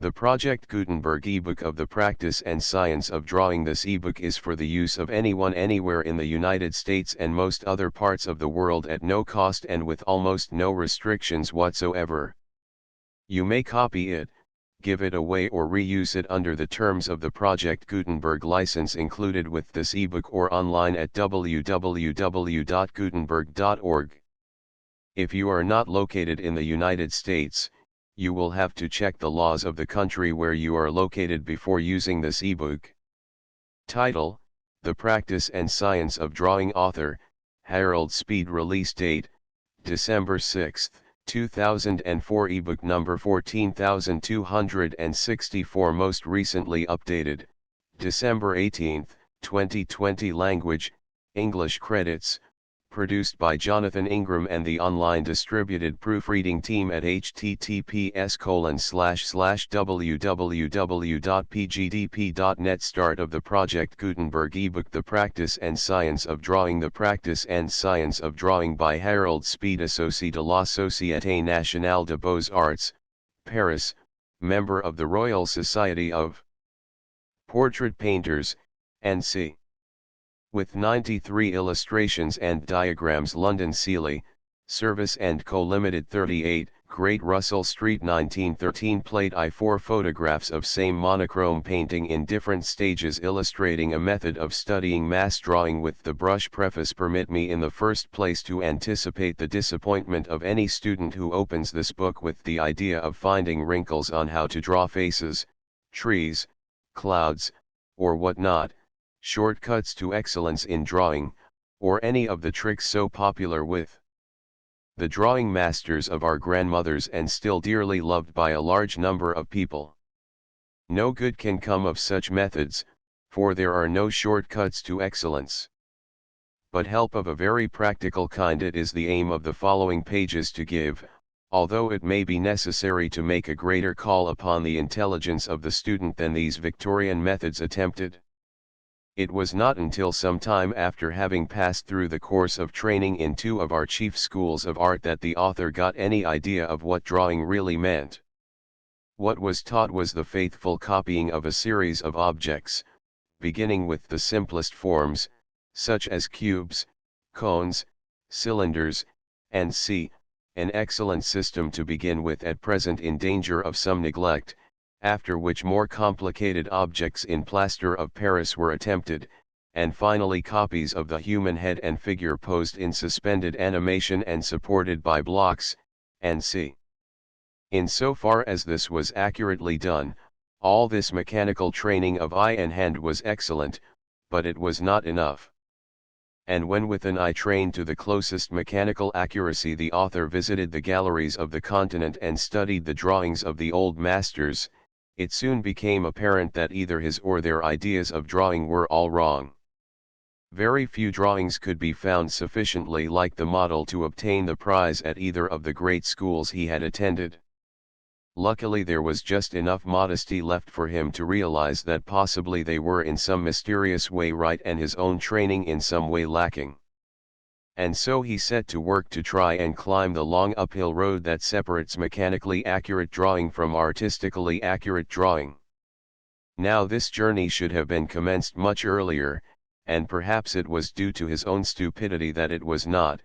The Project Gutenberg ebook of the Practice and Science of Drawing. This ebook is for the use of anyone anywhere in the United States and most other parts of the world at no cost and with almost no restrictions whatsoever. You may copy it, give it away or reuse it under the terms of the Project Gutenberg license included with this ebook or online at www.gutenberg.org. If you are not located in the United States, you will have to check the laws of the country where you are located before using this ebook. Title: The Practice and Science of Drawing. Author: Harold Speed. Release date: December 6, 2004. Ebook number 14264. Most recently updated, December 18, 2020. Language: English. Credits: produced by Jonathan Ingram and the online distributed proofreading team at https://www.pgdp.net. Start of the Project Gutenberg ebook. The Practice and Science of Drawing. The Practice and Science of Drawing by Harold Speed. Associé de la Société Nationale des Beaux-Arts, Paris, member of the Royal Society of Portrait Painters, N.C. With 93 illustrations and diagrams. London: Seeley, Service & Co. Limited. 38, Great Russell Street, 1913. Plate I4 photographs of same monochrome painting in different stages illustrating a method of studying mass drawing with the brush. Preface: permit me in the first place to anticipate the disappointment of any student who opens this book with the idea of finding wrinkles on how to draw faces, trees, clouds, or whatnot, shortcuts to excellence in drawing, or any of the tricks so popular with the drawing masters of our grandmothers and still dearly loved by a large number of people. No good can come of such methods, for there are no shortcuts to excellence. But help of a very practical kind it is the aim of the following pages to give, although it may be necessary to make a greater call upon the intelligence of the student than these Victorian methods attempted. It was not until some time after having passed through the course of training in two of our chief schools of art that the author got any idea of what drawing really meant. What was taught was the faithful copying of a series of objects, beginning with the simplest forms, such as cubes, cones, cylinders, and an excellent system to begin with, at present in danger of some neglect, after which more complicated objects in plaster of Paris were attempted, and finally copies of the human head and figure posed in suspended animation and supported by blocks, and in so far as this was accurately done, all this mechanical training of eye and hand was excellent, but it was not enough. And when with an eye trained to the closest mechanical accuracy the author visited the galleries of the continent and studied the drawings of the old masters, it soon became apparent that either his or their ideas of drawing were all wrong. Very few drawings could be found sufficiently like the model to obtain the prize at either of the great schools he had attended. Luckily there was just enough modesty left for him to realize that possibly they were in some mysterious way right and his own training in some way lacking. And so he set to work to try and climb the long uphill road that separates mechanically accurate drawing from artistically accurate drawing. Now this journey should have been commenced much earlier, and perhaps it was due to his own stupidity that it was not,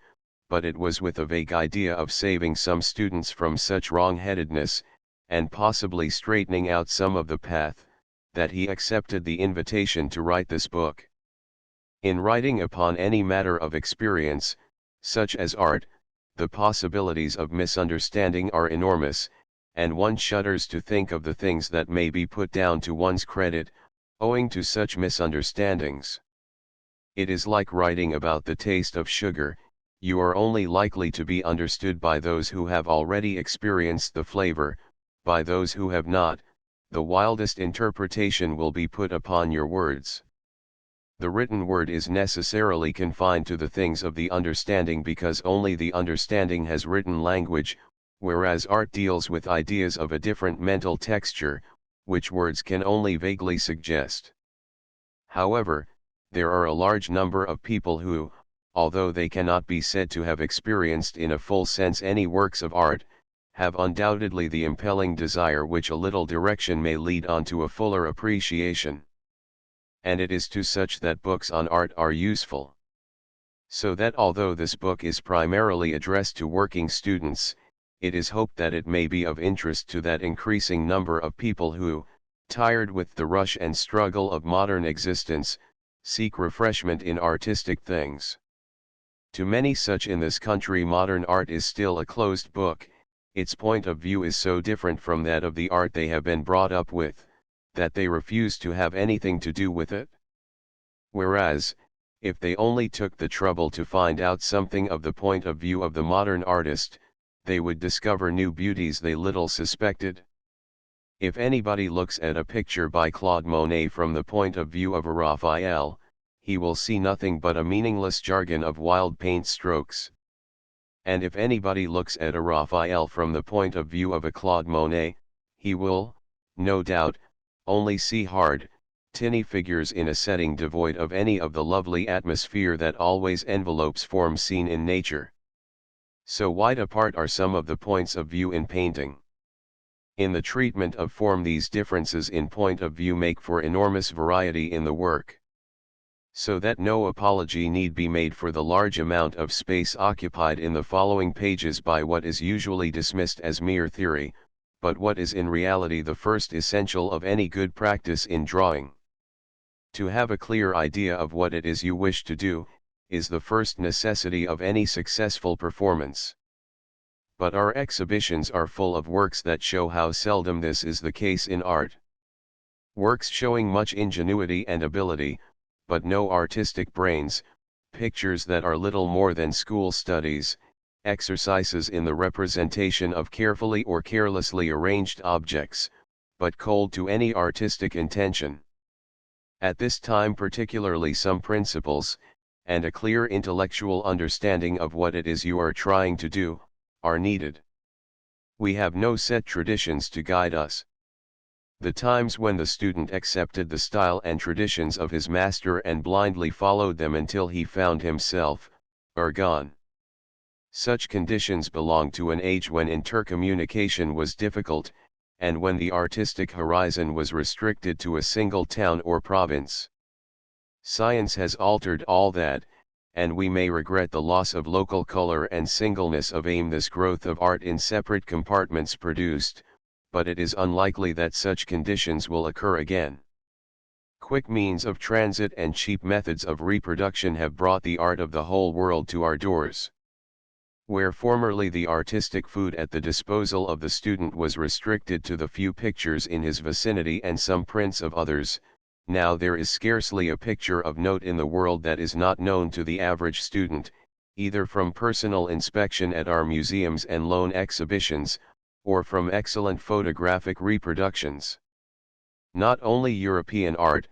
but it was with a vague idea of saving some students from such wrong-headedness, and possibly straightening out some of the path, that he accepted the invitation to write this book. In writing upon any matter of experience, such as art, the possibilities of misunderstanding are enormous, and one shudders to think of the things that may be put down to one's credit, owing to such misunderstandings. It is like writing about the taste of sugar. You are only likely to be understood by those who have already experienced the flavor. By those who have not, the wildest interpretation will be put upon your words. The written word is necessarily confined to the things of the understanding because only the understanding has written language, whereas art deals with ideas of a different mental texture, which words can only vaguely suggest. However, there are a large number of people who, although they cannot be said to have experienced in a full sense any works of art, have undoubtedly the impelling desire which a little direction may lead on to a fuller appreciation. And it is to such that books on art are useful. So that although this book is primarily addressed to working students, it is hoped that it may be of interest to that increasing number of people who, tired with the rush and struggle of modern existence, seek refreshment in artistic things. To many such in this country modern art is still a closed book, its point of view is so different from that of the art they have been brought up with, that they refuse to have anything to do with it. Whereas, if they only took the trouble to find out something of the point of view of the modern artist, they would discover new beauties they little suspected. If anybody looks at a picture by Claude Monet from the point of view of a Raphael, he will see nothing but a meaningless jargon of wild paint strokes. And if anybody looks at a Raphael from the point of view of a Claude Monet, he will, no doubt, only see hard, tinny figures in a setting devoid of any of the lovely atmosphere that always envelopes form seen in nature. So wide apart are some of the points of view in painting. In the treatment of form these differences in point of view make for enormous variety in the work. So that no apology need be made for the large amount of space occupied in the following pages by what is usually dismissed as mere theory, but what is in reality the first essential of any good practice in drawing. To have a clear idea of what it is you wish to do, is the first necessity of any successful performance. But our exhibitions are full of works that show how seldom this is the case in art. Works showing much ingenuity and ability, but no artistic brains, pictures that are little more than school studies, exercises in the representation of carefully or carelessly arranged objects, but cold to any artistic intention. At this time particularly some principles, and a clear intellectual understanding of what it is you are trying to do, are needed. We have no set traditions to guide us. The times when the student accepted the style and traditions of his master and blindly followed them until he found himself, are gone. Such conditions belong to an age when intercommunication was difficult, and when the artistic horizon was restricted to a single town or province. Science has altered all that, and we may regret the loss of local color and singleness of aim this growth of art in separate compartments produced, but it is unlikely that such conditions will occur again. Quick means of transit and cheap methods of reproduction have brought the art of the whole world to our doors. Where formerly the artistic food at the disposal of the student was restricted to the few pictures in his vicinity and some prints of others, now there is scarcely a picture of note in the world that is not known to the average student, either from personal inspection at our museums and loan exhibitions, or from excellent photographic reproductions. Not only European art,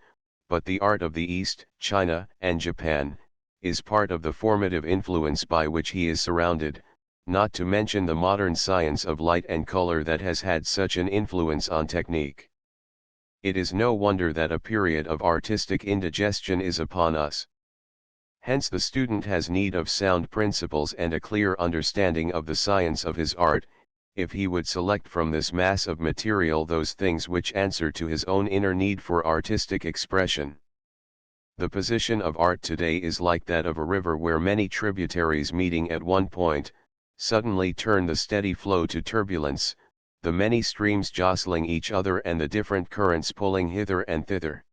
but the art of the East, China, and Japan, is part of the formative influence by which he is surrounded, not to mention the modern science of light and color that has had such an influence on technique. It is no wonder that a period of artistic indigestion is upon us. Hence the student has need of sound principles and a clear understanding of the science of his art, if he would select from this mass of material those things which answer to his own inner need for artistic expression. The position of art today is like that of a river where many tributaries meeting at one point, suddenly turn the steady flow to turbulence, the many streams jostling each other and the different currents pulling hither and thither.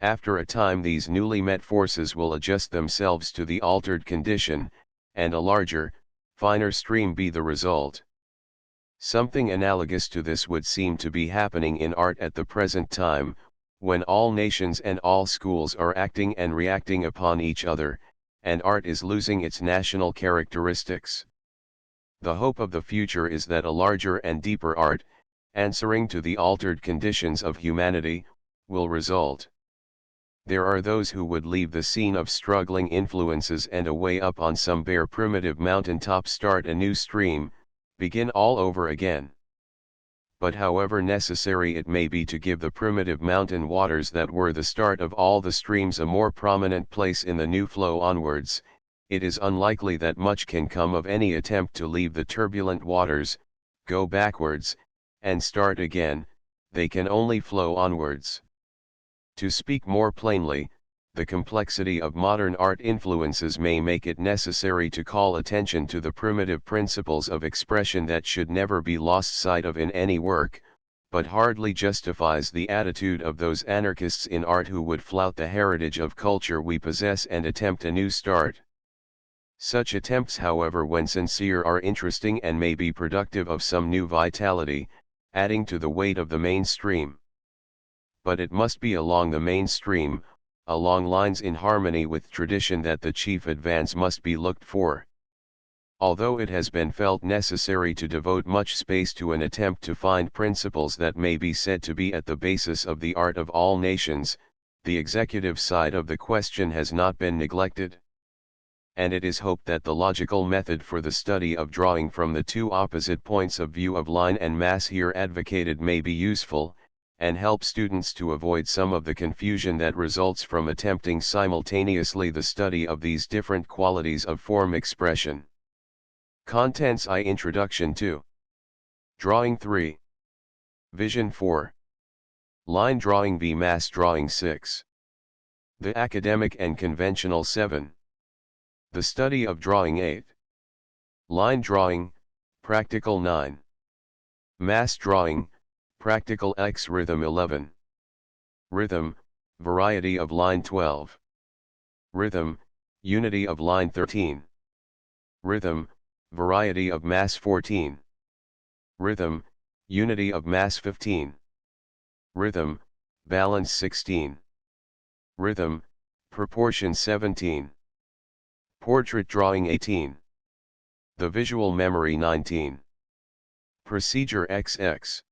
After a time these newly met forces will adjust themselves to the altered condition, and a larger, finer stream be the result. Something analogous to this would seem to be happening in art at the present time, when all nations and all schools are acting and reacting upon each other, and art is losing its national characteristics. The hope of the future is that a larger and deeper art, answering to the altered conditions of humanity, will result. There are those who would leave the scene of struggling influences and away up on some bare primitive mountain top start a new stream, begin all over again. But however necessary it may be to give the primitive mountain waters that were the start of all the streams a more prominent place in the new flow onwards, it is unlikely that much can come of any attempt to leave the turbulent waters, go backwards, and start again, they can only flow onwards. To speak more plainly, the complexity of modern art influences may make it necessary to call attention to the primitive principles of expression that should never be lost sight of in any work, but hardly justifies the attitude of those anarchists in art who would flout the heritage of culture we possess and attempt a new start. Such attempts, however, when sincere, are interesting and may be productive of some new vitality, adding to the weight of the mainstream. But it must be along the mainstream, along lines in harmony with tradition, that the chief advance must be looked for. Although it has been felt necessary to devote much space to an attempt to find principles that may be said to be at the basis of the art of all nations, the executive side of the question has not been neglected. And it is hoped that the logical method for the study of drawing from the two opposite points of view of line and mass here advocated may be useful, and help students to avoid some of the confusion that results from attempting simultaneously the study of these different qualities of form expression. Contents I. Introduction to Drawing 3. Vision 4. Line drawing B. Mass drawing 6. The academic and conventional 7. The study of drawing 8. Line drawing, practical 9. Mass drawing, practical X. Rhythm 11. Rhythm, variety of line 12. Rhythm, unity of line 13. Rhythm, variety of mass 14. Rhythm, unity of mass 15. Rhythm, balance 16. Rhythm, proportion 17. Portrait drawing 18. The visual memory 19. Procedure XX.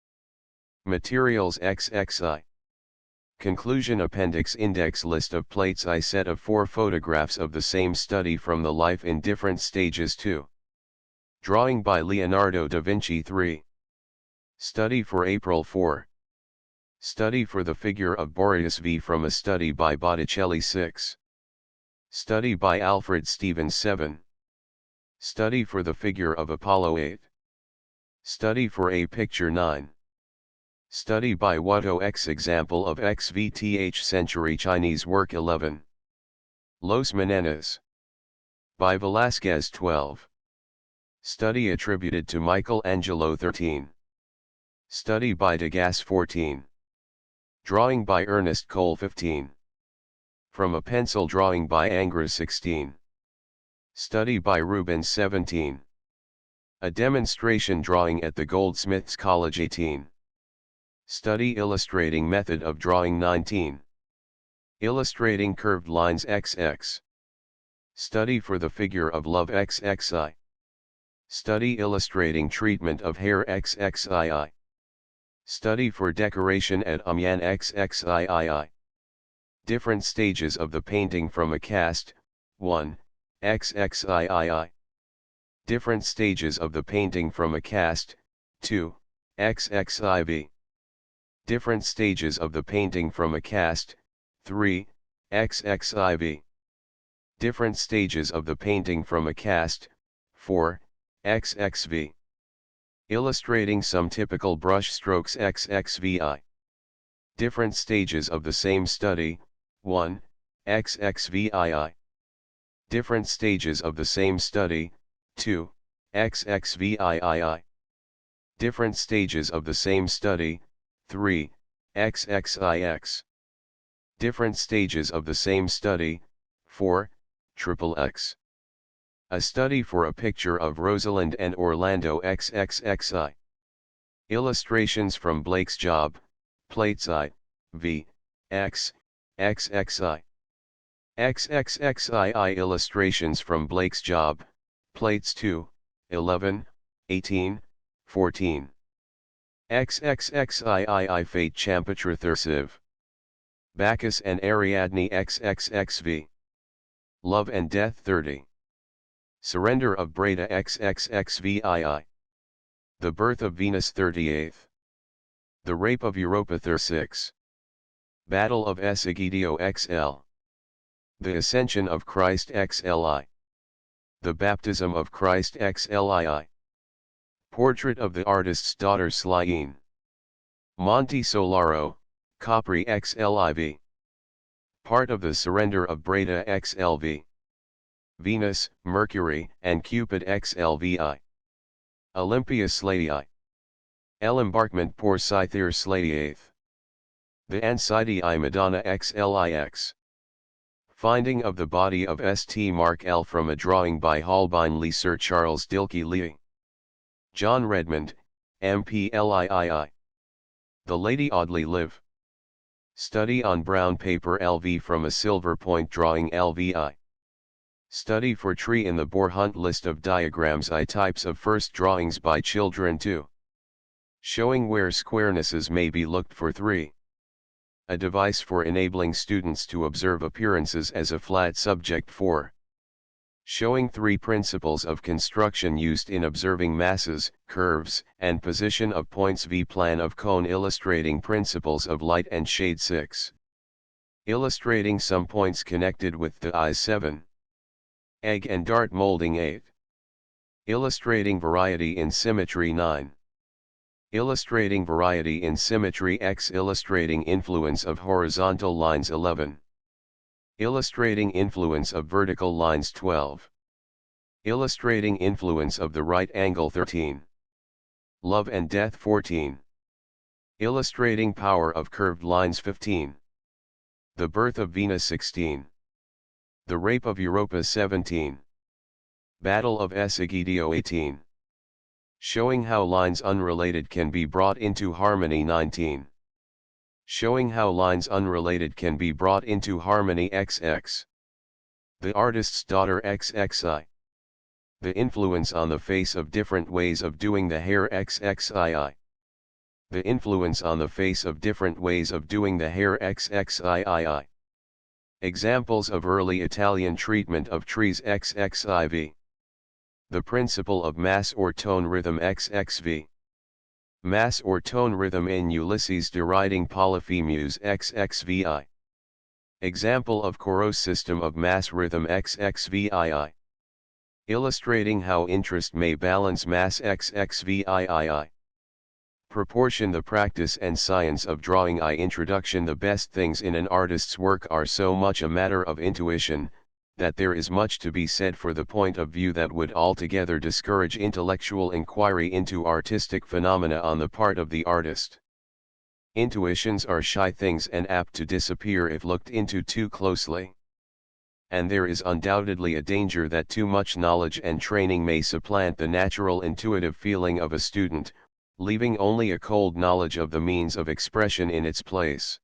Materials XXI. Conclusion Appendix Index List of plates I. Set of 4 photographs of the same study from the life in different stages 2. Drawing by Leonardo da Vinci 3. Study for April 4. Study for the figure of Boreas V from a study by Botticelli 6. Study by Alfred Stevens 7. Study for the figure of Apollo 8. Study for a picture 9. Study by Watteau X. Example of XVTH Century Chinese work 11. Los Meneses. By Velázquez 12. Study attributed to Michelangelo 13. Study by Degas 14. Drawing by Ernest Cole 15. From a pencil drawing by Angres 16. Study by Rubens 17. A demonstration drawing at the Goldsmiths College 18. Study illustrating method of drawing 19. Illustrating curved lines XX. Study for the figure of love XXI. Study illustrating treatment of hair XXII. Study for decoration at Amiens XXIII. Different stages of the painting from a cast, 1, XXIII. Different stages of the painting from a cast, 2, XXIV. Different stages of the painting from a cast, 3, XXIV. Different stages of the painting from a cast, 4, XXV. Illustrating some typical brush strokes XXVI. Different stages of the same study, 1, XXVII. Different stages of the same study, 2, XXVIII. Different stages of the same study, 3, XXIX. Different stages of the same study, 4, XXX. A study for a picture of Rosalind and Orlando XXXI. Illustrations from Blake's job, plates I, V, X, XXI. XXXII illustrations from Blake's job, plates 2, 11, 18, 14. XXXII Fate Champatra Thursiv. Bacchus and Ariadne XXXV. Love and Death 30. Surrender of Breda XXXVII. The Birth of Venus 38th. The Rape of Europa 36. Battle of Esegidio XL. The Ascension of Christ XLI. The Baptism of Christ XLII. Portrait of the artist's daughter Slyene. Monte Solaro, Capri XLIV. Part of the surrender of Breda XLV. Venus, Mercury, and Cupid XLVI. Olympia Sladii. El embarquement pour Cythere Sladiath. The Ansidii Madonna XLIX. Finding of the body of St. Mark L from a drawing by Holbein Lee Sir Charles Dilke Lee. John Redmond, MPLIII. The Lady Audley Live. Study on brown paper LV from a silver point drawing LVI. Study for tree in the Boar Hunt list of diagrams I types of first drawings by children 2. Showing where squarenesses may be looked for 3. A device for enabling students to observe appearances as a flat subject 4. Showing 3 principles of construction used in observing masses, curves, and position of points V. Plan of cone illustrating principles of light and shade 6. Illustrating some points connected with the eyes 7. Egg and dart molding 8. Illustrating variety in symmetry 9. Illustrating variety in symmetry X. Illustrating influence of horizontal lines 11. Illustrating influence of vertical lines 12. Illustrating influence of the right angle 13. Love and death 14. Illustrating power of curved lines 15. The birth of Venus 16. The rape of Europa 17. Battle of Esegidio 18. Showing how lines unrelated can be brought into harmony 19. Showing how lines unrelated can be brought into harmony XX. The artist's daughter XXI. The influence on the face of different ways of doing the hair XXII. The influence on the face of different ways of doing the hair XXIII. Examples of early Italian treatment of trees XXIV. The principle of mass or tone rhythm XXV. Mass or tone rhythm in Ulysses deriding Polyphemus XXVI. Example of Corot's system of mass rhythm XXVII. Illustrating how interest may balance mass XXVII. Proportion. The practice and science of drawing. Introduction. The best things in an artist's work are so much a matter of intuition, that there is much to be said for the point of view that would altogether discourage intellectual inquiry into artistic phenomena on the part of the artist. Intuitions are shy things and apt to disappear if looked into too closely. And there is undoubtedly a danger that too much knowledge and training may supplant the natural intuitive feeling of a student, leaving only a cold knowledge of the means of expression in its place.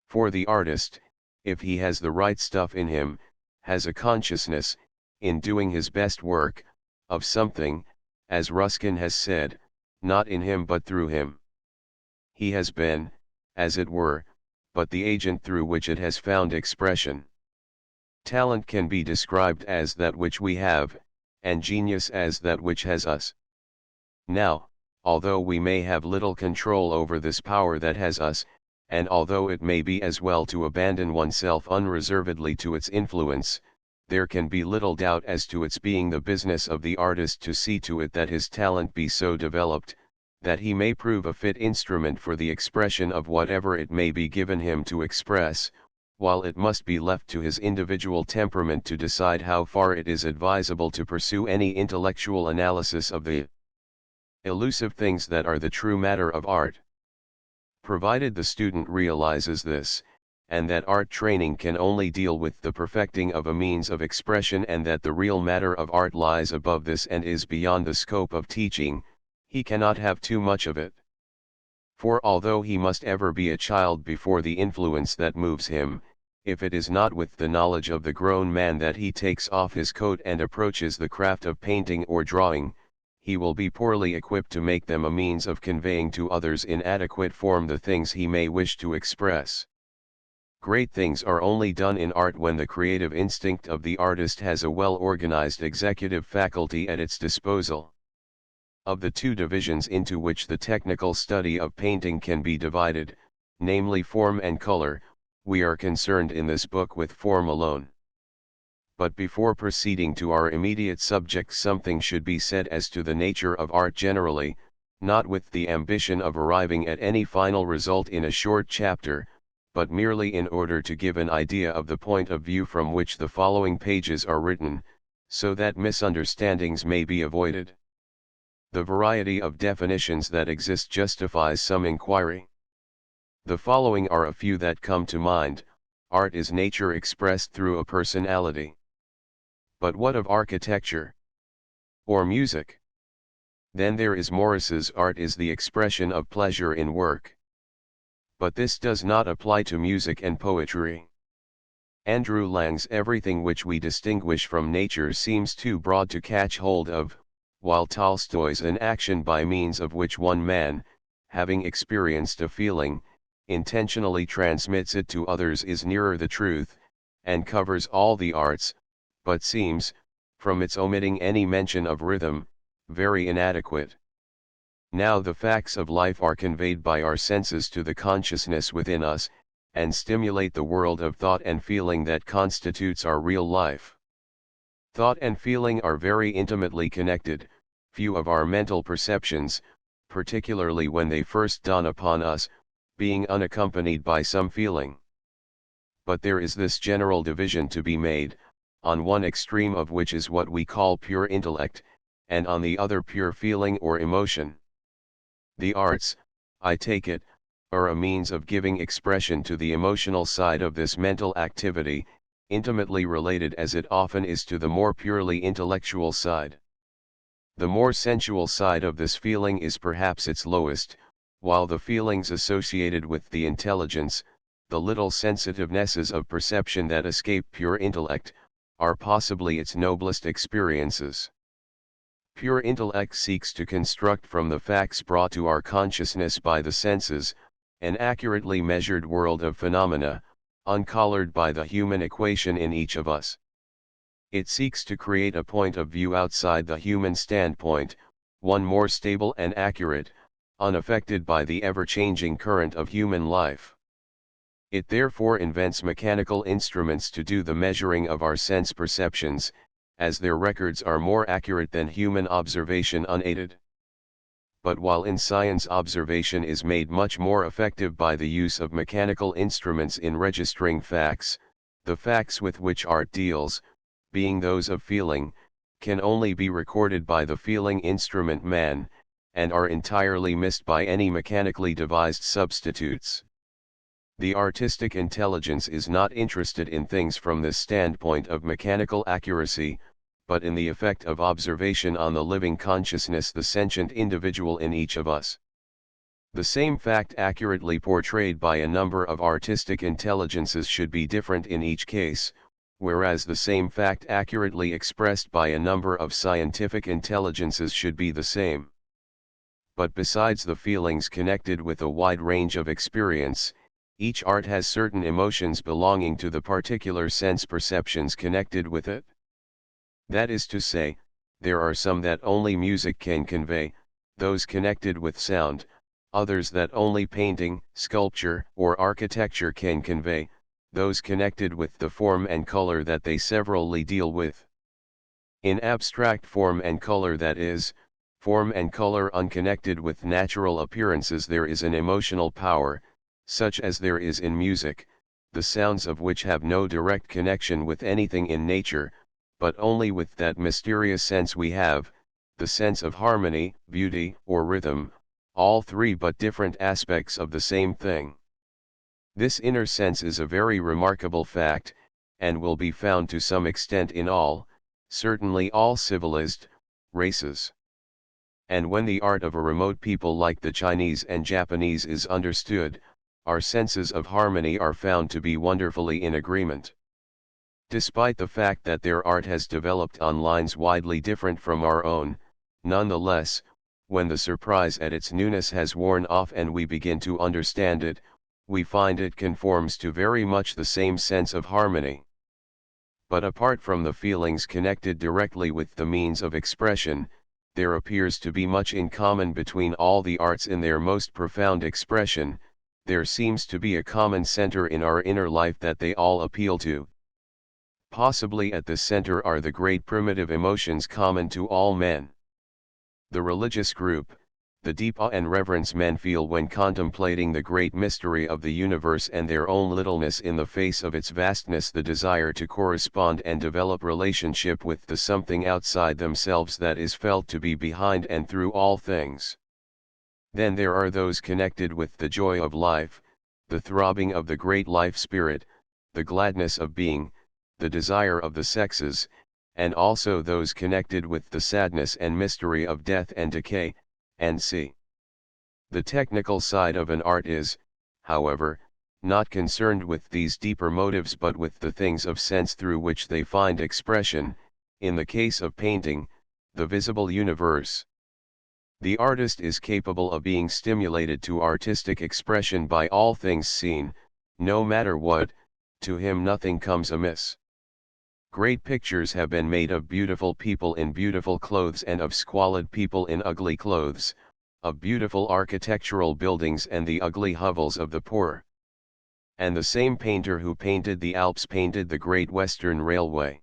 For the artist, if he has the right stuff in him, has a consciousness, in doing his best work, of something, as Ruskin has said, not in him but through him. He has been, as it were, but the agent through which it has found expression. Talent can be described as that which we have, and genius as that which has us. Now, although we may have little control over this power that has us, and although it may be as well to abandon oneself unreservedly to its influence, there can be little doubt as to its being the business of the artist to see to it that his talent be so developed, that he may prove a fit instrument for the expression of whatever it may be given him to express, while it must be left to his individual temperament to decide how far it is advisable to pursue any intellectual analysis of the elusive things that are the true matter of art. Provided the student realizes this, and that art training can only deal with the perfecting of a means of expression and that the real matter of art lies above this and is beyond the scope of teaching, he cannot have too much of it. For although he must ever be a child before the influence that moves him, if it is not with the knowledge of the grown man that he takes off his coat and approaches the craft of painting or drawing, he will be poorly equipped to make them a means of conveying to others in adequate form the things he may wish to express. Great things are only done in art when the creative instinct of the artist has a well-organized executive faculty at its disposal. Of the two divisions into which the technical study of painting can be divided, namely form and color, we are concerned in this book with form alone. But before proceeding to our immediate subject, something should be said as to the nature of art generally, not with the ambition of arriving at any final result in a short chapter, but merely in order to give an idea of the point of view from which the following pages are written, so that misunderstandings may be avoided. The variety of definitions that exist justifies some inquiry. The following are a few that come to mind. Art is nature expressed through a personality. But what of architecture? Or music? Then there is Morris's art is the expression of pleasure in work. But this does not apply to music and poetry. Andrew Lang's everything which we distinguish from nature seems too broad to catch hold of, while Tolstoy's an action by means of which one man, having experienced a feeling, intentionally transmits it to others is nearer the truth, and covers all the arts, but seems, from its omitting any mention of rhythm, very inadequate. Now the facts of life are conveyed by our senses to the consciousness within us, and stimulate the world of thought and feeling that constitutes our real life. Thought and feeling are very intimately connected. Few of our mental perceptions, particularly when they first dawn upon us, being unaccompanied by some feeling. But there is this general division to be made, on one extreme of which is what we call pure intellect, and on the other pure feeling or emotion. The arts, I take it, are a means of giving expression to the emotional side of this mental activity, intimately related as it often is to the more purely intellectual side. The more sensual side of this feeling is perhaps its lowest, while the feelings associated with the intelligence, the little sensitivenesses of perception that escape pure intellect, are possibly its noblest experiences. Pure intellect seeks to construct from the facts brought to our consciousness by the senses, an accurately measured world of phenomena, uncolored by the human equation in each of us. It seeks to create a point of view outside the human standpoint, one more stable and accurate, unaffected by the ever-changing current of human life. It therefore invents mechanical instruments to do the measuring of our sense perceptions, as their records are more accurate than human observation unaided. But while in science observation is made much more effective by the use of mechanical instruments in registering facts, the facts with which art deals, being those of feeling, can only be recorded by the feeling instrument man, and are entirely missed by any mechanically devised substitutes. The artistic intelligence is not interested in things from this standpoint of mechanical accuracy, but in the effect of observation on the living consciousness, the sentient individual in each of us. The same fact accurately portrayed by a number of artistic intelligences should be different in each case, whereas the same fact accurately expressed by a number of scientific intelligences should be the same. But besides the feelings connected with a wide range of experience, each art has certain emotions belonging to the particular sense perceptions connected with it. That is to say, there are some that only music can convey, those connected with sound, others that only painting, sculpture, or architecture can convey, those connected with the form and color that they severally deal with. In abstract form and color, that is, form and color unconnected with natural appearances, there is an emotional power, such as there is in music, the sounds of which have no direct connection with anything in nature, but only with that mysterious sense we have, the sense of harmony, beauty, or rhythm, all three but different aspects of the same thing. This inner sense is a very remarkable fact, and will be found to some extent in all, certainly all civilized, races. And when the art of a remote people like the Chinese and Japanese is understood, our senses of harmony are found to be wonderfully in agreement. Despite the fact that their art has developed on lines widely different from our own, nonetheless, when the surprise at its newness has worn off and we begin to understand it, we find it conforms to very much the same sense of harmony. But apart from the feelings connected directly with the means of expression, there appears to be much in common between all the arts in their most profound expression. There seems to be a common center in our inner life that they all appeal to. Possibly at the center are the great primitive emotions common to all men. The religious group, the deep awe and reverence men feel when contemplating the great mystery of the universe and their own littleness in the face of its vastness, the desire to correspond and develop relationship with the something outside themselves that is felt to be behind and through all things. Then there are those connected with the joy of life, the throbbing of the great life spirit, the gladness of being, the desire of the sexes, and also those connected with the sadness and mystery of death and decay, and c. The technical side of an art is, however, not concerned with these deeper motives but with the things of sense through which they find expression, in the case of painting, the visible universe. The artist is capable of being stimulated to artistic expression by all things seen, no matter what, to him nothing comes amiss. Great pictures have been made of beautiful people in beautiful clothes and of squalid people in ugly clothes, of beautiful architectural buildings and the ugly hovels of the poor. And the same painter who painted the Alps painted the Great Western Railway.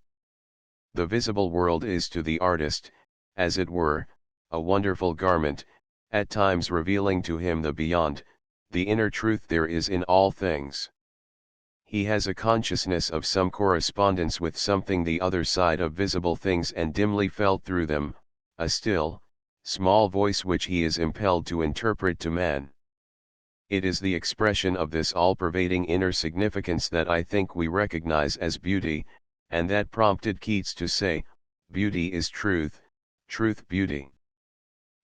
The visible world is to the artist, as it were, a wonderful garment, at times revealing to him the beyond, the inner truth there is in all things. He has a consciousness of some correspondence with something the other side of visible things and dimly felt through them, a still, small voice which he is impelled to interpret to man. It is the expression of this all-pervading inner significance that I think we recognize as beauty, and that prompted Keats to say, "Beauty is truth, truth beauty."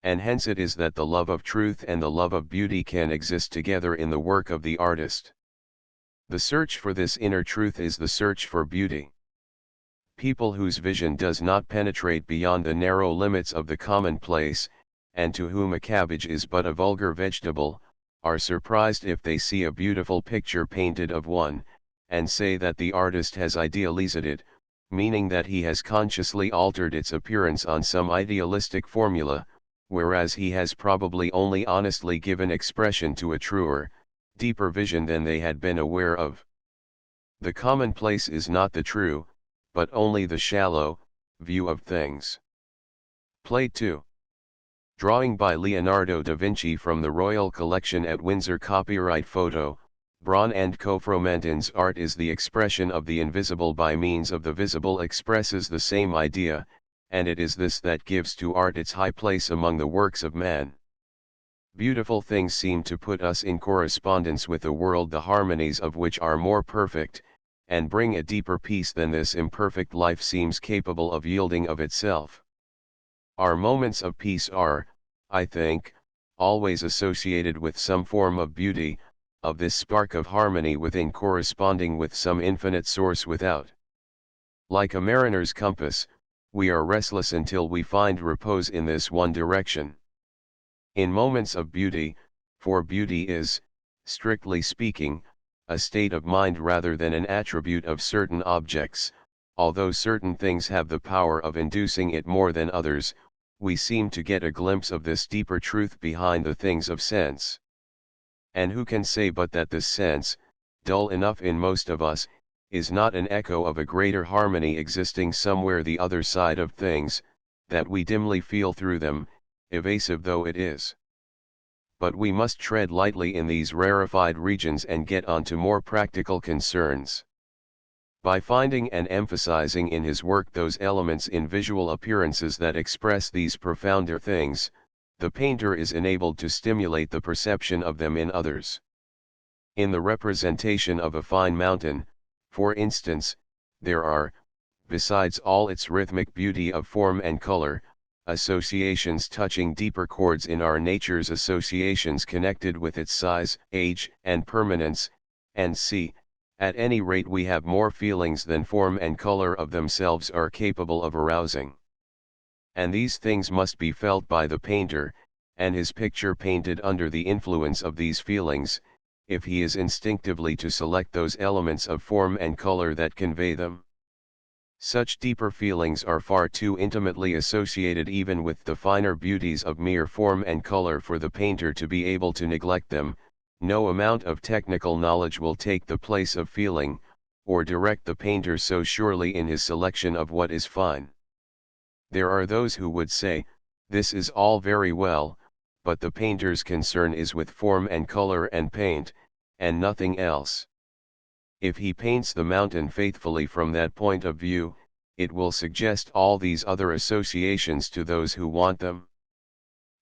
And hence it is that the love of truth and the love of beauty can exist together in the work of the artist. The search for this inner truth is the search for beauty. People whose vision does not penetrate beyond the narrow limits of the commonplace, and to whom a cabbage is but a vulgar vegetable, are surprised if they see a beautiful picture painted of one, and say that the artist has idealized it, meaning that he has consciously altered its appearance on some idealistic formula, whereas he has probably only honestly given expression to a truer, deeper vision than they had been aware of. The commonplace is not the true, but only the shallow, view of things. Play 2. Drawing by Leonardo da Vinci from the Royal Collection at Windsor. Copyright photo, Braun and Co. Fromentin's art is the expression of the invisible by means of the visible, expresses the same idea, and it is this that gives to art its high place among the works of man. Beautiful things seem to put us in correspondence with a world the harmonies of which are more perfect, and bring a deeper peace than this imperfect life seems capable of yielding of itself. Our moments of peace are, I think, always associated with some form of beauty, of this spark of harmony within corresponding with some infinite source without. Like a mariner's compass, we are restless until we find repose in this one direction. In moments of beauty, for beauty is, strictly speaking, a state of mind rather than an attribute of certain objects, although certain things have the power of inducing it more than others, we seem to get a glimpse of this deeper truth behind the things of sense. And who can say but that this sense, dull enough in most of us, is not an echo of a greater harmony existing somewhere the other side of things, that we dimly feel through them, evasive though it is. But we must tread lightly in these rarefied regions and get on to more practical concerns. By finding and emphasizing in his work those elements in visual appearances that express these profounder things, the painter is enabled to stimulate the perception of them in others. In the representation of a fine mountain, for instance, there are, besides all its rhythmic beauty of form and color, associations touching deeper chords in our nature's associations connected with its size, age, and permanence, and c. At any rate we have more feelings than form and color of themselves are capable of arousing. And these things must be felt by the painter, and his picture painted under the influence of these feelings, if he is instinctively to select those elements of form and color that convey them. Such deeper feelings are far too intimately associated even with the finer beauties of mere form and color for the painter to be able to neglect them. No amount of technical knowledge will take the place of feeling, or direct the painter so surely in his selection of what is fine. There are those who would say, this is all very well, but the painter's concern is with form and color and paint, and nothing else. If he paints the mountain faithfully from that point of view, it will suggest all these other associations to those who want them.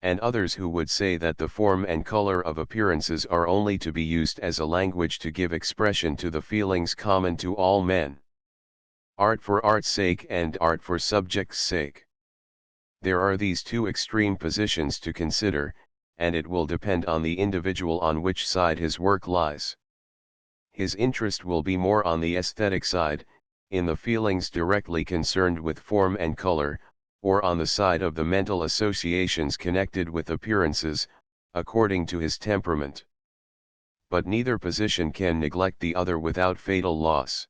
And others who would say that the form and color of appearances are only to be used as a language to give expression to the feelings common to all men. Art for art's sake and art for subject's sake. There are these two extreme positions to consider, and it will depend on the individual on which side his work lies. His interest will be more on the aesthetic side, in the feelings directly concerned with form and color, or on the side of the mental associations connected with appearances, according to his temperament. But neither position can neglect the other without fatal loss.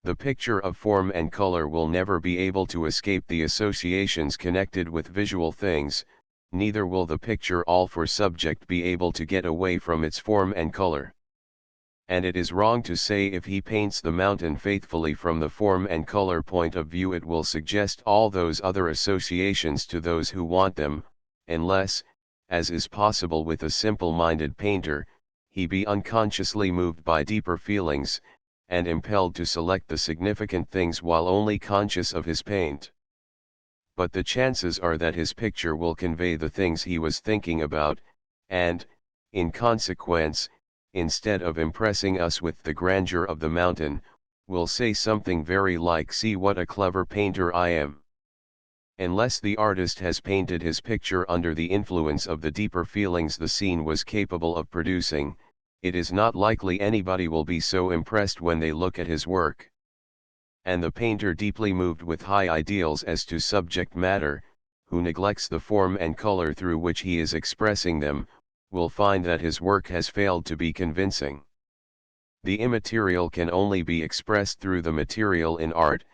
The picture of form and color will never be able to escape the associations connected with visual things, neither will the picture all for subject be able to get away from its form and color. And it is wrong to say if he paints the mountain faithfully from the form and color point of view it will suggest all those other associations to those who want them, unless, as is possible with a simple-minded painter, he be unconsciously moved by deeper feelings, and impelled to select the significant things while only conscious of his paint. But the chances are that his picture will convey the things he was thinking about, and, in consequence, instead of impressing us with the grandeur of the mountain, will say something very like "See what a clever painter I am." Unless the artist has painted his picture under the influence of the deeper feelings the scene was capable of producing, it is not likely anybody will be so impressed when they look at his work. And the painter deeply moved with high ideals as to subject matter, who neglects the form and color through which he is expressing them, will find that his work has failed to be convincing. The immaterial can only be expressed through the material in art,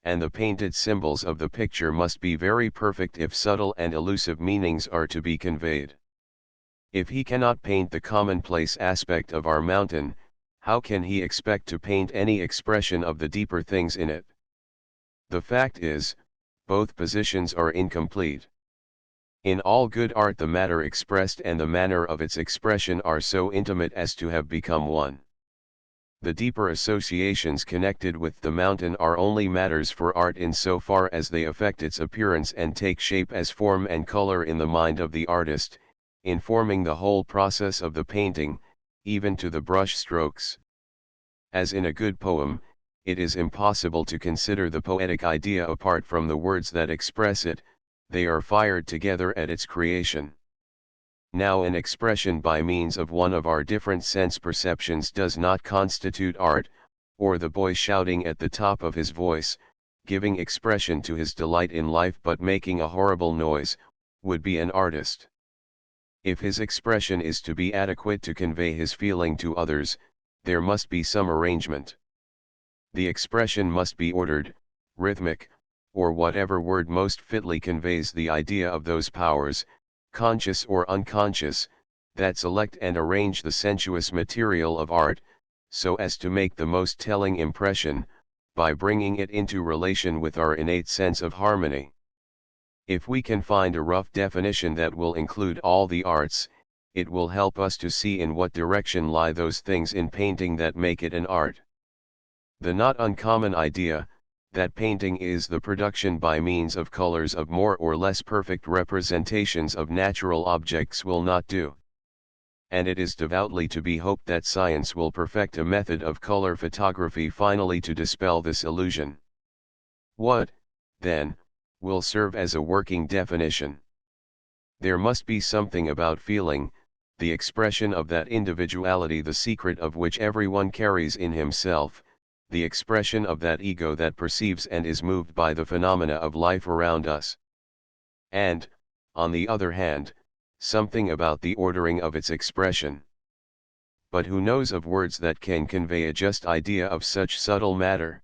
and the painted symbols of the picture must be very perfect if subtle and elusive meanings are to be conveyed. If he cannot paint the commonplace aspect of our mountain, how can he expect to paint any expression of the deeper things in it? The fact is, both positions are incomplete. In all good art the matter expressed and the manner of its expression are so intimate as to have become one. The deeper associations connected with the mountain are only matters for art in so far as they affect its appearance and take shape as form and color in the mind of the artist, informing the whole process of the painting, even to the brush strokes. As in a good poem, it is impossible to consider the poetic idea apart from the words that express it, they are fired together at its creation. Now an expression by means of one of our different sense perceptions does not constitute art, or the boy shouting at the top of his voice, giving expression to his delight in life but making a horrible noise, would be an artist. If his expression is to be adequate to convey his feeling to others, there must be some arrangement. The expression must be ordered, rhythmic, or whatever word most fitly conveys the idea of those powers, conscious or unconscious, that select and arrange the sensuous material of art, so as to make the most telling impression, by bringing it into relation with our innate sense of harmony. If we can find a rough definition that will include all the arts, it will help us to see in what direction lie those things in painting that make it an art. The not uncommon idea, that painting is the production by means of colors of more or less perfect representations of natural objects will not do. And it is devoutly to be hoped that science will perfect a method of color photography finally to dispel this illusion. What, then, will serve as a working definition? There must be something about feeling, the expression of that individuality, the secret of which everyone carries in himself, the expression of that ego that perceives and is moved by the phenomena of life around us. And, on the other hand, something about the ordering of its expression. But who knows of words that can convey a just idea of such subtle matter?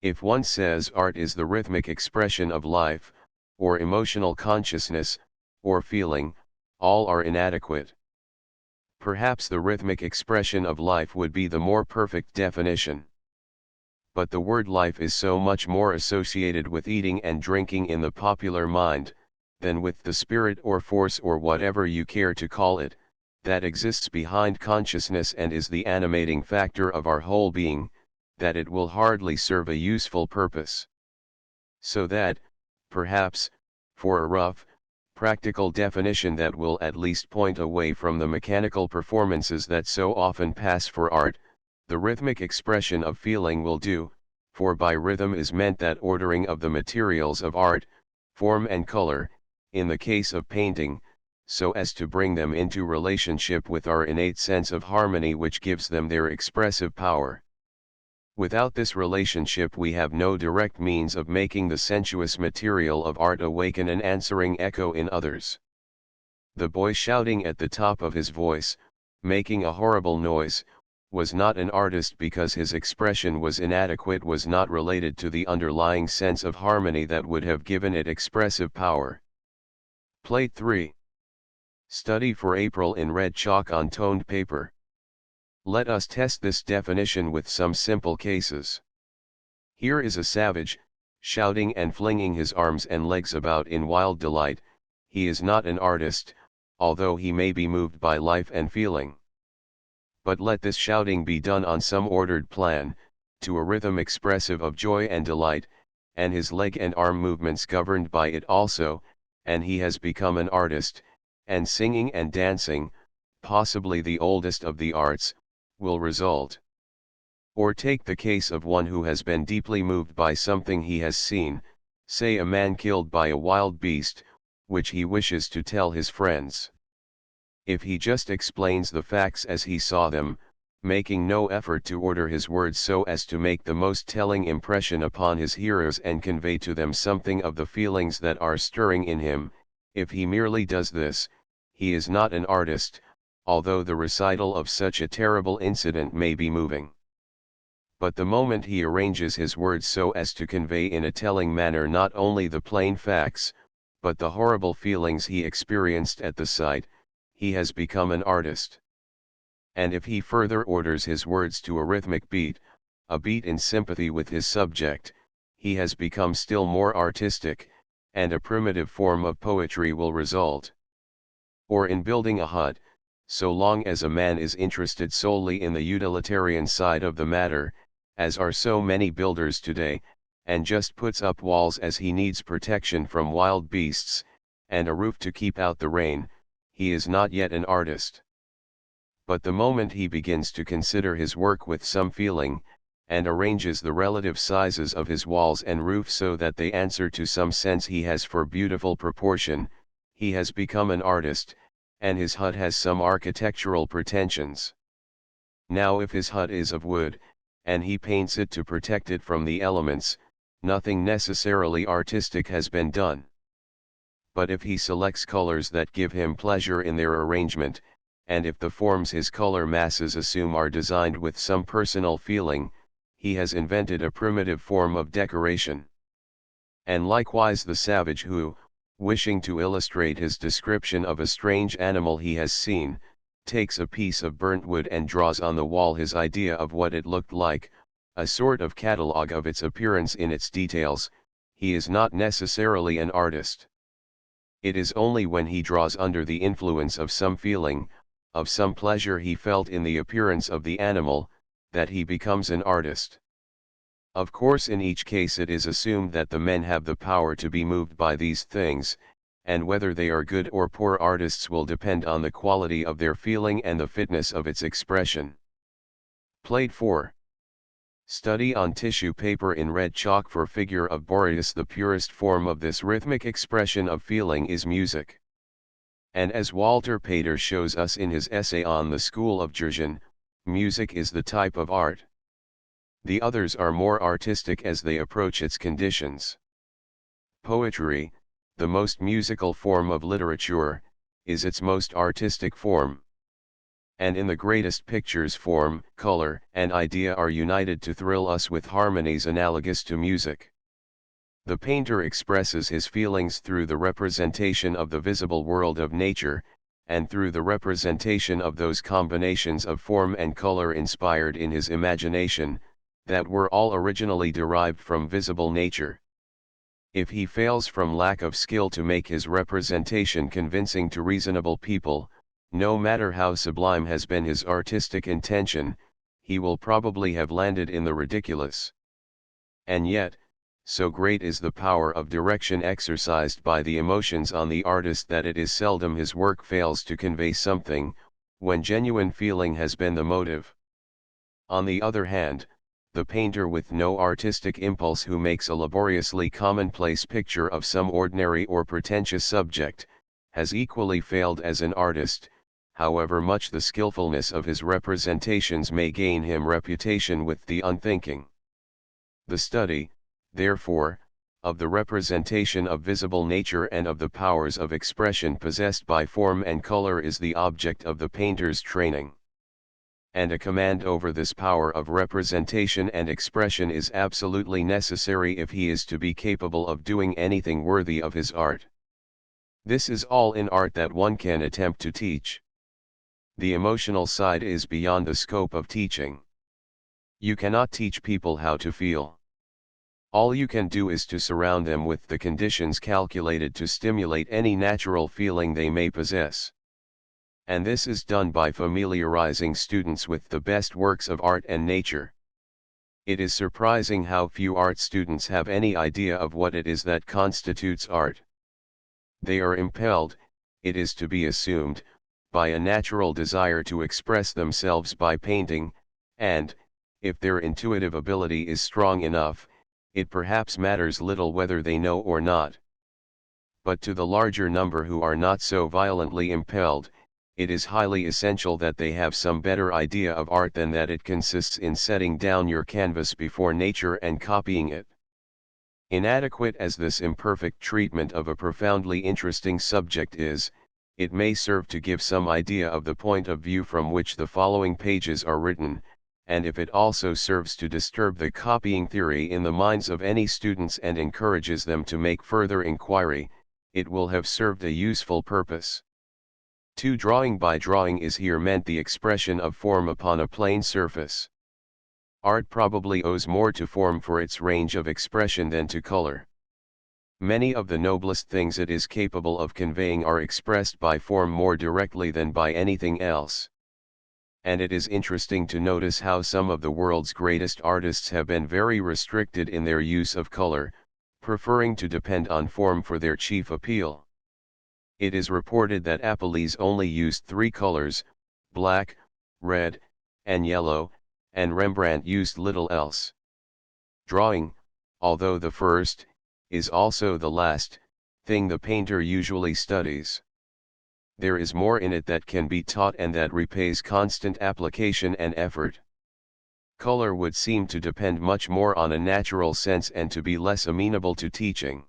If one says art is the rhythmic expression of life, or emotional consciousness, or feeling, all are inadequate. Perhaps the rhythmic expression of life would be the more perfect definition. but the word life is so much more associated with eating and drinking in the popular mind, than with the spirit or force or whatever you care to call it, that exists behind consciousness and is the animating factor of our whole being, that it will hardly serve a useful purpose. So that, perhaps, for a rough, practical definition that will at least point away from the mechanical performances that so often pass for art, the rhythmic expression of feeling will do, for by rhythm is meant that ordering of the materials of art, form and color, in the case of painting, so as to bring them into relationship with our innate sense of harmony which gives them their expressive power. Without this relationship we have no direct means of making the sensuous material of art awaken an answering echo in others. The boy shouting at the top of his voice, making a horrible noise, was not an artist because his expression was inadequate, was not related to the underlying sense of harmony that would have given it expressive power. Plate 3. Study for April in red chalk on toned paper. Let us test this definition with some simple cases. Here is a savage, shouting and flinging his arms and legs about in wild delight. He is not an artist, although he may be moved by life and feeling. But let this shouting be done on some ordered plan, to a rhythm expressive of joy and delight, and his leg and arm movements governed by it also, and he has become an artist, and singing and dancing, possibly the oldest of the arts, will result. Or take the case of one who has been deeply moved by something he has seen, say a man killed by a wild beast, which he wishes to tell his friends. If he just explains the facts as he saw them, making no effort to order his words so as to make the most telling impression upon his hearers and convey to them something of the feelings that are stirring in him, if he merely does this, he is not an artist, although the recital of such a terrible incident may be moving. But the moment he arranges his words so as to convey in a telling manner not only the plain facts, but the horrible feelings he experienced at the sight, he has become an artist. And if he further orders his words to a rhythmic beat, a beat in sympathy with his subject, he has become still more artistic, and a primitive form of poetry will result. Or in building a hut, so long as a man is interested solely in the utilitarian side of the matter, as are so many builders today, and just puts up walls as he needs protection from wild beasts, and a roof to keep out the rain, he is not yet an artist. But the moment he begins to consider his work with some feeling, and arranges the relative sizes of his walls and roof so that they answer to some sense he has for beautiful proportion, he has become an artist, and his hut has some architectural pretensions. Now if his hut is of wood, and he paints it to protect it from the elements, nothing necessarily artistic has been done. But if he selects colors that give him pleasure in their arrangement, and if the forms his color masses assume are designed with some personal feeling, he has invented a primitive form of decoration. And likewise the savage who, wishing to illustrate his description of a strange animal he has seen, takes a piece of burnt wood and draws on the wall his idea of what it looked like, a sort of catalogue of its appearance in its details, he is not necessarily an artist. It is only when he draws under the influence of some feeling, of some pleasure he felt in the appearance of the animal, that he becomes an artist. Of course in each case it is assumed that the men have the power to be moved by these things, and whether they are good or poor artists will depend on the quality of their feeling and the fitness of its expression. Plate 4. Study on tissue paper in red chalk for figure of Boreas. The purest form of this rhythmic expression of feeling is music. And as Walter Pater shows us in his essay on the School of Djurgården, music is the type of art. The others are more artistic as they approach its conditions. Poetry, the most musical form of literature, is its most artistic form. And in the greatest pictures form, color, and idea are united to thrill us with harmonies analogous to music. The painter expresses his feelings through the representation of the visible world of nature, and through the representation of those combinations of form and color inspired in his imagination, that were all originally derived from visible nature. If he fails from lack of skill to make his representation convincing to reasonable people, no matter how sublime has been his artistic intention, he will probably have landed in the ridiculous. And yet, so great is the power of direction exercised by the emotions on the artist that it is seldom his work fails to convey something, when genuine feeling has been the motive. On the other hand, the painter with no artistic impulse who makes a laboriously commonplace picture of some ordinary or pretentious subject, has equally failed as an artist, however much the skillfulness of his representations may gain him reputation with the unthinking. The study, therefore, of the representation of visible nature and of the powers of expression possessed by form and color is the object of the painter's training. And a command over this power of representation and expression is absolutely necessary if he is to be capable of doing anything worthy of his art. This is all in art that one can attempt to teach. The emotional side is beyond the scope of teaching. You cannot teach people how to feel. All you can do is to surround them with the conditions calculated to stimulate any natural feeling they may possess. And this is done by familiarizing students with the best works of art and nature. It is surprising how few art students have any idea of what it is that constitutes art. They are impelled, it is to be assumed, by a natural desire to express themselves by painting, and, if their intuitive ability is strong enough, it perhaps matters little whether they know or not. But to the larger number who are not so violently impelled, it is highly essential that they have some better idea of art than that it consists in setting down your canvas before nature and copying it. Inadequate as this imperfect treatment of a profoundly interesting subject is, it may serve to give some idea of the point of view from which the following pages are written, and if it also serves to disturb the copying theory in the minds of any students and encourages them to make further inquiry, it will have served a useful purpose. Drawing by drawing is here meant the expression of form upon a plane surface. Art probably owes more to form for its range of expression than to color. Many of the noblest things it is capable of conveying are expressed by form more directly than by anything else. And it is interesting to notice how some of the world's greatest artists have been very restricted in their use of color, preferring to depend on form for their chief appeal. It is reported that Apelles only used 3 colors, black, red, and yellow, and Rembrandt used little else. Drawing, although the first, is also the last thing the painter usually studies. There is more in it that can be taught and that repays constant application and effort. Color would seem to depend much more on a natural sense and to be less amenable to teaching.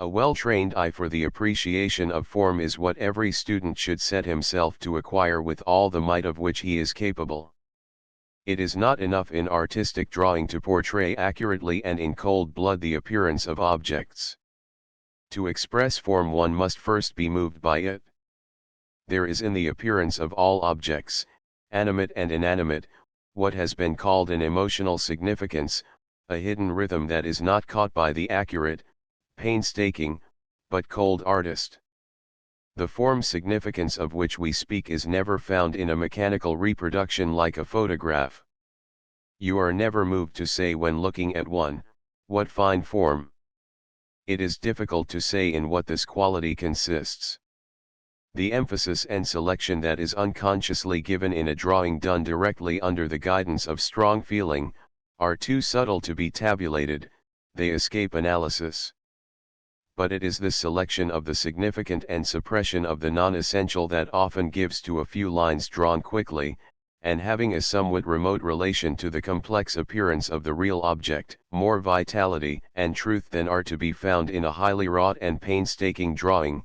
A well-trained eye for the appreciation of form is what every student should set himself to acquire with all the might of which he is capable. It is not enough in artistic drawing to portray accurately and in cold blood the appearance of objects. To express form one must first be moved by it. There is in the appearance of all objects, animate and inanimate, what has been called an emotional significance, a hidden rhythm that is not caught by the accurate, painstaking, but cold artist. The form significance of which we speak is never found in a mechanical reproduction like a photograph. You are never moved to say when looking at one, what fine form. It is difficult to say in what this quality consists. The emphasis and selection that is unconsciously given in a drawing done directly under the guidance of strong feeling, are too subtle to be tabulated, they escape analysis. But it is this selection of the significant and suppression of the non-essential that often gives to a few lines drawn quickly, and having a somewhat remote relation to the complex appearance of the real object, more vitality and truth than are to be found in a highly wrought and painstaking drawing,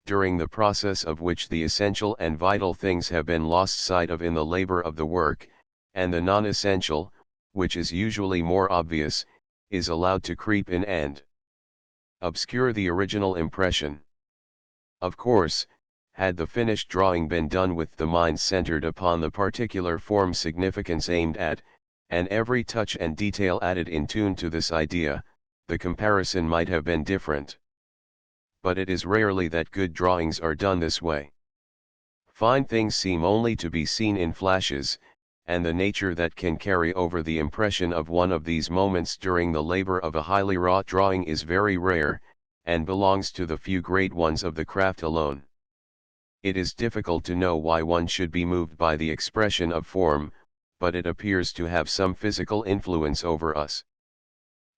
during the process of which the essential and vital things have been lost sight of in the labor of the work, and the non-essential, which is usually more obvious, is allowed to creep in and obscure the original impression. Of course, had the finished drawing been done with the mind centered upon the particular form significance aimed at, and every touch and detail added in tune to this idea, the comparison might have been different. But it is rarely that good drawings are done this way. Fine things seem only to be seen in flashes, and the nature that can carry over the impression of one of these moments during the labor of a highly wrought drawing is very rare, and belongs to the few great ones of the craft alone. It is difficult to know why one should be moved by the expression of form, but it appears to have some physical influence over us.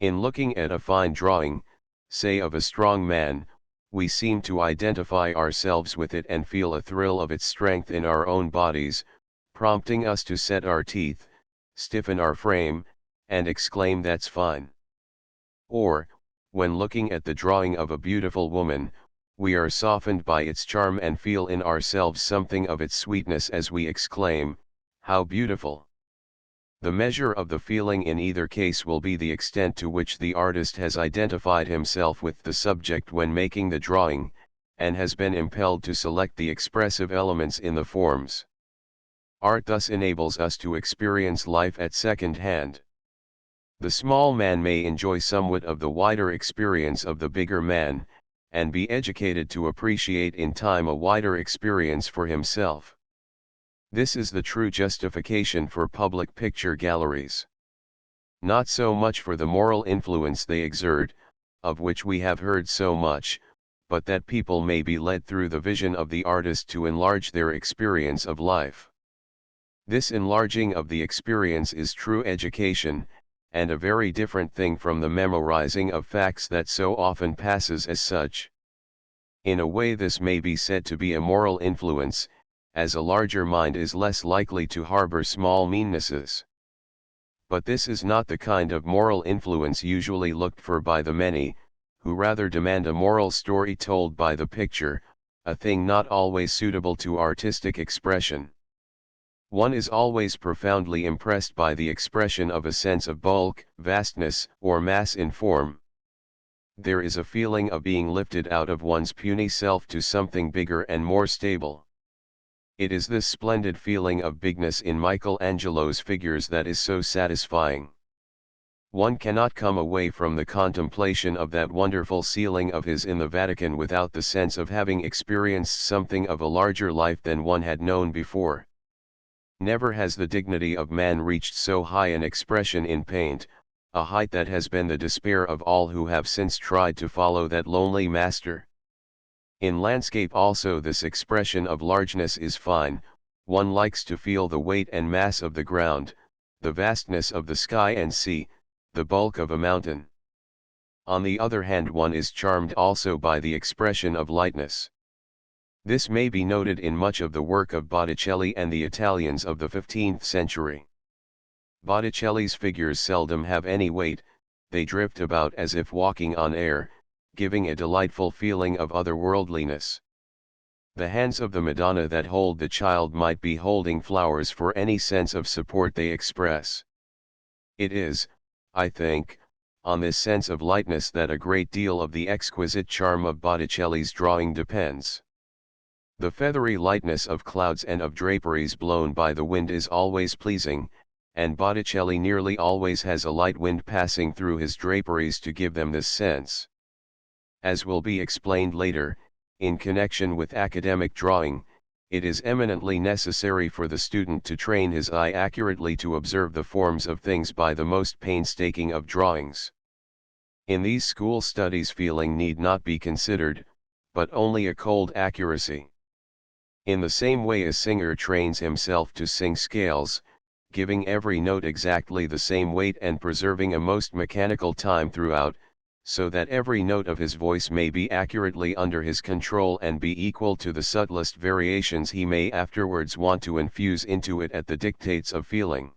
In looking at a fine drawing, say of a strong man, we seem to identify ourselves with it and feel a thrill of its strength in our own bodies, prompting us to set our teeth, stiffen our frame, and exclaim, "That's fine." Or, when looking at the drawing of a beautiful woman, we are softened by its charm and feel in ourselves something of its sweetness as we exclaim, "How beautiful!" The measure of the feeling in either case will be the extent to which the artist has identified himself with the subject when making the drawing, and has been impelled to select the expressive elements in the forms. Art thus enables us to experience life at second hand. The small man may enjoy somewhat of the wider experience of the bigger man, and be educated to appreciate in time a wider experience for himself. This is the true justification for public picture galleries. Not so much for the moral influence they exert, of which we have heard so much, but that people may be led through the vision of the artist to enlarge their experience of life. This enlarging of the experience is true education, and a very different thing from the memorizing of facts that so often passes as such. In a way this may be said to be a moral influence, as a larger mind is less likely to harbor small meannesses. But this is not the kind of moral influence usually looked for by the many, who rather demand a moral story told by the picture, a thing not always suitable to artistic expression. One is always profoundly impressed by the expression of a sense of bulk, vastness, or mass in form. There is a feeling of being lifted out of one's puny self to something bigger and more stable. It is this splendid feeling of bigness in Michelangelo's figures that is so satisfying. One cannot come away from the contemplation of that wonderful ceiling of his in the Vatican without the sense of having experienced something of a larger life than one had known before. Never has the dignity of man reached so high an expression in paint, a height that has been the despair of all who have since tried to follow that lonely master. In landscape also this expression of largeness is fine. One likes to feel the weight and mass of the ground, the vastness of the sky and sea, the bulk of a mountain. On the other hand, one is charmed also by the expression of lightness. This may be noted in much of the work of Botticelli and the Italians of the 15th century. Botticelli's figures seldom have any weight, they drift about as if walking on air, giving a delightful feeling of otherworldliness. The hands of the Madonna that hold the child might be holding flowers for any sense of support they express. It is, I think, on this sense of lightness that a great deal of the exquisite charm of Botticelli's drawing depends. The feathery lightness of clouds and of draperies blown by the wind is always pleasing, and Botticelli nearly always has a light wind passing through his draperies to give them this sense. As will be explained later, in connection with academic drawing, it is eminently necessary for the student to train his eye accurately to observe the forms of things by the most painstaking of drawings. In these school studies feeling need not be considered, but only a cold accuracy. In the same way a singer trains himself to sing scales, giving every note exactly the same weight and preserving a most mechanical time throughout, so that every note of his voice may be accurately under his control and be equal to the subtlest variations he may afterwards want to infuse into it at the dictates of feeling.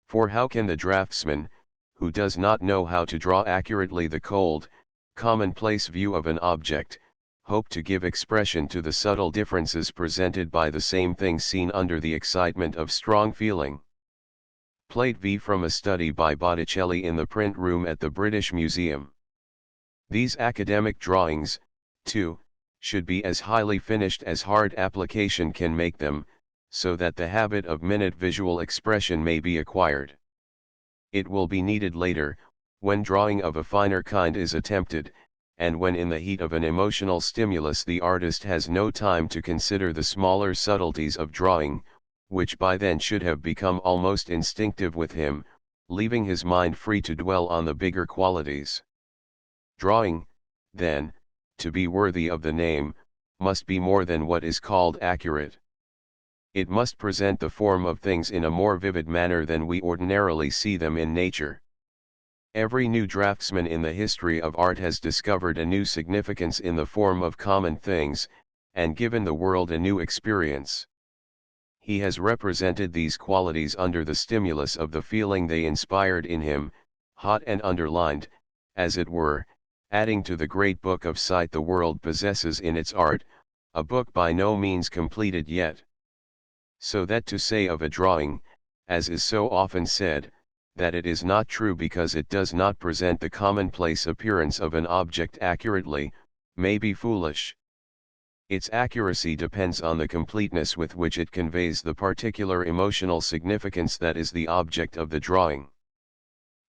For how can the draftsman, who does not know how to draw accurately the cold, commonplace view of an object, hope to give expression to the subtle differences presented by the same thing seen under the excitement of strong feeling? Plate V from a study by Botticelli in the print room at the British Museum. These academic drawings, too, should be as highly finished as hard application can make them, so that the habit of minute visual expression may be acquired. It will be needed later, when drawing of a finer kind is attempted, and when in the heat of an emotional stimulus the artist has no time to consider the smaller subtleties of drawing, which by then should have become almost instinctive with him, leaving his mind free to dwell on the bigger qualities. Drawing, then, to be worthy of the name, must be more than what is called accurate. It must present the form of things in a more vivid manner than we ordinarily see them in nature. Every new draftsman in the history of art has discovered a new significance in the form of common things, and given the world a new experience. He has represented these qualities under the stimulus of the feeling they inspired in him, hot and underlined, as it were, adding to the great book of sight the world possesses in its art, a book by no means completed yet. So that to say of a drawing, as is so often said, that it is not true because it does not present the commonplace appearance of an object accurately, may be foolish. Its accuracy depends on the completeness with which it conveys the particular emotional significance that is the object of the drawing.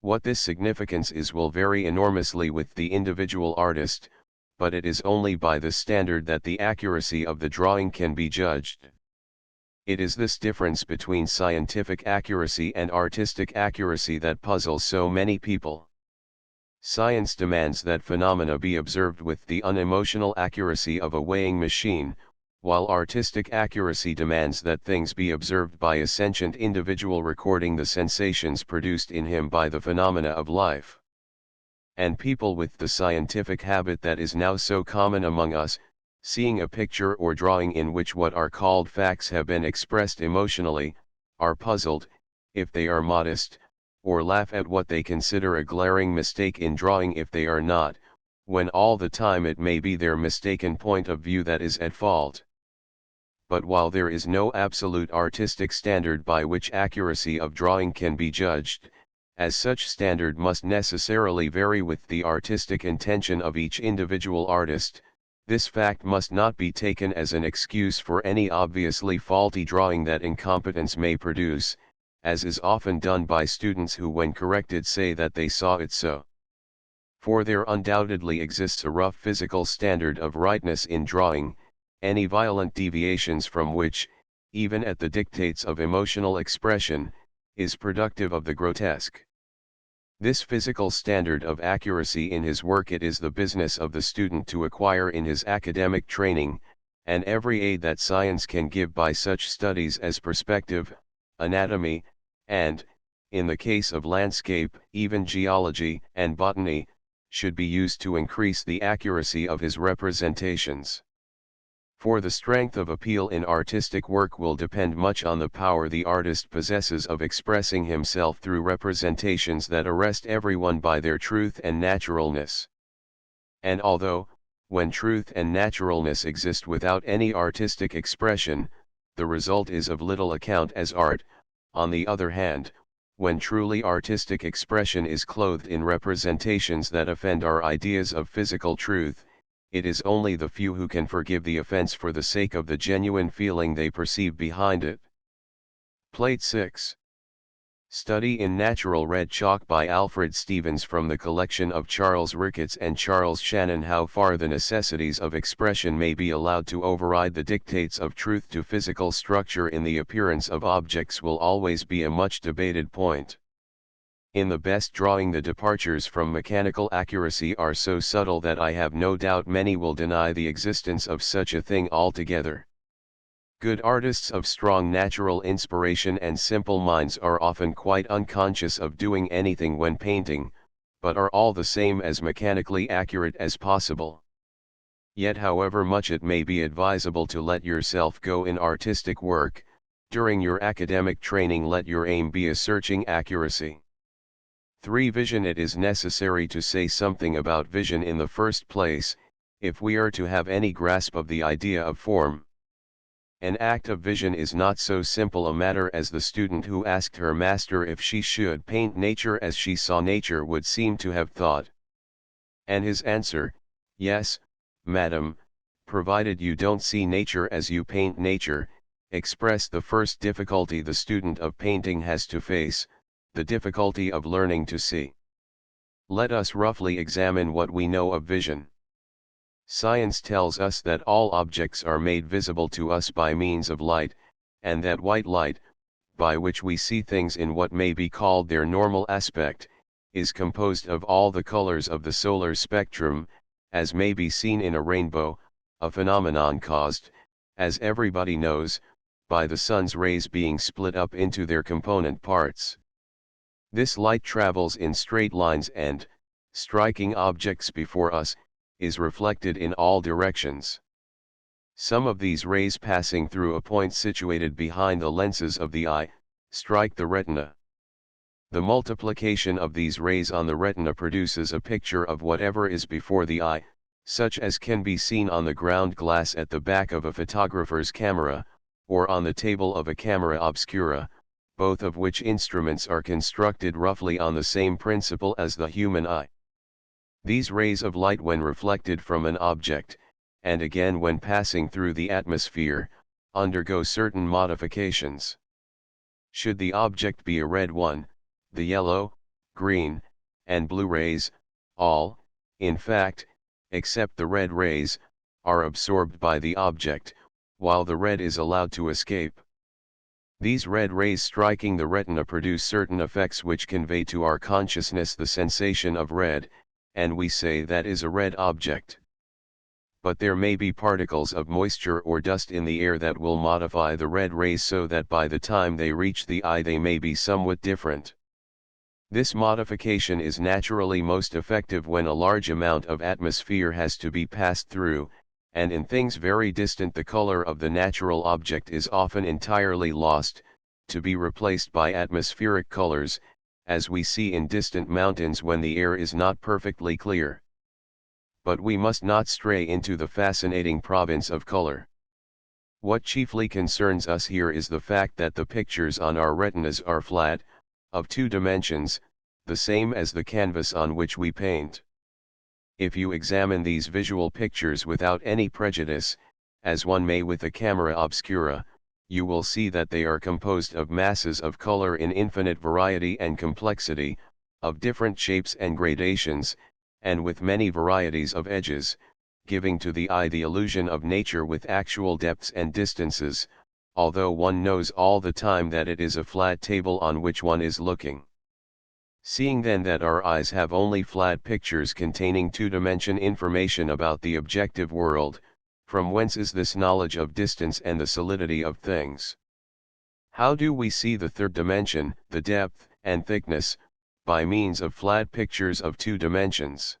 What this significance is will vary enormously with the individual artist, but it is only by this standard that the accuracy of the drawing can be judged. It is this difference between scientific accuracy and artistic accuracy that puzzles so many people. Science demands that phenomena be observed with the unemotional accuracy of a weighing machine, while artistic accuracy demands that things be observed by a sentient individual recording the sensations produced in him by the phenomena of life. And people with the scientific habit that is now so common among us, seeing a picture or drawing in which what are called facts have been expressed emotionally, are puzzled, if they are modest, or laugh at what they consider a glaring mistake in drawing if they are not, when all the time it may be their mistaken point of view that is at fault. But while there is no absolute artistic standard by which accuracy of drawing can be judged, as such standard must necessarily vary with the artistic intention of each individual artist, this fact must not be taken as an excuse for any obviously faulty drawing that incompetence may produce, as is often done by students who when corrected say that they saw it so. For there undoubtedly exists a rough physical standard of rightness in drawing, any violent deviations from which, even at the dictates of emotional expression, is productive of the grotesque. This physical standard of accuracy in his work it is the business of the student to acquire in his academic training, and every aid that science can give by such studies as perspective, anatomy, and, in the case of landscape, even geology and botany, should be used to increase the accuracy of his representations. For the strength of appeal in artistic work will depend much on the power the artist possesses of expressing himself through representations that arrest everyone by their truth and naturalness. And although, when truth and naturalness exist without any artistic expression, the result is of little account as art, on the other hand, when truly artistic expression is clothed in representations that offend our ideas of physical truth, it is only the few who can forgive the offense for the sake of the genuine feeling they perceive behind it. Plate 6. Study in Natural Red Chalk by Alfred Stevens from the collection of Charles Ricketts and Charles Shannon. How far the necessities of expression may be allowed to override the dictates of truth to physical structure in the appearance of objects will always be a much debated point. In the best drawing the departures from mechanical accuracy are so subtle that I have no doubt many will deny the existence of such a thing altogether. Good artists of strong natural inspiration and simple minds are often quite unconscious of doing anything when painting, but are all the same as mechanically accurate as possible. Yet however much it may be advisable to let yourself go in artistic work, during your academic training let your aim be a searching accuracy. 3. Vision. It is necessary to say something about vision in the first place, if we are to have any grasp of the idea of form. An act of vision is not so simple a matter as the student who asked her master if she should paint nature as she saw nature would seem to have thought. And his answer, yes, madam, provided you don't see nature as you paint nature, expressed the first difficulty the student of painting has to face, the difficulty of learning to see. Let us roughly examine what we know of vision. Science tells us that all objects are made visible to us by means of light, and that white light, by which we see things in what may be called their normal aspect, is composed of all the colors of the solar spectrum, as may be seen in a rainbow, a phenomenon caused, as everybody knows, by the sun's rays being split up into their component parts. This light travels in straight lines and, striking objects before us, is reflected in all directions. Some of these rays passing through a point situated behind the lenses of the eye, strike the retina. The multiplication of these rays on the retina produces a picture of whatever is before the eye, such as can be seen on the ground glass at the back of a photographer's camera, or on the table of a camera obscura, both of which instruments are constructed roughly on the same principle as the human eye. These rays of light, when reflected from an object, and again when passing through the atmosphere, undergo certain modifications. Should the object be a red one, the yellow, green, and blue rays, all, in fact, except the red rays, are absorbed by the object, while the red is allowed to escape. These red rays striking the retina produce certain effects which convey to our consciousness the sensation of red, and we say that is a red object. But there may be particles of moisture or dust in the air that will modify the red rays so that by the time they reach the eye they may be somewhat different. This modification is naturally most effective when a large amount of atmosphere has to be passed through, and in things very distant the color of the natural object is often entirely lost, to be replaced by atmospheric colors, as we see in distant mountains when the air is not perfectly clear. But we must not stray into the fascinating province of color. What chiefly concerns us here is the fact that the pictures on our retinas are flat, of 2 dimensions, the same as the canvas on which we paint. If you examine these visual pictures without any prejudice, as one may with a camera obscura, you will see that they are composed of masses of color in infinite variety and complexity, of different shapes and gradations, and with many varieties of edges, giving to the eye the illusion of nature with actual depths and distances, although one knows all the time that it is a flat table on which one is looking. Seeing then that our eyes have only flat pictures containing 2-dimension information about the objective world, from whence is this knowledge of distance and the solidity of things? How do we see the 3rd dimension, the depth and thickness, by means of flat pictures of 2 dimensions?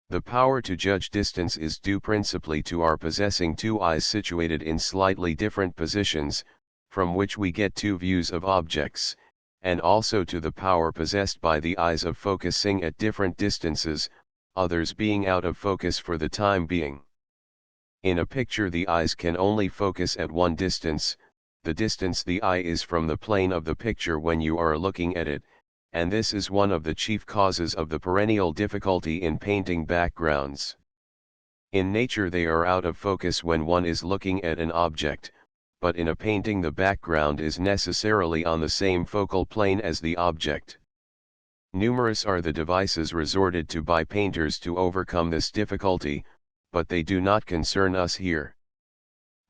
The power to judge distance is due principally to our possessing 2 eyes situated in slightly different positions, from which we get 2 views of objects, and also to the power possessed by the eyes of focusing at different distances, others being out of focus for the time being. In a picture the eyes can only focus at one distance, the distance the eye is from the plane of the picture when you are looking at it, and this is one of the chief causes of the perennial difficulty in painting backgrounds. In nature they are out of focus when one is looking at an object, but in a painting the background is necessarily on the same focal plane as the object. Numerous are the devices resorted to by painters to overcome this difficulty, but they do not concern us here.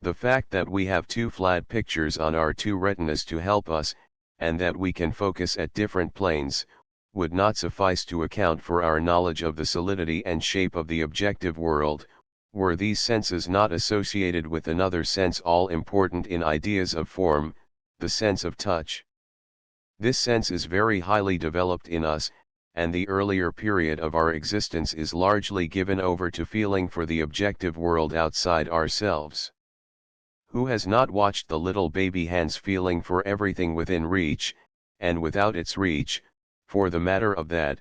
The fact that we have 2 flat pictures on our 2 retinas to help us, and that we can focus at different planes, would not suffice to account for our knowledge of the solidity and shape of the objective world, were these senses not associated with another sense all important in ideas of form, the sense of touch. This sense is very highly developed in us, and the earlier period of our existence is largely given over to feeling for the objective world outside ourselves. Who has not watched the little baby hands feeling for everything within reach, and without its reach, for the matter of that,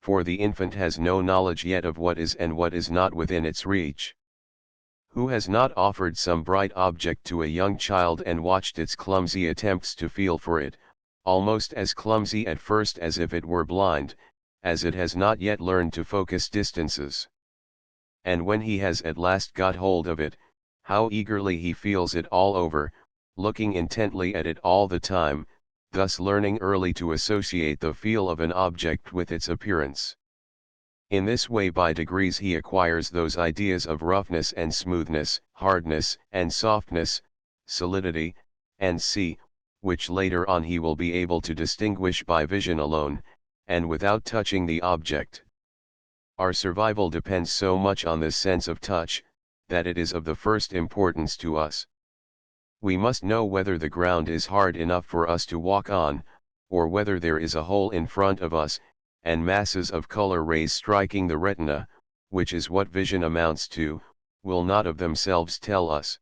for the infant has no knowledge yet of what is and what is not within its reach? Who has not offered some bright object to a young child and watched its clumsy attempts to feel for it, almost as clumsy at first as if it were blind, as it has not yet learned to focus distances? And when he has at last got hold of it, how eagerly he feels it all over, looking intently at it all the time, thus learning early to associate the feel of an object with its appearance. In this way by degrees he acquires those ideas of roughness and smoothness, hardness and softness, solidity, and which later on he will be able to distinguish by vision alone, and without touching the object. Our survival depends so much on this sense of touch, that it is of the first importance to us. We must know whether the ground is hard enough for us to walk on, or whether there is a hole in front of us, and masses of color rays striking the retina, which is what vision amounts to, will not of themselves tell us.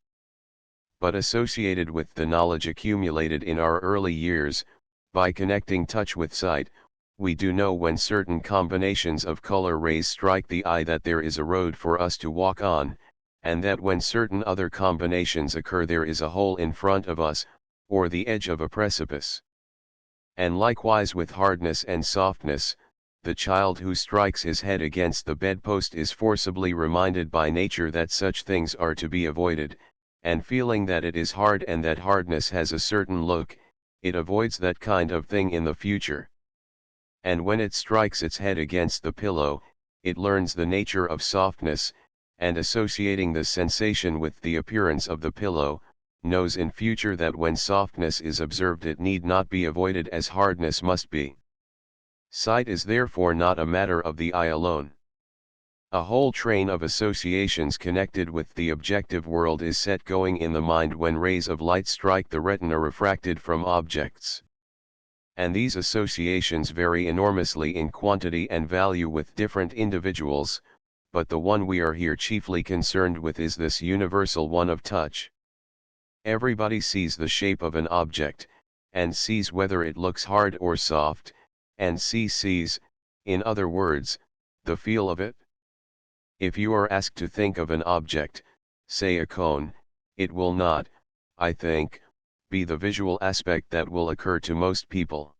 But associated with the knowledge accumulated in our early years, by connecting touch with sight, we do know when certain combinations of color rays strike the eye that there is a road for us to walk on, and that when certain other combinations occur there is a hole in front of us, or the edge of a precipice. And likewise with hardness and softness, the child who strikes his head against the bedpost is forcibly reminded by nature that such things are to be avoided, and feeling that it is hard and that hardness has a certain look, it avoids that kind of thing in the future. And when it strikes its head against the pillow, it learns the nature of softness, and associating the sensation with the appearance of the pillow, knows in future that when softness is observed it need not be avoided as hardness must be. Sight is therefore not a matter of the eye alone. A whole train of associations connected with the objective world is set going in the mind when rays of light strike the retina refracted from objects. And these associations vary enormously in quantity and value with different individuals, but the one we are here chiefly concerned with is this universal one of touch. Everybody sees the shape of an object, and sees whether it looks hard or soft, and sees, in other words, the feel of it. If you are asked to think of an object, say a cone, it will not, I think, be the visual aspect that will occur to most people.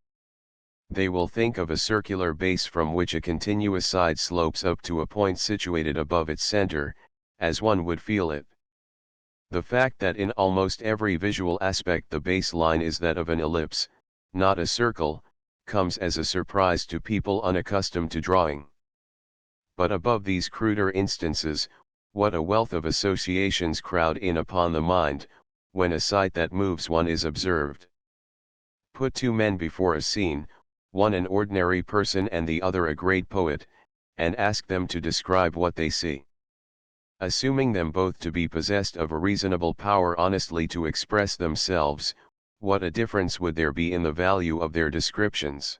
They will think of a circular base from which a continuous side slopes up to a point situated above its center, as one would feel it. The fact that in almost every visual aspect the baseline is that of an ellipse, not a circle, comes as a surprise to people unaccustomed to drawing. But above these cruder instances, what a wealth of associations crowd in upon the mind, when a sight that moves one is observed. Put two men before a scene, one an ordinary person and the other a great poet, and ask them to describe what they see. Assuming them both to be possessed of a reasonable power honestly to express themselves, what a difference would there be in the value of their descriptions?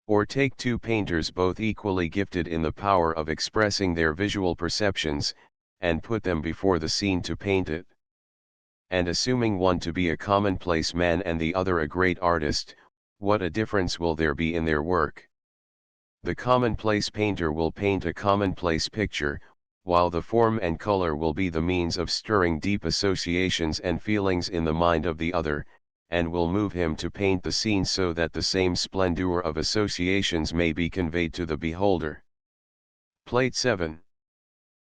Or take two painters both equally gifted in the power of expressing their visual perceptions, and put them before the scene to paint it. And assuming one to be a commonplace man and the other a great artist, what a difference will there be in their work? The commonplace painter will paint a commonplace picture, while the form and color will be the means of stirring deep associations and feelings in the mind of the other, and will move him to paint the scene so that the same splendor of associations may be conveyed to the beholder. Plate 7.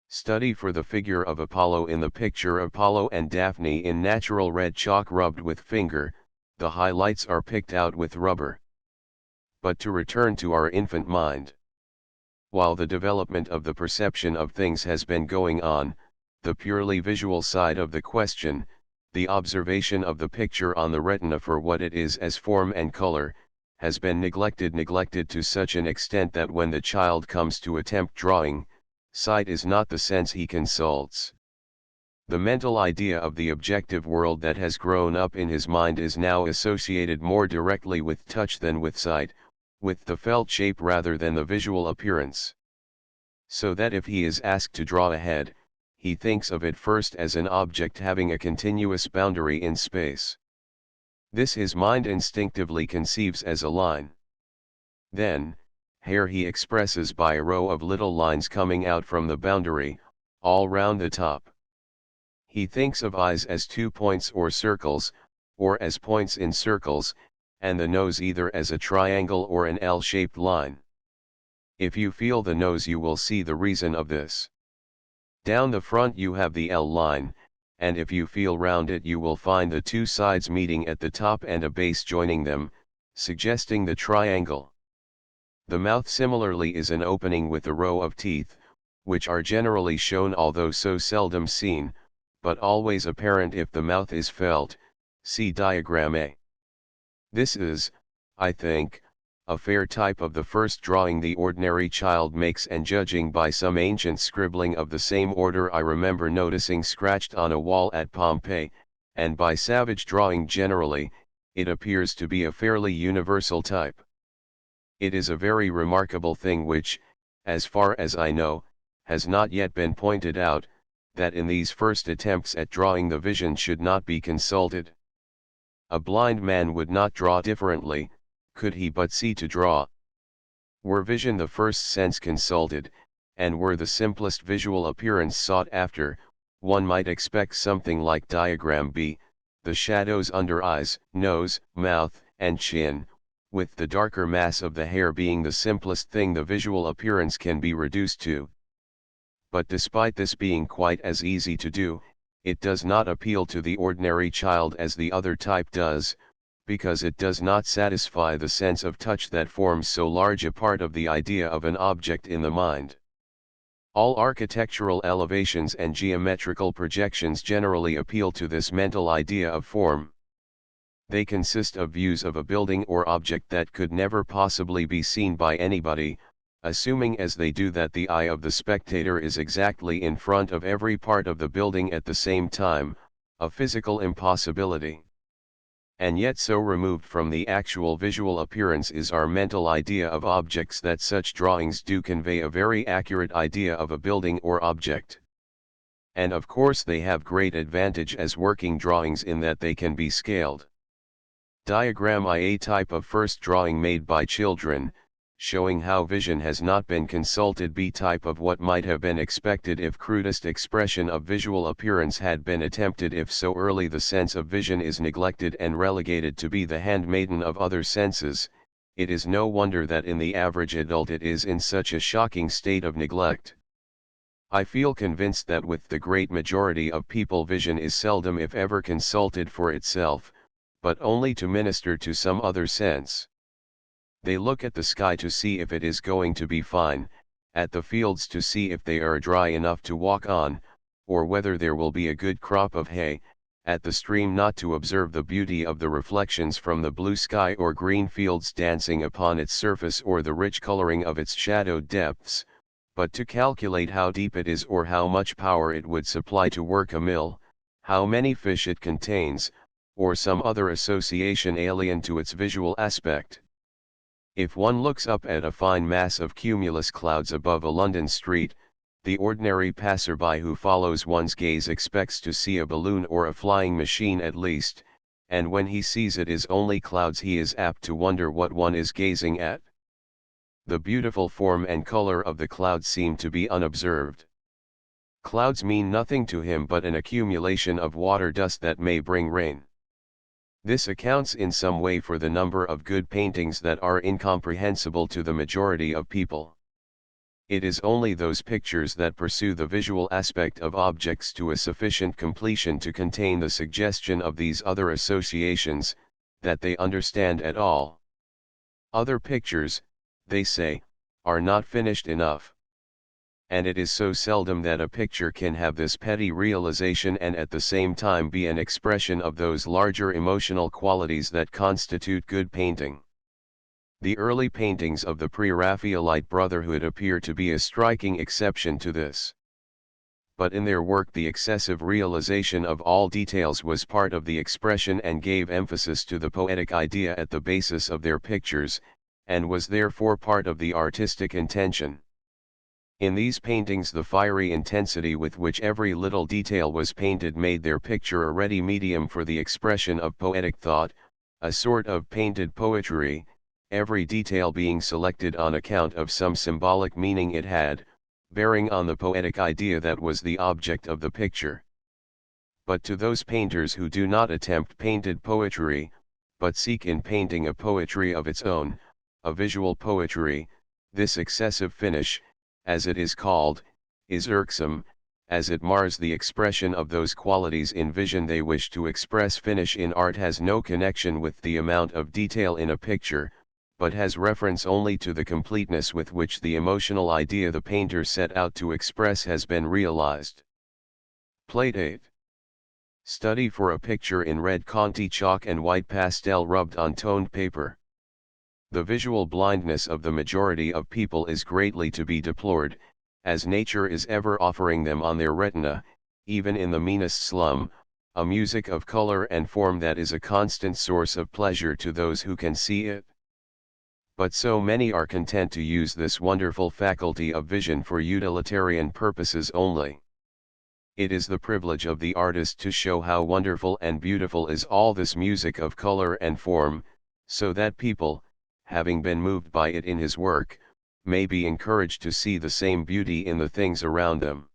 Study for the figure of Apollo. In the picture Apollo and Daphne in natural red chalk rubbed with finger, the highlights are picked out with rubber. But to return to our infant mind. While the development of the perception of things has been going on, the purely visual side of the question, the observation of the picture on the retina for what it is as form and color, has been neglected to such an extent that when the child comes to attempt drawing, sight is not the sense he consults. The mental idea of the objective world that has grown up in his mind is now associated more directly with touch than with sight, with the felt shape rather than the visual appearance. So that if he is asked to draw a head, he thinks of it first as an object having a continuous boundary in space. This his mind instinctively conceives as a line. Then, hair he expresses by a row of little lines coming out from the boundary, all round the top. He thinks of eyes as 2 points or circles, or as points in circles, and the nose either as a triangle or an L-shaped line. If you feel the nose you will see the reason of this. Down the front you have the L line, and if you feel round it you will find the two sides meeting at the top and a base joining them, suggesting the triangle. The mouth similarly is an opening with a row of teeth, which are generally shown although so seldom seen, but always apparent if the mouth is felt. See diagram A. This is, I think, a fair type of the first drawing the ordinary child makes, and judging by some ancient scribbling of the same order I remember noticing scratched on a wall at Pompeii, and by savage drawing generally, it appears to be a fairly universal type. It is a very remarkable thing which, as far as I know, has not yet been pointed out, that in these first attempts at drawing the vision should not be consulted. A blind man would not draw differently, could he but see to draw. Were vision the first sense consulted, and were the simplest visual appearance sought after, one might expect something like diagram B, the shadows under eyes, nose, mouth, and chin, with the darker mass of the hair being the simplest thing the visual appearance can be reduced to. But despite this being quite as easy to do, it does not appeal to the ordinary child as the other type does, because it does not satisfy the sense of touch that forms so large a part of the idea of an object in the mind. All architectural elevations and geometrical projections generally appeal to this mental idea of form. They consist of views of a building or object that could never possibly be seen by anybody, assuming as they do that the eye of the spectator is exactly in front of every part of the building at the same time, a physical impossibility. And yet so removed from the actual visual appearance is our mental idea of objects that such drawings do convey a very accurate idea of a building or object. And of course they have great advantage as working drawings in that they can be scaled. Diagram I, a type of first drawing made by children, showing how vision has not been consulted. B type of what might have been expected if crudest expression of visual appearance had been attempted. If so early the sense of vision is neglected and relegated to be the handmaiden of other senses, it is no wonder that in the average adult it is in such a shocking state of neglect. I feel convinced that with the great majority of people vision is seldom if ever consulted for itself, but only to minister to some other sense. They look at the sky to see if it is going to be fine, at the fields to see if they are dry enough to walk on, or whether there will be a good crop of hay, at the stream not to observe the beauty of the reflections from the blue sky or green fields dancing upon its surface or the rich coloring of its shadowed depths, but to calculate how deep it is or how much power it would supply to work a mill, how many fish it contains, or some other association alien to its visual aspect. If one looks up at a fine mass of cumulus clouds above a London street, the ordinary passerby who follows one's gaze expects to see a balloon or a flying machine at least, and when he sees it is only clouds he is apt to wonder what one is gazing at. The beautiful form and color of the clouds seem to be unobserved. Clouds mean nothing to him but an accumulation of water dust that may bring rain. This accounts in some way for the number of good paintings that are incomprehensible to the majority of people. It is only those pictures that pursue the visual aspect of objects to a sufficient completion to contain the suggestion of these other associations, that they understand at all. Other pictures, they say, are not finished enough. And it is so seldom that a picture can have this petty realization and at the same time be an expression of those larger emotional qualities that constitute good painting. The early paintings of the pre-Raphaelite Brotherhood appear to be a striking exception to this. But in their work the excessive realization of all details was part of the expression and gave emphasis to the poetic idea at the basis of their pictures, and was therefore part of the artistic intention. In these paintings the fiery intensity with which every little detail was painted made their picture a ready medium for the expression of poetic thought, a sort of painted poetry, every detail being selected on account of some symbolic meaning it had, bearing on the poetic idea that was the object of the picture. But to those painters who do not attempt painted poetry, but seek in painting a poetry of its own, a visual poetry, this excessive finish, as it is called, is irksome, as it mars the expression of those qualities in vision they wish to express. Finish in art has no connection with the amount of detail in a picture, but has reference only to the completeness with which the emotional idea the painter set out to express has been realized. Plate 8. Study for a picture in red Conti chalk and white pastel rubbed on toned paper. The visual blindness of the majority of people is greatly to be deplored, as nature is ever offering them on their retina, even in the meanest slum, a music of color and form that is a constant source of pleasure to those who can see it. But so many are content to use this wonderful faculty of vision for utilitarian purposes only. It is the privilege of the artist to show how wonderful and beautiful is all this music of color and form, so that people, having been moved by it in his work, may be encouraged to see the same beauty in the things around them.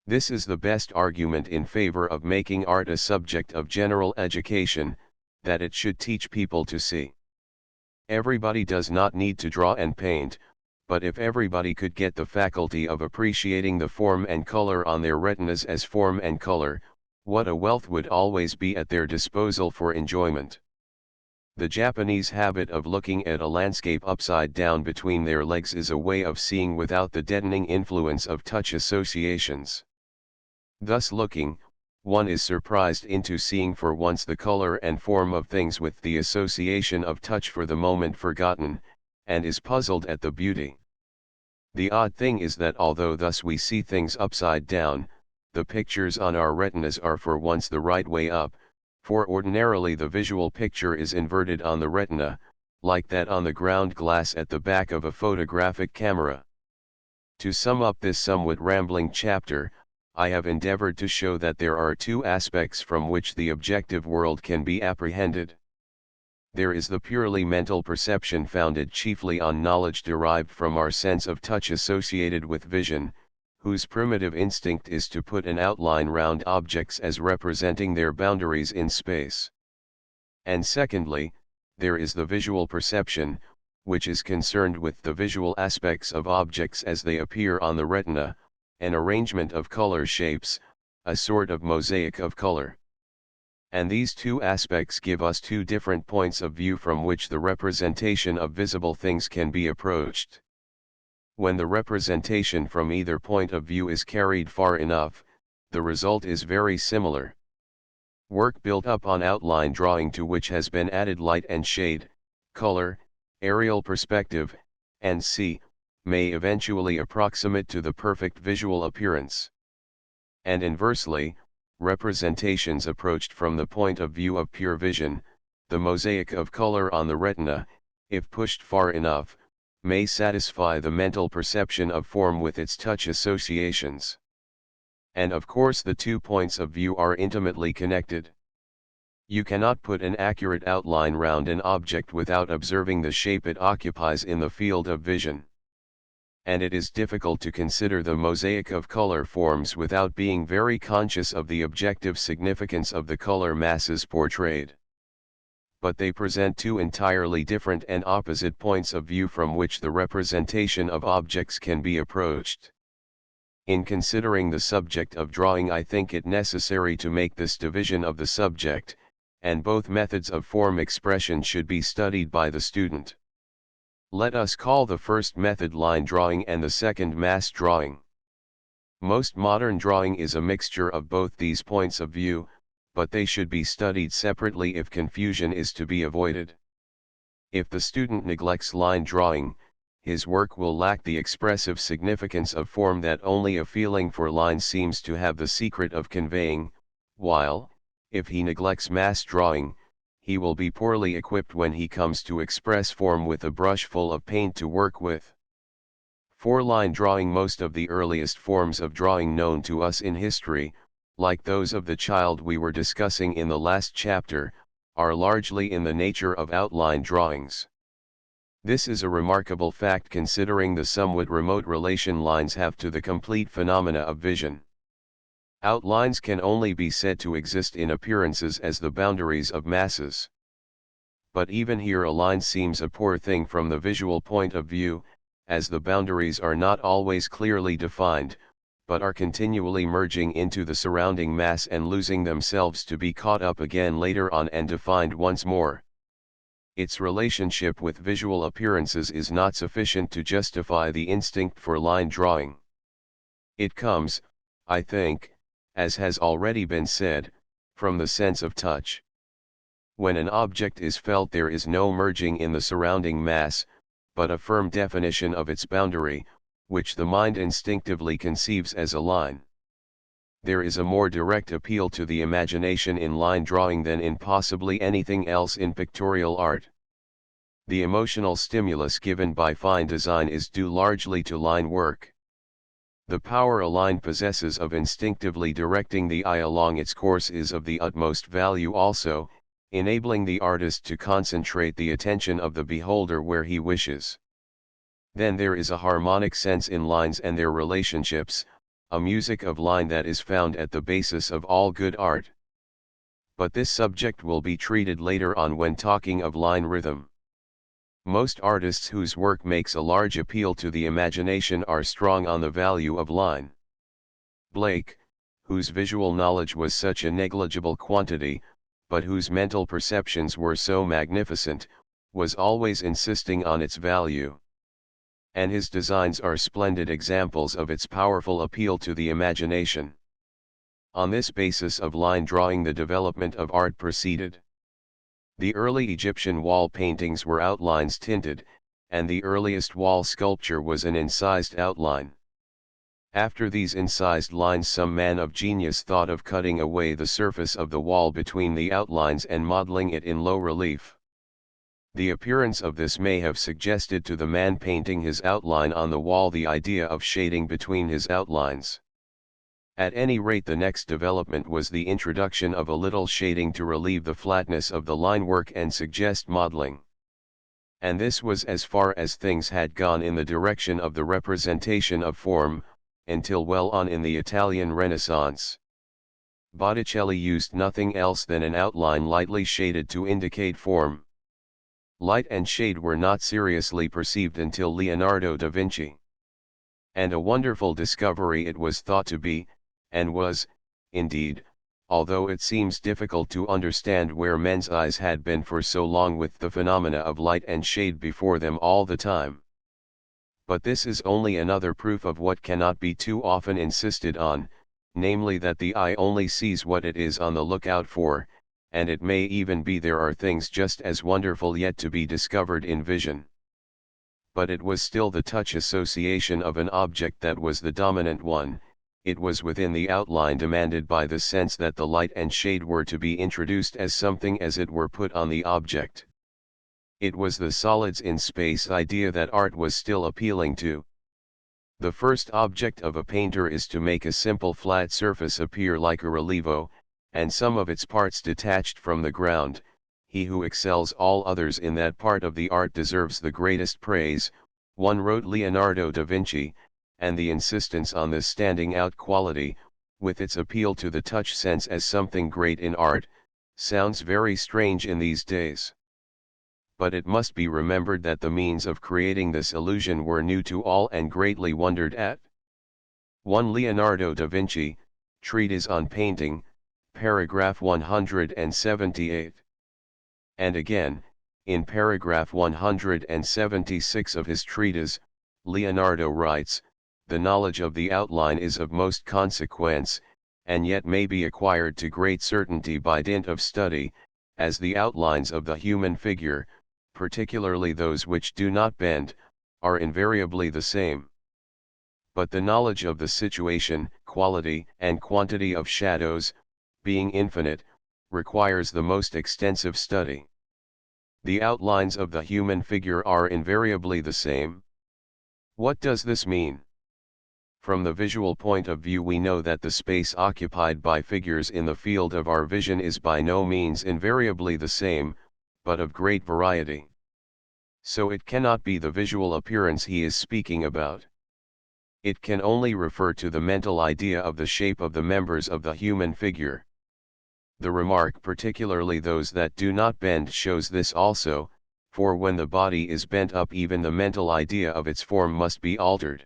This is the best argument in favor of making art a subject of general education, that it should teach people to see. Everybody does not need to draw and paint, but if everybody could get the faculty of appreciating the form and color on their retinas as form and color, what a wealth would always be at their disposal for enjoyment. The Japanese habit of looking at a landscape upside down between their legs is a way of seeing without the deadening influence of touch associations. Thus looking, one is surprised into seeing for once the color and form of things with the association of touch for the moment forgotten, and is puzzled at the beauty. The odd thing is that although thus we see things upside down, the pictures on our retinas are for once the right way up, for ordinarily the visual picture is inverted on the retina, like that on the ground glass at the back of a photographic camera. To sum up this somewhat rambling chapter, I have endeavored to show that there are two aspects from which the objective world can be apprehended. There is the purely mental perception founded chiefly on knowledge derived from our sense of touch associated with vision, whose primitive instinct is to put an outline round objects as representing their boundaries in space. And secondly, there is the visual perception, which is concerned with the visual aspects of objects as they appear on the retina, an arrangement of color shapes, a sort of mosaic of color. And these two aspects give us two different points of view from which the representation of visible things can be approached. When the representation from either point of view is carried far enough, the result is very similar. Work built up on outline drawing to which has been added light and shade, color, aerial perspective, and may eventually approximate to the perfect visual appearance. And inversely, representations approached from the point of view of pure vision, the mosaic of color on the retina, if pushed far enough, may satisfy the mental perception of form with its touch associations. And of course the two points of view are intimately connected. You cannot put an accurate outline round an object without observing the shape it occupies in the field of vision. And it is difficult to consider the mosaic of color forms without being very conscious of the objective significance of the color masses portrayed. But they present two entirely different and opposite points of view from which the representation of objects can be approached. In considering the subject of drawing, I think it necessary to make this division of the subject, and both methods of form expression should be studied by the student. Let us call the first method line drawing and the second mass drawing. Most modern drawing is a mixture of both these points of view, but they should be studied separately if confusion is to be avoided. If the student neglects line drawing, his work will lack the expressive significance of form that only a feeling for lines seems to have the secret of conveying, while, if he neglects mass drawing, he will be poorly equipped when he comes to express form with a brush full of paint to work with. For line drawing, most of the earliest forms of drawing known to us in history, like those of the child we were discussing in the last chapter, are largely in the nature of outline drawings. This is a remarkable fact considering the somewhat remote relation lines have to the complete phenomena of vision. Outlines can only be said to exist in appearances as the boundaries of masses. But even here a line seems a poor thing from the visual point of view, as the boundaries are not always clearly defined, but are continually merging into the surrounding mass and losing themselves to be caught up again later on and defined once more. Its relationship with visual appearances is not sufficient to justify the instinct for line drawing. It comes, I think, as has already been said, from the sense of touch. When an object is felt, there is no merging in the surrounding mass, but a firm definition of its boundary, which the mind instinctively conceives as a line. There is a more direct appeal to the imagination in line drawing than in possibly anything else in pictorial art. The emotional stimulus given by fine design is due largely to line work. The power a line possesses of instinctively directing the eye along its course is of the utmost value also, enabling the artist to concentrate the attention of the beholder where he wishes. Then there is a harmonic sense in lines and their relationships, a music of line that is found at the basis of all good art. But this subject will be treated later on when talking of line rhythm. Most artists whose work makes a large appeal to the imagination are strong on the value of line. Blake, whose visual knowledge was such a negligible quantity, but whose mental perceptions were so magnificent, was always insisting on its value. And his designs are splendid examples of its powerful appeal to the imagination. On this basis of line drawing the development of art proceeded. The early Egyptian wall paintings were outlines tinted, and the earliest wall sculpture was an incised outline. After these incised lines, some man of genius thought of cutting away the surface of the wall between the outlines and modeling it in low relief. The appearance of this may have suggested to the man painting his outline on the wall the idea of shading between his outlines. At any rate, the next development was the introduction of a little shading to relieve the flatness of the line work and suggest modeling. And this was as far as things had gone in the direction of the representation of form, until well on in the Italian Renaissance. Botticelli used nothing else than an outline lightly shaded to indicate form. Light and shade were not seriously perceived until Leonardo da Vinci. And a wonderful discovery it was thought to be, and was, indeed, although it seems difficult to understand where men's eyes had been for so long with the phenomena of light and shade before them all the time. But this is only another proof of what cannot be too often insisted on, namely that the eye only sees what it is on the lookout for, and it may even be there are things just as wonderful yet to be discovered in vision. But it was still the touch association of an object that was the dominant one. It was within the outline demanded by the sense that the light and shade were to be introduced as something as it were put on the object. It was the solids in space idea that art was still appealing to. The first object of a painter is to make a simple flat surface appear like a relievo, and some of its parts detached from the ground. He who excels all others in that part of the art deserves the greatest praise, one wrote Leonardo da Vinci, and the insistence on this standing out quality, with its appeal to the touch sense as something great in art, sounds very strange in these days. But it must be remembered that the means of creating this illusion were new to all and greatly wondered at. 1 Leonardo da Vinci, Treatise on Painting, paragraph 178. And again, in paragraph 176 of his treatise, Leonardo writes, "The knowledge of the outline is of most consequence, and yet may be acquired to great certainty by dint of study, as the outlines of the human figure, particularly those which do not bend, are invariably the same. But the knowledge of the situation, quality, and quantity of shadows, being infinite, requires the most extensive study. The outlines of the human figure are invariably the same." What does this mean? From the visual point of view, we know that the space occupied by figures in the field of our vision is by no means invariably the same, but of great variety. So it cannot be the visual appearance he is speaking about. It can only refer to the mental idea of the shape of the members of the human figure. The remark, particularly those that do not bend, shows this also, for when the body is bent up, even the mental idea of its form must be altered.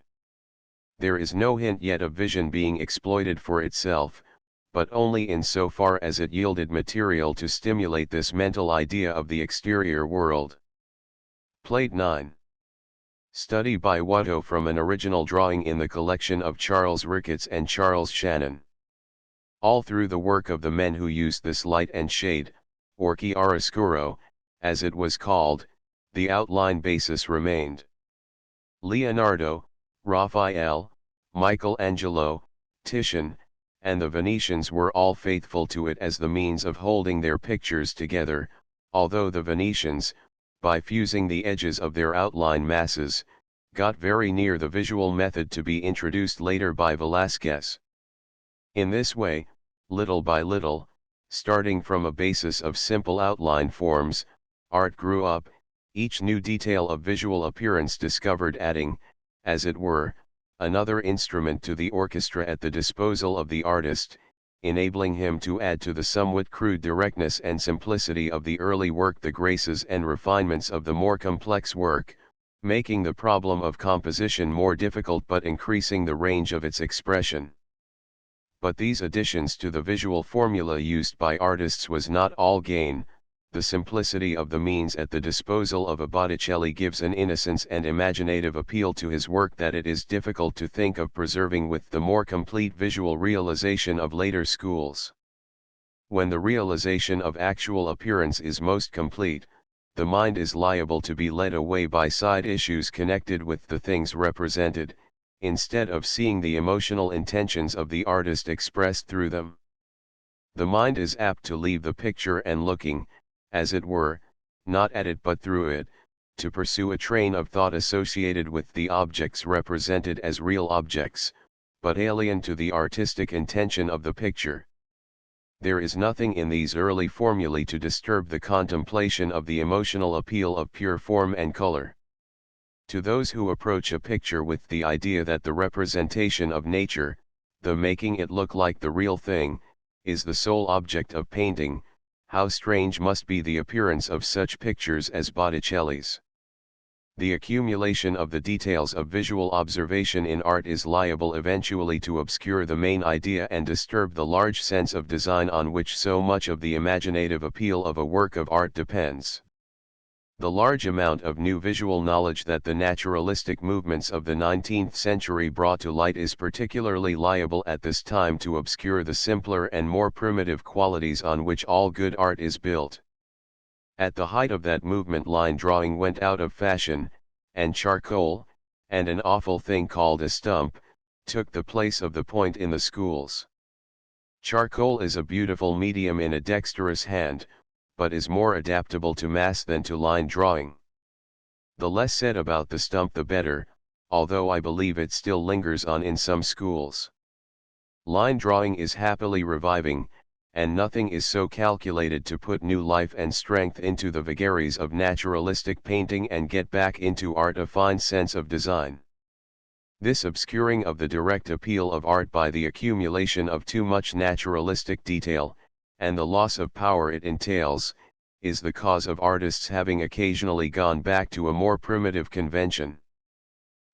there is no hint yet of vision being exploited for itself, but only in so far as it yielded material to stimulate this mental idea of the exterior world. Plate 9. Study by Watteau from an original drawing in the collection of Charles Ricketts and Charles Shannon. All through the work of the men who used this light and shade, or chiaroscuro, as it was called, the outline basis remained. Leonardo, Raphael, Michelangelo, Titian, and the Venetians were all faithful to it as the means of holding their pictures together, although the Venetians, by fusing the edges of their outline masses, got very near the visual method to be introduced later by Velázquez. In this way, little by little, starting from a basis of simple outline forms, art grew up, each new detail of visual appearance discovered adding, as it were, another instrument to the orchestra at the disposal of the artist, enabling him to add to the somewhat crude directness and simplicity of the early work the graces and refinements of the more complex work, making the problem of composition more difficult but increasing the range of its expression. But these additions to the visual formula used by artists was not all gain. The simplicity of the means at the disposal of a Botticelli gives an innocence and imaginative appeal to his work that it is difficult to think of preserving with the more complete visual realization of later schools. When the realization of actual appearance is most complete, the mind is liable to be led away by side issues connected with the things represented, instead of seeing the emotional intentions of the artist expressed through them. The mind is apt to leave the picture and looking, as it were, not at it but through it, to pursue a train of thought associated with the objects represented as real objects, but alien to the artistic intention of the picture. There is nothing in these early formulae to disturb the contemplation of the emotional appeal of pure form and color. To those who approach a picture with the idea that the representation of nature, the making it look like the real thing, is the sole object of painting, how strange must be the appearance of such pictures as Botticelli's. The accumulation of the details of visual observation in art is liable eventually to obscure the main idea and disturb the large sense of design on which so much of the imaginative appeal of a work of art depends. The large amount of new visual knowledge that the naturalistic movements of the 19th century brought to light is particularly liable at this time to obscure the simpler and more primitive qualities on which all good art is built. At the height of that movement line drawing went out of fashion, and charcoal, and an awful thing called a stump, took the place of the point in the schools. Charcoal is a beautiful medium in a dexterous hand, but is more adaptable to mass than to line drawing. The less said about the stump the better, although I believe it still lingers on in some schools. Line drawing is happily reviving, and nothing is so calculated to put new life and strength into the vagaries of naturalistic painting and get back into art a fine sense of design. This obscuring of the direct appeal of art by the accumulation of too much naturalistic detail, and the loss of power it entails, is the cause of artists having occasionally gone back to a more primitive convention.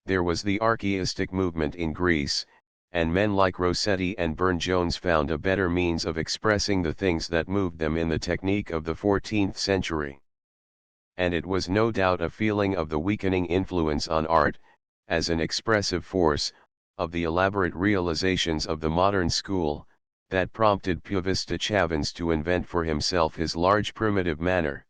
There was the archaistic movement in Greece, and men like Rossetti and Burne-Jones found a better means of expressing the things that moved them in the technique of the 14th century. And it was no doubt a feeling of the weakening influence on art, as an expressive force, of the elaborate realizations of the modern school, that prompted Puvis de Chavannes to invent for himself his large primitive manner.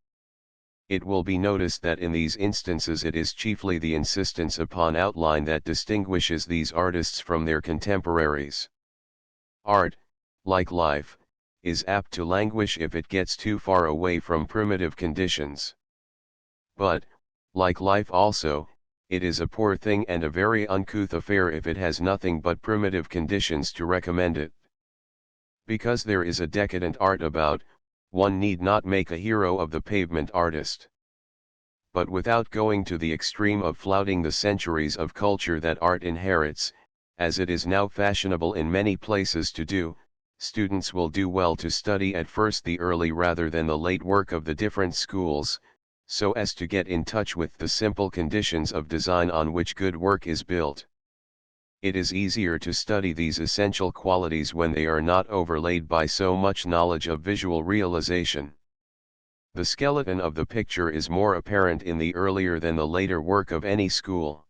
It will be noticed that in these instances it is chiefly the insistence upon outline that distinguishes these artists from their contemporaries. Art, like life, is apt to languish if it gets too far away from primitive conditions. But, like life also, it is a poor thing and a very uncouth affair if it has nothing but primitive conditions to recommend it. Because there is a decadent art about, one need not make a hero of the pavement artist. But without going to the extreme of flouting the centuries of culture that art inherits, as it is now fashionable in many places to do, students will do well to study at first the early rather than the late work of the different schools, so as to get in touch with the simple conditions of design on which good work is built. it is easier to study these essential qualities when they are not overlaid by so much knowledge of visual realization. The skeleton of the picture is more apparent in the earlier than the later work of any school.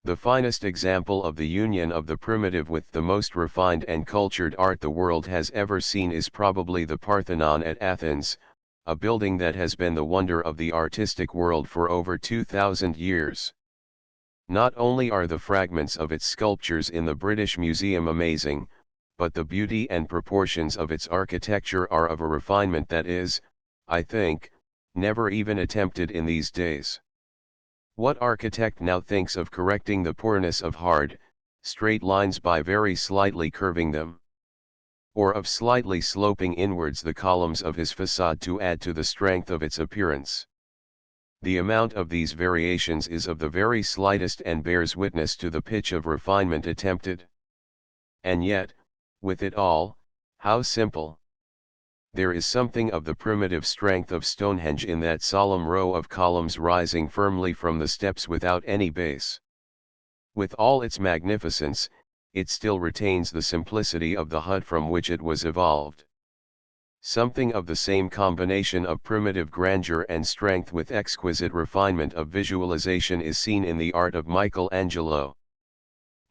The finest example of the union of the primitive with the most refined and cultured art the world has ever seen is probably the Parthenon at Athens, a building that has been the wonder of the artistic world for over 2,000 years. Not only are the fragments of its sculptures in the British Museum amazing, but the beauty and proportions of its architecture are of a refinement that is, I think, never even attempted in these days. What architect now thinks of correcting the poorness of hard, straight lines by very slightly curving them? Or of slightly sloping inwards the columns of his facade to add to the strength of its appearance? The amount of these variations is of the very slightest and bears witness to the pitch of refinement attempted. And yet, with it all, how simple! There is something of the primitive strength of Stonehenge in that solemn row of columns rising firmly from the steps without any base. With all its magnificence, it still retains the simplicity of the hut from which it was evolved. Something of the same combination of primitive grandeur and strength with exquisite refinement of visualization is seen in the art of Michelangelo.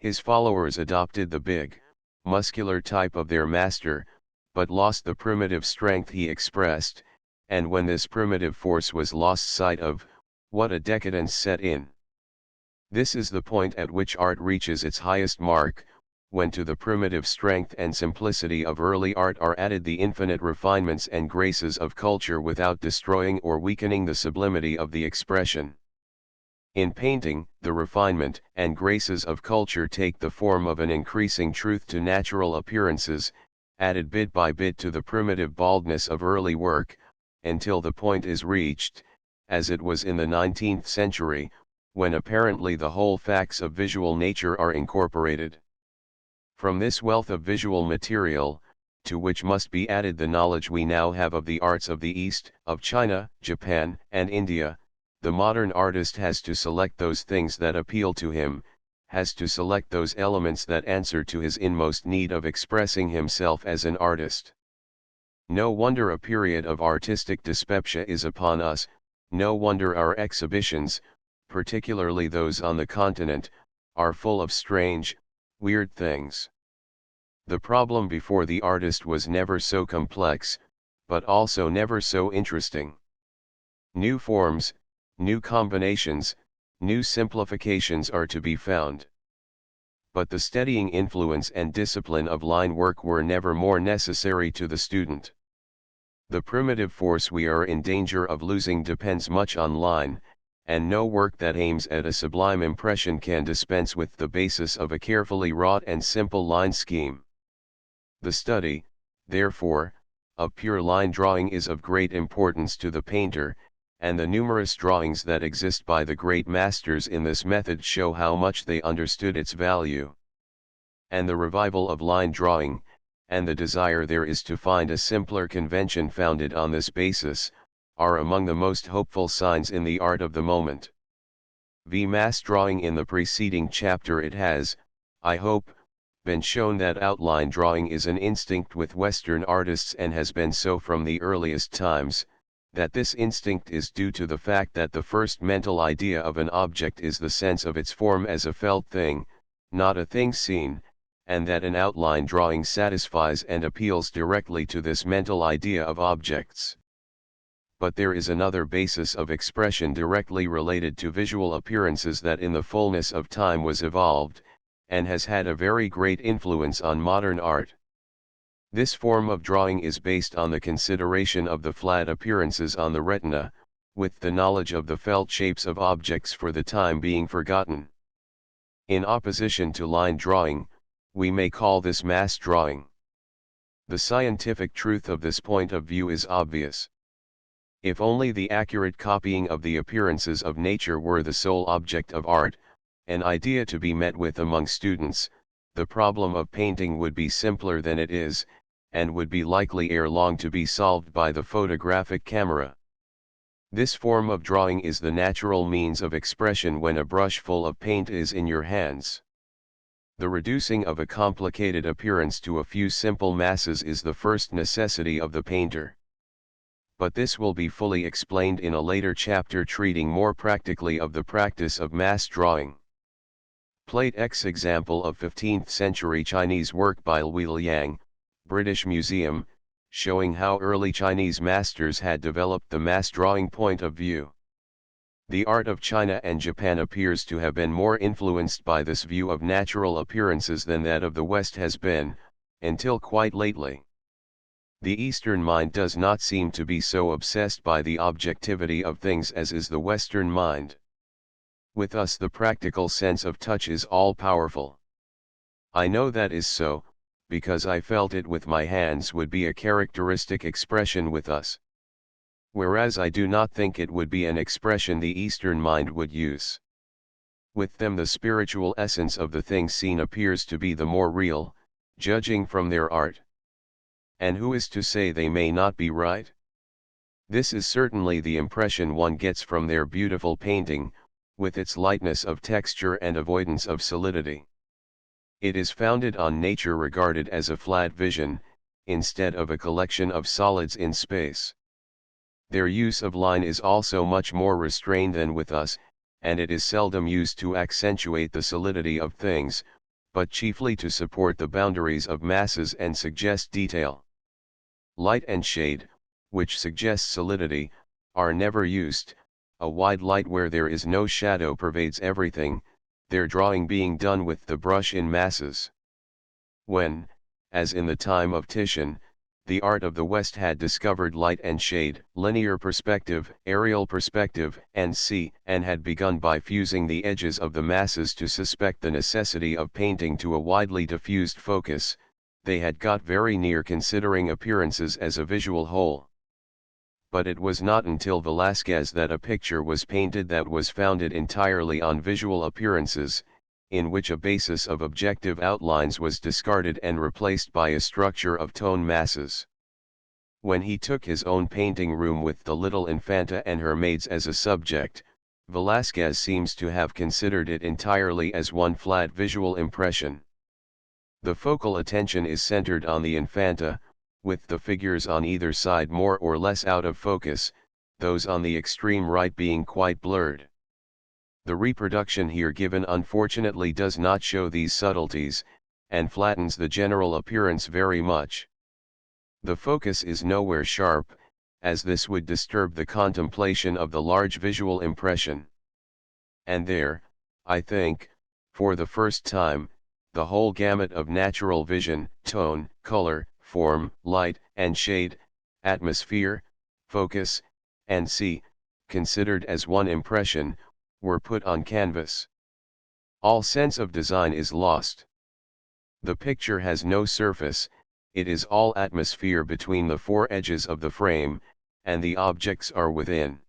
His followers adopted the big, muscular type of their master, but lost the primitive strength he expressed, and when this primitive force was lost sight of, what a decadence set in. This is the point at which art reaches its highest mark, when to the primitive strength and simplicity of early art are added the infinite refinements and graces of culture without destroying or weakening the sublimity of the expression. In painting, the refinement and graces of culture take the form of an increasing truth to natural appearances, added bit by bit to the primitive baldness of early work, until the point is reached, as it was in the 19th century, when apparently the whole facts of visual nature are incorporated. From this wealth of visual material, to which must be added the knowledge we now have of the arts of the East, of China, Japan, and India, the modern artist has to select those things that appeal to him, has to select those elements that answer to his inmost need of expressing himself as an artist. No wonder a period of artistic dyspepsia is upon us, no wonder our exhibitions, particularly those on the continent, are full of strange, weird things. The problem before the artist was never so complex, but also never so interesting. New forms, new combinations, new simplifications are to be found. But the steadying influence and discipline of line work were never more necessary to the student. The primitive force we are in danger of losing depends much on line, and no work that aims at a sublime impression can dispense with the basis of a carefully wrought and simple line scheme. The study, therefore, of pure line drawing is of great importance to the painter, and the numerous drawings that exist by the great masters in this method show how much they understood its value. And the revival of line drawing, and the desire there is to find a simpler convention founded on this basis, are among the most hopeful signs in the art of the moment. Mass drawing. In the preceding chapter it has, I hope, been shown that outline drawing is an instinct with Western artists and has been so from the earliest times, that this instinct is due to the fact that the first mental idea of an object is the sense of its form as a felt thing, not a thing seen, and that an outline drawing satisfies and appeals directly to this mental idea of objects. But there is another basis of expression directly related to visual appearances that in the fullness of time was evolved, and has had a very great influence on modern art. This form of drawing is based on the consideration of the flat appearances on the retina, with the knowledge of the felt shapes of objects for the time being forgotten. In opposition to line drawing, we may call this mass drawing. The scientific truth of this point of view is obvious. If only the accurate copying of the appearances of nature were the sole object of art, an idea to be met with among students, the problem of painting would be simpler than it is, and would be likely ere long to be solved by the photographic camera. This form of drawing is the natural means of expression when a brush full of paint is in your hands. The reducing of a complicated appearance to a few simple masses is the first necessity of the painter. But this will be fully explained in a later chapter treating more practically of the practice of mass drawing. Plate X example of 15th century Chinese work by Lui Liang, British Museum, showing how early Chinese masters had developed the mass drawing point of view. The art of China and Japan appears to have been more influenced by this view of natural appearances than that of the West has been, until quite lately. The Eastern mind does not seem to be so obsessed by the objectivity of things as is the Western mind. With us the practical sense of touch is all-powerful. I know that is so, because I felt it with my hands would be a characteristic expression with us. Whereas I do not think it would be an expression the Eastern mind would use. With them the spiritual essence of the thing seen appears to be the more real, judging from their art. And who is to say they may not be right? This is certainly the impression one gets from their beautiful painting, with its lightness of texture and avoidance of solidity. It is founded on nature regarded as a flat vision, instead of a collection of solids in space. Their use of line is also much more restrained than with us, and it is seldom used to accentuate the solidity of things, but chiefly to support the boundaries of masses and suggest detail. Light and shade, which suggests solidity, are never used. A wide light where there is no shadow pervades everything, their drawing being done with the brush in masses. When, as in the time of Titian, the art of the West had discovered light and shade, linear perspective, aerial perspective, and had begun by fusing the edges of the masses to suspect the necessity of painting to a widely diffused focus, they had got very near considering appearances as a visual whole. But it was not until Velázquez that a picture was painted that was founded entirely on visual appearances, in which a basis of objective outlines was discarded and replaced by a structure of tone masses. When he took his own painting room with the little Infanta and her maids as a subject, Velázquez seems to have considered it entirely as one flat visual impression. The focal attention is centered on the Infanta, with the figures on either side more or less out of focus, those on the extreme right being quite blurred. The reproduction here given unfortunately does not show these subtleties, and flattens the general appearance very much. The focus is nowhere sharp, as this would disturb the contemplation of the large visual impression. And there, I think, for the first time, the whole gamut of natural vision, tone, color, form, light, and shade, atmosphere, focus, and considered as one impression, were put on canvas. All sense of design is lost. The picture has no surface, it is all atmosphere between the four edges of the frame, and the objects are within.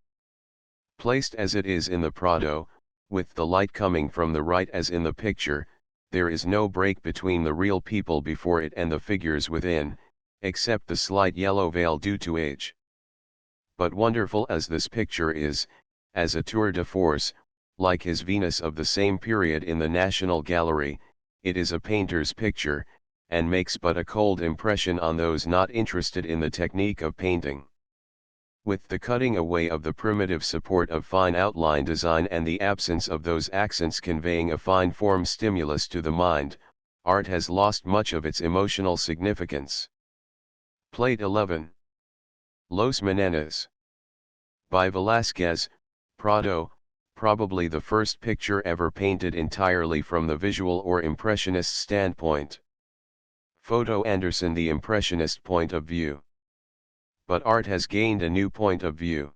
Placed as it is in the Prado, with the light coming from the right as in the picture, there is no break between the real people before it and the figures within, except the slight yellow veil due to age. But wonderful as this picture is, as a tour de force, like his Venus of the same period in the National Gallery, it is a painter's picture, and makes but a cold impression on those not interested in the technique of painting. With the cutting away of the primitive support of fine outline design and the absence of those accents conveying a fine form stimulus to the mind, art has lost much of its emotional significance. Plate 11. Los Meneses. By Velázquez, Prado, probably the first picture ever painted entirely from the visual or impressionist standpoint. Photo Anderson, the impressionist point of view. But art has gained a new point of view.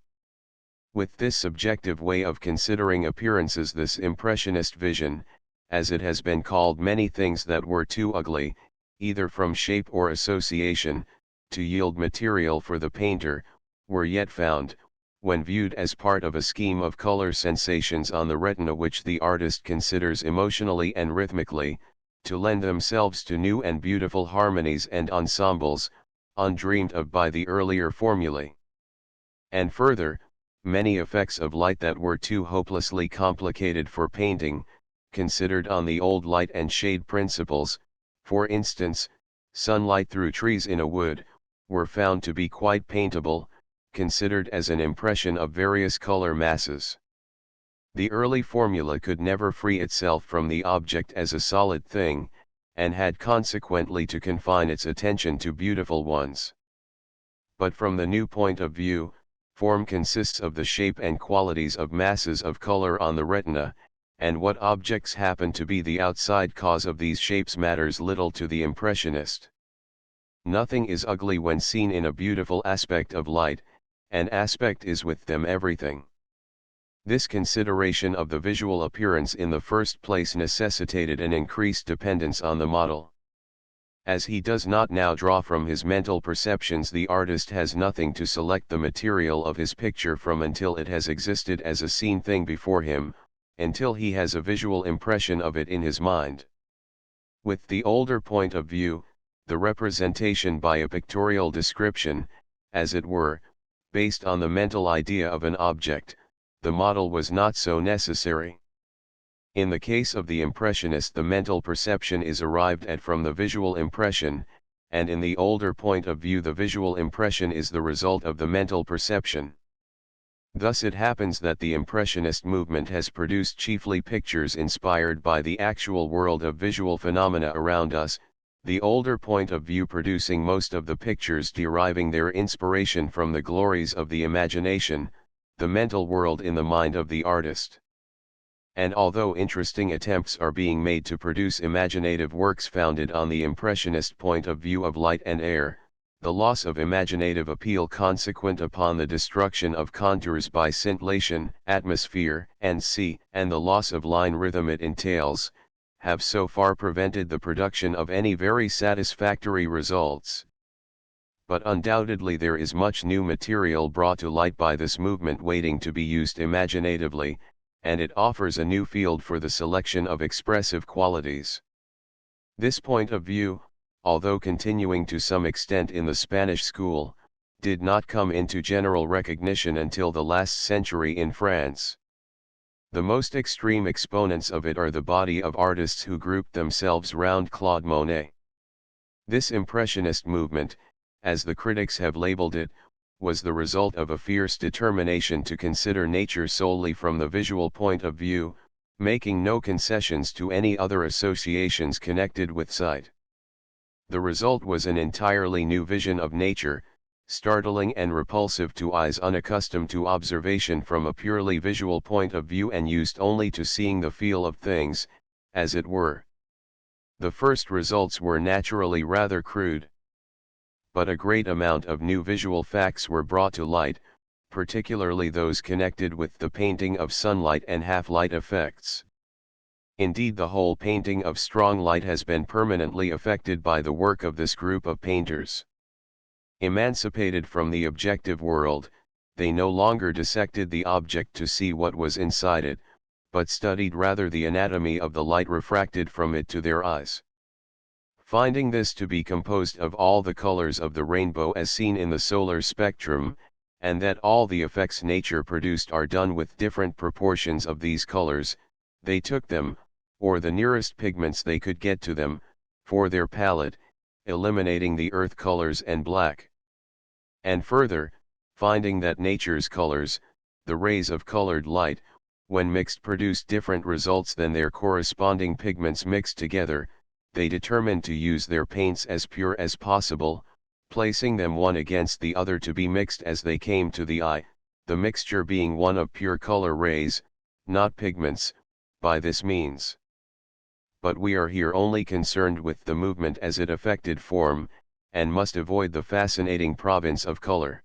With this subjective way of considering appearances, this impressionist vision, as it has been called, many things that were too ugly, either from shape or association, to yield material for the painter, were yet found, when viewed as part of a scheme of color sensations on the retina which the artist considers emotionally and rhythmically, to lend themselves to new and beautiful harmonies and ensembles, undreamed of by the earlier formulae. And further, many effects of light that were too hopelessly complicated for painting, considered on the old light and shade principles, for instance, sunlight through trees in a wood, were found to be quite paintable, considered as an impression of various color masses. The early formula could never free itself from the object as a solid thing, and had consequently to confine its attention to beautiful ones. But from the new point of view, form consists of the shape and qualities of masses of color on the retina, and what objects happen to be the outside cause of these shapes matters little to the impressionist. Nothing is ugly when seen in a beautiful aspect of light, and aspect is with them everything. This consideration of the visual appearance in the first place necessitated an increased dependence on the model. As he does not now draw from his mental perceptions, the artist has nothing to select the material of his picture from until it has existed as a seen thing before him, until he has a visual impression of it in his mind. With the older point of view, the representation by a pictorial description, as it were, based on the mental idea of an object, the model was not so necessary. In the case of the impressionist, the mental perception is arrived at from the visual impression, and in the older point of view the visual impression is the result of the mental perception. Thus it happens that the impressionist movement has produced chiefly pictures inspired by the actual world of visual phenomena around us, the older point of view producing most of the pictures deriving their inspiration from the glories of the imagination, the mental world in the mind of the artist. And although interesting attempts are being made to produce imaginative works founded on the impressionist point of view of light and air, the loss of imaginative appeal consequent upon the destruction of contours by scintillation, atmosphere, and sea, and the loss of line rhythm it entails, have so far prevented the production of any very satisfactory results. But undoubtedly there is much new material brought to light by this movement waiting to be used imaginatively, and it offers a new field for the selection of expressive qualities. This point of view, although continuing to some extent in the Spanish school, did not come into general recognition until the last century in France. The most extreme exponents of it are the body of artists who grouped themselves round Claude Monet. This impressionist movement, as the critics have labeled it, was the result of a fierce determination to consider nature solely from the visual point of view, making no concessions to any other associations connected with sight. The result was an entirely new vision of nature, startling and repulsive to eyes unaccustomed to observation from a purely visual point of view and used only to seeing the feel of things, as it were. The first results were naturally rather crude. But a great amount of new visual facts were brought to light, particularly those connected with the painting of sunlight and half-light effects. Indeed, the whole painting of strong light has been permanently affected by the work of this group of painters. Emancipated from the objective world, they no longer dissected the object to see what was inside it, but studied rather the anatomy of the light refracted from it to their eyes. Finding this to be composed of all the colors of the rainbow as seen in the solar spectrum, and that all the effects nature produced are done with different proportions of these colors, they took them, or the nearest pigments they could get to them, for their palette, eliminating the earth colors and black. And further, finding that nature's colors, the rays of colored light, when mixed produced different results than their corresponding pigments mixed together, they determined to use their paints as pure as possible, placing them one against the other to be mixed as they came to the eye, the mixture being one of pure color rays, not pigments, by this means. But we are here only concerned with the movement as it affected form, and must avoid the fascinating province of color.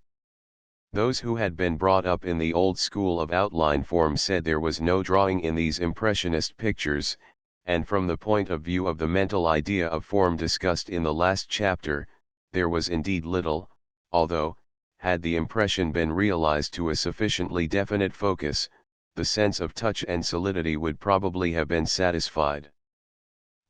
Those who had been brought up in the old school of outline form said there was no drawing in these impressionist pictures, and from the point of view of the mental idea of form discussed in the last chapter, there was indeed little, although, had the impression been realized to a sufficiently definite focus, the sense of touch and solidity would probably have been satisfied.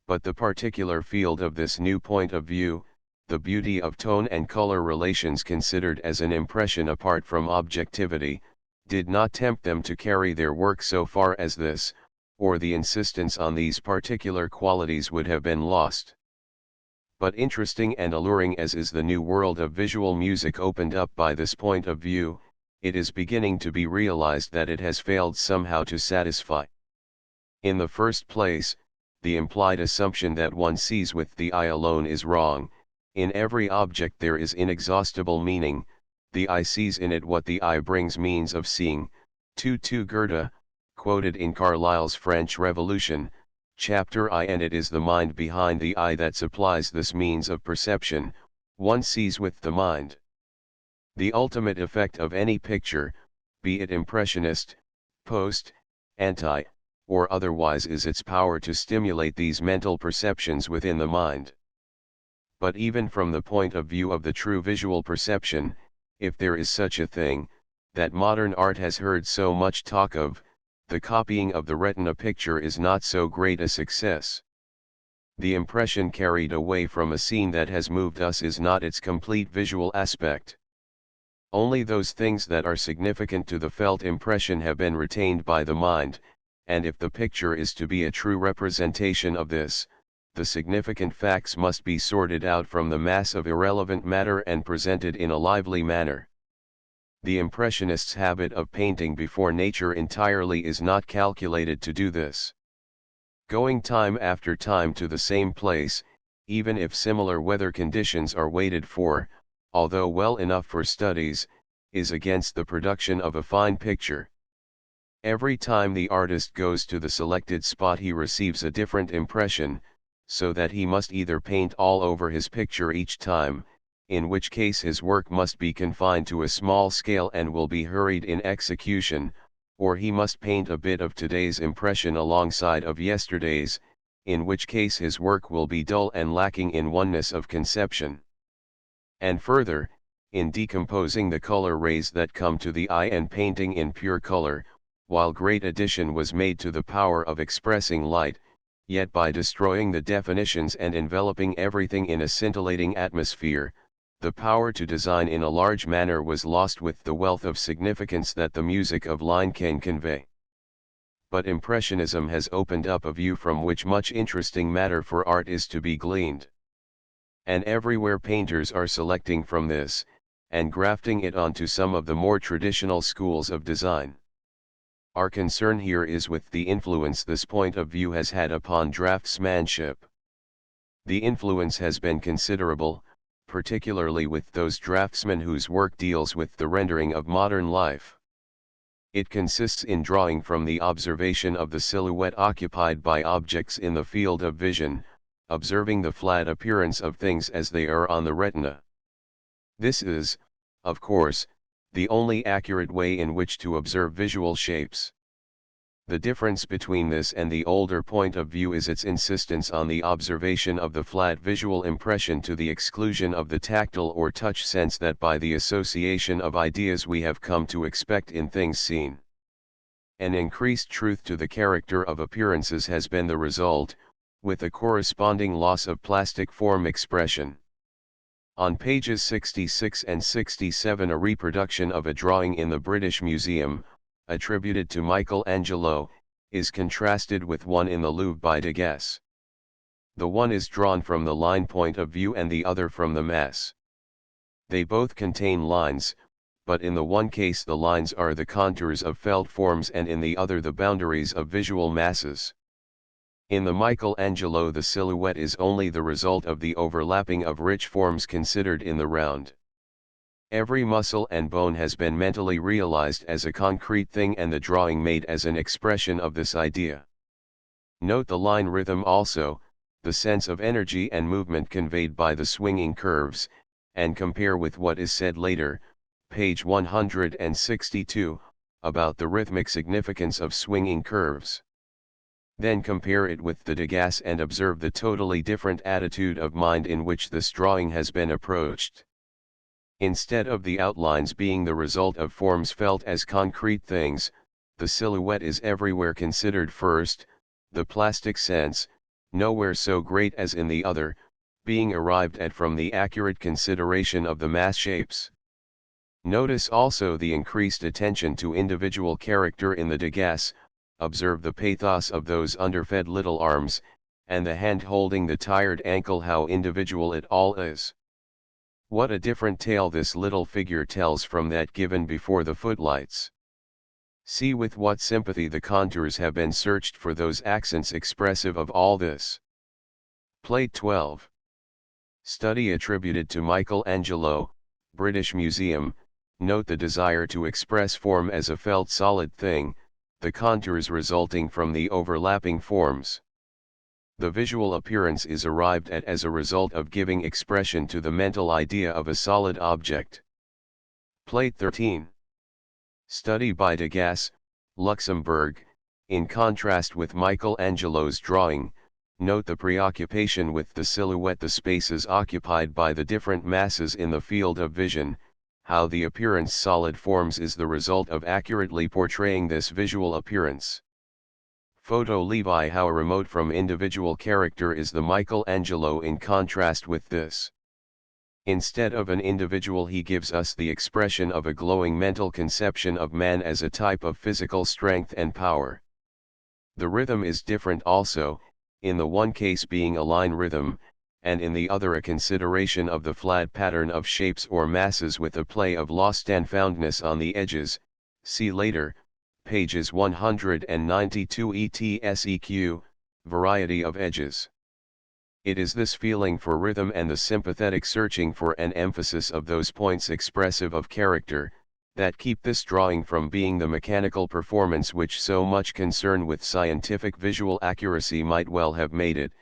But the particular field of this new point of view, the beauty of tone and color relations considered as an impression apart from objectivity, did not tempt them to carry their work so far as this, or the insistence on these particular qualities would have been lost. But interesting and alluring as is the new world of visual music opened up by this point of view, it is beginning to be realized that it has failed somehow to satisfy. In the first place, the implied assumption that one sees with the eye alone is wrong. In every object there is inexhaustible meaning, the eye sees in it what the eye brings means of seeing. 2 Goethe, quoted in Carlyle's French Revolution, chapter I. And it is the mind behind the eye that supplies this means of perception, one sees with the mind. The ultimate effect of any picture, be it impressionist, post, anti, or otherwise, is its power to stimulate these mental perceptions within the mind. But even from the point of view of the true visual perception, if there is such a thing, that modern art has heard so much talk of, the copying of the retina picture is not so great a success. The impression carried away from a scene that has moved us is not its complete visual aspect. Only those things that are significant to the felt impression have been retained by the mind, and if the picture is to be a true representation of this, the significant facts must be sorted out from the mass of irrelevant matter and presented in a lively manner. The Impressionist's habit of painting before nature entirely is not calculated to do this. Going time after time to the same place, even if similar weather conditions are waited for, although well enough for studies, is against the production of a fine picture. Every time the artist goes to the selected spot he receives a different impression, so that he must either paint all over his picture each time, in which case his work must be confined to a small scale and will be hurried in execution, or he must paint a bit of today's impression alongside of yesterday's, in which case his work will be dull and lacking in oneness of conception. And further, in decomposing the color rays that come to the eye and painting in pure color, while great addition was made to the power of expressing light, yet by destroying the definitions and enveloping everything in a scintillating atmosphere, the power to design in a large manner was lost with the wealth of significance that the music of line can convey. But Impressionism has opened up a view from which much interesting matter for art is to be gleaned. And everywhere painters are selecting from this, and grafting it onto some of the more traditional schools of design. Our concern here is with the influence this point of view has had upon draftsmanship. The influence has been considerable, particularly with those draftsmen whose work deals with the rendering of modern life. It consists in drawing from the observation of the silhouette occupied by objects in the field of vision, observing the flat appearance of things as they are on the retina. This is, of course, the only accurate way in which to observe visual shapes. The difference between this and the older point of view is its insistence on the observation of the flat visual impression to the exclusion of the tactile or touch sense that by the association of ideas we have come to expect in things seen. An increased truth to the character of appearances has been the result, with a corresponding loss of plastic form expression. On pages 66 and 67 a reproduction of a drawing in the British Museum, attributed to Michelangelo, is contrasted with one in the Louvre by Degas. The one is drawn from the line point of view and the other from the mass. They both contain lines, but in the one case the lines are the contours of felt forms and in the other the boundaries of visual masses. In the Michelangelo the silhouette is only the result of the overlapping of rich forms considered in the round. Every muscle and bone has been mentally realized as a concrete thing and the drawing made as an expression of this idea. Note the line rhythm also, the sense of energy and movement conveyed by the swinging curves, and compare with what is said later, page 162, about the rhythmic significance of swinging curves. Then compare it with the Degas and observe the totally different attitude of mind in which this drawing has been approached. Instead of the outlines being the result of forms felt as concrete things, the silhouette is everywhere considered first, the plastic sense, nowhere so great as in the other, being arrived at from the accurate consideration of the mass shapes. Notice also the increased attention to individual character in the Degas, observe the pathos of those underfed little arms, and the hand holding the tired ankle, how individual it all is. What a different tale this little figure tells from that given before the footlights. See with what sympathy the contours have been searched for those accents expressive of all this. Plate 12. Study attributed to Michelangelo, British Museum. Note the desire to express form as a felt solid thing, the contours resulting from the overlapping forms. The visual appearance is arrived at as a result of giving expression to the mental idea of a solid object. Plate 13. Study by Degas, Luxembourg. In contrast with Michelangelo's drawing, note the preoccupation with the silhouette, the spaces occupied by the different masses in the field of vision, how the appearance solid forms is the result of accurately portraying this visual appearance. Photo Levi, how remote from individual character is the Michelangelo in contrast with this. Instead of an individual, he gives us the expression of a glowing mental conception of man as a type of physical strength and power. The rhythm is different also, in the one case being a line rhythm, and in the other a consideration of the flat pattern of shapes or masses with a play of lost and foundness on the edges. See later, pages 192 ETSEQ, variety of edges. It is this feeling for rhythm and the sympathetic searching for an emphasis of those points expressive of character, that keep this drawing from being the mechanical performance which so much concern with scientific visual accuracy might well have made it,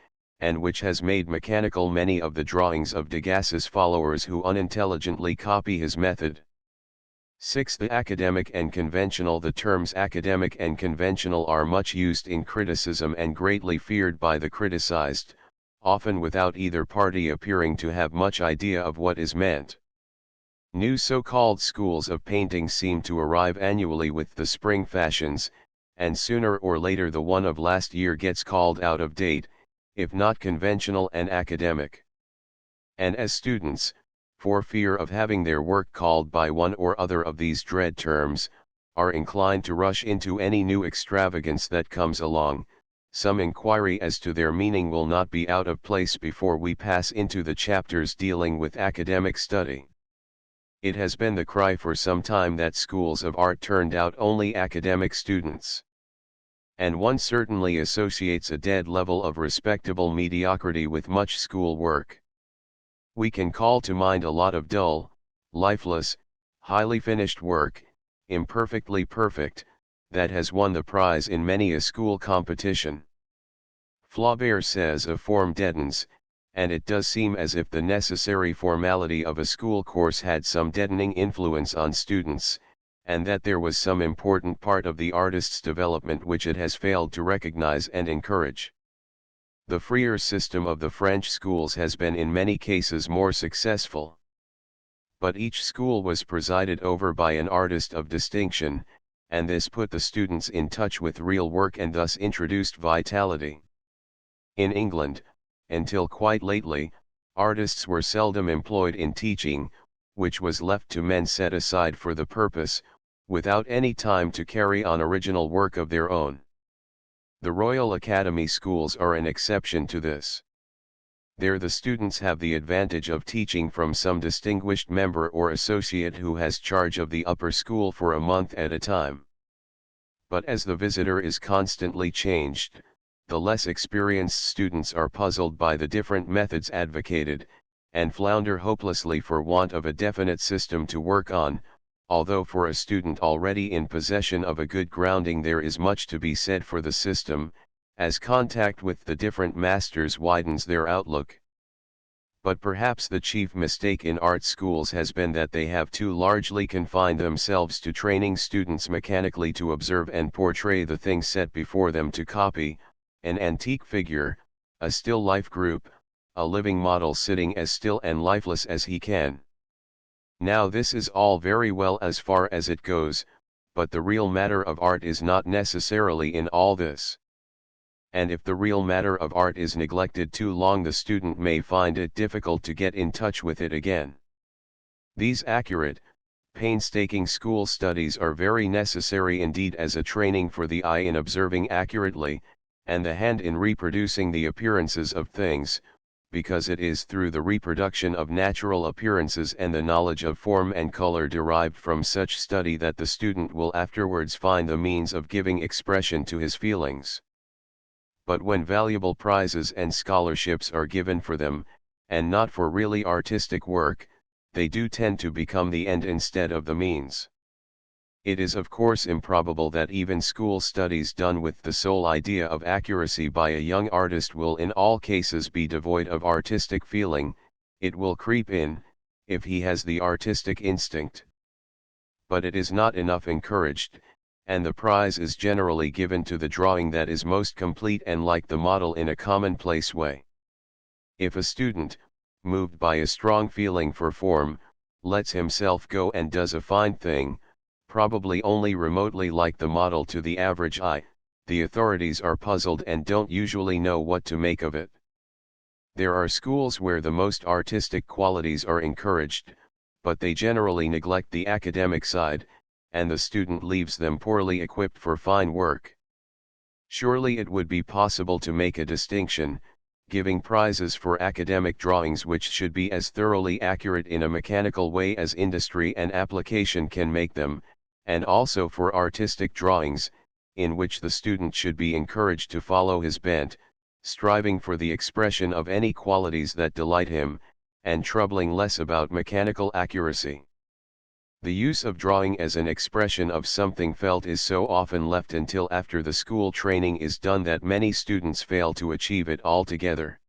and which has made mechanical many of the drawings of Degas's followers who unintelligently copy his method. 6. The academic and conventional. The terms academic and conventional are much used in criticism and greatly feared by the criticized, often without either party appearing to have much idea of what is meant. New so-called schools of painting seem to arrive annually with the spring fashions, and sooner or later the one of last year gets called out of date, if not conventional and academic. And as students, for fear of having their work called by one or other of these dread terms, are inclined to rush into any new extravagance that comes along, some inquiry as to their meaning will not be out of place before we pass into the chapters dealing with academic study. It has been the cry for some time that schools of art turned out only academic students. And one certainly associates a dead level of respectable mediocrity with much school work. We can call to mind a lot of dull, lifeless, highly finished work, imperfectly perfect, that has won the prize in many a school competition. Flaubert says a form deadens, and it does seem as if the necessary formality of a school course had some deadening influence on students, and that there was some important part of the artist's development which it has failed to recognize and encourage. The freer system of the French schools has been in many cases more successful. But each school was presided over by an artist of distinction, and this put the students in touch with real work and thus introduced vitality. In England, until quite lately, artists were seldom employed in teaching, which was left to men set aside for the purpose, without any time to carry on original work of their own. The Royal Academy schools are an exception to this. There the students have the advantage of teaching from some distinguished member or associate who has charge of the upper school for a month at a time. But as the visitor is constantly changed, the less experienced students are puzzled by the different methods advocated, and flounder hopelessly for want of a definite system to work on, although for a student already in possession of a good grounding there is much to be said for the system, as contact with the different masters widens their outlook. But perhaps the chief mistake in art schools has been that they have too largely confined themselves to training students mechanically to observe and portray the thing set before them to copy, an antique figure, a still life group, a living model sitting as still and lifeless as he can. Now this is all very well as far as it goes, but the real matter of art is not necessarily in all this. And if the real matter of art is neglected too long, the student may find it difficult to get in touch with it again. These accurate, Painstaking school studies are very necessary indeed as a training for the eye in observing accurately, and the hand in reproducing the appearances of things, because it is through the reproduction of natural appearances and the knowledge of form and color derived from such study that the student will afterwards find the means of giving expression to his feelings. But when valuable prizes and scholarships are given for them, and not for really artistic work, they do tend to become the end instead of the means. It is of course improbable that even school studies done with the sole idea of accuracy by a young artist will in all cases be devoid of artistic feeling. It will creep in, if he has the artistic instinct. But it is not enough encouraged, and the prize is generally given to the drawing that is most complete and like the model in a commonplace way. If a student, moved by a strong feeling for form, lets himself go and does a fine thing, probably only remotely like the model to the average eye, the authorities are puzzled and don't usually know what to make of it. There are schools where the most artistic qualities are encouraged, but they generally neglect the academic side, and the student leaves them poorly equipped for fine work. Surely it would be possible to make a distinction, giving prizes for academic drawings which should be as thoroughly accurate in a mechanical way as industry and application can make them, and also for artistic drawings, in which the student should be encouraged to follow his bent, striving for the expression of any qualities that delight him, and troubling less about mechanical accuracy. The use of drawing as an expression of something felt is so often left until after the school training is done that many students fail to achieve it altogether.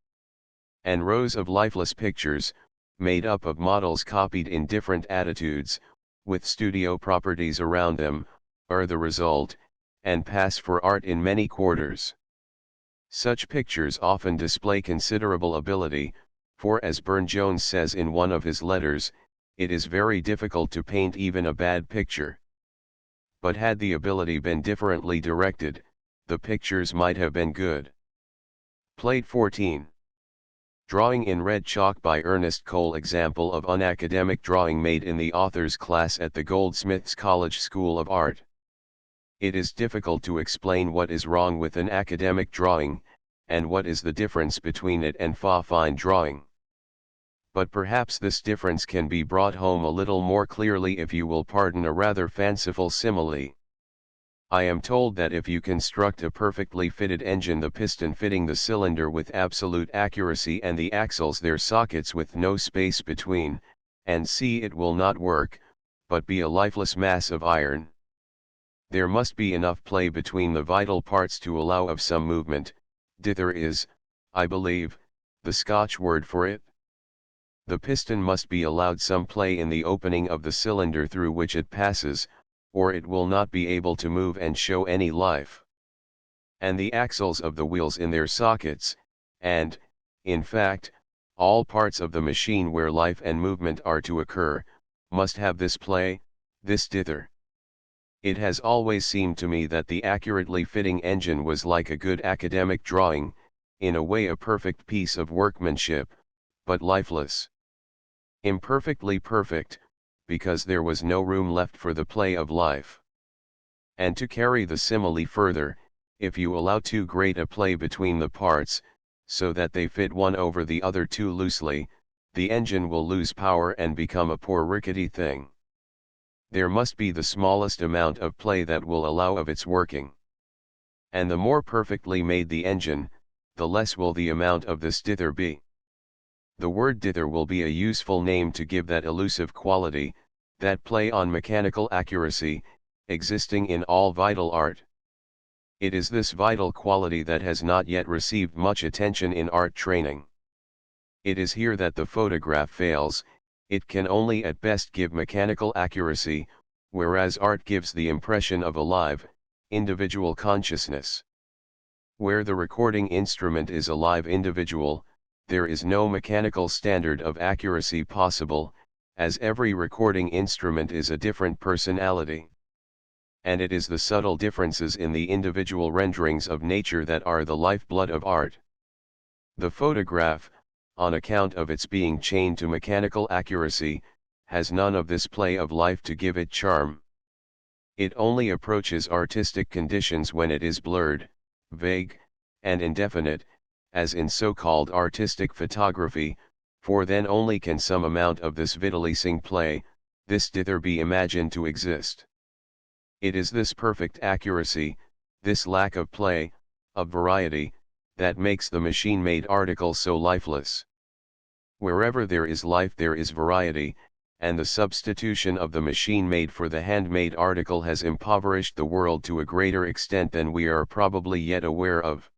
And rows of lifeless pictures, made up of models copied in different attitudes, with studio properties around them, are the result, and pass for art in many quarters. Such pictures often display considerable ability, for as Burne-Jones says in one of his letters, it is very difficult to paint even a bad picture. But had the ability been differently directed, the pictures might have been good. Plate 14. Drawing in red chalk by Ernest Cole. Example of unacademic drawing made in the author's class at the Goldsmiths College School of Art. It is difficult to explain what is wrong with an academic drawing, and what is the difference between it and fine drawing. But perhaps this difference can be brought home a little more clearly if you will pardon a rather fanciful simile. I am told that if you construct a perfectly fitted engine, the piston fitting the cylinder with absolute accuracy and the axles their sockets with no space between, and see it will not work, but be a lifeless mass of iron. There must be enough play between the vital parts to allow of some movement. Dither is, I believe, the Scotch word for it. The piston must be allowed some play in the opening of the cylinder through which it passes, or it will not be able to move and show any life. And the axles of the wheels in their sockets, and, in fact, all parts of the machine where life and movement are to occur, must have this play, this dither. It has always seemed to me that the accurately fitting engine was like a good academic drawing, in a way a perfect piece of workmanship, but lifeless. Imperfectly perfect, because there was no room left for the play of life. And to carry the simile further, if you allow too great a play between the parts, so that they fit one over the other too loosely, the engine will lose power and become a poor rickety thing. There must be the smallest amount of play that will allow of its working. And the more perfectly made the engine, the less will the amount of this dither be. The word dither will be a useful name to give that elusive quality, that play on mechanical accuracy, existing in all vital art. It is this vital quality that has not yet received much attention in art training. It is here that the photograph fails. It can only at best give mechanical accuracy, whereas art gives the impression of a live, individual consciousness. Where the recording instrument is a live individual, there is no mechanical standard of accuracy possible, as every recording instrument is a different personality. And it is the subtle differences in the individual renderings of nature that are the lifeblood of art. The photograph, on account of its being chained to mechanical accuracy, has none of this play of life to give it charm. It only approaches artistic conditions when it is blurred, vague, and indefinite, as in so-called artistic photography, for then only can some amount of this vitalizing play, this dither be imagined to exist. It is this perfect accuracy, this lack of play, of variety, that makes the machine-made article so lifeless. Wherever there is life there is variety, and the substitution of the machine-made for the handmade article has impoverished the world to a greater extent than we are probably yet aware of.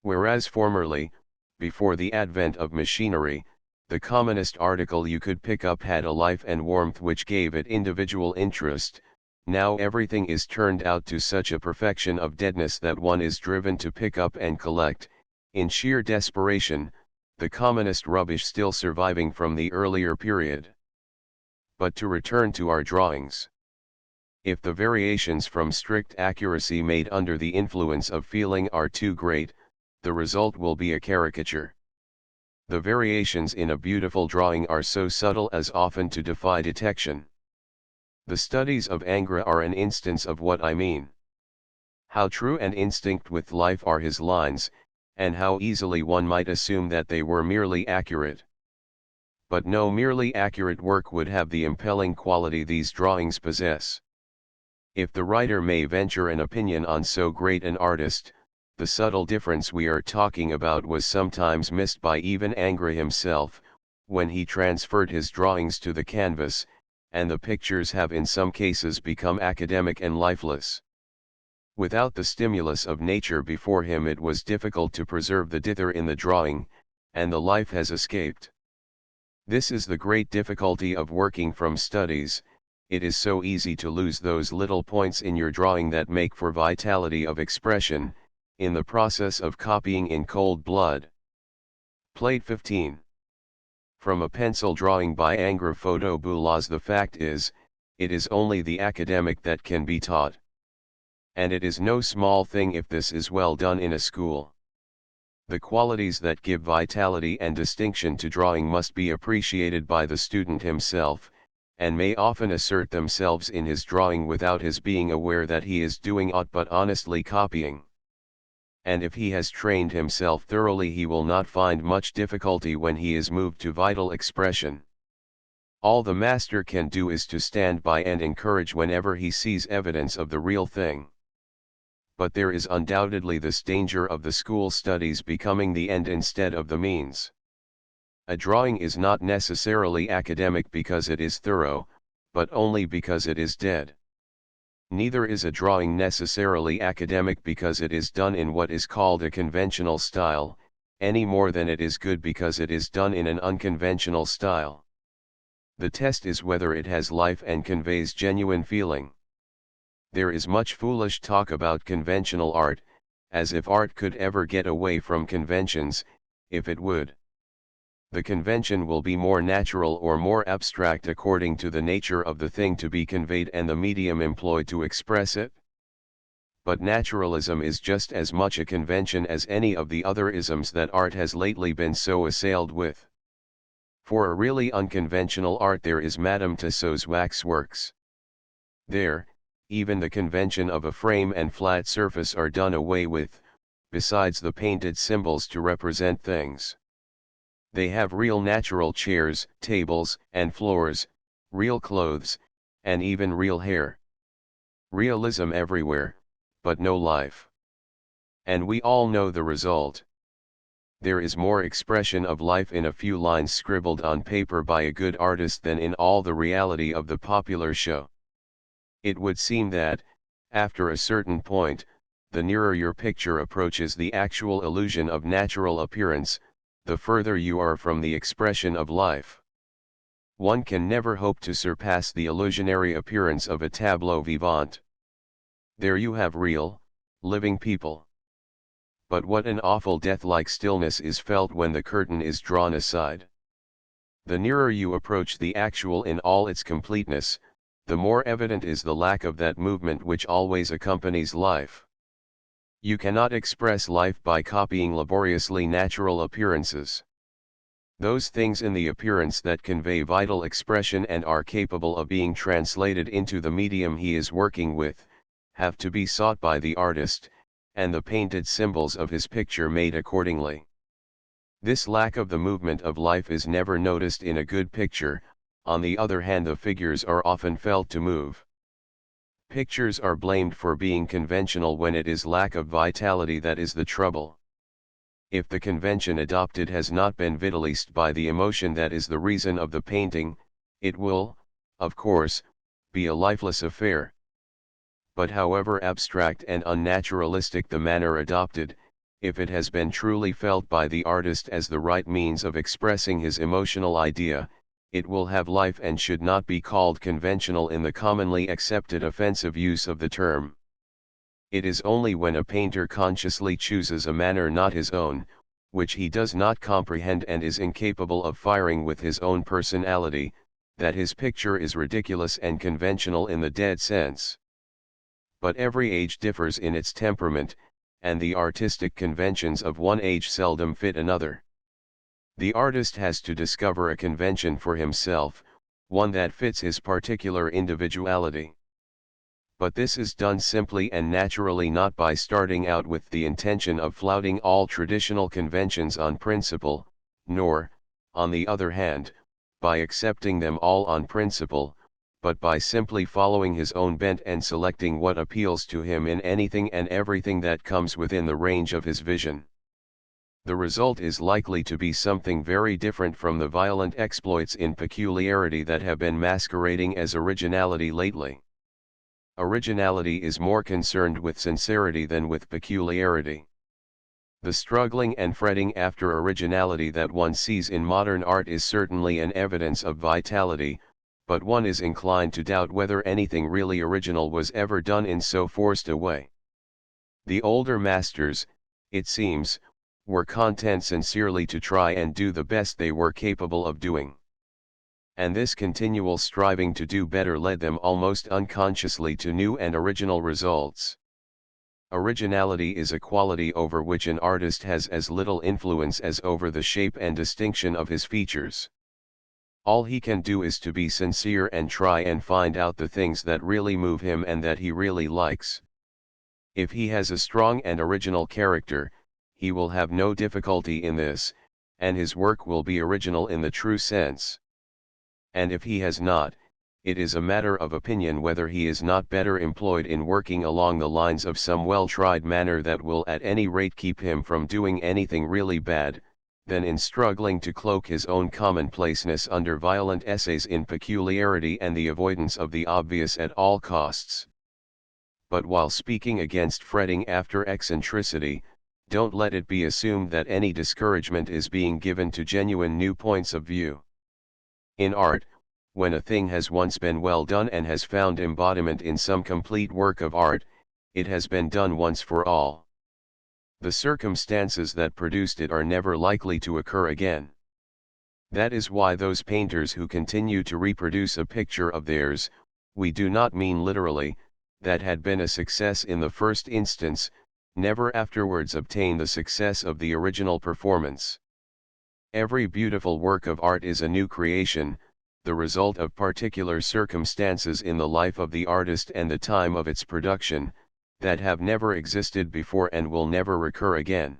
Whereas formerly, before the advent of machinery, the commonest article you could pick up had a life and warmth which gave it individual interest, now everything is turned out to such a perfection of deadness that one is driven to pick up and collect, in sheer desperation, the commonest rubbish still surviving from the earlier period. But to return to our drawings. If the variations from strict accuracy made under the influence of feeling are too great, the result will be a caricature. The variations in a beautiful drawing are so subtle as often to defy detection. The studies of Ingres are an instance of what I mean. How true and instinct with life are his lines, and how easily one might assume that they were merely accurate. But no merely accurate work would have the impelling quality these drawings possess. If the writer may venture an opinion on so great an artist, the subtle difference we are talking about was sometimes missed by even Ingres himself, when he transferred his drawings to the canvas, and the pictures have in some cases become academic and lifeless. Without the stimulus of nature before him it was difficult to preserve the dither in the drawing, and the life has escaped. This is the great difficulty of working from studies. It is so easy to lose those little points in your drawing that make for vitality of expression, in the process of copying in cold blood. Plate 15. From a pencil drawing by Ingres Photo Boulas. The fact is, it is only the academic that can be taught. And it is no small thing if this is well done in a school. The qualities that give vitality and distinction to drawing must be appreciated by the student himself, and may often assert themselves in his drawing without his being aware that he is doing aught but honestly copying. And if he has trained himself thoroughly he will not find much difficulty when he is moved to vital expression. All the master can do is to stand by and encourage whenever he sees evidence of the real thing. But there is undoubtedly this danger of the school studies becoming the end instead of the means. A drawing is not necessarily academic because it is thorough, but only because it is dead. Neither is a drawing necessarily academic because it is done in what is called a conventional style, any more than it is good because it is done in an unconventional style. The test is whether it has life and conveys genuine feeling. There is much foolish talk about conventional art, as if art could ever get away from conventions. If it would, the convention will be more natural or more abstract according to the nature of the thing to be conveyed and the medium employed to express it. But naturalism is just as much a convention as any of the other isms that art has lately been so assailed with. For a really unconventional art there is Madame Tussauds waxworks. There, even the convention of a frame and flat surface are done away with, besides the painted symbols to represent things. They have real natural chairs, tables, and floors, real clothes, and even real hair. Realism everywhere, but no life. And we all know the result. There is more expression of life in a few lines scribbled on paper by a good artist than in all the reality of the popular show. It would seem that, after a certain point, the nearer your picture approaches the actual illusion of natural appearance, the further you are from the expression of life. One can never hope to surpass the illusionary appearance of a tableau vivant. There you have real, living people. But what an awful death-like stillness is felt when the curtain is drawn aside. The nearer you approach the actual in all its completeness, the more evident is the lack of that movement which always accompanies life. You cannot express life by copying laboriously natural appearances. Those things in the appearance that convey vital expression and are capable of being translated into the medium he is working with, have to be sought by the artist, and the painted symbols of his picture made accordingly. This lack of the movement of life is never noticed in a good picture. On the other hand, the figures are often felt to move. Pictures are blamed for being conventional when it is lack of vitality that is the trouble. If the convention adopted has not been vitalized by the emotion that is the reason of the painting, it will, of course, be a lifeless affair. But however abstract and unnaturalistic the manner adopted, if it has been truly felt by the artist as the right means of expressing his emotional idea, it will have life and should not be called conventional in the commonly accepted offensive use of the term. It is only when a painter consciously chooses a manner not his own, which he does not comprehend and is incapable of firing with his own personality, that his picture is ridiculous and conventional in the dead sense. But every age differs in its temperament, and the artistic conventions of one age seldom fit another. The artist has to discover a convention for himself, one that fits his particular individuality. But this is done simply and naturally, not by starting out with the intention of flouting all traditional conventions on principle, nor, on the other hand, by accepting them all on principle, but by simply following his own bent and selecting what appeals to him in anything and everything that comes within the range of his vision. The result is likely to be something very different from the violent exploits in peculiarity that have been masquerading as originality lately. Originality is more concerned with sincerity than with peculiarity. The struggling and fretting after originality that one sees in modern art is certainly an evidence of vitality, but one is inclined to doubt whether anything really original was ever done in so forced a way. The older masters, it seems, were content sincerely to try and do the best they were capable of doing. And this continual striving to do better led them almost unconsciously to new and original results. Originality is a quality over which an artist has as little influence as over the shape and distinction of his features. All he can do is to be sincere and try and find out the things that really move him and that he really likes. If he has a strong and original character, he will have no difficulty in this, and his work will be original in the true sense. And if he has not, it is a matter of opinion whether he is not better employed in working along the lines of some well-tried manner that will at any rate keep him from doing anything really bad, than in struggling to cloak his own commonplaceness under violent essays in peculiarity and the avoidance of the obvious at all costs. But while speaking against fretting after eccentricity, don't let it be assumed that any discouragement is being given to genuine new points of view. In art, when a thing has once been well done and has found embodiment in some complete work of art, it has been done once for all. The circumstances that produced it are never likely to occur again. That is why those painters who continue to reproduce a picture of theirs, we do not mean literally, that had been a success in the first instance, never afterwards obtain the success of the original performance. Every beautiful work of art is a new creation, the result of particular circumstances in the life of the artist and the time of its production, that have never existed before and will never recur again.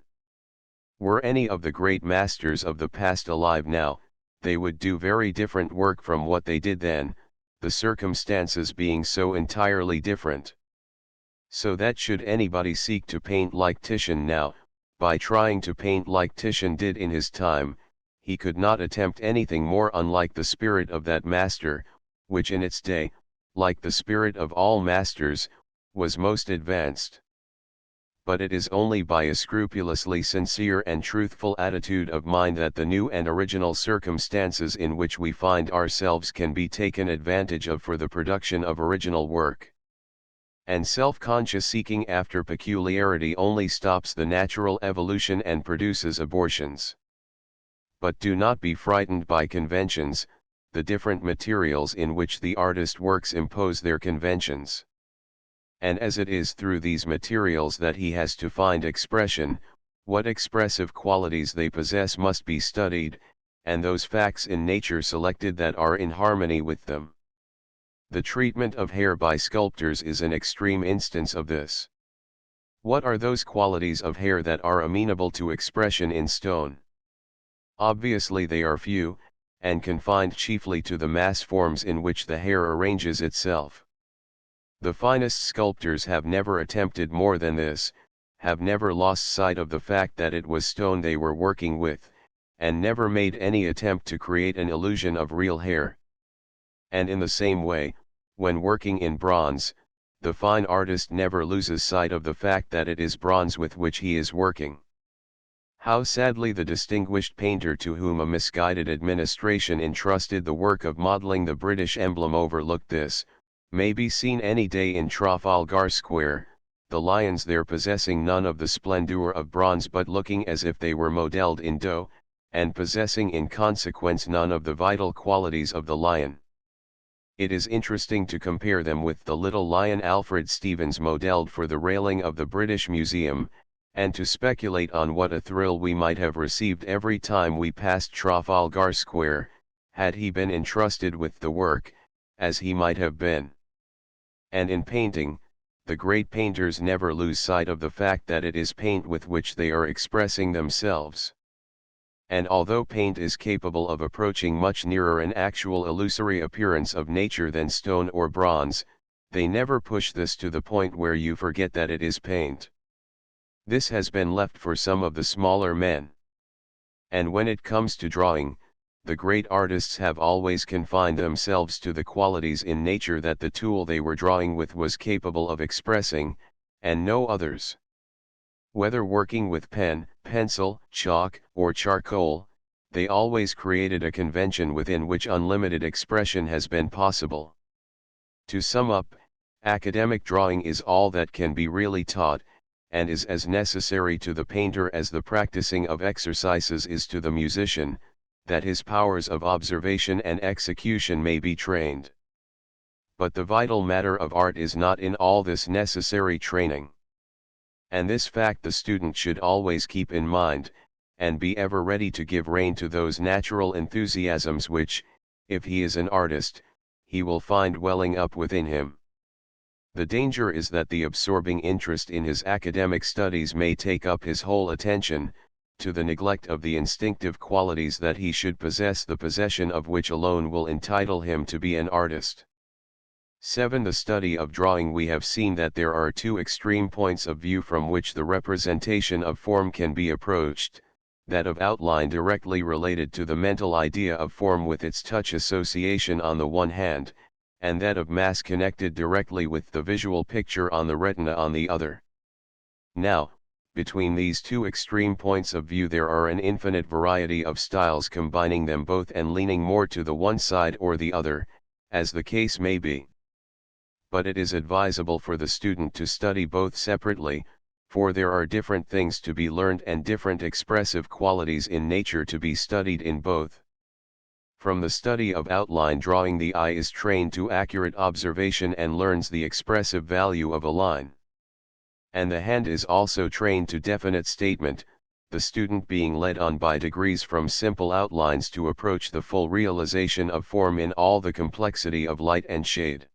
Were any of the great masters of the past alive now, they would do very different work from what they did then, the circumstances being so entirely different. So that should anybody seek to paint like Titian now, by trying to paint like Titian did in his time, he could not attempt anything more unlike the spirit of that master, which in its day, like the spirit of all masters, was most advanced. But it is only by a scrupulously sincere and truthful attitude of mind that the new and original circumstances in which we find ourselves can be taken advantage of for the production of original work. And self-conscious seeking after peculiarity only stops the natural evolution and produces abortions. But do not be frightened by conventions, the different materials in which the artist works impose their conventions. And as it is through these materials that he has to find expression, what expressive qualities they possess must be studied, and those facts in nature selected that are in harmony with them. The treatment of hair by sculptors is an extreme instance of this. What are those qualities of hair that are amenable to expression in stone? Obviously they are few, and confined chiefly to the mass forms in which the hair arranges itself. The finest sculptors have never attempted more than this, have never lost sight of the fact that it was stone they were working with, and never made any attempt to create an illusion of real hair. And in the same way, when working in bronze, the fine artist never loses sight of the fact that it is bronze with which he is working. How sadly the distinguished painter to whom a misguided administration entrusted the work of modeling the British emblem overlooked this, may be seen any day in Trafalgar Square, the lions there possessing none of the splendor of bronze but looking as if they were modelled in dough, and possessing in consequence none of the vital qualities of the lion. It is interesting to compare them with the little lion Alfred Stevens modelled for the railing of the British Museum, and to speculate on what a thrill we might have received every time we passed Trafalgar Square, had he been entrusted with the work, as he might have been. And in painting, the great painters never lose sight of the fact that it is paint with which they are expressing themselves. And although paint is capable of approaching much nearer an actual illusory appearance of nature than stone or bronze, they never push this to the point where you forget that it is paint. This has been left for some of the smaller men. And when it comes to drawing, the great artists have always confined themselves to the qualities in nature that the tool they were drawing with was capable of expressing, and no others. Whether working with pen, pencil, chalk, or charcoal, they always created a convention within which unlimited expression has been possible. To sum up, academic drawing is all that can be really taught, and is as necessary to the painter as the practicing of exercises is to the musician, that his powers of observation and execution may be trained. But the vital matter of art is not in all this necessary training. And this fact the student should always keep in mind, and be ever ready to give rein to those natural enthusiasms which, if he is an artist, he will find welling up within him. The danger is that the absorbing interest in his academic studies may take up his whole attention, to the neglect of the instinctive qualities that he should possess, the possession of which alone will entitle him to be an artist. 7. The study of drawing. We have seen that there are two extreme points of view from which the representation of form can be approached, that of outline directly related to the mental idea of form with its touch association on the one hand, and that of mass connected directly with the visual picture on the retina on the other. Now, between these two extreme points of view there are an infinite variety of styles combining them both and leaning more to the one side or the other, as the case may be. But it is advisable for the student to study both separately, for there are different things to be learned and different expressive qualities in nature to be studied in both. From the study of outline drawing, the eye is trained to accurate observation and learns the expressive value of a line. And the hand is also trained to definite statement, the student being led on by degrees from simple outlines to approach the full realization of form in all the complexity of light and shade.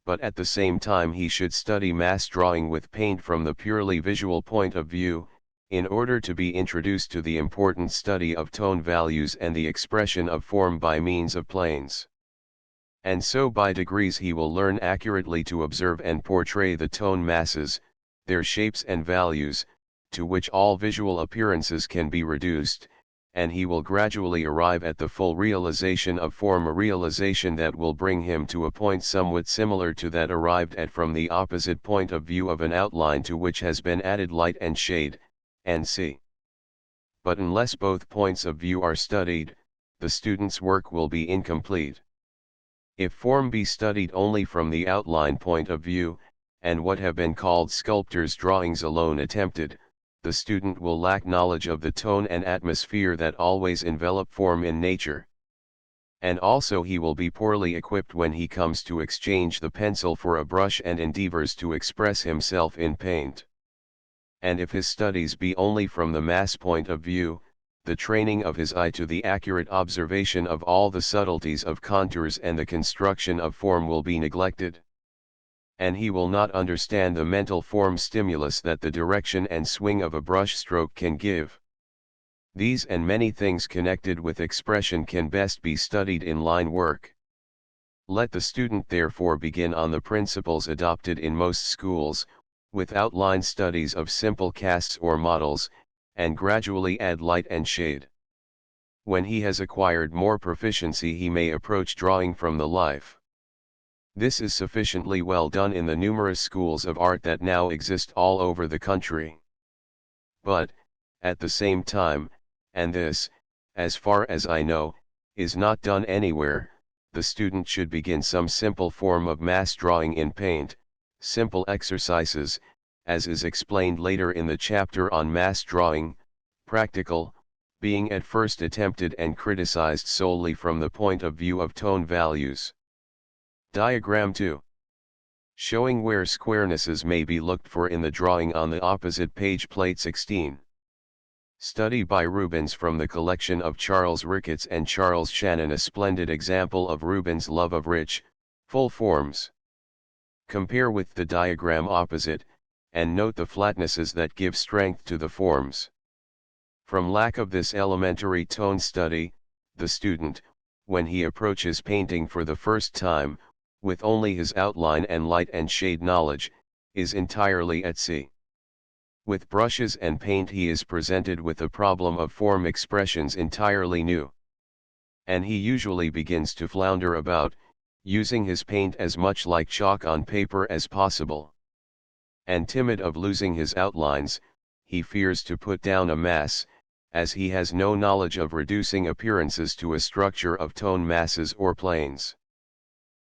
But at the same time he should study mass drawing with paint from the purely visual point of view, in order to be introduced to the important study of tone values and the expression of form by means of planes. And so by degrees he will learn accurately to observe and portray the tone masses, their shapes and values, to which all visual appearances can be reduced, and he will gradually arrive at the full realization of form, a realization that will bring him to a point somewhat similar to that arrived at from the opposite point of view of an outline to which has been added light and shade, and But unless both points of view are studied, the student's work will be incomplete. If form be studied only from the outline point of view, and what have been called sculptor's drawings alone attempted, the student will lack knowledge of the tone and atmosphere that always envelop form in nature. And also he will be poorly equipped when he comes to exchange the pencil for a brush and endeavors to express himself in paint. And if his studies be only from the mass point of view, the training of his eye to the accurate observation of all the subtleties of contours and the construction of form will be neglected. And he will not understand the mental form stimulus that the direction and swing of a brush stroke can give. These and many things connected with expression can best be studied in line work. Let the student therefore begin on the principles adopted in most schools, with outline studies of simple casts or models, and gradually add light and shade. When he has acquired more proficiency, he may approach drawing from the life. This is sufficiently well done in the numerous schools of art that now exist all over the country. But, at the same time, and this, as far as I know, is not done anywhere, the student should begin some simple form of mass drawing in paint, simple exercises, as is explained later in the chapter on mass drawing, practical, being at first attempted and criticized solely from the point of view of tone values. Diagram 2. Showing where squarenesses may be looked for in the drawing on the opposite page, plate 16. Study by Rubens from the collection of Charles Ricketts and Charles Shannon, a splendid example of Rubens' love of rich, full forms. Compare with the diagram opposite, and note the flatnesses that give strength to the forms. From lack of this elementary tone study, the student, when he approaches painting for the first time, with only his outline and light and shade knowledge, is entirely at sea. With brushes and paint he is presented with a problem of form expressions entirely new. And he usually begins to flounder about, using his paint as much like chalk on paper as possible. And timid of losing his outlines, he fears to put down a mass, as he has no knowledge of reducing appearances to a structure of tone masses or planes.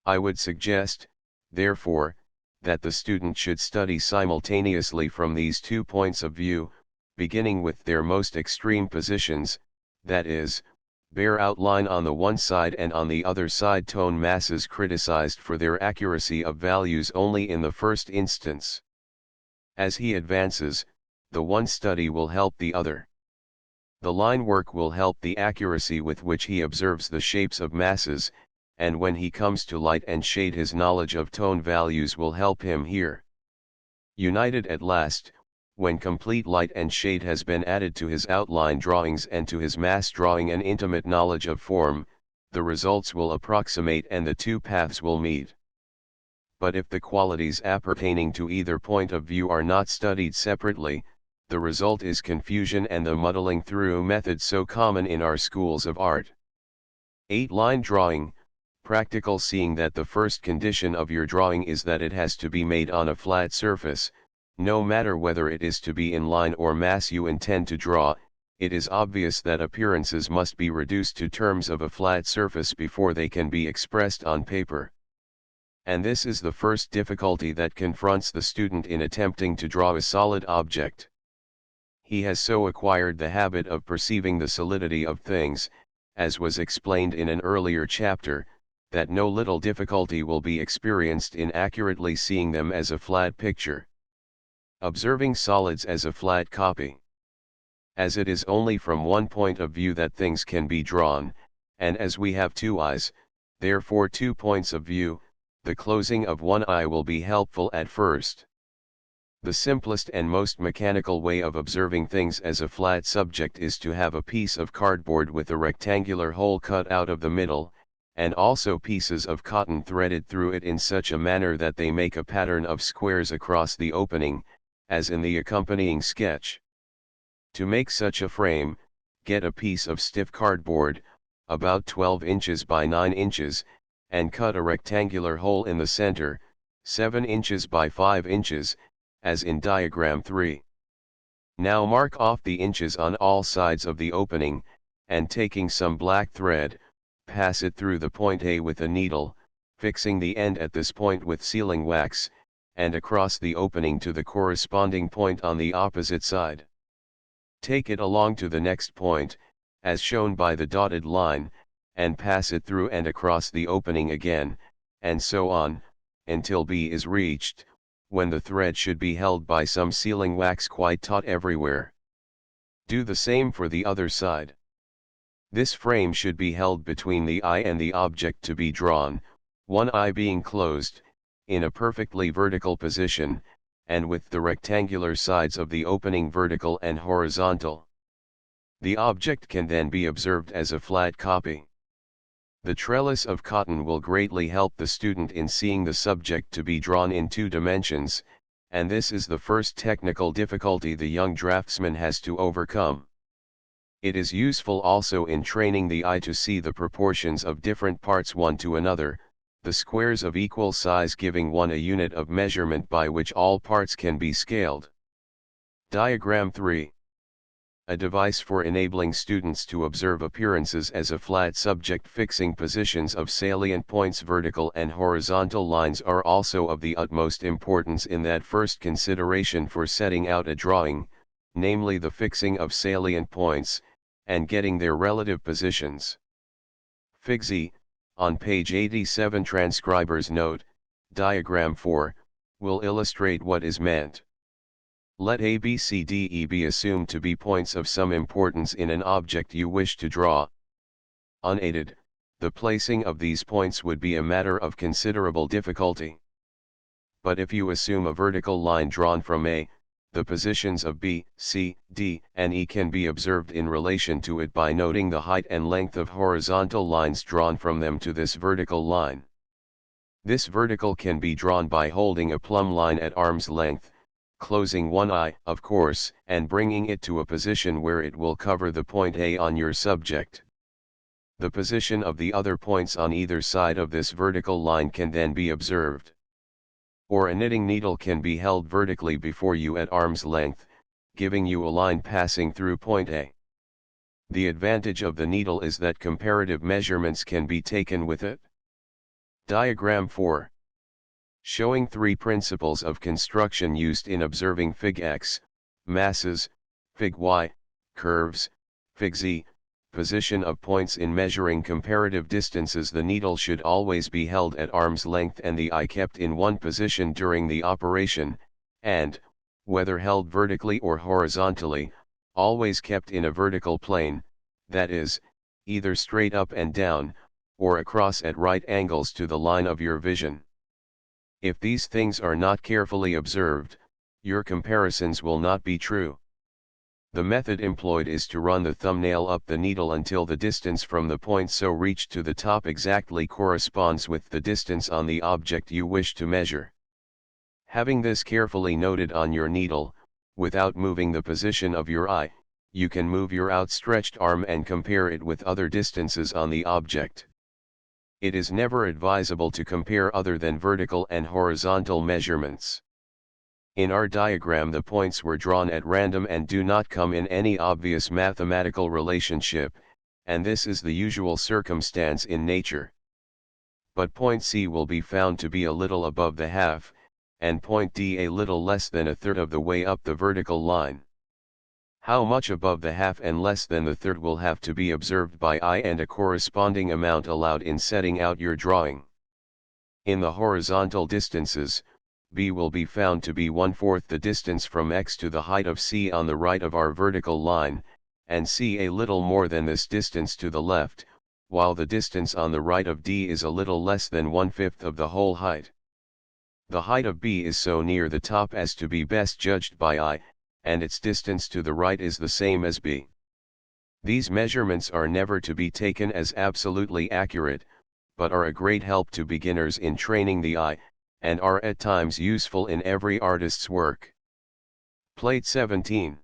I would suggest, therefore, that the student should study simultaneously from these 2 points of view, beginning with their most extreme positions, that is, bare outline on the one side and on the other side tone masses criticized for their accuracy of values only in the first instance. As he advances, the one study will help the other. The line work will help the accuracy with which he observes the shapes of masses, and when he comes to light and shade his knowledge of tone values will help him here. United at last, when complete light and shade has been added to his outline drawings and to his mass drawing an intimate knowledge of form, the results will approximate and the two paths will meet. But if the qualities appertaining to either point of view are not studied separately, the result is confusion and the muddling through method so common in our schools of art. 8. Line drawing, practical. Seeing that the first condition of your drawing is that it has to be made on a flat surface, no matter whether it is to be in line or mass you intend to draw, it is obvious that appearances must be reduced to terms of a flat surface before they can be expressed on paper. And this is the first difficulty that confronts the student in attempting to draw a solid object. He has so acquired the habit of perceiving the solidity of things, as was explained in an earlier chapter, that no little difficulty will be experienced in accurately seeing them as a flat picture. Observing solids as a flat copy. As it is only from one point of view that things can be drawn, and as we have two eyes, therefore 2 points of view, the closing of one eye will be helpful at first. The simplest and most mechanical way of observing things as a flat subject is to have a piece of cardboard with a rectangular hole cut out of the middle, and also pieces of cotton threaded through it in such a manner that they make a pattern of squares across the opening, as in the accompanying sketch. To make such a frame, get a piece of stiff cardboard, about 12 inches by 9 inches, and cut a rectangular hole in the center, 7 inches by 5 inches, as in diagram 3. Now mark off the inches on all sides of the opening, and taking some black thread, pass it through the point A with a needle, fixing the end at this point with sealing wax, and across the opening to the corresponding point on the opposite side. Take it along to the next point, as shown by the dotted line, and pass it through and across the opening again, and so on, until B is reached, when the thread should be held by some sealing wax quite taut everywhere. Do the same for the other side. This frame should be held between the eye and the object to be drawn, one eye being closed, in a perfectly vertical position, and with the rectangular sides of the opening vertical and horizontal. The object can then be observed as a flat copy. The trellis of cotton will greatly help the student in seeing the subject to be drawn in 2 dimensions, and this is the first technical difficulty the young draftsman has to overcome. It is useful also in training the eye to see the proportions of different parts one to another, the squares of equal size giving one a unit of measurement by which all parts can be scaled. Diagram 3. A device for enabling students to observe appearances as a flat subject. Fixing positions of salient points. Vertical and horizontal lines are also of the utmost importance in that first consideration for setting out a drawing, namely the fixing of salient points, and getting their relative positions. Fig Z, on page 87. Transcriber's note, diagram 4, will illustrate what is meant. Let A, B, C, D, E be assumed to be points of some importance in an object you wish to draw. Unaided, the placing of these points would be a matter of considerable difficulty. But if you assume a vertical line drawn from A, the positions of B, C, D, and E can be observed in relation to it by noting the height and length of horizontal lines drawn from them to this vertical line. This vertical can be drawn by holding a plumb line at arm's length, closing one eye, of course, and bringing it to a position where it will cover the point A on your subject. The position of the other points on either side of this vertical line can then be observed. Or a knitting needle can be held vertically before you at arm's length, giving you a line passing through point A. The advantage of the needle is that comparative measurements can be taken with it. Diagram 4. Showing 3 principles of construction used in observing Fig X, masses, Fig Y, curves, Fig Z, position of points. In measuring comparative distances, the needle should always be held at arm's length and the eye kept in one position during the operation, and, whether held vertically or horizontally, always kept in a vertical plane, that is, either straight up and down, or across at right angles to the line of your vision. If these things are not carefully observed, your comparisons will not be true. The method employed is to run the thumbnail up the needle until the distance from the point so reached to the top exactly corresponds with the distance on the object you wish to measure. Having this carefully noted on your needle, without moving the position of your eye, you can move your outstretched arm and compare it with other distances on the object. It is never advisable to compare other than vertical and horizontal measurements. In our diagram, the points were drawn at random and do not come in any obvious mathematical relationship, and this is the usual circumstance in nature. But point C will be found to be a little above the half, and point D a little less than a third of the way up the vertical line. How much above the half and less than the third will have to be observed by eye, and a corresponding amount allowed in setting out your drawing. In the horizontal distances, B will be found to be 1/4 the distance from X to the height of C on the right of our vertical line, and C a little more than this distance to the left, while the distance on the right of D is a little less than 1/5 of the whole height. The height of B is so near the top as to be best judged by eye, and its distance to the right is the same as B. These measurements are never to be taken as absolutely accurate, but are a great help to beginners in training the eye, and are at times useful in every artist's work. Plate 17.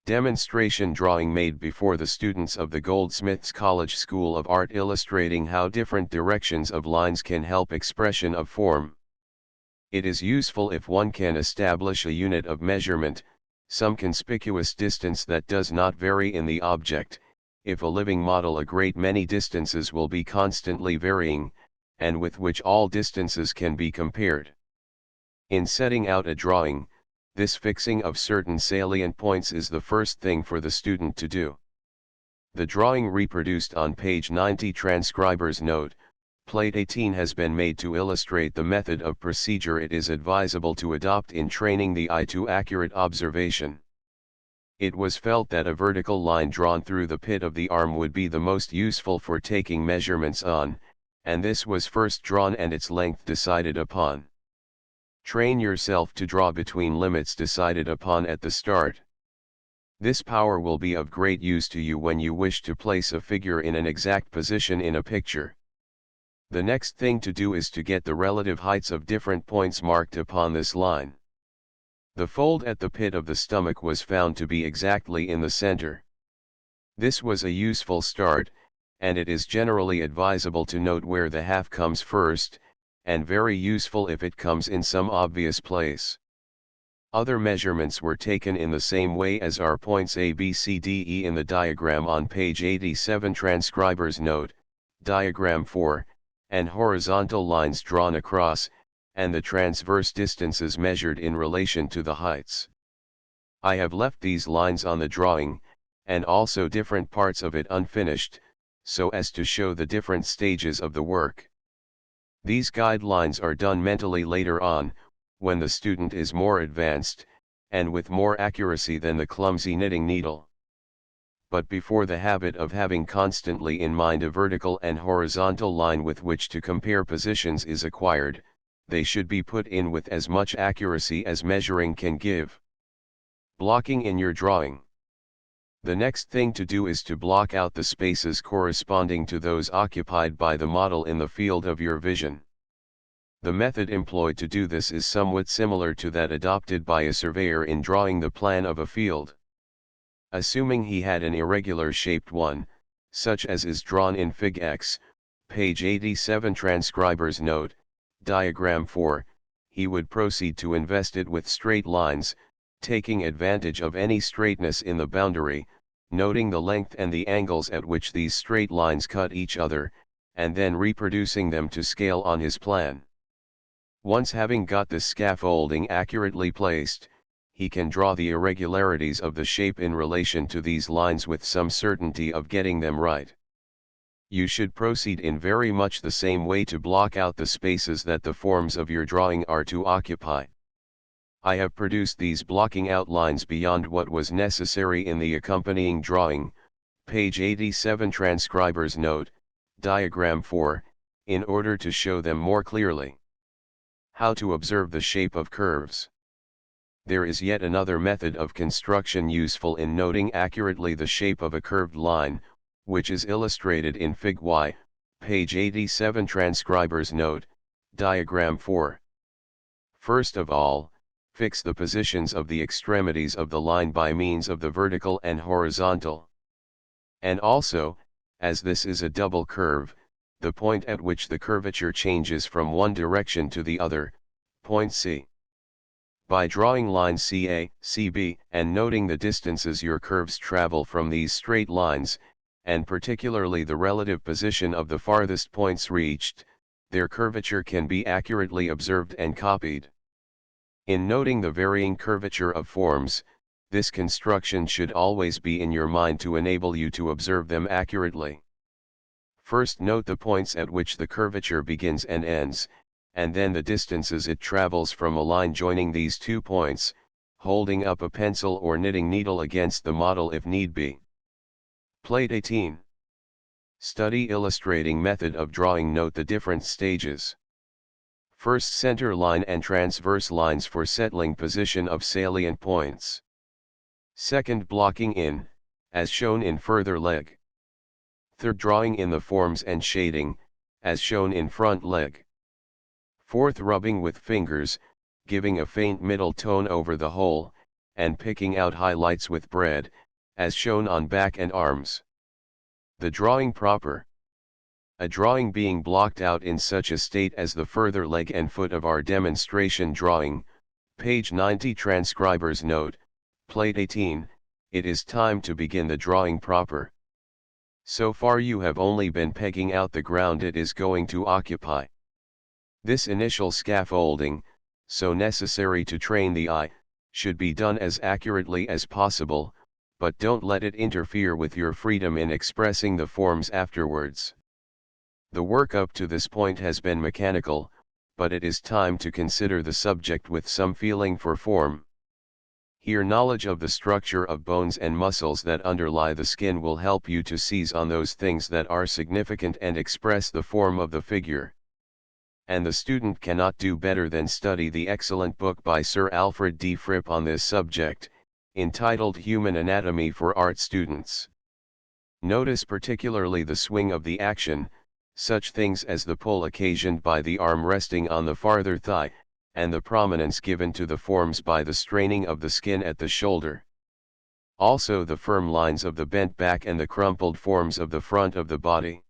Demonstration drawing made before the students of the Goldsmiths College School of Art, illustrating how different directions of lines can help expression of form. It is useful if one can establish a unit of measurement, some conspicuous distance that does not vary in the object. If a living model, a great many distances will be constantly varying, and with which all distances can be compared. In setting out a drawing, this fixing of certain salient points is the first thing for the student to do. The drawing reproduced on page 90, transcriber's note, plate 18, has been made to illustrate the method of procedure it is advisable to adopt in training the eye to accurate observation. It was felt that a vertical line drawn through the pit of the arm would be the most useful for taking measurements on, and this was first drawn and its length decided upon. Train yourself to draw between limits decided upon at the start. This power will be of great use to you when you wish to place a figure in an exact position in a picture. The next thing to do is to get the relative heights of different points marked upon this line. The fold at the pit of the stomach was found to be exactly in the center. This was a useful start, and it is generally advisable to note where the half comes first, and very useful if it comes in some obvious place. Other measurements were taken in the same way as are points A, B, C, D, E in the diagram on page 87. Transcriber's note, diagram 4, and horizontal lines drawn across, and the transverse distances measured in relation to the heights. I have left these lines on the drawing, and also different parts of it unfinished, so as to show the different stages of the work. These guidelines are done mentally later on, when the student is more advanced, and with more accuracy than the clumsy knitting needle. But before the habit of having constantly in mind a vertical and horizontal line with which to compare positions is acquired, they should be put in with as much accuracy as measuring can give. Blocking in your drawing. The next thing to do is to block out the spaces corresponding to those occupied by the model in the field of your vision. The method employed to do this is somewhat similar to that adopted by a surveyor in drawing the plan of a field. Assuming he had an irregular shaped one, such as is drawn in Fig X, page 87. Transcriber's note, diagram 4, he would proceed to invest it with straight lines, taking advantage of any straightness in the boundary, noting the length and the angles at which these straight lines cut each other, and then reproducing them to scale on his plan. Once having got the scaffolding accurately placed, he can draw the irregularities of the shape in relation to these lines with some certainty of getting them right. You should proceed in very much the same way to block out the spaces that the forms of your drawing are to occupy. I have produced these blocking outlines beyond what was necessary in the accompanying drawing, page 87. Transcriber's note, diagram 4, in order to show them more clearly. How to observe the shape of curves. There is yet another method of construction useful in noting accurately the shape of a curved line, which is illustrated in Fig Y, page 87. Transcriber's note, diagram 4. First of all, fix the positions of the extremities of the line by means of the vertical and horizontal. And also, as this is a double curve, the point at which the curvature changes from one direction to the other, point C. By drawing lines CA, CB, and noting the distances your curves travel from these straight lines, and particularly the relative position of the farthest points reached, their curvature can be accurately observed and copied. In noting the varying curvature of forms, this construction should always be in your mind to enable you to observe them accurately. First note the points at which the curvature begins and ends, and then the distances it travels from a line joining these 2 points, holding up a pencil or knitting needle against the model if need be. Plate 18. Study illustrating method of drawing. Note the different stages. First, center line and transverse lines for settling position of salient points. Second, blocking in, as shown in further leg. Third, drawing in the forms and shading, as shown in front leg. Fourth, rubbing with fingers, giving a faint middle tone over the whole, and picking out highlights with bread, as shown on back and arms. The drawing proper. A drawing being blocked out in such a state as the further leg and foot of our demonstration drawing, page 90. Transcriber's note, plate 18, it is time to begin the drawing proper. So far you have only been pegging out the ground it is going to occupy. This initial scaffolding, so necessary to train the eye, should be done as accurately as possible, but don't let it interfere with your freedom in expressing the forms afterwards. The work up to this point has been mechanical, but it is time to consider the subject with some feeling for form. Here knowledge of the structure of bones and muscles that underlie the skin will help you to seize on those things that are significant and express the form of the figure. And the student cannot do better than study the excellent book by Sir Alfred D. Fripp on this subject, entitled Human Anatomy for Art Students. Notice particularly the swing of the action, such things as the pull occasioned by the arm resting on the farther thigh, and the prominence given to the forms by the straining of the skin at the shoulder. Also the firm lines of the bent back and the crumpled forms of the front of the body.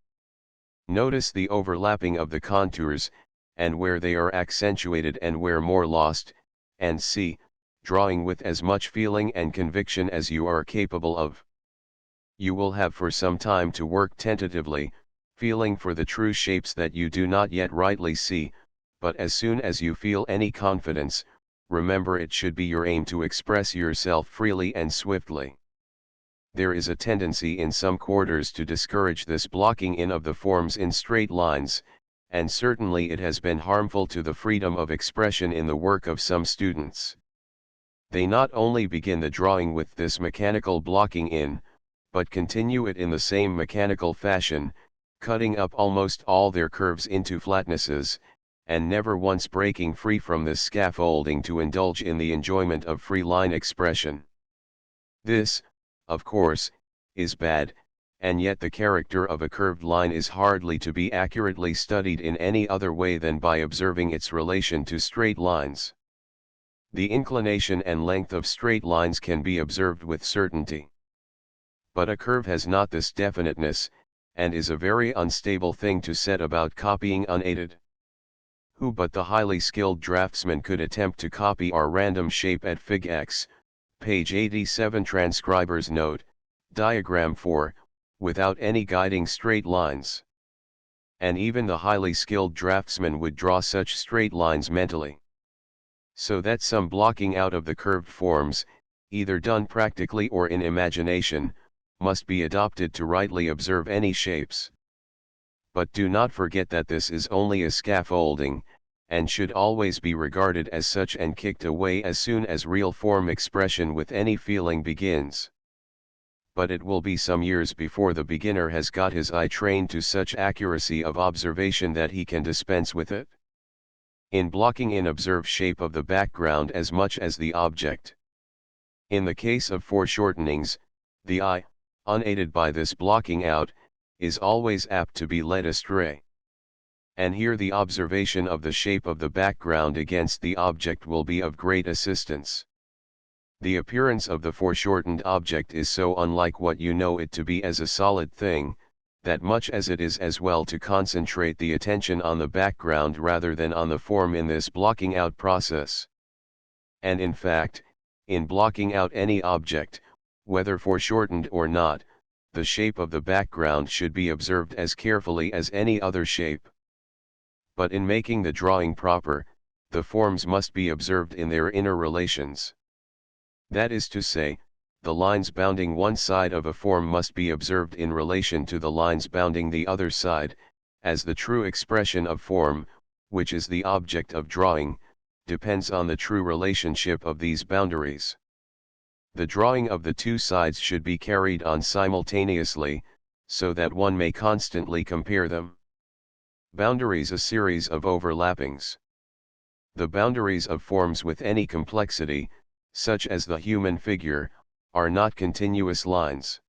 Notice the overlapping of the contours, and where they are accentuated and where more lost, and see, drawing with as much feeling and conviction as you are capable of. You will have for some time to work tentatively, feeling for the true shapes that you do not yet rightly see, but as soon as you feel any confidence, remember it should be your aim to express yourself freely and swiftly. There is a tendency in some quarters to discourage this blocking in of the forms in straight lines, and certainly it has been harmful to the freedom of expression in the work of some students. They not only begin the drawing with this mechanical blocking in, but continue it in the same mechanical fashion, cutting up almost all their curves into flatnesses, and never once breaking free from this scaffolding to indulge in the enjoyment of free line expression. This, of course, is bad, and yet the character of a curved line is hardly to be accurately studied in any other way than by observing its relation to straight lines. The inclination and length of straight lines can be observed with certainty. But a curve has not this definiteness, and is a very unstable thing to set about copying unaided. Who but the highly skilled draftsman could attempt to copy our random shape at Fig. X, page 87 transcriber's note, diagram 4, without any guiding straight lines? And even the highly skilled draftsman would draw such straight lines mentally. So that some blocking out of the curved forms, either done practically or in imagination, must be adopted to rightly observe any shapes. But do not forget that this is only a scaffolding, and should always be regarded as such and kicked away as soon as real form expression with any feeling begins. But it will be some years before the beginner has got his eye trained to such accuracy of observation that he can dispense with it. In blocking in, observe shape of the background as much as the object. In the case of foreshortenings, the eye, unaided by this blocking out, is always apt to be led astray. And here the observation of the shape of the background against the object will be of great assistance. The appearance of the foreshortened object is so unlike what you know it to be as a solid thing, that much as it is as well to concentrate the attention on the background rather than on the form in this blocking out process. And in fact, in blocking out any object, whether foreshortened or not, the shape of the background should be observed as carefully as any other shape. But in making the drawing proper, the forms must be observed in their inner relations. That is to say, the lines bounding one side of a form must be observed in relation to the lines bounding the other side, as the true expression of form, which is the object of drawing, depends on the true relationship of these boundaries. The drawing of the two sides should be carried on simultaneously, so that one may constantly compare them. Boundaries: a series of overlappings. The boundaries of forms with any complexity, such as the human figure, are not continuous lines.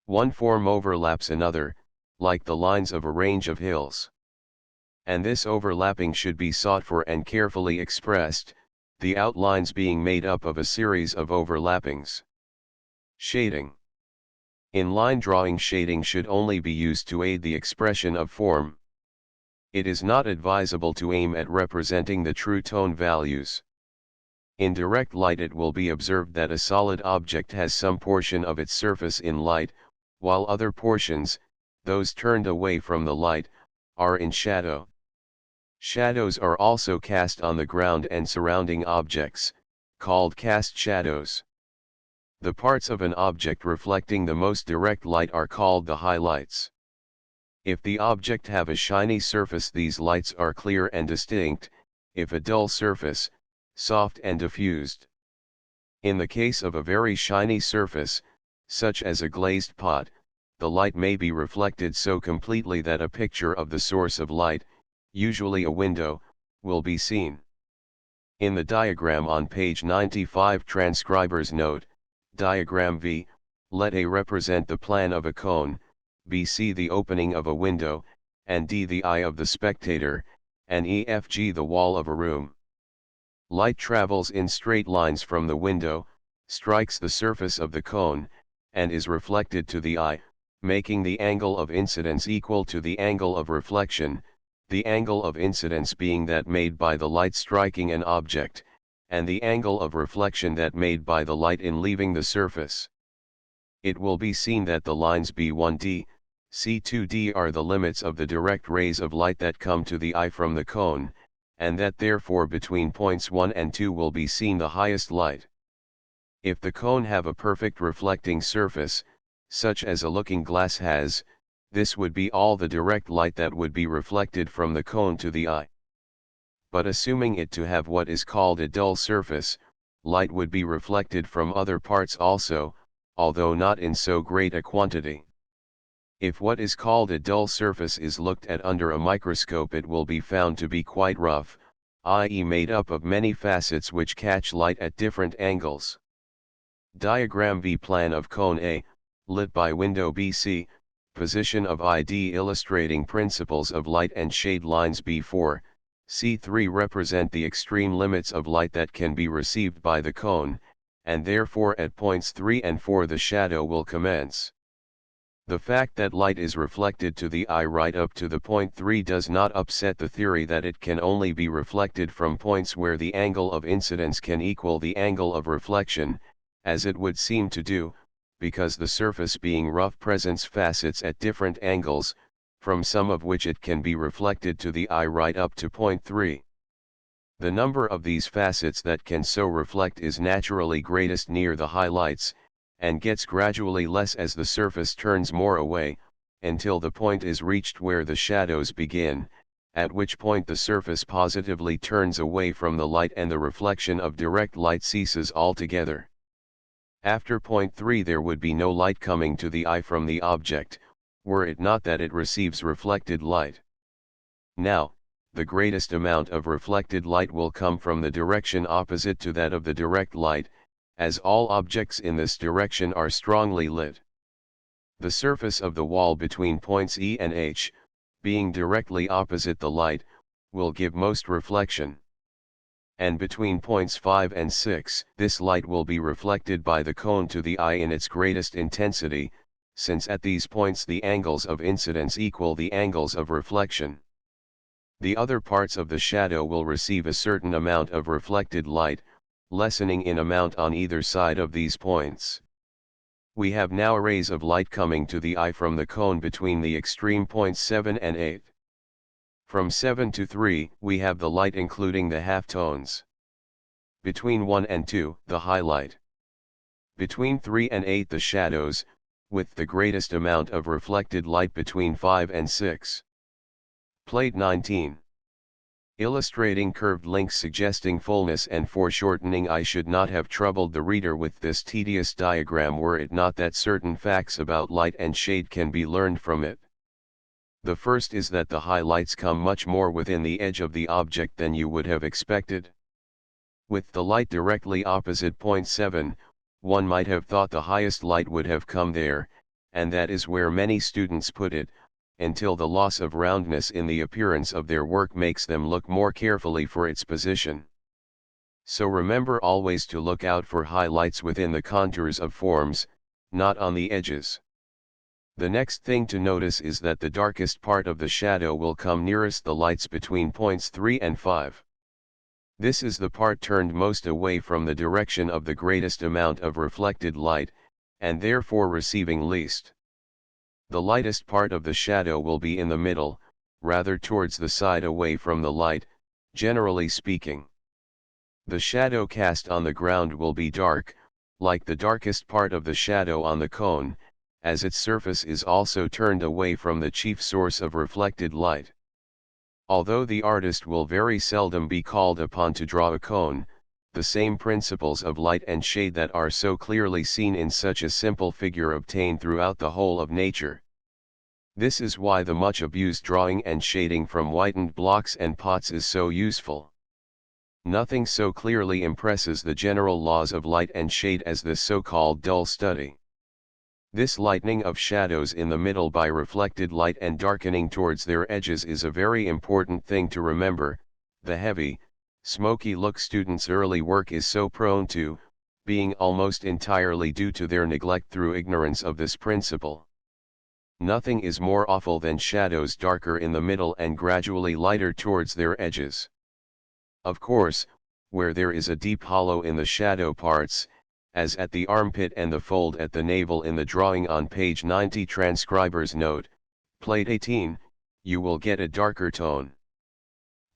One form overlaps another, like the lines of a range of hills. And this overlapping should be sought for and carefully expressed, the outlines being made up of a series of overlappings. Shading. In line drawing, shading should only be used to aid the expression of form. It is not advisable to aim at representing the true tone values. In direct light it will be observed that a solid object has some portion of its surface in light, while other portions, those turned away from the light, are in shadow. Shadows are also cast on the ground and surrounding objects, called cast shadows. The parts of an object reflecting the most direct light are called the highlights. If the object have a shiny surface, these lights are clear and distinct; if a dull surface, soft and diffused. In the case of a very shiny surface, such as a glazed pot, the light may be reflected so completely that a picture of the source of light, usually a window, will be seen. In the diagram on page 95, transcriber's note, diagram V, let A represent the plan of a cone, B C the opening of a window, and D the eye of the spectator, and E F G the wall of a room. Light travels in straight lines from the window, strikes the surface of the cone, and is reflected to the eye, making the angle of incidence equal to the angle of reflection, the angle of incidence being that made by the light striking an object, and the angle of reflection that made by the light in leaving the surface. It will be seen that the lines B1D, C2D are the limits of the direct rays of light that come to the eye from the cone, and that therefore between points 1 and 2 will be seen the highest light. If the cone have a perfect reflecting surface, such as a looking glass has, this would be all the direct light that would be reflected from the cone to the eye. But assuming it to have what is called a dull surface, light would be reflected from other parts also, although not in so great a quantity. If what is called a dull surface is looked at under a microscope, it will be found to be quite rough, i.e. made up of many facets which catch light at different angles. Diagram V, plan of cone A, lit by window BC, position of ID illustrating principles of light and shade. Lines B4, C3 represent the extreme limits of light that can be received by the cone, and therefore at points 3 and 4 the shadow will commence. The fact that light is reflected to the eye right up to the point 3 does not upset the theory that it can only be reflected from points where the angle of incidence can equal the angle of reflection, as it would seem to do, because the surface being rough presents facets at different angles, from some of which it can be reflected to the eye right up to point 3. The number of these facets that can so reflect is naturally greatest near the highlights, and gets gradually less as the surface turns more away, until the point is reached where the shadows begin, at which point the surface positively turns away from the light and the reflection of direct light ceases altogether. After point 3 there would be no light coming to the eye from the object, were it not that it receives reflected light. Now, the greatest amount of reflected light will come from the direction opposite to that of the direct light, as all objects in this direction are strongly lit. The surface of the wall between points E and H, being directly opposite the light, will give most reflection. And between points 5 and 6, this light will be reflected by the cone to the eye in its greatest intensity, since at these points the angles of incidence equal the angles of reflection. The other parts of the shadow will receive a certain amount of reflected light, lessening in amount on either side of these points. We have now rays of light coming to the eye from the cone between the extreme points 7 and 8. From 7 to 3, we have the light including the halftones. Between 1 and 2, the highlight. Between 3 and 8, the shadows, with the greatest amount of reflected light between 5 and 6. Plate 19. Illustrating curved links suggesting fullness and foreshortening. I should not have troubled the reader with this tedious diagram were it not that certain facts about light and shade can be learned from it. The first is that the highlights come much more within the edge of the object than you would have expected. With the light directly opposite point 7, one might have thought the highest light would have come there, and that is where many students put it, until the loss of roundness in the appearance of their work makes them look more carefully for its position. So remember always to look out for highlights within the contours of forms, not on the edges. The next thing to notice is that the darkest part of the shadow will come nearest the lights between points 3 and 5. This is the part turned most away from the direction of the greatest amount of reflected light, and therefore receiving least. The lightest part of the shadow will be in the middle, rather towards the side away from the light, generally speaking. The shadow cast on the ground will be dark, like the darkest part of the shadow on the cone, as its surface is also turned away from the chief source of reflected light. Although the artist will very seldom be called upon to draw a cone, the same principles of light and shade that are so clearly seen in such a simple figure obtain throughout the whole of nature. This is why the much abused drawing and shading from whitened blocks and pots is so useful. Nothing so clearly impresses the general laws of light and shade as this so-called dull study. This lightening of shadows in the middle by reflected light and darkening towards their edges is a very important thing to remember. The heavy, smoky look students' early work is so prone to, being almost entirely due to their neglect through ignorance of this principle. Nothing is more awful than shadows darker in the middle and gradually lighter towards their edges. Of course, where there is a deep hollow in the shadow parts, as at the armpit and the fold at the navel in the drawing on page 90 transcriber's note, plate 18, you will get a darker tone.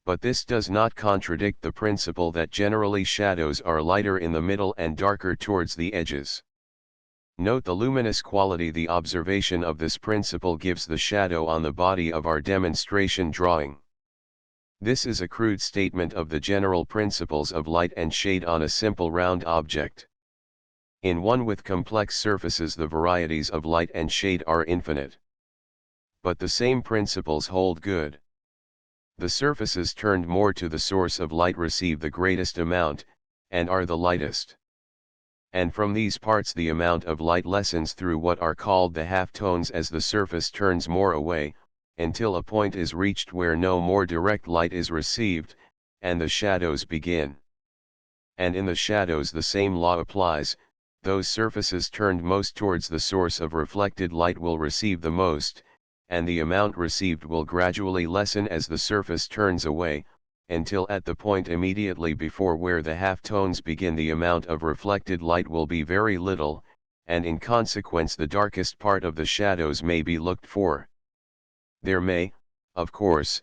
But this does not contradict the principle that generally shadows are lighter in the middle and darker towards the edges. Note the luminous quality the observation of this principle gives the shadow on the body of our demonstration drawing. This is a crude statement of the general principles of light and shade on a simple round object. In one with complex surfaces the varieties of light and shade are infinite. But the same principles hold good. The surfaces turned more to the source of light receive the greatest amount, and are the lightest. And from these parts the amount of light lessens through what are called the half-tones as the surface turns more away, until a point is reached where no more direct light is received, and the shadows begin. And in the shadows the same law applies, those surfaces turned most towards the source of reflected light will receive the most, and the amount received will gradually lessen as the surface turns away, until at the point immediately before where the half-tones begin the amount of reflected light will be very little, and in consequence the darkest part of the shadows may be looked for. There may, of course,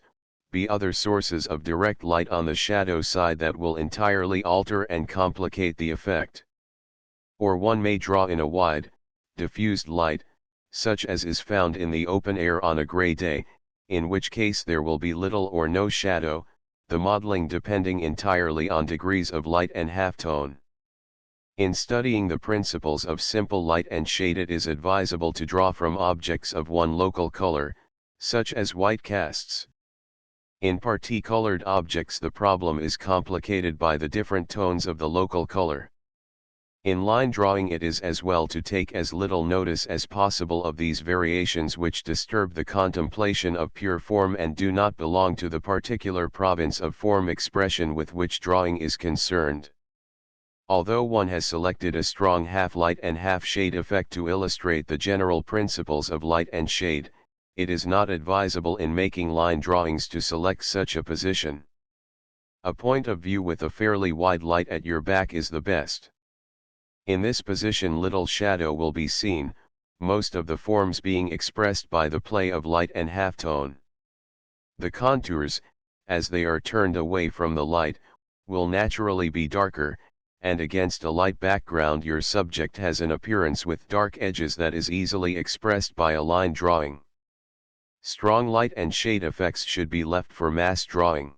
be other sources of direct light on the shadow side that will entirely alter and complicate the effect. Or one may draw in a wide, diffused light, such as is found in the open air on a gray day, in which case there will be little or no shadow, the modeling depending entirely on degrees of light and halftone. In studying the principles of simple light and shade it is advisable to draw from objects of one local color, such as white casts. In parti-colored objects the problem is complicated by the different tones of the local color. In line drawing it is as well to take as little notice as possible of these variations which disturb the contemplation of pure form and do not belong to the particular province of form expression with which drawing is concerned. Although one has selected a strong half-light and half-shade effect to illustrate the general principles of light and shade, it is not advisable in making line drawings to select such a position. A point of view with a fairly wide light at your back is the best. In this position little shadow will be seen, most of the forms being expressed by the play of light and halftone. The contours, as they are turned away from the light, will naturally be darker, and against a light background your subject has an appearance with dark edges that is easily expressed by a line drawing. Strong light and shade effects should be left for mass drawing.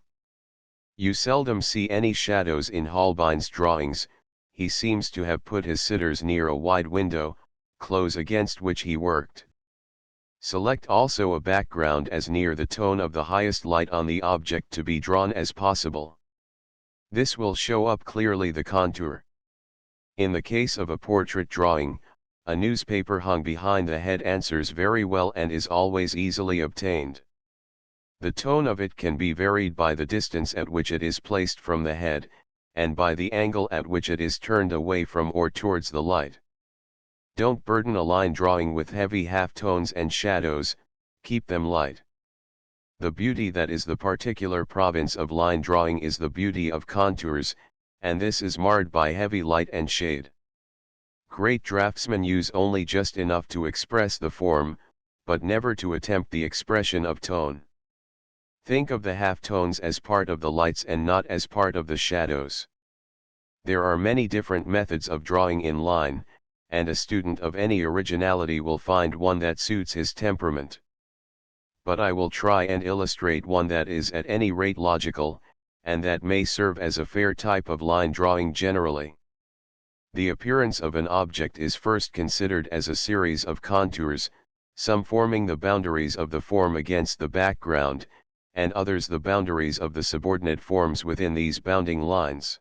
You seldom see any shadows in Holbein's drawings. He seems to have put his sitters near a wide window, close against which he worked. Select also a background as near the tone of the highest light on the object to be drawn as possible. This will show up clearly the contour. In the case of a portrait drawing, a newspaper hung behind the head answers very well and is always easily obtained. The tone of it can be varied by the distance at which it is placed from the head, and by the angle at which it is turned away from or towards the light. Don't burden a line drawing with heavy halftones and shadows, keep them light. The beauty that is the particular province of line drawing is the beauty of contours, and this is marred by heavy light and shade. Great draftsmen use only just enough to express the form, but never to attempt the expression of tone. Think of the halftones as part of the lights and not as part of the shadows. There are many different methods of drawing in line, and a student of any originality will find one that suits his temperament. But I will try and illustrate one that is at any rate logical, and that may serve as a fair type of line drawing generally. The appearance of an object is first considered as a series of contours, some forming the boundaries of the form against the background, and others the boundaries of the subordinate forms within these bounding lines.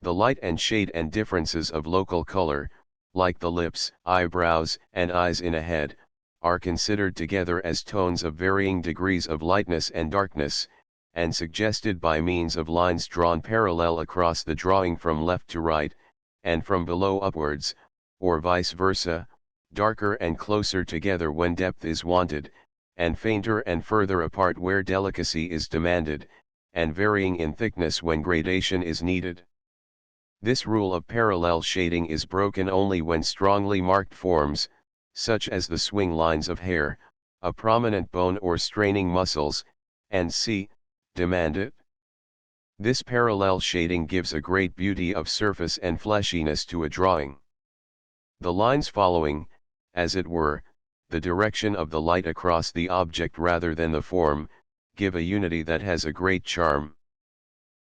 The light and shade and differences of local color, like the lips, eyebrows, and eyes in a head, are considered together as tones of varying degrees of lightness and darkness, and suggested by means of lines drawn parallel across the drawing from left to right, and from below upwards, or vice versa, darker and closer together when depth is wanted, and fainter and further apart where delicacy is demanded, and varying in thickness when gradation is needed. This rule of parallel shading is broken only when strongly marked forms, such as the swing lines of hair, a prominent bone or straining muscles, and demand it. This parallel shading gives a great beauty of surface and fleshiness to a drawing. The lines following, as it were, the direction of the light across the object rather than the form, give a unity that has a great charm.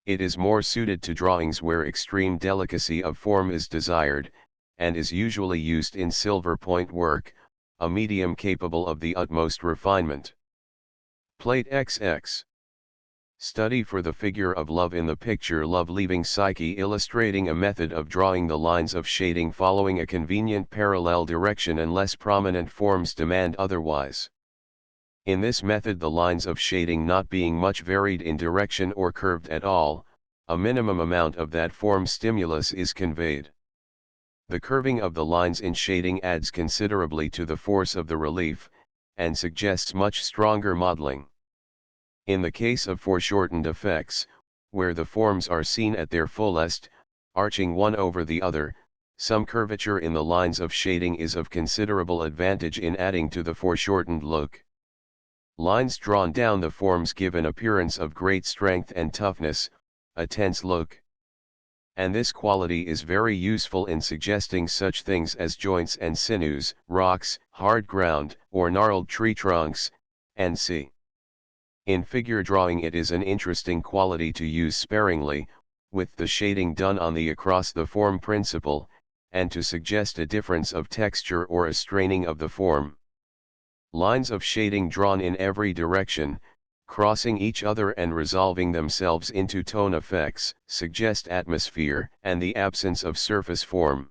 It is more suited to drawings where extreme delicacy of form is desired, and is usually used in silver point work, a medium capable of the utmost refinement. Plate XX. Study for the figure of love in the picture Love Leaving Psyche, illustrating a method of drawing the lines of shading following a convenient parallel direction unless prominent forms demand otherwise. In this method, the lines of shading not being much varied in direction or curved at all, a minimum amount of that form stimulus is conveyed. The curving of the lines in shading adds considerably to the force of the relief, and suggests much stronger modeling. In the case of foreshortened effects, where the forms are seen at their fullest, arching one over the other, some curvature in the lines of shading is of considerable advantage in adding to the foreshortened look. Lines drawn down the forms give an appearance of great strength and toughness, a tense look. And this quality is very useful in suggesting such things as joints and sinews, rocks, hard ground, or gnarled tree trunks, and in figure drawing it is an interesting quality to use sparingly, with the shading done on the across the form principle, and to suggest a difference of texture or a straining of the form. Lines of shading drawn in every direction, crossing each other and resolving themselves into tone effects, suggest atmosphere and the absence of surface form.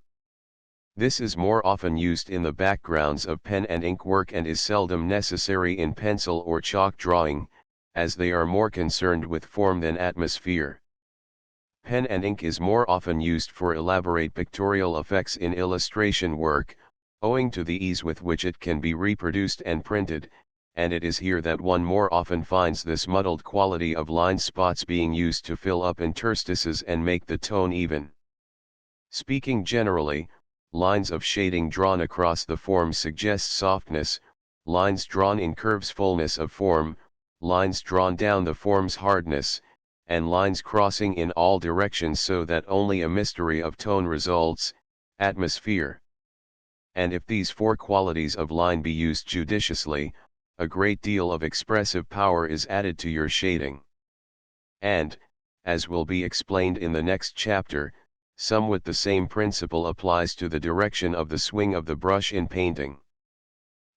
This is more often used in the backgrounds of pen and ink work and is seldom necessary in pencil or chalk drawing, as they are more concerned with form than atmosphere. Pen and ink is more often used for elaborate pictorial effects in illustration work, owing to the ease with which it can be reproduced and printed, and it is here that one more often finds this muddled quality of line spots being used to fill up interstices and make the tone even. Speaking generally, lines of shading drawn across the form suggest softness, lines drawn in curves fullness of form, lines drawn down the form's hardness, and lines crossing in all directions so that only a mystery of tone results, atmosphere. And if these four qualities of line be used judiciously, a great deal of expressive power is added to your shading. And, as will be explained in the next chapter, somewhat the same principle applies to the direction of the swing of the brush in painting.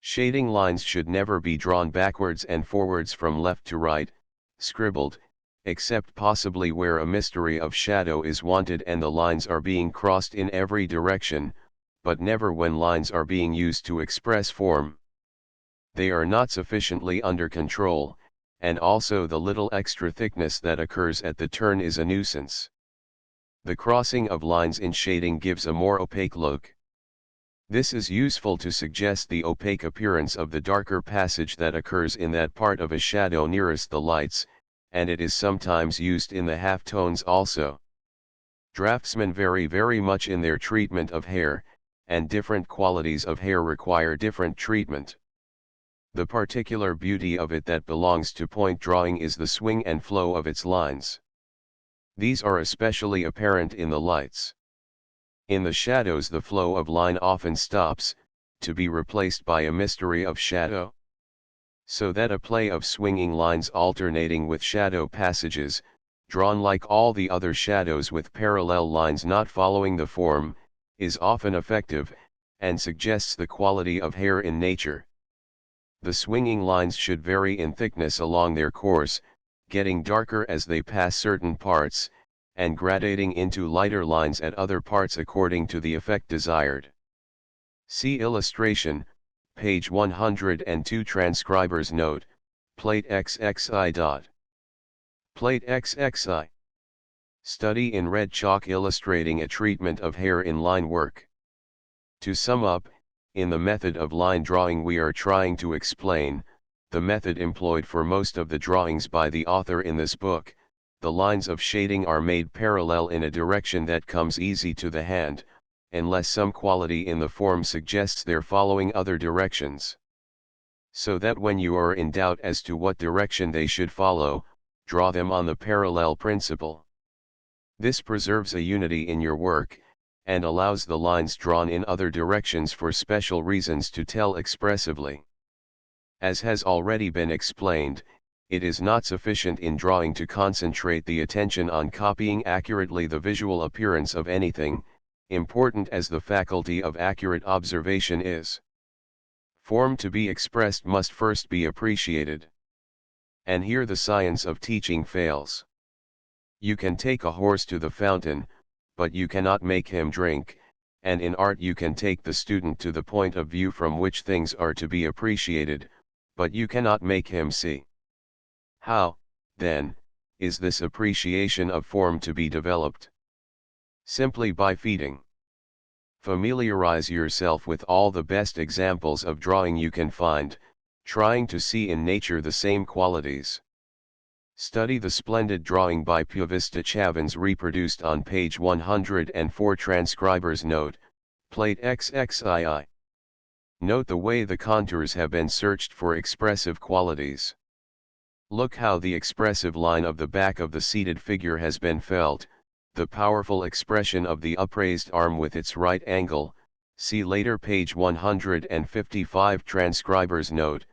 Shading lines should never be drawn backwards and forwards from left to right, scribbled, except possibly where a mystery of shadow is wanted and the lines are being crossed in every direction, but never when lines are being used to express form. They are not sufficiently under control, and also the little extra thickness that occurs at the turn is a nuisance. The crossing of lines in shading gives a more opaque look. This is useful to suggest the opaque appearance of the darker passage that occurs in that part of a shadow nearest the lights, and it is sometimes used in the half-tones also. Draftsmen vary very much in their treatment of hair, and different qualities of hair require different treatment. The particular beauty of it that belongs to point drawing is the swing and flow of its lines. These are especially apparent in the lights. In the shadows the flow of line often stops, to be replaced by a mystery of shadow. So that a play of swinging lines alternating with shadow passages, drawn like all the other shadows with parallel lines not following the form, is often effective, and suggests the quality of hair in nature. The swinging lines should vary in thickness along their course, getting darker as they pass certain parts, and gradating into lighter lines at other parts according to the effect desired. See illustration, page 102. Transcriber's note, Plate XXI. Plate XXI. Study in red chalk illustrating a treatment of hair in line work. To sum up, in the method of line drawing we are trying to explain, the method employed for most of the drawings by the author in this book, the lines of shading are made parallel in a direction that comes easy to the hand, unless some quality in the form suggests their following other directions. So that when you are in doubt as to what direction they should follow, draw them on the parallel principle. This preserves a unity in your work, and allows the lines drawn in other directions for special reasons to tell expressively. As has already been explained, it is not sufficient in drawing to concentrate the attention on copying accurately the visual appearance of anything, important as the faculty of accurate observation is. Form to be expressed must first be appreciated. And here the science of teaching fails. You can take a horse to the fountain, but you cannot make him drink, and in art you can take the student to the point of view from which things are to be appreciated, but you cannot make him see. How, then, is this appreciation of form to be developed? Simply by feeding. Familiarize yourself with all the best examples of drawing you can find, trying to see in nature the same qualities. Study the splendid drawing by Puvista Chavans reproduced on page 104. Transcriber's note, Plate XXII. Note the way the contours have been searched for expressive qualities. Look how the expressive line of the back of the seated figure has been felt, the powerful expression of the upraised arm with its right angle. See later page 155. Transcriber's note,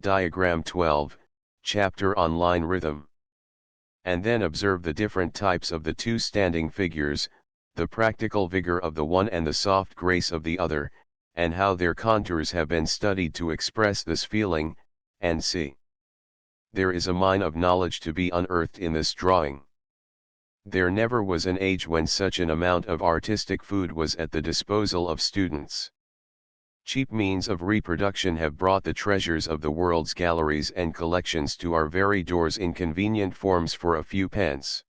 Diagram 12, chapter on line rhythm. And then observe the different types of the two standing figures, the practical vigor of the one and the soft grace of the other, and how their contours have been studied to express this feeling, and see. There is a mine of knowledge to be unearthed in this drawing. There never was an age when such an amount of artistic food was at the disposal of students. Cheap means of reproduction have brought the treasures of the world's galleries and collections to our very doors in convenient forms for a few pence.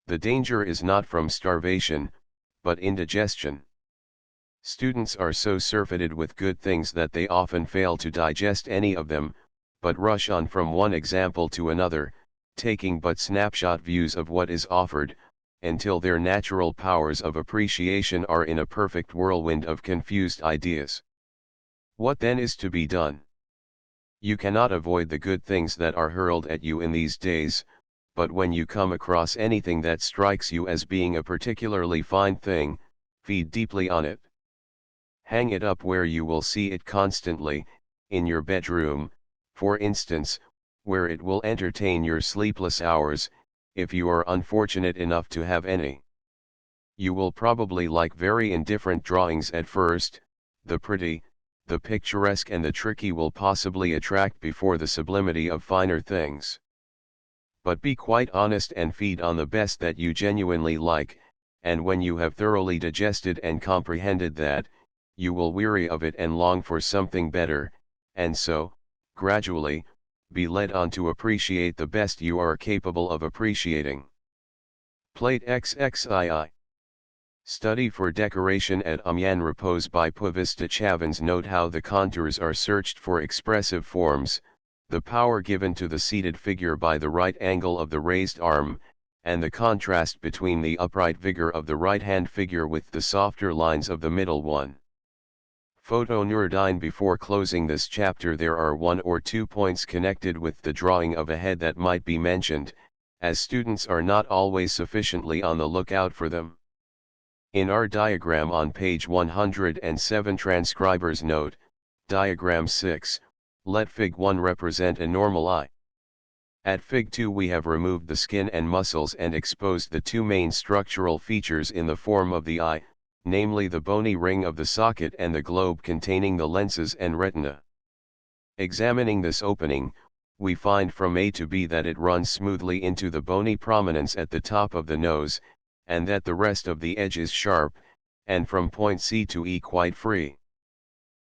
The danger is not from starvation, but indigestion. Students are so surfeited with good things that they often fail to digest any of them, but rush on from one example to another, taking but snapshot views of what is offered, until their natural powers of appreciation are in a perfect whirlwind of confused ideas. What then is to be done? You cannot avoid the good things that are hurled at you in these days, but when you come across anything that strikes you as being a particularly fine thing, feed deeply on it. Hang it up where you will see it constantly, in your bedroom, for instance, where it will entertain your sleepless hours, if you are unfortunate enough to have any. You will probably like very indifferent drawings at first, the pretty, the picturesque and the tricky will possibly attract before the sublimity of finer things. But be quite honest and feed on the best that you genuinely like, and when you have thoroughly digested and comprehended that, you will weary of it and long for something better, and so, gradually, be led on to appreciate the best you are capable of appreciating. Plate XXII. Study for decoration at Umyan Repose by Puvista Chavans. Note how the contours are searched for expressive forms, the power given to the seated figure by the right angle of the raised arm, and the contrast between the upright vigor of the right-hand figure with the softer lines of the middle one. Photo Nuruddin. Before closing this chapter, there are 1 or 2 points connected with the drawing of a head that might be mentioned, as students are not always sufficiently on the lookout for them. In our diagram on page 107, transcriber's note, Diagram 6, let Fig 1 represent a normal eye. At Fig 2 we have removed the skin and muscles and exposed the two main structural features in the form of the eye, namely the bony ring of the socket and the globe containing the lenses and retina. Examining this opening, we find from A to B that it runs smoothly into the bony prominence at the top of the nose, and that the rest of the edge is sharp, and from point C to E quite free.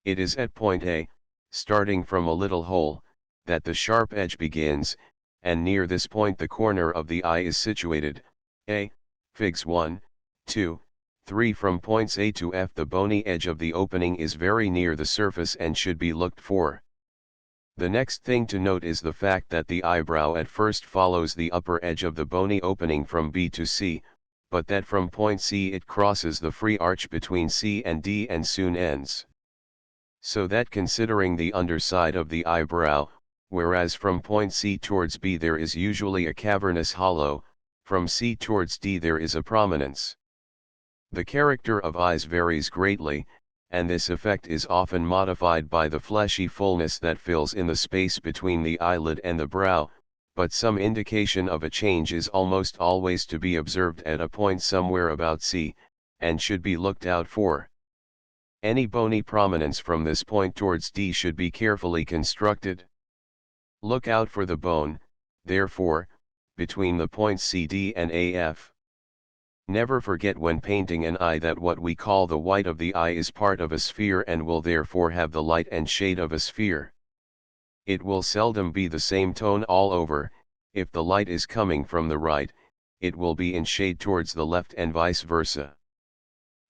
It is at point A, starting from a little hole, that the sharp edge begins, and near this point the corner of the eye is situated. A. Figs 1, 2, 3. From points A to F the bony edge of the opening is very near the surface and should be looked for. The next thing to note is the fact that the eyebrow at first follows the upper edge of the bony opening from B to C, but that from point C it crosses the free arch between C and D and soon ends. So that considering the underside of the eyebrow, whereas from point C towards B there is usually a cavernous hollow, from C towards D there is a prominence. The character of eyes varies greatly, and this effect is often modified by the fleshy fullness that fills in the space between the eyelid and the brow, but some indication of a change is almost always to be observed at a point somewhere about C, and should be looked out for. Any bony prominence from this point towards D should be carefully constructed. Look out for the bone, therefore, between the points CD and AF. Never forget when painting an eye that what we call the white of the eye is part of a sphere and will therefore have the light and shade of a sphere. It will seldom be the same tone all over. If the light is coming from the right, it will be in shade towards the left and vice versa.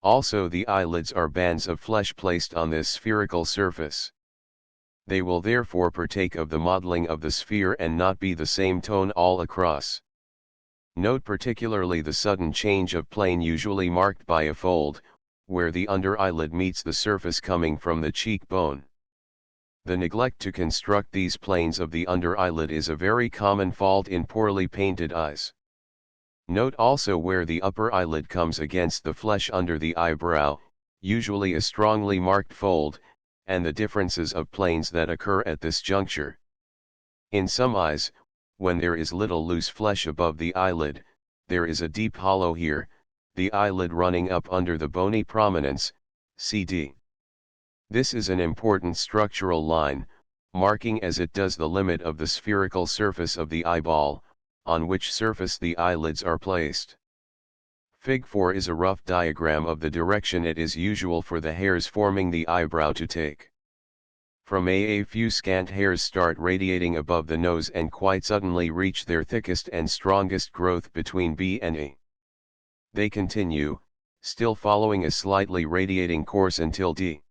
Also the eyelids are bands of flesh placed on this spherical surface. They will therefore partake of the modeling of the sphere and not be the same tone all across. Note particularly the sudden change of plane usually marked by a fold, where the under eyelid meets the surface coming from the cheekbone. The neglect to construct these planes of the under eyelid is a very common fault in poorly painted eyes. Note also where the upper eyelid comes against the flesh under the eyebrow, usually a strongly marked fold, and the differences of planes that occur at this juncture. In some eyes, when there is little loose flesh above the eyelid, there is a deep hollow here, the eyelid running up under the bony prominence, CD. This is an important structural line, marking as it does the limit of the spherical surface of the eyeball, on which surface the eyelids are placed. Fig 4 is a rough diagram of the direction it is usual for the hairs forming the eyebrow to take. From A few scant hairs start radiating above the nose and quite suddenly reach their thickest and strongest growth between B and A. They continue, still following a slightly radiating course until D.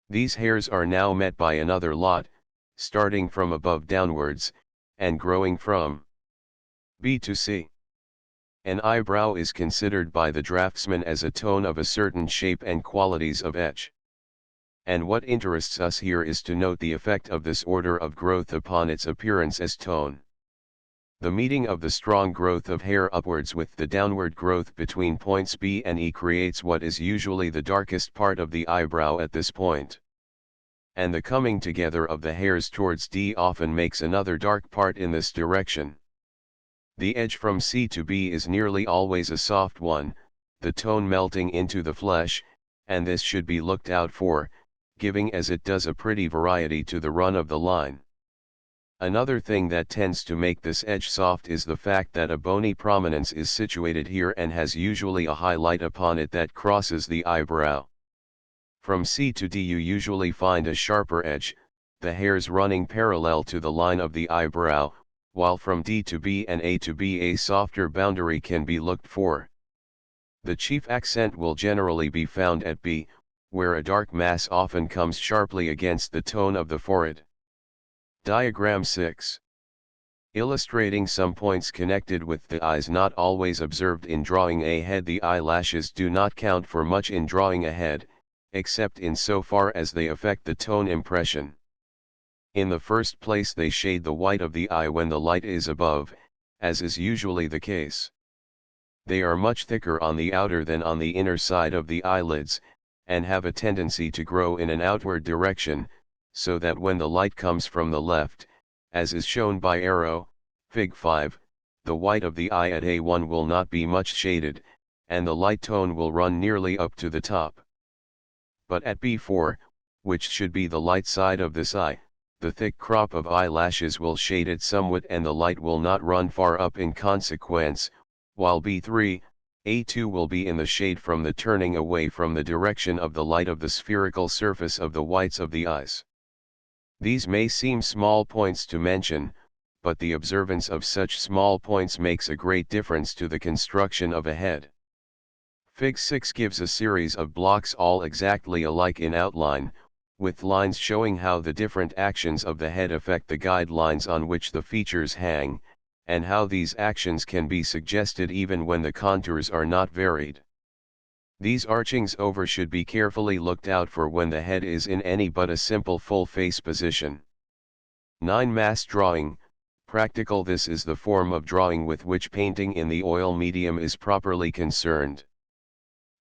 These hairs are now met by another lot, starting from above downwards, and growing from B to C. An eyebrow is considered by the draftsman as a tone of a certain shape and qualities of edge. And what interests us here is to note the effect of this order of growth upon its appearance as tone. The meeting of the strong growth of hair upwards with the downward growth between points B and E creates what is usually the darkest part of the eyebrow at this point. And the coming together of the hairs towards D often makes another dark part in this direction. The edge from C to B is nearly always a soft one, the tone melting into the flesh, and this should be looked out for, giving as it does a pretty variety to the run of the line. Another thing that tends to make this edge soft is the fact that a bony prominence is situated here and has usually a high light upon it that crosses the eyebrow. From C to D you usually find a sharper edge, the hairs running parallel to the line of the eyebrow, while from D to B and A to B a softer boundary can be looked for. The chief accent will generally be found at B, where a dark mass often comes sharply against the tone of the forehead. Diagram 6. Illustrating some points connected with the eyes not always observed in drawing a head. The eyelashes do not count for much in drawing a head, except in so far as they affect the tone impression. In the first place they shade the white of the eye when the light is above, as is usually the case. They are much thicker on the outer than on the inner side of the eyelids, and have a tendency to grow in an outward direction, so that when the light comes from the left, as is shown by arrow, Fig 5, the white of the eye at A1 will not be much shaded, and the light tone will run nearly up to the top. But at B4, which should be the light side of this eye, the thick crop of eyelashes will shade it somewhat and the light will not run far up in consequence, while B3, A2 will be in the shade from the turning away from the direction of the light of the spherical surface of the whites of the eyes. These may seem small points to mention, but the observance of such small points makes a great difference to the construction of a head. Fig 6 gives a series of blocks all exactly alike in outline, with lines showing how the different actions of the head affect the guidelines on which the features hang, and how these actions can be suggested even when the contours are not varied. These archings over should be carefully looked out for when the head is in any but a simple full face position. 9. Mass drawing, practical. This is the form of drawing with which painting in the oil medium is properly concerned.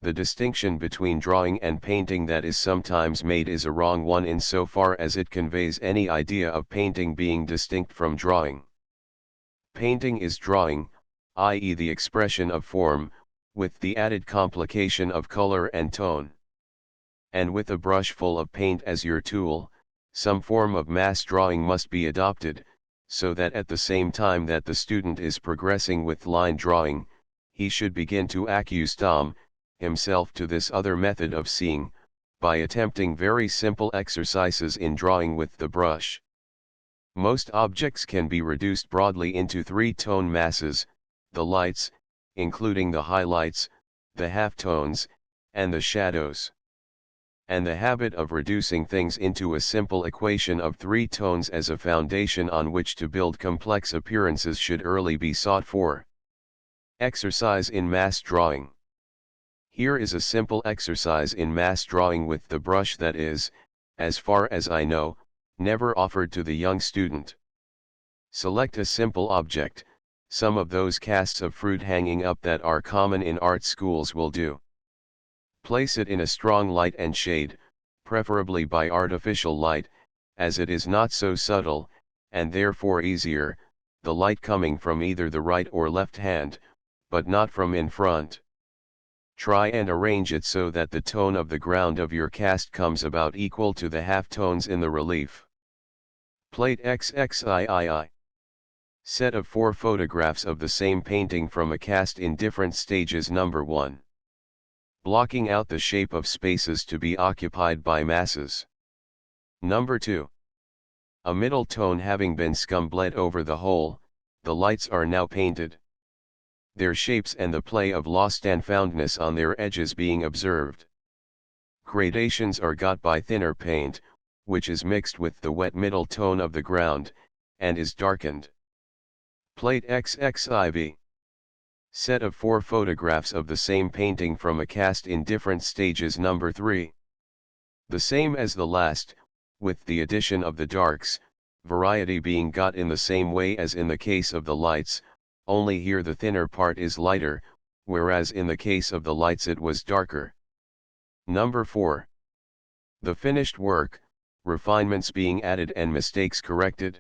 The distinction between drawing and painting that is sometimes made is a wrong one insofar as it conveys any idea of painting being distinct from drawing. Painting is drawing, i.e. the expression of form, with the added complication of color and tone. And with a brush full of paint as your tool, some form of mass drawing must be adopted, so that at the same time that the student is progressing with line drawing, he should begin to accustom himself to this other method of seeing, by attempting very simple exercises in drawing with the brush. Most objects can be reduced broadly into three-tone masses: the lights, including the highlights, the halftones, and the shadows. And the habit of reducing things into a simple equation of three tones as a foundation on which to build complex appearances should early be sought for. Exercise in mass drawing. Here is a simple exercise in mass drawing with the brush that is, as far as I know, never offered to the young student. Select a simple object. Some of those casts of fruit hanging up that are common in art schools will do. Place it in a strong light and shade, preferably by artificial light, as it is not so subtle, and therefore easier, the light coming from either the right or left hand, but not from in front. Try and arrange it so that the tone of the ground of your cast comes about equal to the halftones in the relief. Plate XXIII. Set of 4 photographs of the same painting from a cast in different stages. Number 1. Blocking out the shape of spaces to be occupied by masses. Number 2. A middle tone having been scum-bled over the whole, the lights are now painted. Their shapes and the play of lost and foundness on their edges being observed. Gradations are got by thinner paint, which is mixed with the wet middle tone of the ground, and is darkened. Plate XXIV. Set of 4 photographs of the same painting from a cast in different stages. Number 3. The same as the last, with the addition of the darks, variety being got in the same way as in the case of the lights, only here the thinner part is lighter, whereas in the case of the lights it was darker. Number 4. The finished work, refinements being added and mistakes corrected.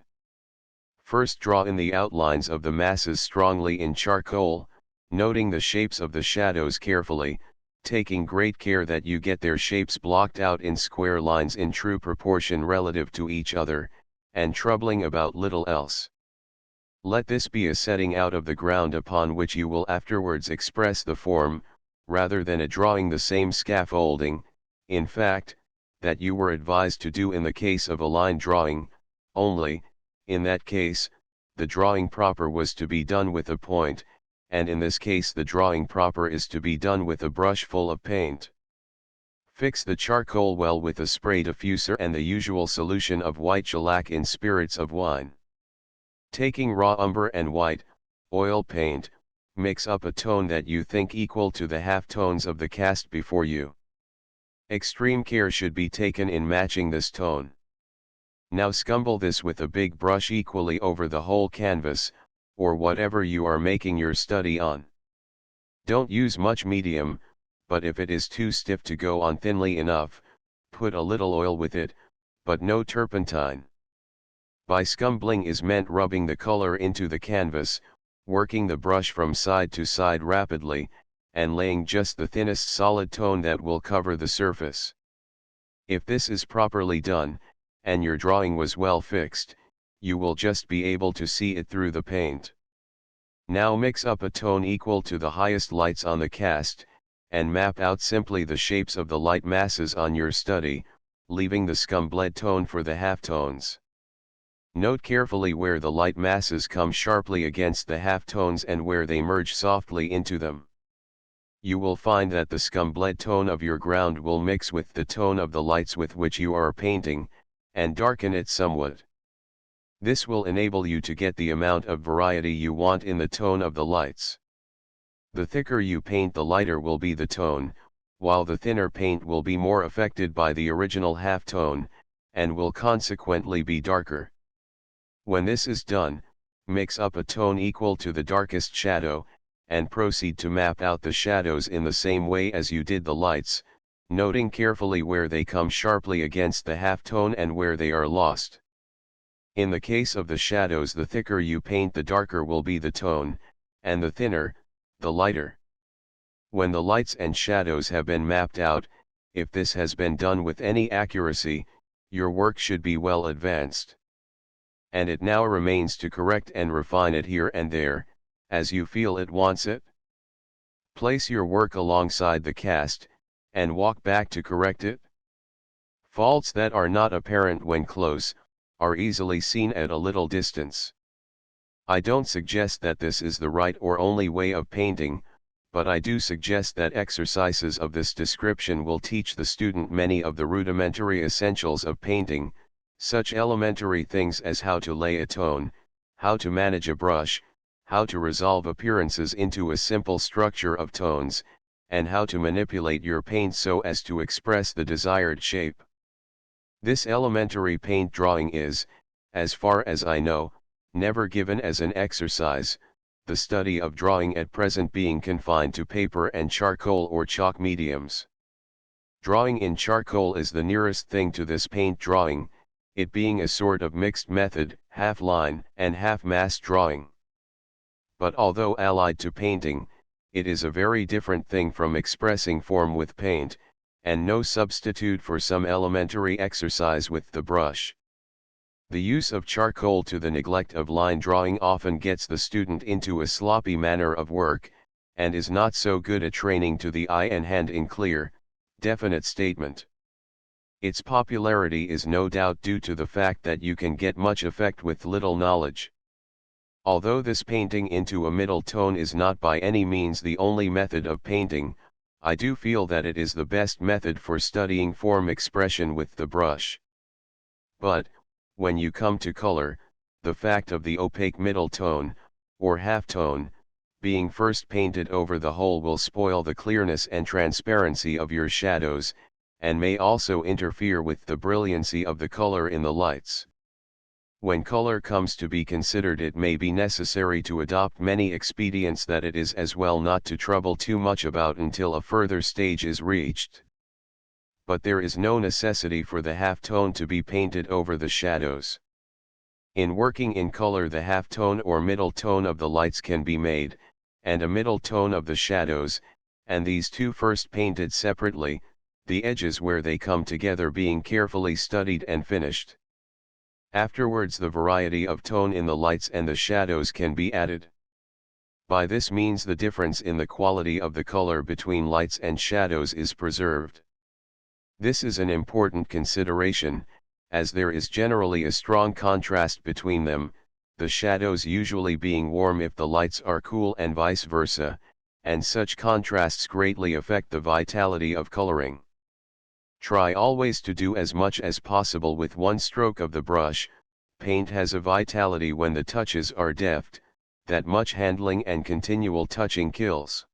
First draw in the outlines of the masses strongly in charcoal, noting the shapes of the shadows carefully, taking great care that you get their shapes blocked out in square lines in true proportion relative to each other, and troubling about little else. Let this be a setting out of the ground upon which you will afterwards express the form, rather than a drawing the same scaffolding, in fact, that you were advised to do in the case of a line drawing, only, in that case, the drawing proper was to be done with a point, and in this case the drawing proper is to be done with a brush full of paint. Fix the charcoal well with a spray diffuser and the usual solution of white shellac in spirits of wine. Taking raw umber and white, oil paint, mix up a tone that you think equal to the halftones of the cast before you. Extreme care should be taken in matching this tone. Now scumble this with a big brush equally over the whole canvas, or whatever you are making your study on. Don't use much medium, but if it is too stiff to go on thinly enough, put a little oil with it, but no turpentine. By scumbling is meant rubbing the color into the canvas, working the brush from side to side rapidly, and laying just the thinnest solid tone that will cover the surface. If this is properly done, and your drawing was well fixed, you will just be able to see it through the paint. Now mix up a tone equal to the highest lights on the cast, and map out simply the shapes of the light masses on your study, leaving the scumbled tone for the halftones. Note carefully where the light masses come sharply against the halftones and where they merge softly into them. You will find that the scumbled tone of your ground will mix with the tone of the lights with which you are painting, and darken it somewhat. This will enable you to get the amount of variety you want in the tone of the lights. The thicker you paint, the lighter will be the tone, while the thinner paint will be more affected by the original halftone, and will consequently be darker. When this is done, mix up a tone equal to the darkest shadow, and proceed to map out the shadows in the same way as you did the lights, noting carefully where they come sharply against the halftone and where they are lost. In the case of the shadows, the thicker you paint, the darker will be the tone, and the thinner, the lighter. When the lights and shadows have been mapped out, if this has been done with any accuracy, your work should be well advanced. And it now remains to correct and refine it here and there, as you feel it wants it. Place your work alongside the cast, and walk back to correct it. Faults that are not apparent when close, are easily seen at a little distance. I don't suggest that this is the right or only way of painting, but I do suggest that exercises of this description will teach the student many of the rudimentary essentials of painting, such elementary things as how to lay a tone, how to manage a brush, how to resolve appearances into a simple structure of tones, and how to manipulate your paint so as to express the desired shape. This elementary paint drawing is, as far as I know, never given as an exercise, the study of drawing at present being confined to paper and charcoal or chalk mediums. Drawing in charcoal is the nearest thing to this paint drawing, it being a sort of mixed method, half line and half mass drawing. But although allied to painting, it is a very different thing from expressing form with paint, and no substitute for some elementary exercise with the brush. The use of charcoal to the neglect of line drawing often gets the student into a sloppy manner of work, and is not so good a training to the eye and hand in clear, definite statement. Its popularity is no doubt due to the fact that you can get much effect with little knowledge. Although this painting into a middle tone is not by any means the only method of painting, I do feel that it is the best method for studying form expression with the brush. But, when you come to color, the fact of the opaque middle tone, or halftone, being first painted over the whole will spoil the clearness and transparency of your shadows, and may also interfere with the brilliancy of the color in the lights. When color comes to be considered, it may be necessary to adopt many expedients that it is as well not to trouble too much about until a further stage is reached. But there is no necessity for the halftone to be painted over the shadows. In working in color, the halftone or middle tone of the lights can be made, and a middle tone of the shadows, and these two first painted separately, the edges where they come together being carefully studied and finished. Afterwards, the variety of tone in the lights and the shadows can be added. By this means the difference in the quality of the color between lights and shadows is preserved. This is an important consideration, as there is generally a strong contrast between them, the shadows usually being warm if the lights are cool and vice versa, and such contrasts greatly affect the vitality of coloring. Try always to do as much as possible with one stroke of the brush. Paint has a vitality when the touches are deft, that much handling and continual touching kills.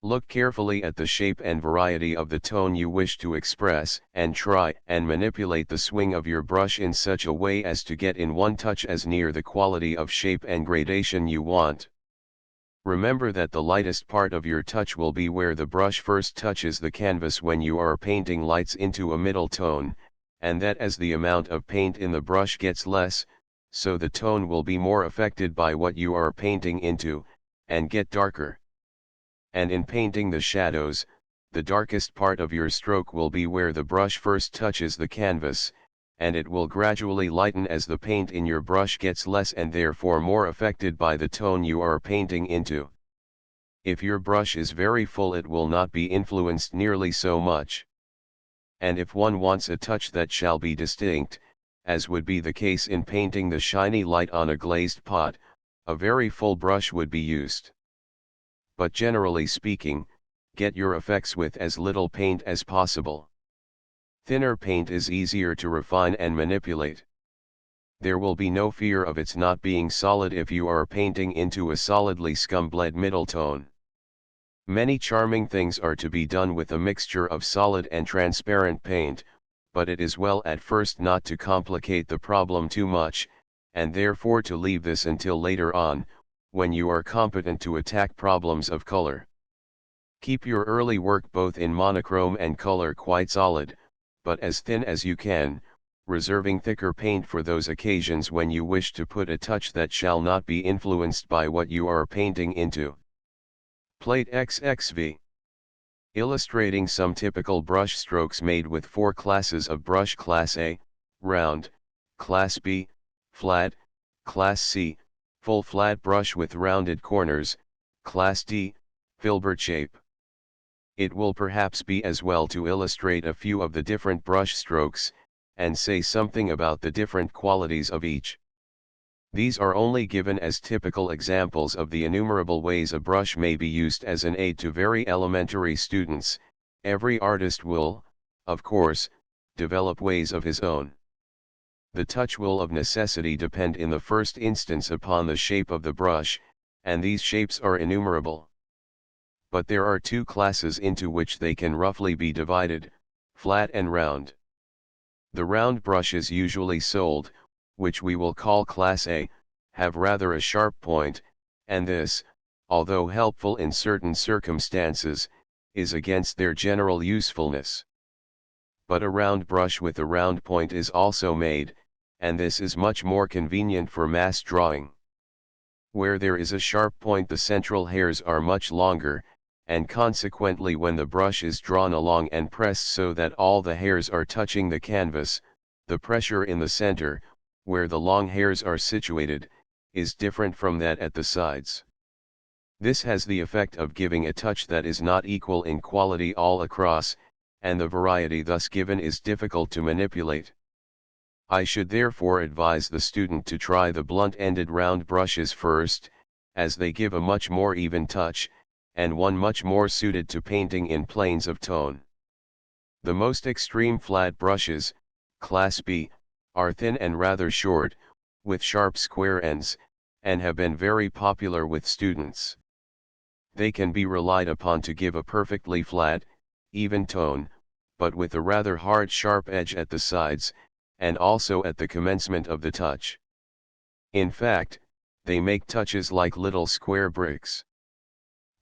Look carefully at the shape and variety of the tone you wish to express, and try and manipulate the swing of your brush in such a way as to get in one touch as near the quality of shape and gradation you want. Remember that the lightest part of your touch will be where the brush first touches the canvas when you are painting lights into a middle tone, and that as the amount of paint in the brush gets less, so the tone will be more affected by what you are painting into, and get darker. And in painting the shadows, the darkest part of your stroke will be where the brush first touches the canvas, and it will gradually lighten as the paint in your brush gets less and therefore more affected by the tone you are painting into. If your brush is very full, it will not be influenced nearly so much. And if one wants a touch that shall be distinct, as would be the case in painting the shiny light on a glazed pot, a very full brush would be used. But generally speaking, get your effects with as little paint as possible. Thinner paint is easier to refine and manipulate. There will be no fear of its not being solid if you are painting into a solidly scum-bled middle tone. Many charming things are to be done with a mixture of solid and transparent paint, but it is well at first not to complicate the problem too much, and therefore to leave this until later on, when you are competent to attack problems of color. Keep your early work both in monochrome and color quite solid, but as thin as you can, reserving thicker paint for those occasions when you wish to put a touch that shall not be influenced by what you are painting into. Plate XXV. Illustrating some typical brush strokes made with 4 classes of brush: Class A, round; Class B, flat; Class C, full flat brush with rounded corners; Class D, filbert shape. It will perhaps be as well to illustrate a few of the different brush strokes, and say something about the different qualities of each. These are only given as typical examples of the innumerable ways a brush may be used as an aid to very elementary students. Every artist will, of course, develop ways of his own. The touch will of necessity depend in the first instance upon the shape of the brush, and these shapes are innumerable. But there are 2 classes into which they can roughly be divided: flat and round. The round brushes usually sold, which we will call Class A, have rather a sharp point, and this, although helpful in certain circumstances, is against their general usefulness. But a round brush with a round point is also made, and this is much more convenient for mass drawing. Where there is a sharp point, the central hairs are much longer, and consequently when the brush is drawn along and pressed so that all the hairs are touching the canvas, the pressure in the center, where the long hairs are situated, is different from that at the sides. This has the effect of giving a touch that is not equal in quality all across, and the variety thus given is difficult to manipulate. I should therefore advise the student to try the blunt-ended round brushes first, as they give a much more even touch, and one much more suited to painting in planes of tone. The most extreme flat brushes, Class B, are thin and rather short, with sharp square ends, and have been very popular with students. They can be relied upon to give a perfectly flat, even tone, but with a rather hard sharp edge at the sides, and also at the commencement of the touch. In fact, they make touches like little square bricks.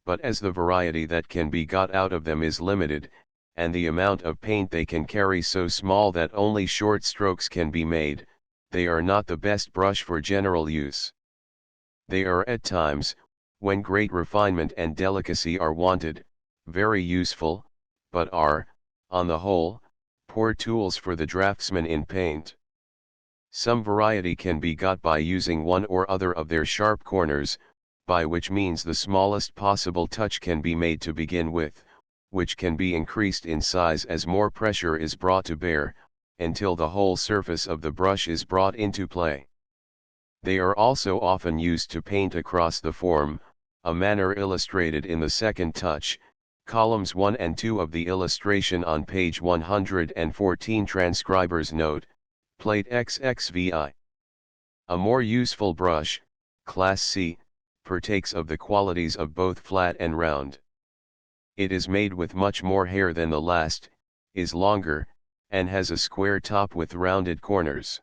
But as the variety that can be got out of them is limited, and the amount of paint they can carry so small that only short strokes can be made, they are not the best brush for general use. They are at times, when great refinement and delicacy are wanted, very useful, but are, on the whole, poor tools for the draftsman in paint. Some variety can be got by using one or other of their sharp corners, by which means the smallest possible touch can be made to begin with, which can be increased in size as more pressure is brought to bear, until the whole surface of the brush is brought into play. They are also often used to paint across the form, a manner illustrated in the second touch, columns 1 and 2 of the illustration on page 114. Transcriber's note, Plate XXVI. A more useful brush, Class C, partakes of the qualities of both flat and round. It is made with much more hair than the last, is longer, and has a square top with rounded corners.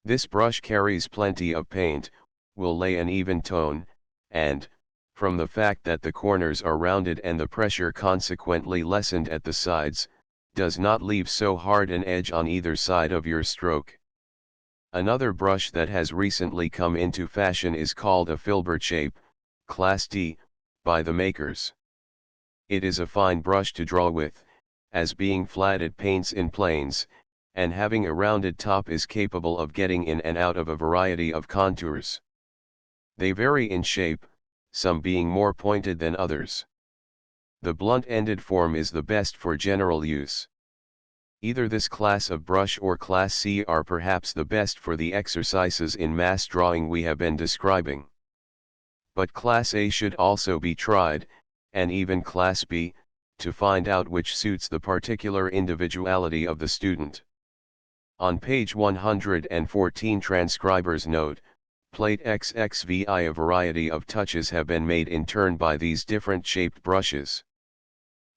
This brush carries plenty of paint, will lay an even tone, and, from the fact that the corners are rounded and the pressure consequently lessened at the sides, does not leave so hard an edge on either side of your stroke. Another brush that has recently come into fashion is called a filbert shape, Class D, by the makers. It is a fine brush to draw with, as being flat it paints in planes, and having a rounded top is capable of getting in and out of a variety of contours. They vary in shape, some being more pointed than others. The blunt-ended form is the best for general use. Either this class of brush or Class C are perhaps the best for the exercises in mass drawing we have been describing. But Class A should also be tried, and even Class B, to find out which suits the particular individuality of the student. On page 114 transcribers note, plate XXVI a variety of touches have been made in turn by these different shaped brushes.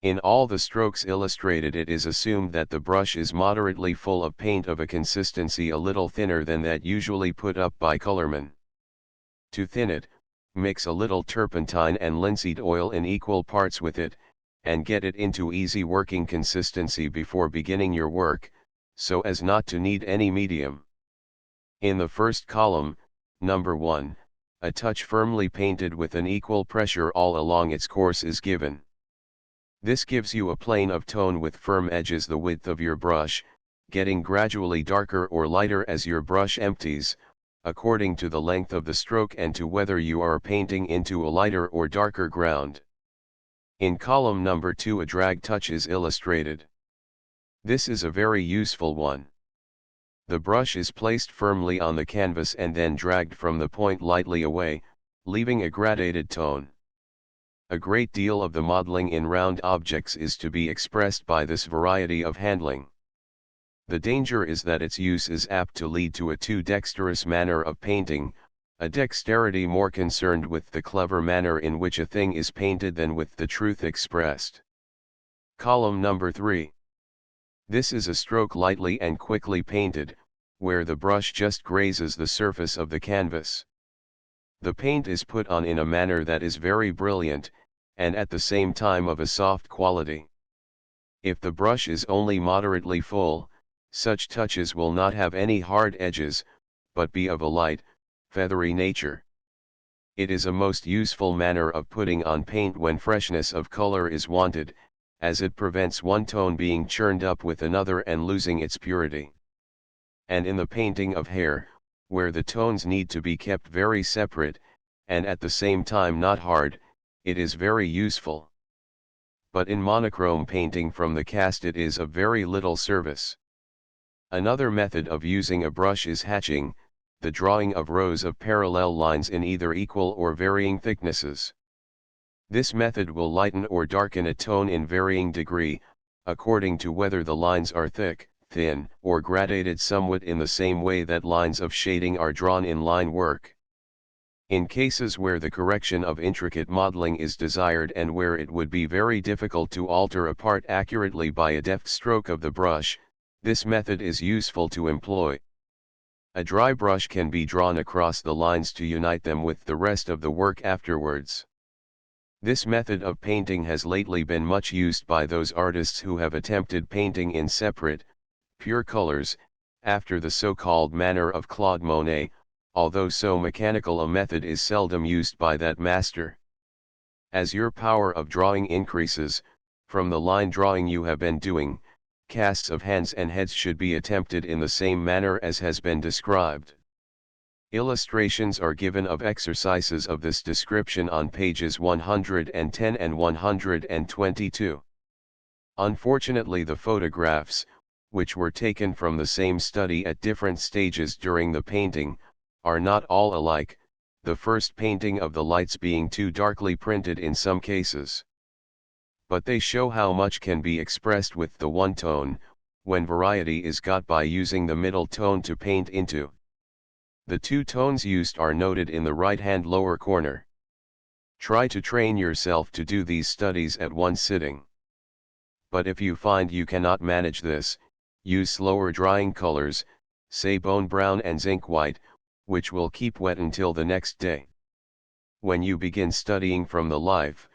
In all the strokes illustrated it is assumed that the brush is moderately full of paint of a consistency a little thinner than that usually put up by colormen. To thin it, mix a little turpentine and linseed oil in equal parts with it, and get it into easy working consistency before beginning your work, so as not to need any medium. In the first column, number 1, a touch firmly painted with an equal pressure all along its course is given. This gives you a plane of tone with firm edges the width of your brush, getting gradually darker or lighter as your brush empties, according to the length of the stroke and to whether you are painting into a lighter or darker ground. In column number 2 a drag touch is illustrated. This is a very useful one. The brush is placed firmly on the canvas and then dragged from the point lightly away, leaving a gradated tone. A great deal of the modeling in round objects is to be expressed by this variety of handling. The danger is that its use is apt to lead to a too dexterous manner of painting, a dexterity more concerned with the clever manner in which a thing is painted than with the truth expressed. Column number 3. This is a stroke lightly and quickly painted, where the brush just grazes the surface of the canvas. The paint is put on in a manner that is very brilliant, and at the same time of a soft quality. If the brush is only moderately full, such touches will not have any hard edges, but be of a light, feathery nature. It is a most useful manner of putting on paint when freshness of color is wanted, as it prevents one tone being churned up with another and losing its purity. And in the painting of hair, where the tones need to be kept very separate, and at the same time not hard, it is very useful. But in monochrome painting from the cast it is of very little service. Another method of using a brush is hatching, the drawing of rows of parallel lines in either equal or varying thicknesses. This method will lighten or darken a tone in varying degree, according to whether the lines are thick, thin, or gradated somewhat in the same way that lines of shading are drawn in line work. In cases where the correction of intricate modeling is desired and where it would be very difficult to alter a part accurately by a deft stroke of the brush, this method is useful to employ. A dry brush can be drawn across the lines to unite them with the rest of the work afterwards. This method of painting has lately been much used by those artists who have attempted painting in separate, pure colors, after the so-called manner of Claude Monet, although so mechanical a method is seldom used by that master. As your power of drawing increases, from the line drawing you have been doing, casts of hands and heads should be attempted in the same manner as has been described. Illustrations are given of exercises of this description on pages 110 and 122. Unfortunately, the photographs, which were taken from the same study at different stages during the painting, are not all alike, the first painting of the lights being too darkly printed in some cases. But they show how much can be expressed with the one tone, when variety is got by using the middle tone to paint into. The two tones used are noted in the right-hand lower corner. Try to train yourself to do these studies at one sitting. But if you find you cannot manage this, use slower drying colors, say bone brown and zinc white, which will keep wet until the next day. When you begin studying from the life,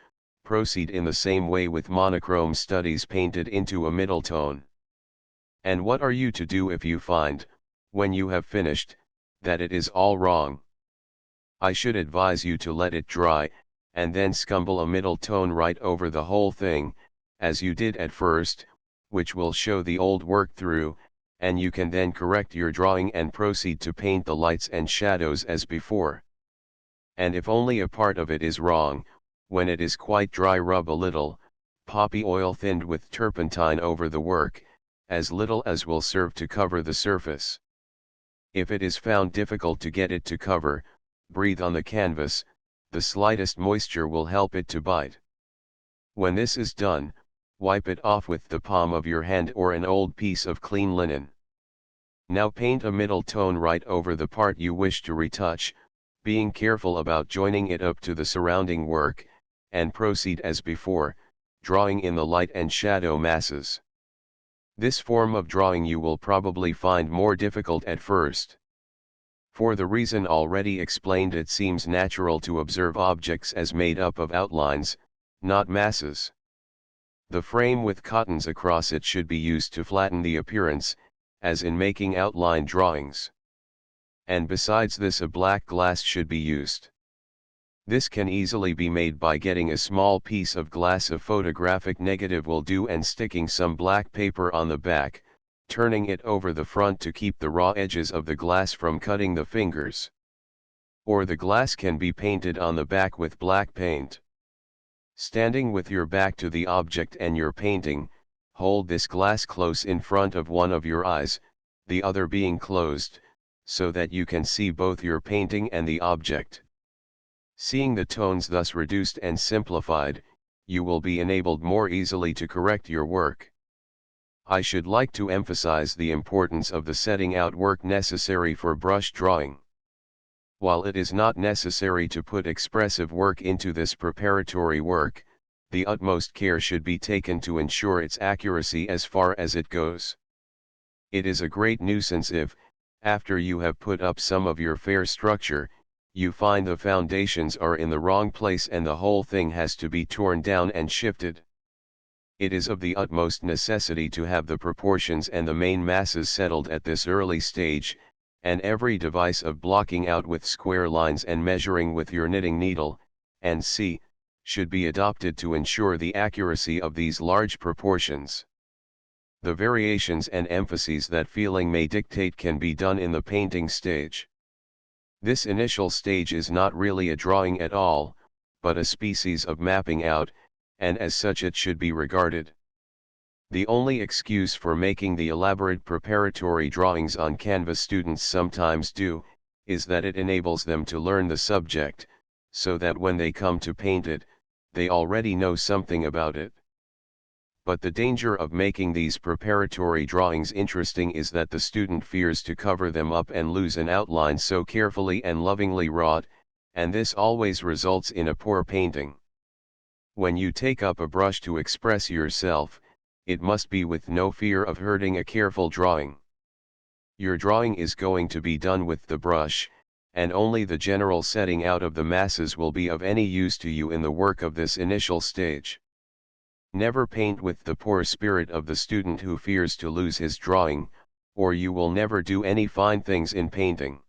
Proceed in the same way with monochrome studies painted into a middle tone. And what are you to do if you find, when you have finished, that it is all wrong? I should advise you to let it dry, and then scumble a middle tone right over the whole thing, as you did at first, which will show the old work through, and you can then correct your drawing and proceed to paint the lights and shadows as before. And if only a part of it is wrong, when it is quite dry, rub a little poppy oil thinned with turpentine over the work, as little as will serve to cover the surface. If it is found difficult to get it to cover, breathe on the canvas, the slightest moisture will help it to bite. When this is done, wipe it off with the palm of your hand or an old piece of clean linen. Now paint a middle tone right over the part you wish to retouch, being careful about joining it up to the surrounding work, and proceed as before, drawing in the light and shadow masses. This form of drawing you will probably find more difficult at first. For the reason already explained, it seems natural to observe objects as made up of outlines, not masses. The frame with cottons across it should be used to flatten the appearance, as in making outline drawings. And besides this, a black glass should be used. This can easily be made by getting a small piece of glass. A photographic negative will do, and sticking some black paper on the back, turning it over the front to keep the raw edges of the glass from cutting the fingers. Or the glass can be painted on the back with black paint. Standing with your back to the object and your painting, hold this glass close in front of one of your eyes, the other being closed, so that you can see both your painting and the object. Seeing the tones thus reduced and simplified, you will be enabled more easily to correct your work. I should like to emphasize the importance of the setting out work necessary for brush drawing. While it is not necessary to put expressive work into this preparatory work, the utmost care should be taken to ensure its accuracy as far as it goes. It is a great nuisance if, after you have put up some of your fair structure, you find the foundations are in the wrong place and the whole thing has to be torn down and shifted. It is of the utmost necessity to have the proportions and the main masses settled at this early stage, and every device of blocking out with square lines and measuring with your knitting needle, &c., should be adopted to ensure the accuracy of these large proportions. The variations and emphases that feeling may dictate can be done in the painting stage. This initial stage is not really a drawing at all, but a species of mapping out, and as such it should be regarded. The only excuse for making the elaborate preparatory drawings on canvas students sometimes do, is that it enables them to learn the subject, so that when they come to paint it, they already know something about it. But the danger of making these preparatory drawings interesting is that the student fears to cover them up and lose an outline so carefully and lovingly wrought, and this always results in a poor painting. When you take up a brush to express yourself, it must be with no fear of hurting a careful drawing. Your drawing is going to be done with the brush, and only the general setting out of the masses will be of any use to you in the work of this initial stage. Never paint with the poor spirit of the student who fears to lose his drawing, or you will never do any fine things in painting.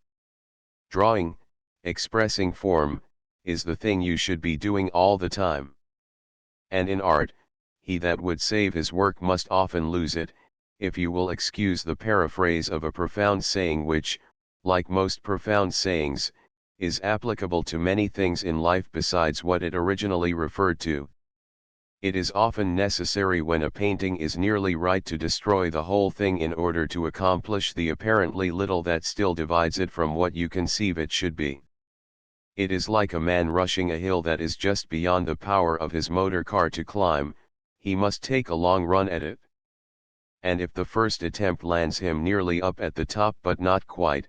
Drawing, expressing form, is the thing you should be doing all the time. And in art, he that would save his work must often lose it, if you will excuse the paraphrase of a profound saying which, like most profound sayings, is applicable to many things in life besides what it originally referred to. It is often necessary when a painting is nearly right to destroy the whole thing in order to accomplish the apparently little that still divides it from what you conceive it should be. It is like a man rushing a hill that is just beyond the power of his motor car to climb, he must take a long run at it. And if the first attempt lands him nearly up at the top but not quite,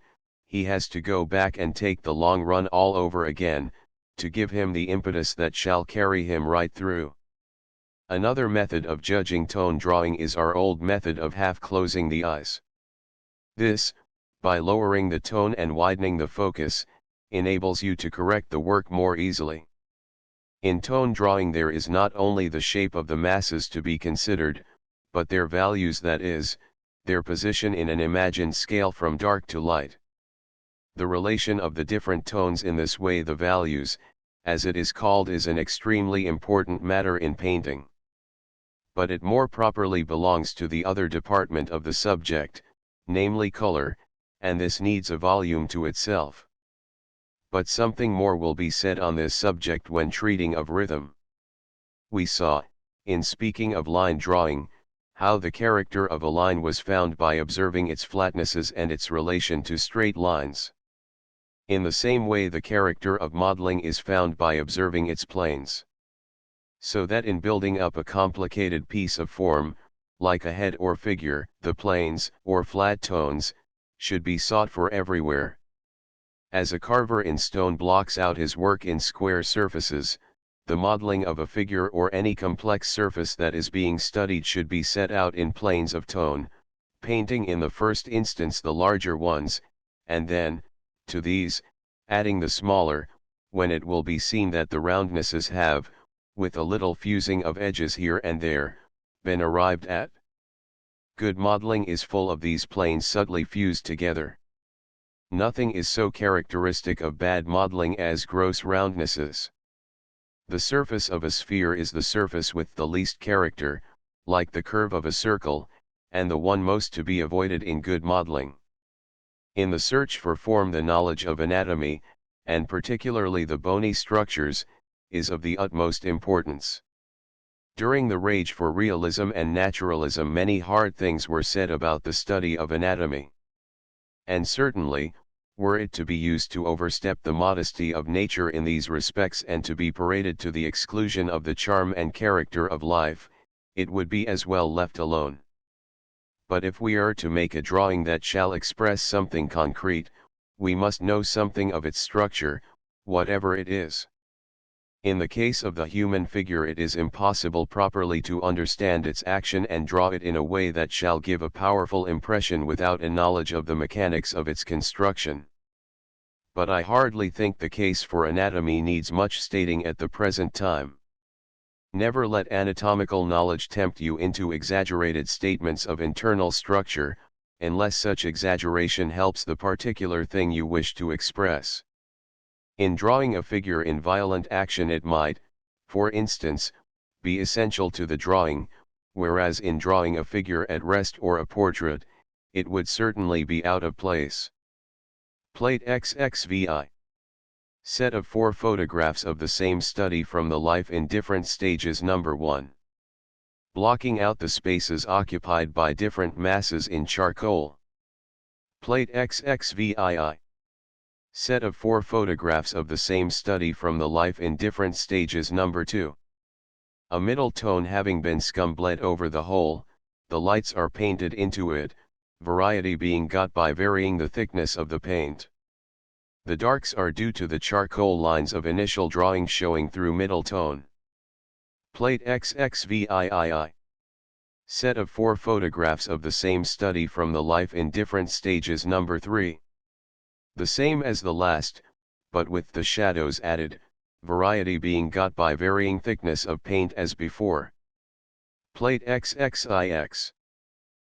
he has to go back and take the long run all over again, to give him the impetus that shall carry him right through. Another method of judging tone drawing is our old method of half closing the eyes. This, by lowering the tone and widening the focus, enables you to correct the work more easily. In tone drawing there is not only the shape of the masses to be considered, but their values, that is, their position in an imagined scale from dark to light. The relation of the different tones in this way, the values, as it is called, is an extremely important matter in painting. But it more properly belongs to the other department of the subject, namely color, and this needs a volume to itself. But something more will be said on this subject when treating of rhythm. We saw, in speaking of line drawing, how the character of a line was found by observing its flatnesses and its relation to straight lines. In the same way the character of modeling is found by observing its planes. So that in building up a complicated piece of form, like a head or figure, the planes, or flat tones, should be sought for everywhere. As a carver in stone blocks out his work in square surfaces, the modeling of a figure or any complex surface that is being studied should be set out in planes of tone, painting in the first instance the larger ones, and then, to these, adding the smaller, when it will be seen that the roundnesses have, with a little fusing of edges here and there, been arrived at. Good modeling is full of these planes subtly fused together. Nothing is so characteristic of bad modeling as gross roundnesses. The surface of a sphere is the surface with the least character, like the curve of a circle, and the one most to be avoided in good modeling. In the search for form, the knowledge of anatomy, and particularly the bony structures, is of the utmost importance. During the rage for realism and naturalism many hard things were said about the study of anatomy. And certainly, were it to be used to overstep the modesty of nature in these respects and to be paraded to the exclusion of the charm and character of life, it would be as well left alone. But if we are to make a drawing that shall express something concrete, we must know something of its structure, whatever it is. In the case of the human figure it is impossible properly to understand its action and draw it in a way that shall give a powerful impression without a knowledge of the mechanics of its construction. But I hardly think the case for anatomy needs much stating at the present time. Never let anatomical knowledge tempt you into exaggerated statements of internal structure, unless such exaggeration helps the particular thing you wish to express. In drawing a figure in violent action it might, for instance, be essential to the drawing, whereas in drawing a figure at rest or a portrait, it would certainly be out of place. Plate XXVI. Set of 4 photographs of the same study from the life in different stages. Number 1. Blocking out the spaces occupied by different masses in charcoal. Plate XXVII. Set of 4 photographs of the same study from the life in different stages. Number 2. A middle tone having been scum bled over the whole, the lights are painted into it, variety being got by varying the thickness of the paint. The darks are due to the charcoal lines of initial drawing showing through middle tone. Plate XXVII. Set of 4 photographs of the same study from the life in different stages. Number 3. The same as the last, but with the shadows added, variety being got by varying thickness of paint as before. Plate XXIX.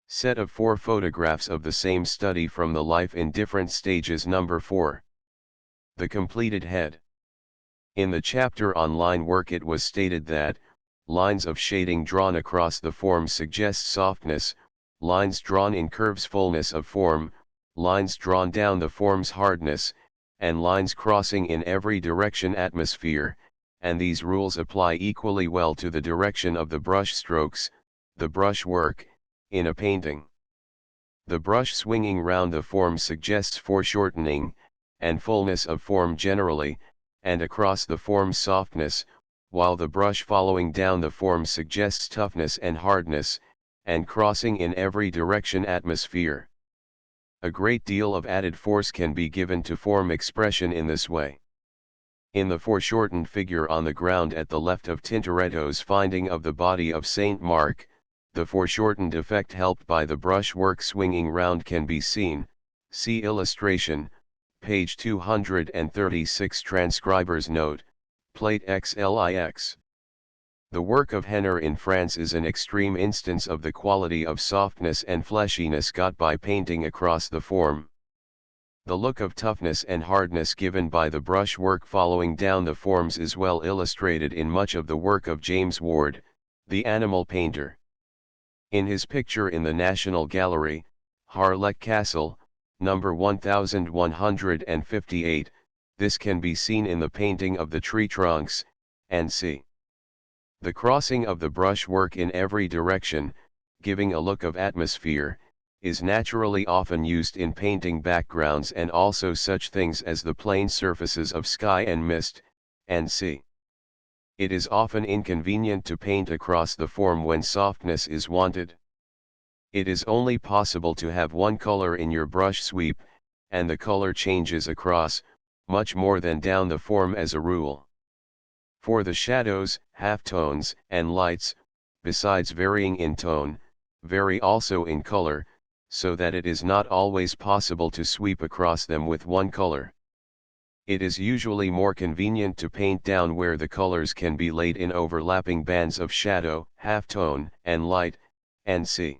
Set of 4 photographs of the same study from the life in different stages. Number 4. The completed head. In the chapter on line work it was stated that, lines of shading drawn across the form suggest softness, lines drawn in curves fullness of form, lines drawn down the form's hardness, and lines crossing in every direction atmosphere, and these rules apply equally well to the direction of the brush strokes, the brush work, in a painting. The brush swinging round the form suggests foreshortening, and fullness of form generally, and across the form softness, while the brush following down the form suggests toughness and hardness, and crossing in every direction atmosphere. A great deal of added force can be given to form expression in this way. In the foreshortened figure on the ground at the left of Tintoretto's Finding of the Body of Saint Mark, the foreshortened effect helped by the brush work swinging round can be seen, see illustration, page 236. Transcriber's note, Plate XLIX. The work of Henner in France is an extreme instance of the quality of softness and fleshiness got by painting across the form. The look of toughness and hardness given by the brush work following down the forms is well illustrated in much of the work of James Ward, the animal painter. In his picture in the National Gallery, Harlech Castle, number 1158, this can be seen in the painting of the tree trunks, and c. The crossing of the brush work in every direction, giving a look of atmosphere, is naturally often used in painting backgrounds and also such things as the plain surfaces of sky and mist, and sea. It is often inconvenient to paint across the form when softness is wanted. It is only possible to have one color in your brush sweep, and the color changes across, much more than down the form as a rule. For the shadows, halftones, and lights, besides varying in tone, vary also in color, so that it is not always possible to sweep across them with one color. It is usually more convenient to paint down where the colors can be laid in overlapping bands of shadow, halftone, and light, and see.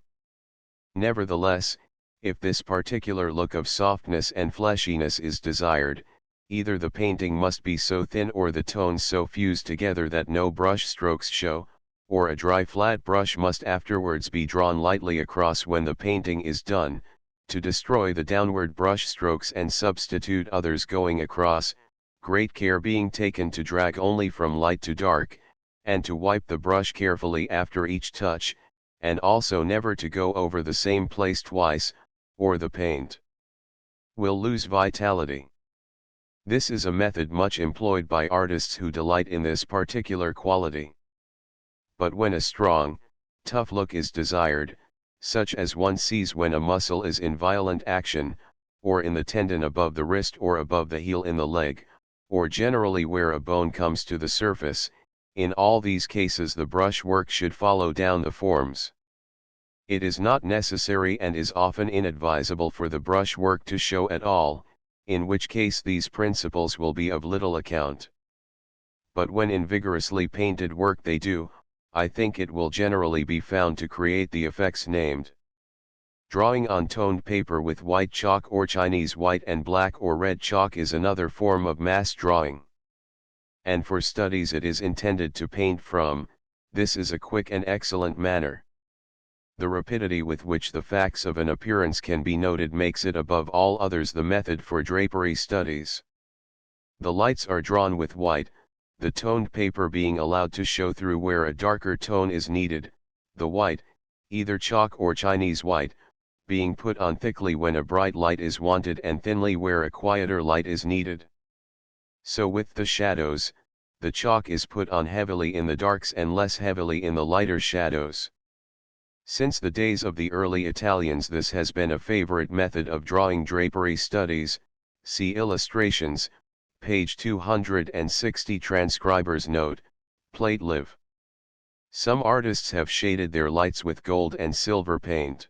Nevertheless, if this particular look of softness and fleshiness is desired, either the painting must be so thin or the tones so fused together that no brush strokes show, or a dry flat brush must afterwards be drawn lightly across when the painting is done, to destroy the downward brush strokes and substitute others going across, great care being taken to drag only from light to dark, and to wipe the brush carefully after each touch, and also never to go over the same place twice, or the paint will lose vitality. This is a method much employed by artists who delight in this particular quality. But when a strong, tough look is desired, such as one sees when a muscle is in violent action, or in the tendon above the wrist or above the heel in the leg, or generally where a bone comes to the surface, in all these cases the brush work should follow down the forms. It is not necessary and is often inadvisable for the brush work to show at all, in which case these principles will be of little account. But when in vigorously painted work they do, I think it will generally be found to create the effects named. Drawing on toned paper with white chalk or Chinese white and black or red chalk is another form of mass drawing. And for studies it is intended to paint from, this is a quick and excellent manner. The rapidity with which the facts of an appearance can be noted makes it above all others the method for drapery studies. The lights are drawn with white, the toned paper being allowed to show through where a darker tone is needed, the white, either chalk or Chinese white, being put on thickly when a bright light is wanted and thinly where a quieter light is needed. So with the shadows, the chalk is put on heavily in the darks and less heavily in the lighter shadows. Since the days of the early Italians this has been a favorite method of drawing drapery studies, see illustrations, page 260 transcriber's note, plate live. Some artists have shaded their lights with gold and silver paint.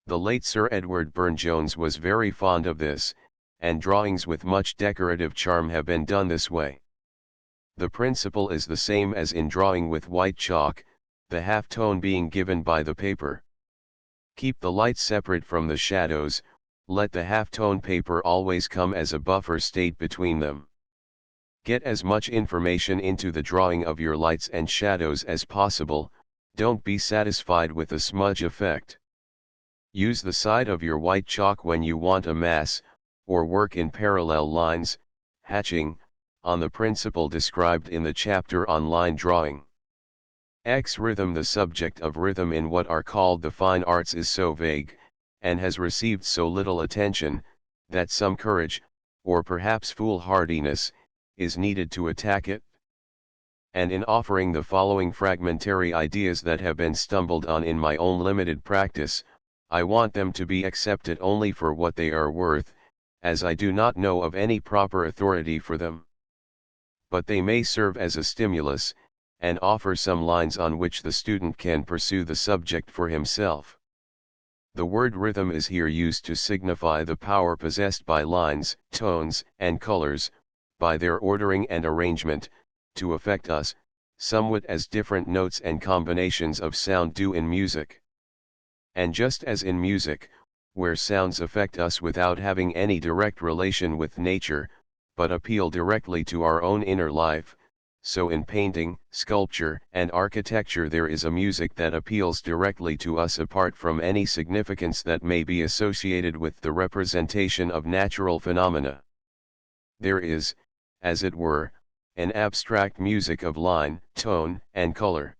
The late Sir Edward Burne-Jones was very fond of this, and drawings with much decorative charm have been done this way. The principle is the same as in drawing with white chalk, the half-tone being given by the paper. Keep the light separate from the shadows, let the half-tone paper always come as a buffer state between them. Get as much information into the drawing of your lights and shadows as possible, don't be satisfied with the smudge effect. Use the side of your white chalk when you want a mass, or work in parallel lines, hatching, on the principle described in the chapter on line drawing. Rhythm. The subject of rhythm in what are called the fine arts is so vague, and has received so little attention, that some courage, or perhaps foolhardiness, is needed to attack it. And in offering the following fragmentary ideas that have been stumbled on in my own limited practice, I want them to be accepted only for what they are worth, as I do not know of any proper authority for them. But they may serve as a stimulus, and offer some lines on which the student can pursue the subject for himself. The word rhythm is here used to signify the power possessed by lines, tones, and colors, by their ordering and arrangement, to affect us, somewhat as different notes and combinations of sound do in music. And just as in music, where sounds affect us without having any direct relation with nature, but appeal directly to our own inner life, so in painting, sculpture, and architecture there is a music that appeals directly to us apart from any significance that may be associated with the representation of natural phenomena. There is, as it were, an abstract music of line, tone, and color.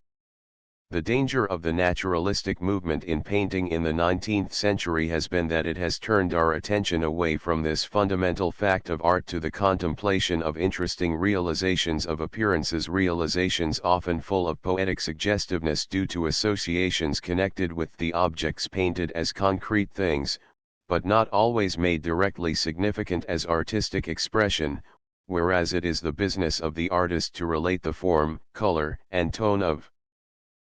The danger of the naturalistic movement in painting in the 19th century has been that it has turned our attention away from this fundamental fact of art to the contemplation of interesting realizations of appearances, realizations often full of poetic suggestiveness due to associations connected with the objects painted as concrete things, but not always made directly significant as artistic expression, whereas it is the business of the artist to relate the form, color, and tone of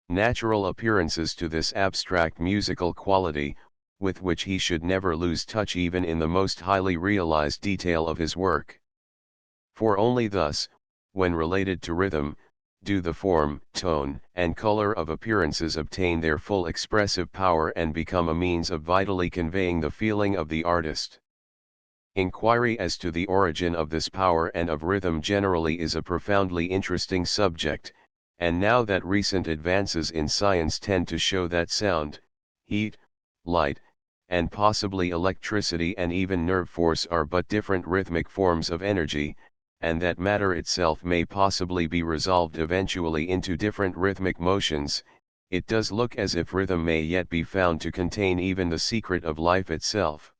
natural appearances to this abstract musical quality, with which he should never lose touch even in the most highly realized detail of his work. For only thus, when related to rhythm, do the form, tone, and color of appearances obtain their full expressive power and become a means of vitally conveying the feeling of the artist. Inquiry as to the origin of this power and of rhythm generally is a profoundly interesting subject, and now that recent advances in science tend to show that sound, heat, light, and possibly electricity and even nerve force are but different rhythmic forms of energy, and that matter itself may possibly be resolved eventually into different rhythmic motions, it does look as if rhythm may yet be found to contain even the secret of life itself.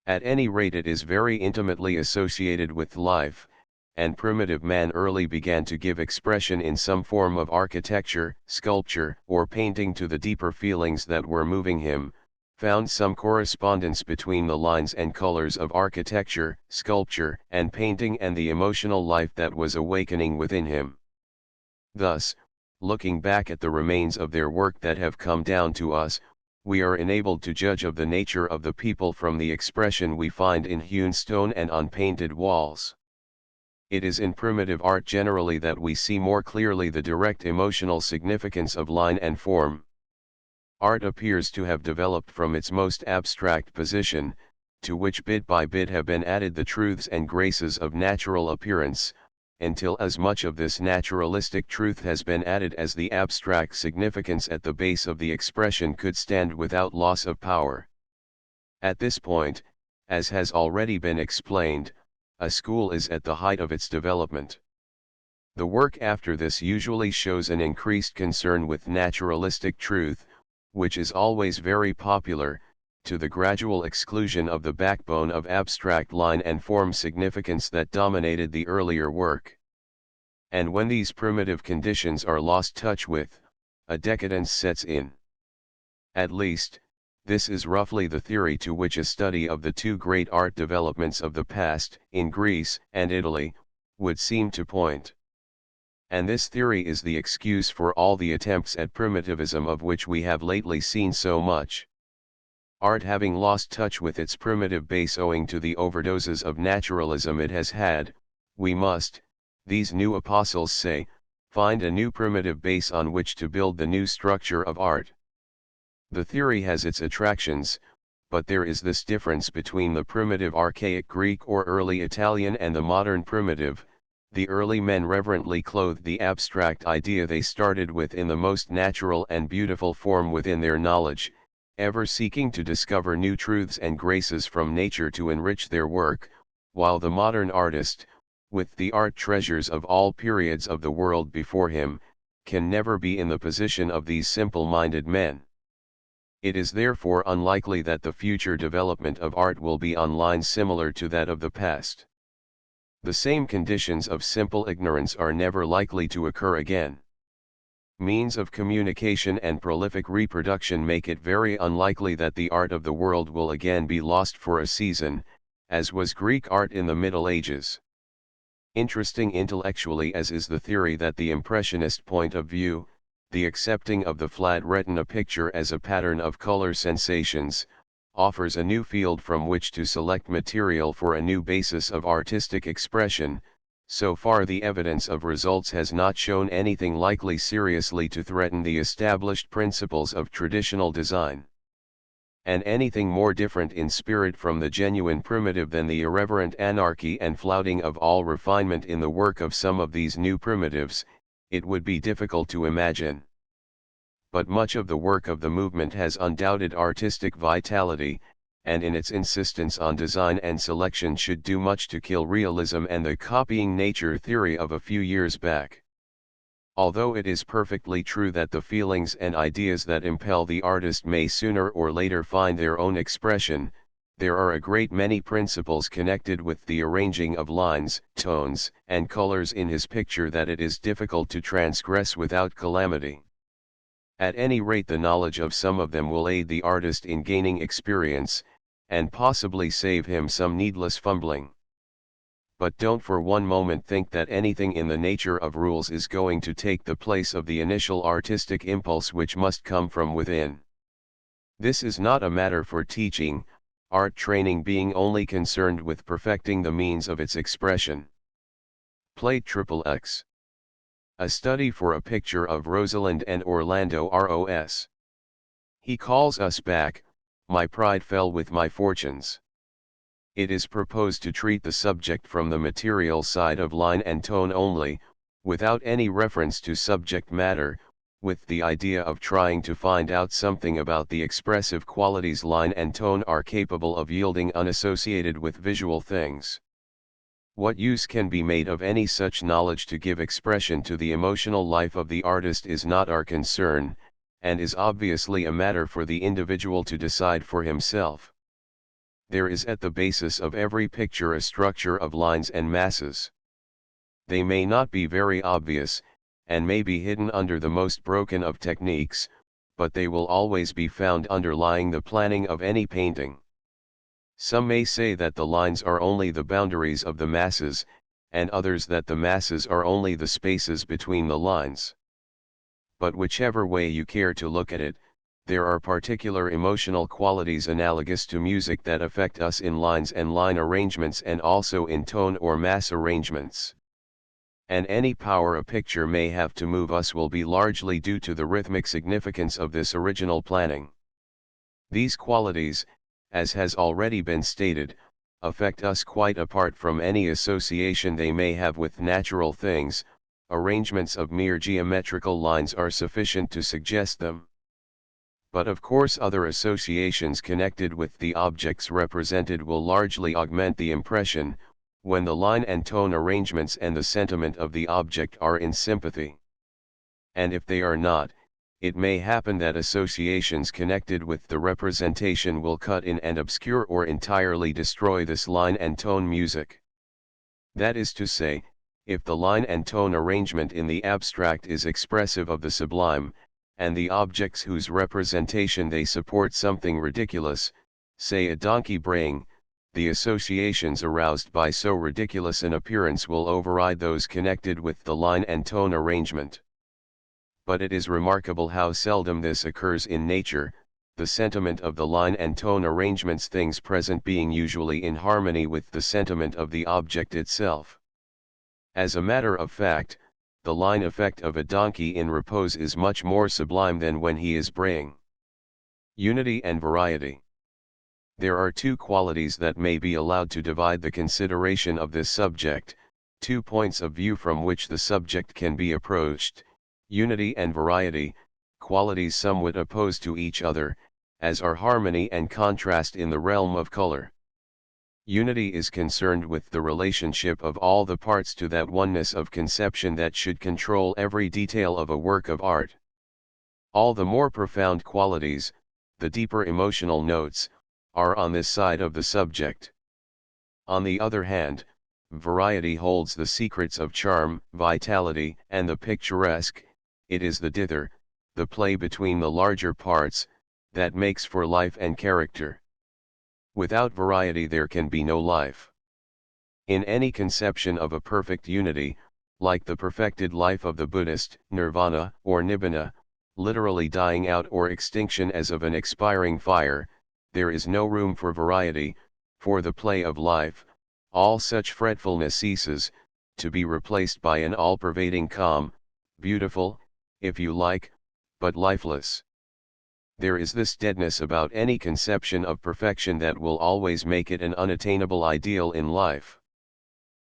At any rate, it is very intimately associated with life, and primitive man early began to give expression in some form of architecture, sculpture, or painting to the deeper feelings that were moving him, found some correspondence between the lines and colors of architecture, sculpture, and painting and the emotional life that was awakening within him. Thus, looking back at the remains of their work that have come down to us, we are enabled to judge of the nature of the people from the expression we find in hewn stone and on painted walls. It is in primitive art generally that we see more clearly the direct emotional significance of line and form. Art appears to have developed from its most abstract position, to which bit by bit have been added the truths and graces of natural appearance, until as much of this naturalistic truth has been added as the abstract significance at the base of the expression could stand without loss of power. At this point, as has already been explained, a school is at the height of its development. The work after this usually shows an increased concern with naturalistic truth, which is always very popular, to the gradual exclusion of the backbone of abstract line and form significance that dominated the earlier work. And when these primitive conditions are lost touch with, a decadence sets in. At least, this is roughly the theory to which a study of the two great art developments of the past, in Greece and Italy, would seem to point. And this theory is the excuse for all the attempts at primitivism of which we have lately seen so much. Art having lost touch with its primitive base owing to the overdoses of naturalism it has had, we must, these new apostles say, find a new primitive base on which to build the new structure of art. The theory has its attractions, but there is this difference between the primitive archaic Greek or early Italian and the modern primitive. The early men reverently clothed the abstract idea they started with in the most natural and beautiful form within their knowledge, ever seeking to discover new truths and graces from nature to enrich their work, while the modern artist, with the art treasures of all periods of the world before him, can never be in the position of these simple-minded men. It is therefore unlikely that the future development of art will be on lines similar to that of the past. The same conditions of simple ignorance are never likely to occur again. Means of communication and prolific reproduction make it very unlikely that the art of the world will again be lost for a season, as was Greek art in the Middle Ages. Interesting intellectually as is the theory that the Impressionist point of view, the accepting of the flat retina picture as a pattern of color sensations, offers a new field from which to select material for a new basis of artistic expression, So far the evidence of results has not shown anything likely seriously to threaten the established principles of traditional design. And anything more different in spirit from the genuine primitive than the irreverent anarchy and flouting of all refinement in the work of some of these new primitives, it would be difficult to imagine. But much of the work of the movement has undoubted artistic vitality, and in its insistence on design and selection should do much to kill realism and the copying nature theory of a few years back. Although it is perfectly true that the feelings and ideas that impel the artist may sooner or later find their own expression, there are a great many principles connected with the arranging of lines, tones, and colors in his picture that it is difficult to transgress without calamity. At any rate, the knowledge of some of them will aid the artist in gaining experience, and possibly save him some needless fumbling. But don't for one moment think that anything in the nature of rules is going to take the place of the initial artistic impulse which must come from within. This is not a matter for teaching, art training being only concerned with perfecting the means of its expression. Plate XXX. A study for a picture of Rosalind and Orlando ROS. He calls us back, my pride fell with my fortunes. It is proposed to treat the subject from the material side of line and tone only, without any reference to subject matter, with the idea of trying to find out something about the expressive qualities line and tone are capable of yielding unassociated with visual things. What use can be made of any such knowledge to give expression to the emotional life of the artist is not our concern, and is obviously a matter for the individual to decide for himself. There is at the basis of every picture a structure of lines and masses. They may not be very obvious, and may be hidden under the most broken of techniques, but they will always be found underlying the planning of any painting. Some may say that the lines are only the boundaries of the masses, and others that the masses are only the spaces between the lines. But whichever way you care to look at it, there are particular emotional qualities analogous to music that affect us in lines and line arrangements and also in tone or mass arrangements. And any power a picture may have to move us will be largely due to the rhythmic significance of this original planning. These qualities, as has already been stated, affect us quite apart from any association they may have with natural things. Arrangements of mere geometrical lines are sufficient to suggest them. But of course other associations connected with the objects represented will largely augment the impression, when the line and tone arrangements and the sentiment of the object are in sympathy. And if they are not, it may happen that associations connected with the representation will cut in and obscure or entirely destroy this line and tone music. That is to say, if the line and tone arrangement in the abstract is expressive of the sublime, and the objects whose representation they support something ridiculous, say a donkey braying, the associations aroused by so ridiculous an appearance will override those connected with the line and tone arrangement. But it is remarkable how seldom this occurs in nature, the sentiment of the line and tone arrangements things present being usually in harmony with the sentiment of the object itself. As a matter of fact, the line effect of a donkey in repose is much more sublime than when he is braying. Unity and variety. There are two qualities that may be allowed to divide the consideration of this subject, two points of view from which the subject can be approached: unity and variety, qualities somewhat opposed to each other, as are harmony and contrast in the realm of color. Unity is concerned with the relationship of all the parts to that oneness of conception that should control every detail of a work of art. All the more profound qualities, the deeper emotional notes, are on this side of the subject. On the other hand, variety holds the secrets of charm, vitality, and the picturesque. It is the dither, the play between the larger parts, that makes for life and character. Without variety there can be no life. In any conception of a perfect unity, like the perfected life of the Buddhist, nirvana or nibbana, literally dying out or extinction as of an expiring fire, there is no room for variety, for the play of life. All such fretfulness ceases, to be replaced by an all-pervading calm, beautiful, if you like, but lifeless. There is this deadness about any conception of perfection that will always make it an unattainable ideal in life.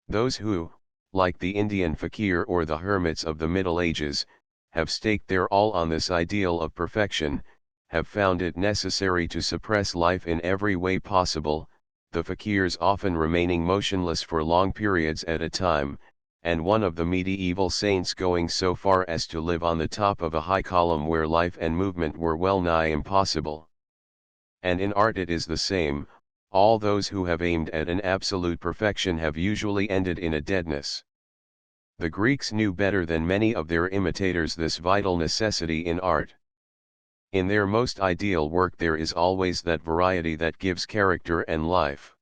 Those who, like the Indian fakir or the hermits of the Middle Ages, have staked their all on this ideal of perfection, have found it necessary to suppress life in every way possible, the fakirs often remaining motionless for long periods at a time, and one of the medieval saints going so far as to live on the top of a high column where life and movement were well nigh impossible. And in art it is the same, all those who have aimed at an absolute perfection have usually ended in a deadness. The Greeks knew better than many of their imitators this vital necessity in art. In their most ideal work there is always that variety that gives character and life.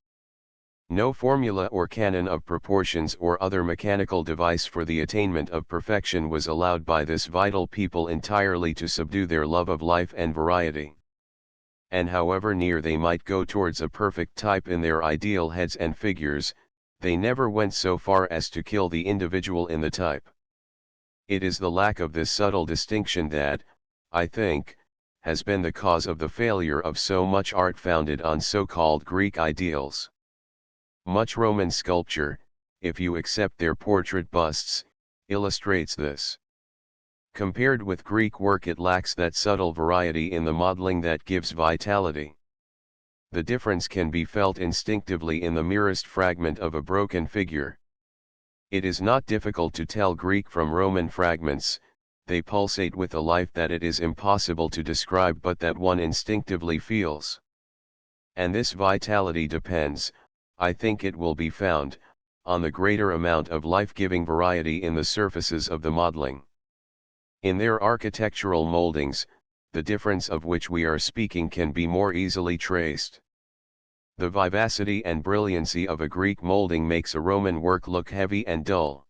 No formula or canon of proportions or other mechanical device for the attainment of perfection was allowed by this vital people entirely to subdue their love of life and variety. And however near they might go towards a perfect type in their ideal heads and figures, they never went so far as to kill the individual in the type. It is the lack of this subtle distinction that, I think, has been the cause of the failure of so much art founded on so-called Greek ideals. Much Roman sculpture, if you accept their portrait busts, illustrates this. Compared with Greek work it lacks that subtle variety in the modeling that gives vitality. The difference can be felt instinctively in the merest fragment of a broken figure. It is not difficult to tell Greek from Roman fragments, they pulsate with a life that it is impossible to describe but that one instinctively feels. And this vitality depends, I think it will be found, on the greater amount of life-giving variety in the surfaces of the modeling. In their architectural moldings, the difference of which we are speaking can be more easily traced. The vivacity and brilliancy of a Greek molding makes a Roman work look heavy and dull.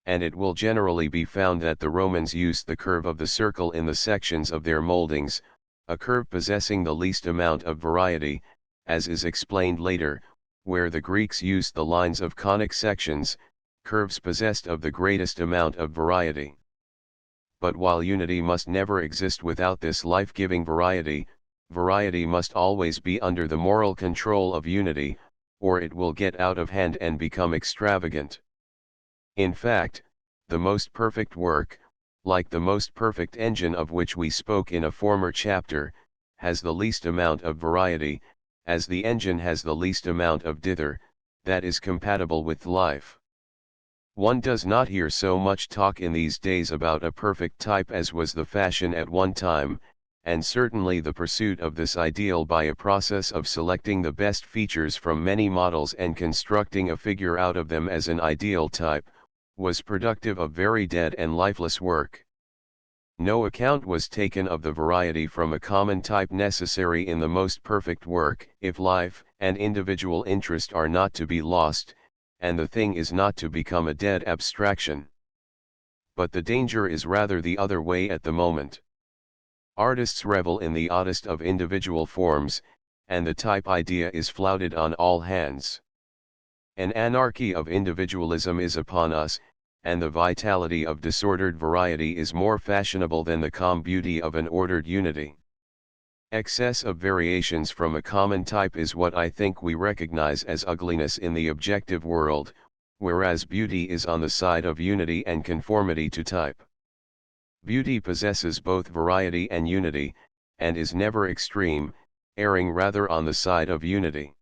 And it will generally be found that the Romans used the curve of the circle in the sections of their moldings, a curve possessing the least amount of variety, as is explained later, where the Greeks used the lines of conic sections, curves possessed of the greatest amount of variety. But while unity must never exist without this life-giving variety, variety must always be under the moral control of unity, or it will get out of hand and become extravagant. In fact, the most perfect work, like the most perfect engine of which we spoke in a former chapter, has the least amount of variety, as the engine has the least amount of dither, that is compatible with life. One does not hear so much talk in these days about a perfect type as was the fashion at one time, and certainly the pursuit of this ideal by a process of selecting the best features from many models and constructing a figure out of them as an ideal type, was productive of very dead and lifeless work. No account was taken of the variety from a common type necessary in the most perfect work, if life and individual interest are not to be lost, and the thing is not to become a dead abstraction. But the danger is rather the other way at the moment. Artists revel in the oddest of individual forms, and the type idea is flouted on all hands. An anarchy of individualism is upon us, and the vitality of disordered variety is more fashionable than the calm beauty of an ordered unity. Excess of variations from a common type is what I think we recognize as ugliness in the objective world, whereas beauty is on the side of unity and conformity to type. Beauty possesses both variety and unity, and is never extreme, erring rather on the side of unity.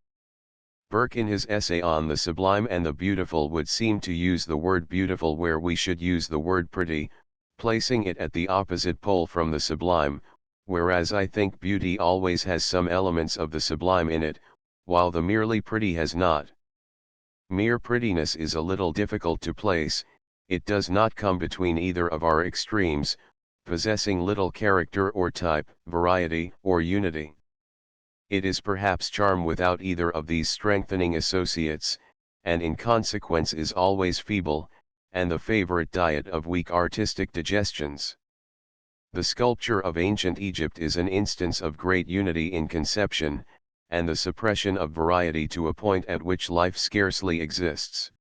Burke in his essay on the sublime and the beautiful would seem to use the word beautiful where we should use the word pretty, placing it at the opposite pole from the sublime, whereas I think beauty always has some elements of the sublime in it, while the merely pretty has not. Mere prettiness is a little difficult to place, it does not come between either of our extremes, possessing little character or type, variety or unity. It is perhaps charm without either of these strengthening associates, and in consequence is always feeble, and the favorite diet of weak artistic digestions. The sculpture of ancient Egypt is an instance of great unity in conception, and the suppression of variety to a point at which life scarcely exists.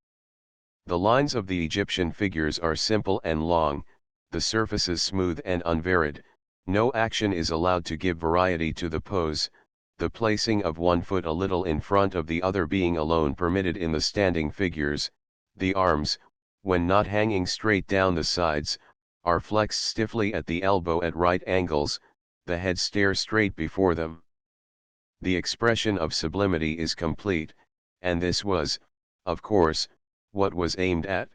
The lines of the Egyptian figures are simple and long, the surfaces smooth and unvaried, no action is allowed to give variety to the pose, the placing of one foot a little in front of the other being alone permitted in the standing figures. The arms, when not hanging straight down the sides, are flexed stiffly at the elbow at right angles, the head stares straight before them. The expression of sublimity is complete, and this was, of course, what was aimed at.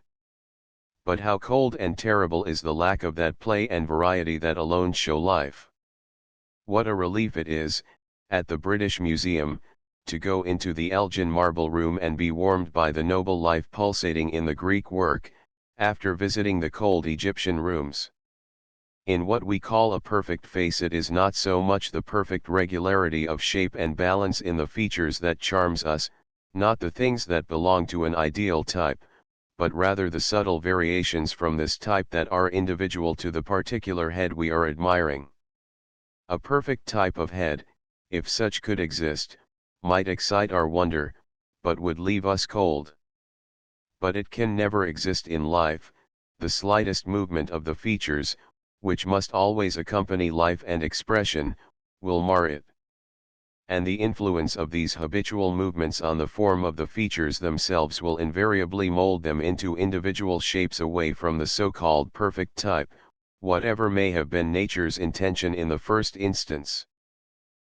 But how cold and terrible is the lack of that play and variety that alone show life. What a relief it is, at the British Museum, to go into the Elgin Marble Room and be warmed by the noble life pulsating in the Greek work, after visiting the cold Egyptian rooms. In what we call a perfect face, it is not so much the perfect regularity of shape and balance in the features that charms us, not the things that belong to an ideal type, but rather the subtle variations from this type that are individual to the particular head we are admiring. A perfect type of head, if such could exist, might excite our wonder, but would leave us cold. But it can never exist in life. The slightest movement of the features, which must always accompany life and expression, will mar it. And the influence of these habitual movements on the form of the features themselves will invariably mold them into individual shapes away from the so-called perfect type, whatever may have been nature's intention in the first instance.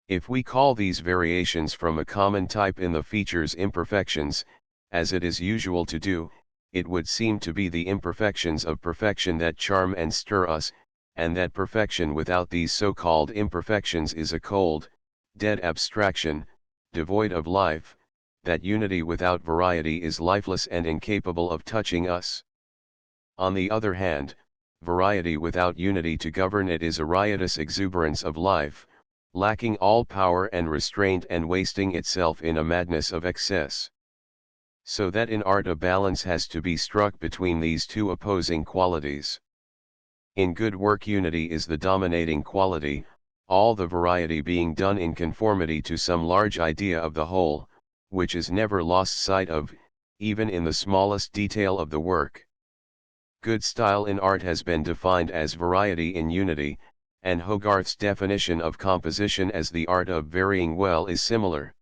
If we call these variations from a common type in the features imperfections, as it is usual to do, it would seem to be the imperfections of perfection that charm and stir us, and that perfection without these so-called imperfections is a cold, dead abstraction, devoid of life, that unity without variety is lifeless and incapable of touching us. On the other hand, variety without unity to govern it is a riotous exuberance of life, lacking all power and restraint and wasting itself in a madness of excess. So that in art a balance has to be struck between these two opposing qualities. In good work unity is the dominating quality, all the variety being done in conformity to some large idea of the whole, which is never lost sight of, even in the smallest detail of the work. Good style in art has been defined as variety in unity, and Hogarth's definition of composition as the art of varying well is similar.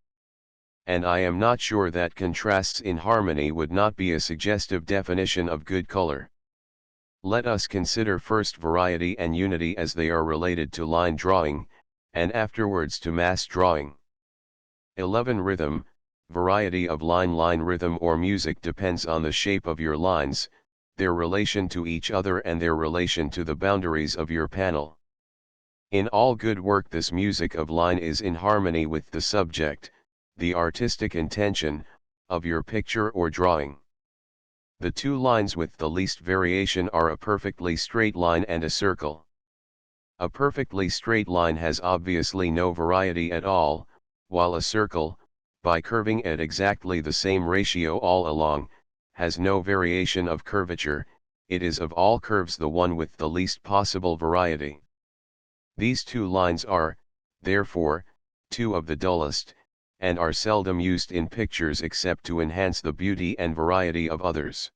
And I am not sure that contrasts in harmony would not be a suggestive definition of good color. Let us consider first variety and unity as they are related to line drawing, and afterwards to mass drawing. 11. Rhythm. Variety of line. Line rhythm or music depends on the shape of your lines, their relation to each other and their relation to the boundaries of your panel. In all good work this music of line is in harmony with the subject, the artistic intention, of your picture or drawing. The two lines with the least variation are a perfectly straight line and a circle. A perfectly straight line has obviously no variety at all, while a circle, by curving at exactly the same ratio all along, has no variation of curvature. It is of all curves the one with the least possible variety. These two lines are, therefore, two of the dullest, and are seldom used in pictures except to enhance the beauty and variety of others.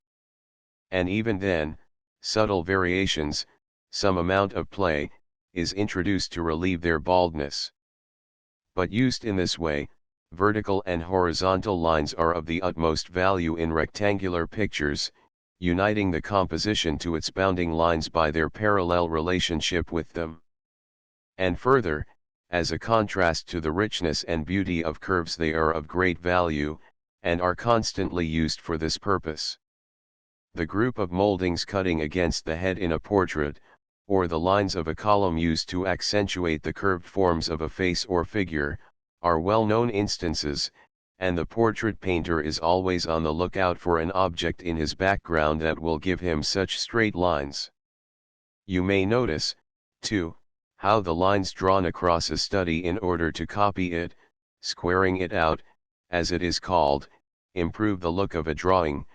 And even then, subtle variations, some amount of play, is introduced to relieve their baldness. But used in this way, vertical and horizontal lines are of the utmost value in rectangular pictures, uniting the composition to its bounding lines by their parallel relationship with them. And further, as a contrast to the richness and beauty of curves, they are of great value, and are constantly used for this purpose. The group of moldings cutting against the head in a portrait, or the lines of a column used to accentuate the curved forms of a face or figure, are well-known instances, and the portrait painter is always on the lookout for an object in his background that will give him such straight lines. You may notice, too, how the lines drawn across a study in order to copy it, squaring it out, as it is called, improve the look of a drawing,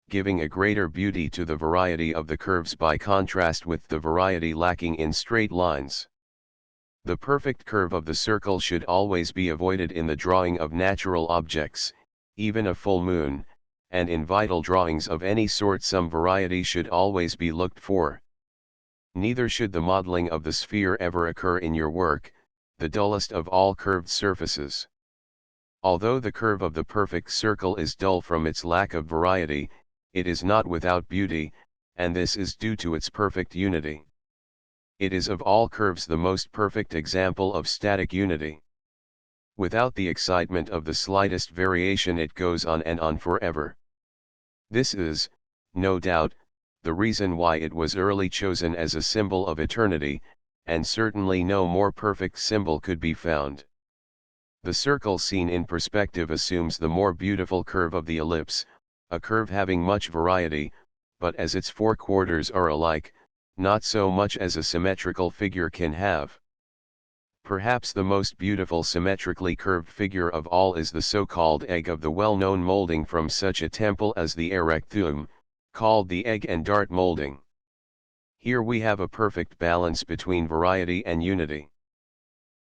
giving a greater beauty to the variety of the curves by contrast with the variety lacking in straight lines. The perfect curve of the circle should always be avoided in the drawing of natural objects, even a full moon, and in vital drawings of any sort some variety should always be looked for. Neither should the modeling of the sphere ever occur in your work, the dullest of all curved surfaces. Although the curve of the perfect circle is dull from its lack of variety, it is not without beauty, and this is due to its perfect unity. It is of all curves the most perfect example of static unity. Without the excitement of the slightest variation, it goes on and on forever. This is, no doubt, the reason why it was early chosen as a symbol of eternity, and certainly no more perfect symbol could be found. The circle seen in perspective assumes the more beautiful curve of the ellipse, a curve having much variety, but as its four quarters are alike, not so much as a symmetrical figure can have. Perhaps the most beautiful symmetrically curved figure of all is the so-called egg of the well-known molding from such a temple as the Erechtheum, called the egg and dart molding. Here we have a perfect balance between variety and unity.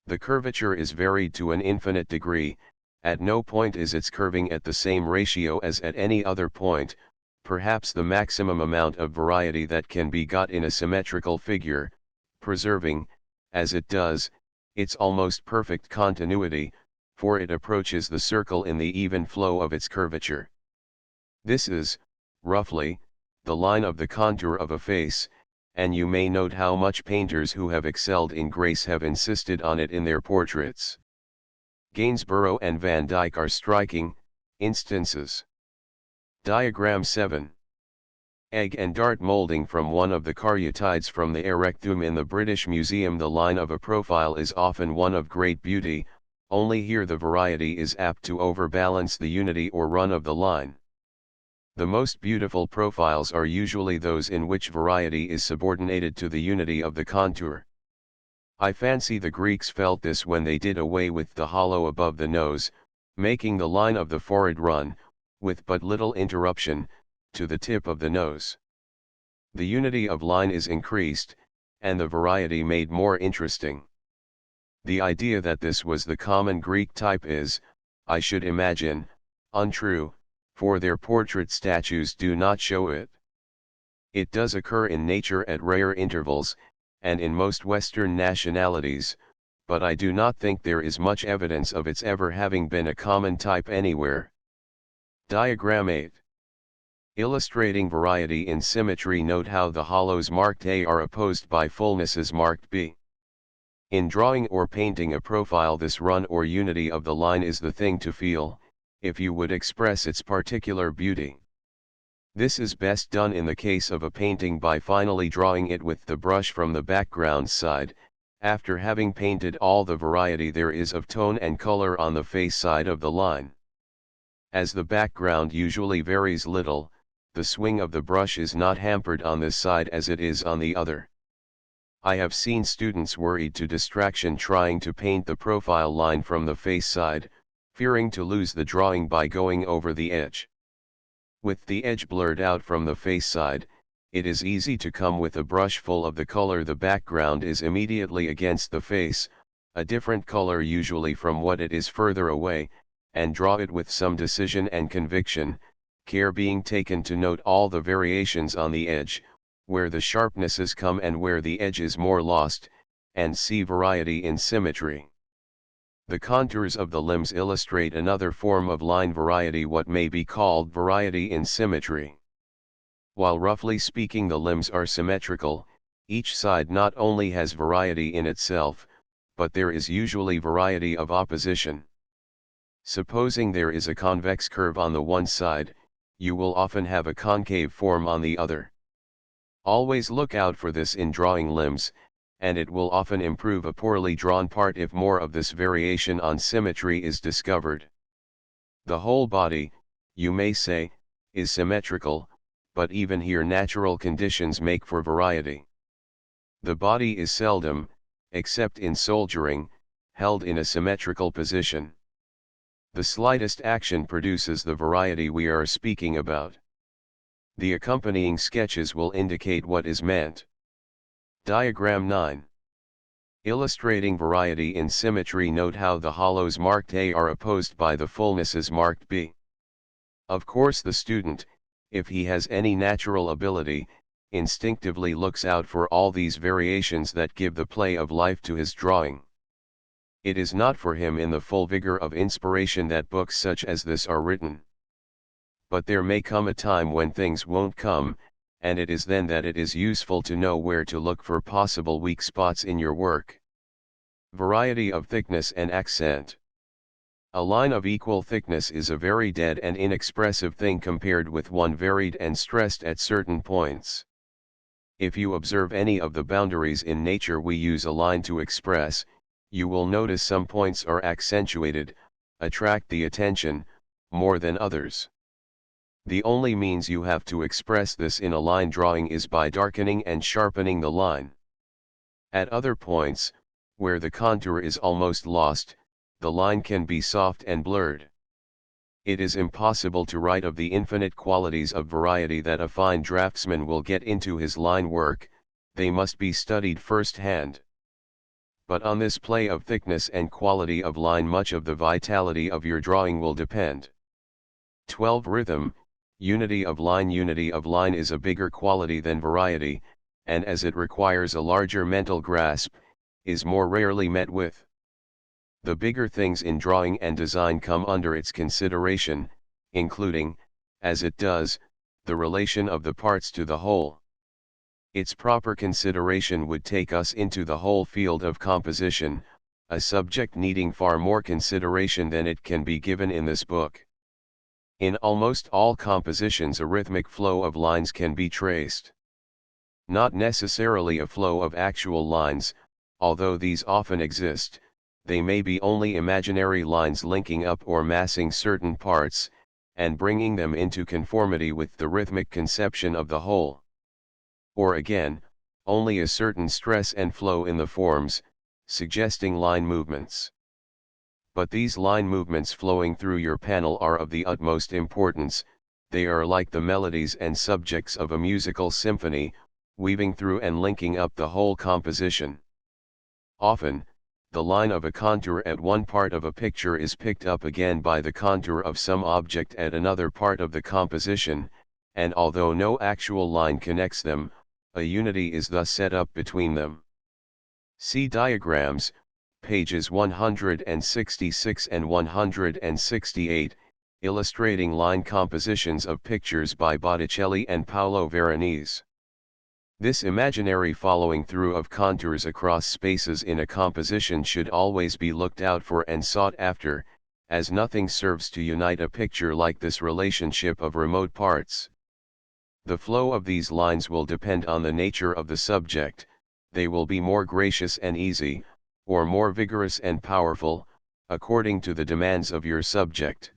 The curvature is varied to an infinite degree, at no point is its curving at the same ratio as at any other point, perhaps the maximum amount of variety that can be got in a symmetrical figure, preserving, as it does, its almost perfect continuity, for it approaches the circle in the even flow of its curvature. This is, roughly, the line of the contour of a face, and you may note how much painters who have excelled in grace have insisted on it in their portraits. Gainsborough and Van Dyck are striking instances. Diagram 7. Egg and dart molding from one of the caryatides from the Erechtheum in the British Museum. The line of a profile is often one of great beauty, only here the variety is apt to overbalance the unity or run of the line. The most beautiful profiles are usually those in which variety is subordinated to the unity of the contour. I fancy the Greeks felt this when they did away with the hollow above the nose, making the line of the forehead run, with but little interruption, to the tip of the nose. The unity of line is increased, and the variety made more interesting. The idea that this was the common Greek type is, I should imagine, untrue, for their portrait statues do not show it. It does occur in nature at rare intervals, and in most Western nationalities, but I do not think there is much evidence of its ever having been a common type anywhere. Diagram 8. Illustrating variety in symmetry. Note how the hollows marked A are opposed by fullnesses marked B. In drawing or painting a profile, this run or unity of the line is the thing to feel, if you would express its particular beauty. This is best done in the case of a painting by finally drawing it with the brush from the background side, after having painted all the variety there is of tone and color on the face side of the line. As the background usually varies little, the swing of the brush is not hampered on this side as it is on the other. I have seen students worried to distraction trying to paint the profile line from the face side, fearing to lose the drawing by going over the edge. With the edge blurred out from the face side, it is easy to come with a brush full of the color the background is immediately against the face, a different color usually from what it is further away, and draw it with some decision and conviction, care being taken to note all the variations on the edge, where the sharpnesses come and where the edge is more lost, and see variety in symmetry. The contours of the limbs illustrate another form of line variety, what may be called variety in symmetry. While roughly speaking the limbs are symmetrical, each side not only has variety in itself, but there is usually variety of opposition. Supposing there is a convex curve on the one side, you will often have a concave form on the other. Always look out for this in drawing limbs, and it will often improve a poorly drawn part if more of this variation on symmetry is discovered. The whole body, you may say, is symmetrical, but even here natural conditions make for variety. The body is seldom, except in soldiering, held in a symmetrical position. The slightest action produces the variety we are speaking about. The accompanying sketches will indicate what is meant. Diagram 9. Illustrating variety in symmetry. Note how the hollows marked A are opposed by the fullnesses marked B. Of course the student, if he has any natural ability, instinctively looks out for all these variations that give the play of life to his drawing. It is not for him in the full vigor of inspiration that books such as this are written. But there may come a time when things won't come, and it is then that it is useful to know where to look for possible weak spots in your work. Variety of thickness and accent. A line of equal thickness is a very dead and inexpressive thing compared with one varied and stressed at certain points. If you observe any of the boundaries in nature we use a line to express, you will notice some points are accentuated, attract the attention, more than others. The only means you have to express this in a line drawing is by darkening and sharpening the line. At other points, where the contour is almost lost, the line can be soft and blurred. It is impossible to write of the infinite qualities of variety that a fine draftsman will get into his line work, they must be studied first-hand. But on this play of thickness and quality of line much of the vitality of your drawing will depend. 12. Rhythm, unity of line. Unity of line is a bigger quality than variety, and as it requires a larger mental grasp, is more rarely met with. The bigger things in drawing and design come under its consideration, including, as it does, the relation of the parts to the whole. Its proper consideration would take us into the whole field of composition, a subject needing far more consideration than it can be given in this book. In almost all compositions a rhythmic flow of lines can be traced. Not necessarily a flow of actual lines, although these often exist. They may be only imaginary lines linking up or massing certain parts, and bringing them into conformity with the rhythmic conception of the whole. Or again, only a certain stress and flow in the forms, suggesting line movements. But these line movements flowing through your panel are of the utmost importance, they are like the melodies and subjects of a musical symphony, weaving through and linking up the whole composition. Often, the line of a contour at one part of a picture is picked up again by the contour of some object at another part of the composition, and although no actual line connects them, a unity is thus set up between them. See diagrams, pages 166 and 168, illustrating line compositions of pictures by Botticelli and Paolo Veronese. This imaginary following through of contours across spaces in a composition should always be looked out for and sought after, as nothing serves to unite a picture like this relationship of remote parts. The flow of these lines will depend on the nature of the subject, they will be more gracious and easy, or more vigorous and powerful, according to the demands of your subject.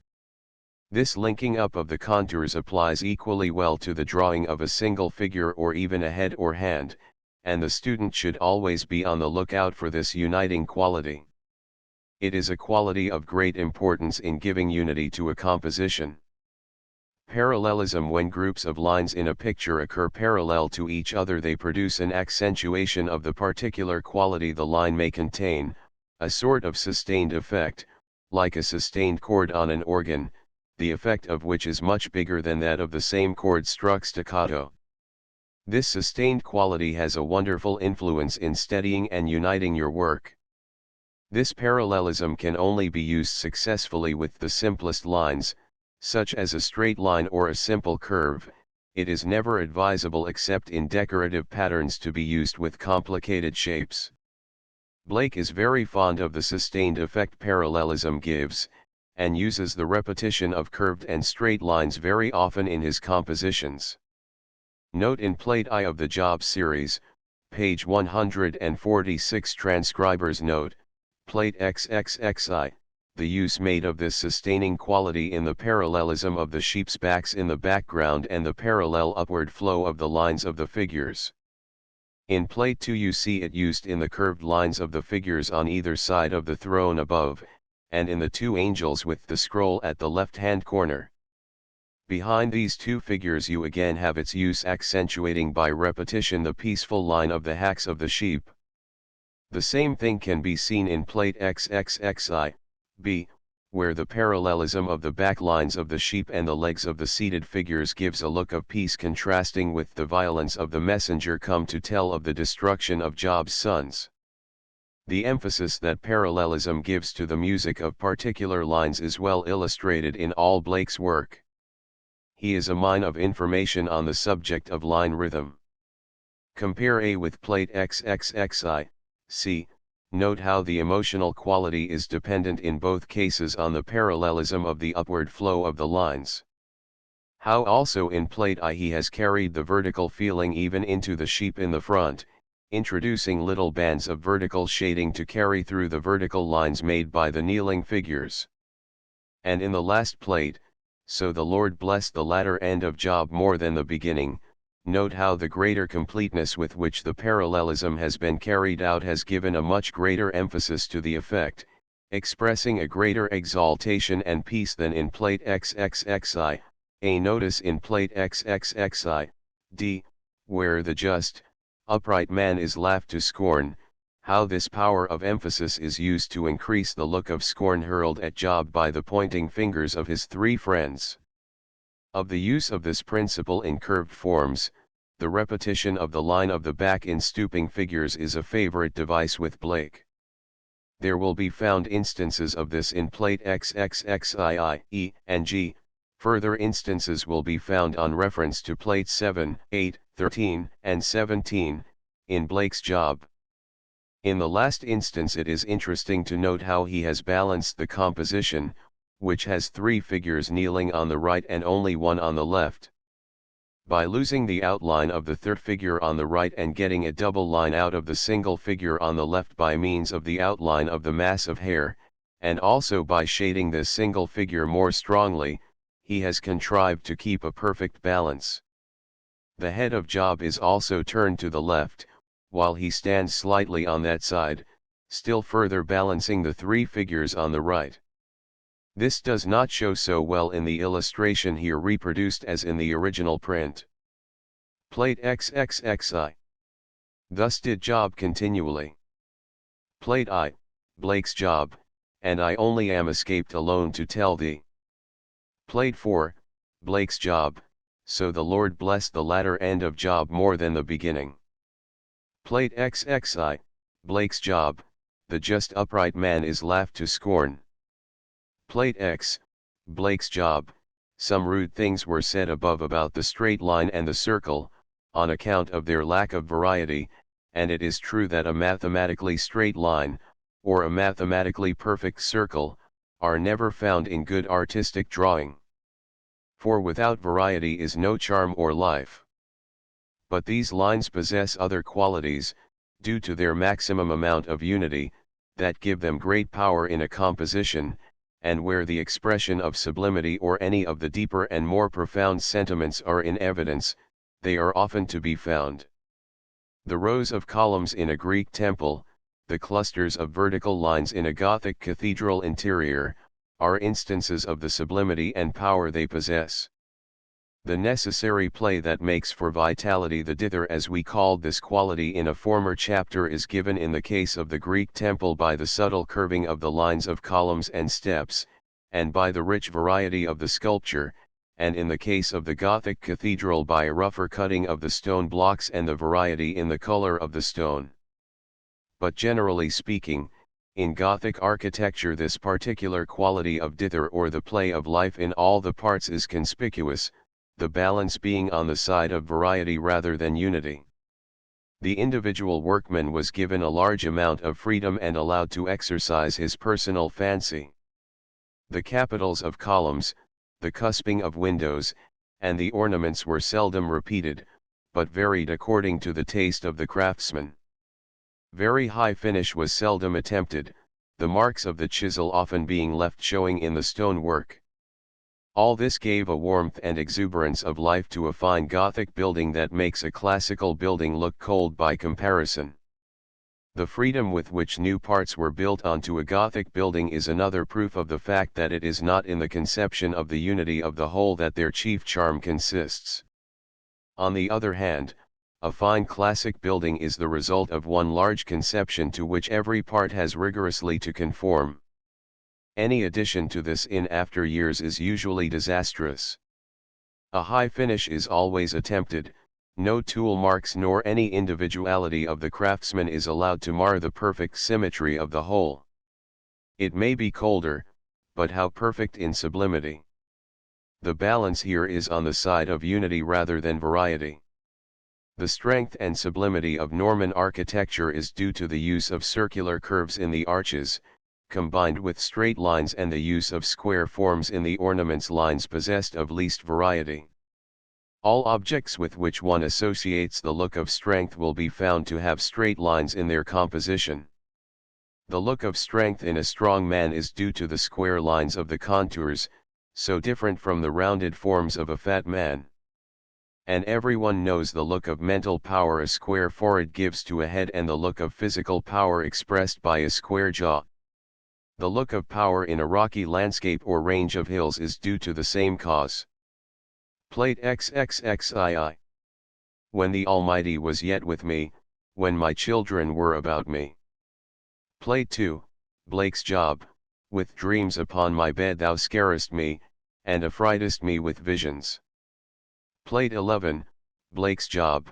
This linking up of the contours applies equally well to the drawing of a single figure or even a head or hand, and the student should always be on the lookout for this uniting quality. It is a quality of great importance in giving unity to a composition. Parallelism. When groups of lines in a picture occur parallel to each other, they produce an accentuation of the particular quality the line may contain, a sort of sustained effect, like a sustained chord on an organ, the effect of which is much bigger than that of the same chord struck staccato. This sustained quality has a wonderful influence in steadying and uniting your work. This parallelism can only be used successfully with the simplest lines, such as a straight line or a simple curve. It is never advisable except in decorative patterns to be used with complicated shapes. Blake is very fond of the sustained effect parallelism gives, and uses the repetition of curved and straight lines very often in his compositions. Note in Plate I of the Job series, page 146. Transcriber's note, Plate XXXI, the use made of this sustaining quality in the parallelism of the sheep's backs in the background and the parallel upward flow of the lines of the figures. In Plate II you see it used in the curved lines of the figures on either side of the throne above, and in the two angels with the scroll at the left-hand corner. Behind these two figures you again have its use accentuating by repetition the peaceful line of the hacks of the sheep. The same thing can be seen in Plate XXXI, b, where the parallelism of the back lines of the sheep and the legs of the seated figures gives a look of peace contrasting with the violence of the messenger come to tell of the destruction of Job's sons. The emphasis that parallelism gives to the music of particular lines is well illustrated in all Blake's work. He is a mine of information on the subject of line rhythm. Compare A with plate XXXI, C. Note how the emotional quality is dependent in both cases on the parallelism of the upward flow of the lines. How also in plate I he has carried the vertical feeling even into the sheep in the front, introducing little bands of vertical shading to carry through the vertical lines made by the kneeling figures. And in the last plate, so the Lord blessed the latter end of Job more than the beginning. Note how the greater completeness with which the parallelism has been carried out has given a much greater emphasis to the effect, expressing a greater exaltation and peace than in plate XXXI, A. Notice in plate XXXI, D, where the just, upright man is laughed to scorn, how this power of emphasis is used to increase the look of scorn hurled at Job by the pointing fingers of his three friends. Of the use of this principle in curved forms, the repetition of the line of the back in stooping figures is a favorite device with Blake. There will be found instances of this in plate XXXII, E, and G. Further instances will be found on reference to plates 7, 8, 13, and 17, in Blake's Job. In the last instance it is interesting to note how he has balanced the composition, which has three figures kneeling on the right and only one on the left. By losing the outline of the third figure on the right and getting a double line out of the single figure on the left by means of the outline of the mass of hair, and also by shading this single figure more strongly, he has contrived to keep a perfect balance. The head of Job is also turned to the left, while he stands slightly on that side, still further balancing the three figures on the right. This does not show so well in the illustration here reproduced as in the original print. Plate XXXI. Thus did Job continually. Plate I, Blake's Job, and I only am escaped alone to tell thee. Plate 4, Blake's Job, so the Lord blessed the latter end of Job more than the beginning. Plate XXI, Blake's Job, the just upright man is laughed to scorn. Plate X, Blake's Job, some rude things were said above about the straight line and the circle, on account of their lack of variety, and it is true that a mathematically straight line, or a mathematically perfect circle, are never found in good artistic drawing. For without variety is no charm or life. But these lines possess other qualities, due to their maximum amount of unity, that give them great power in a composition, and where the expression of sublimity or any of the deeper and more profound sentiments are in evidence, they are often to be found. The rows of columns in a Greek temple, the clusters of vertical lines in a Gothic cathedral interior, are instances of the sublimity and power they possess. The necessary play that makes for vitality the dither, as we called this quality in a former chapter, is given in the case of the Greek temple by the subtle curving of the lines of columns and steps, and by the rich variety of the sculpture, and in the case of the Gothic cathedral by a rougher cutting of the stone blocks and the variety in the color of the stone. But generally speaking, in Gothic architecture this particular quality of dither, or the play of life in all the parts, is conspicuous, the balance being on the side of variety rather than unity. The individual workman was given a large amount of freedom and allowed to exercise his personal fancy. The capitals of columns, the cusping of windows, and the ornaments were seldom repeated, but varied according to the taste of the craftsman. Very high finish was seldom attempted, the marks of the chisel often being left showing in the stonework. All this gave a warmth and exuberance of life to a fine Gothic building that makes a classical building look cold by comparison. The freedom with which new parts were built onto a Gothic building is another proof of the fact that it is not in the conception of the unity of the whole that their chief charm consists. On the other hand, a fine classic building is the result of one large conception to which every part has rigorously to conform. Any addition to this in after years is usually disastrous. A high finish is always attempted, no tool marks nor any individuality of the craftsman is allowed to mar the perfect symmetry of the whole. It may be colder, but how perfect in sublimity. The balance here is on the side of unity rather than variety. The strength and sublimity of Norman architecture is due to the use of circular curves in the arches, combined with straight lines, and the use of square forms in the ornaments lines possessed of least variety. All objects with which one associates the look of strength will be found to have straight lines in their composition. The look of strength in a strong man is due to the square lines of the contours, so different from the rounded forms of a fat man. And everyone knows the look of mental power a square forehead gives to a head, and the look of physical power expressed by a square jaw. The look of power in a rocky landscape or range of hills is due to the same cause. Plate XXXII. When the Almighty was yet with me, when my children were about me. Plate 2, Blake's Job. With dreams upon my bed thou scarest me, and affrightest me with visions. Plate 11, Blake's Job,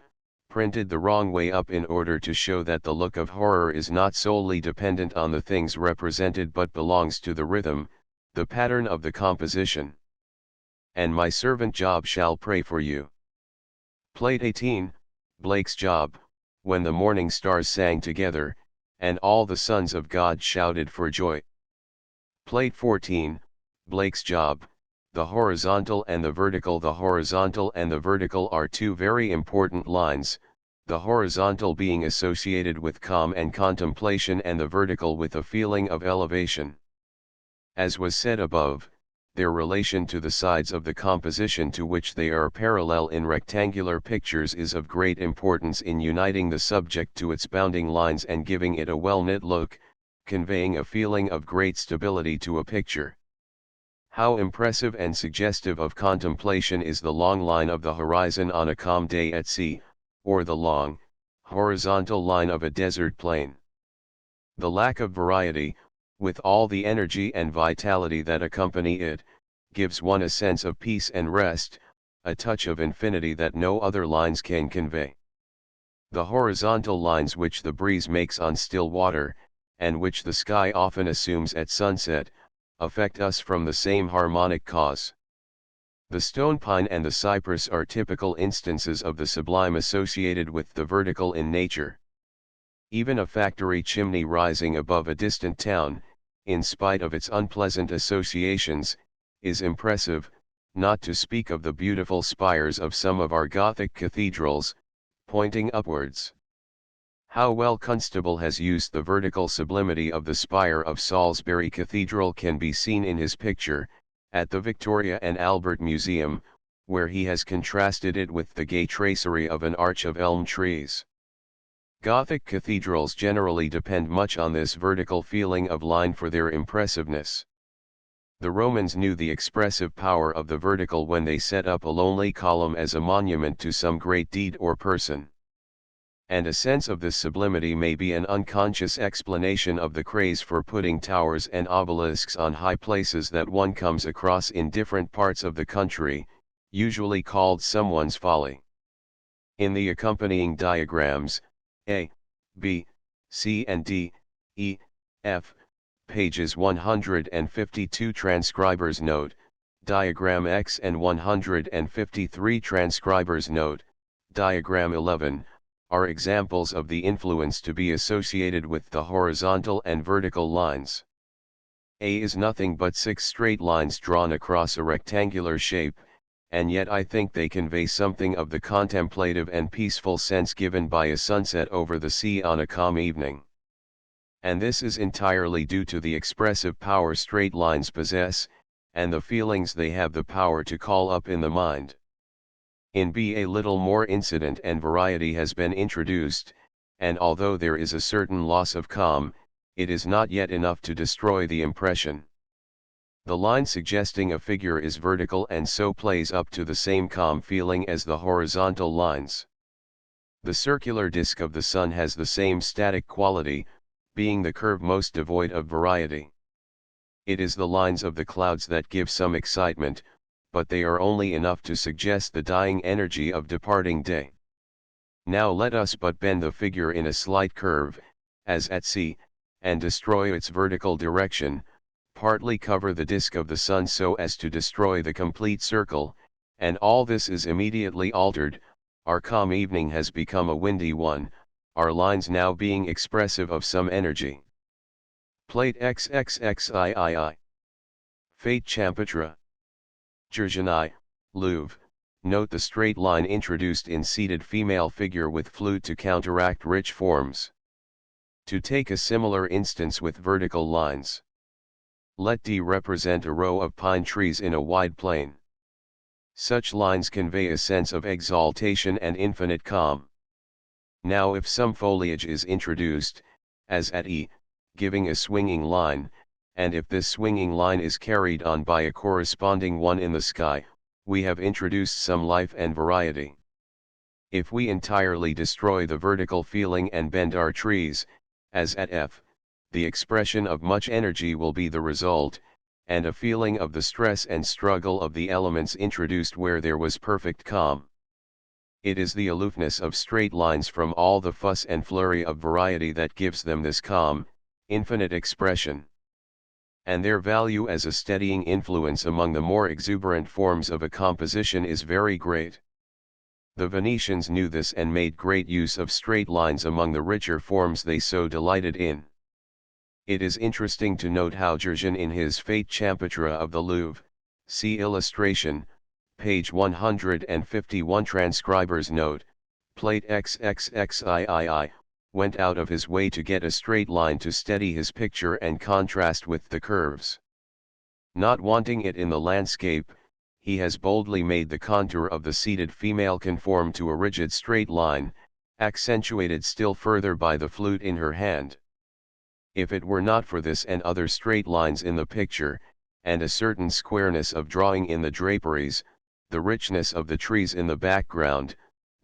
printed the wrong way up in order to show that the look of horror is not solely dependent on the things represented but belongs to the rhythm, the pattern of the composition. And my servant Job shall pray for you. Plate 18, Blake's Job, when the morning stars sang together, and all the sons of God shouted for joy. Plate 14, Blake's Job, the horizontal and the vertical. The horizontal and the vertical are two very important lines, the horizontal being associated with calm and contemplation, and the vertical with a feeling of elevation. As was said above, their relation to the sides of the composition to which they are parallel in rectangular pictures is of great importance in uniting the subject to its bounding lines and giving it a well-knit look, conveying a feeling of great stability to a picture. How impressive and suggestive of contemplation is the long line of the horizon on a calm day at sea, or the long, horizontal line of a desert plain. The lack of variety, with all the energy and vitality that accompany it, gives one a sense of peace and rest, a touch of infinity that no other lines can convey. The horizontal lines which the breeze makes on still water, and which the sky often assumes at sunset, affect us from the same harmonic cause. The stone pine and the cypress are typical instances of the sublime associated with the vertical in nature. Even a factory chimney rising above a distant town, in spite of its unpleasant associations, is impressive, not to speak of the beautiful spires of some of our Gothic cathedrals, pointing upwards. How well Constable has used the vertical sublimity of the spire of Salisbury Cathedral can be seen in his picture, at the Victoria and Albert Museum, where he has contrasted it with the gay tracery of an arch of elm trees. Gothic cathedrals generally depend much on this vertical feeling of line for their impressiveness. The Romans knew the expressive power of the vertical when they set up a lonely column as a monument to some great deed or person. And a sense of this sublimity may be an unconscious explanation of the craze for putting towers and obelisks on high places that one comes across in different parts of the country, usually called someone's folly. In the accompanying diagrams, A, B, C and D, E, F, pages 152 Transcriber's Note, Diagram X and 153 Transcriber's Note, Diagram 11, are examples of the influence to be associated with the horizontal and vertical lines. A is nothing but 6 straight lines drawn across a rectangular shape, and yet I think they convey something of the contemplative and peaceful sense given by a sunset over the sea on a calm evening. And this is entirely due to the expressive power straight lines possess, and the feelings they have the power to call up in the mind. In B a little more incident and variety has been introduced, and although there is a certain loss of calm, it is not yet enough to destroy the impression. The line suggesting a figure is vertical and so plays up to the same calm feeling as the horizontal lines. The circular disk of the sun has the same static quality, being the curve most devoid of variety. It is the lines of the clouds that give some excitement, but they are only enough to suggest the dying energy of departing day. Now let us but bend the figure in a slight curve, as at C, and destroy its vertical direction, partly cover the disk of the sun so as to destroy the complete circle, and all this is immediately altered. Our calm evening has become a windy one, our lines now being expressive of some energy. Plate XXXIII. Fate Champatra. Georgian Louvre. Note the straight line introduced in seated female figure with flute to counteract rich forms. To take a similar instance with vertical lines. Let D represent a row of pine trees in a wide plain. Such lines convey a sense of exaltation and infinite calm. Now if some foliage is introduced, as at E, giving a swinging line, and if this swinging line is carried on by a corresponding one in the sky, we have introduced some life and variety. If we entirely destroy the vertical feeling and bend our trees, as at F, the expression of much energy will be the result, and a feeling of the stress and struggle of the elements introduced where there was perfect calm. It is the aloofness of straight lines from all the fuss and flurry of variety that gives them this calm, infinite expression. And their value as a steadying influence among the more exuberant forms of a composition is very great. The Venetians knew this and made great use of straight lines among the richer forms they so delighted in. It is interesting to note how Georgian in his Fate Champatra of the Louvre, see illustration, page 151 transcriber's note, plate XXXIII, went out of his way to get a straight line to steady his picture and contrast with the curves. Not wanting it in the landscape, he has boldly made the contour of the seated female conform to a rigid straight line, accentuated still further by the flute in her hand. If it were not for this and other straight lines in the picture, and a certain squareness of drawing in the draperies, the richness of the trees in the background,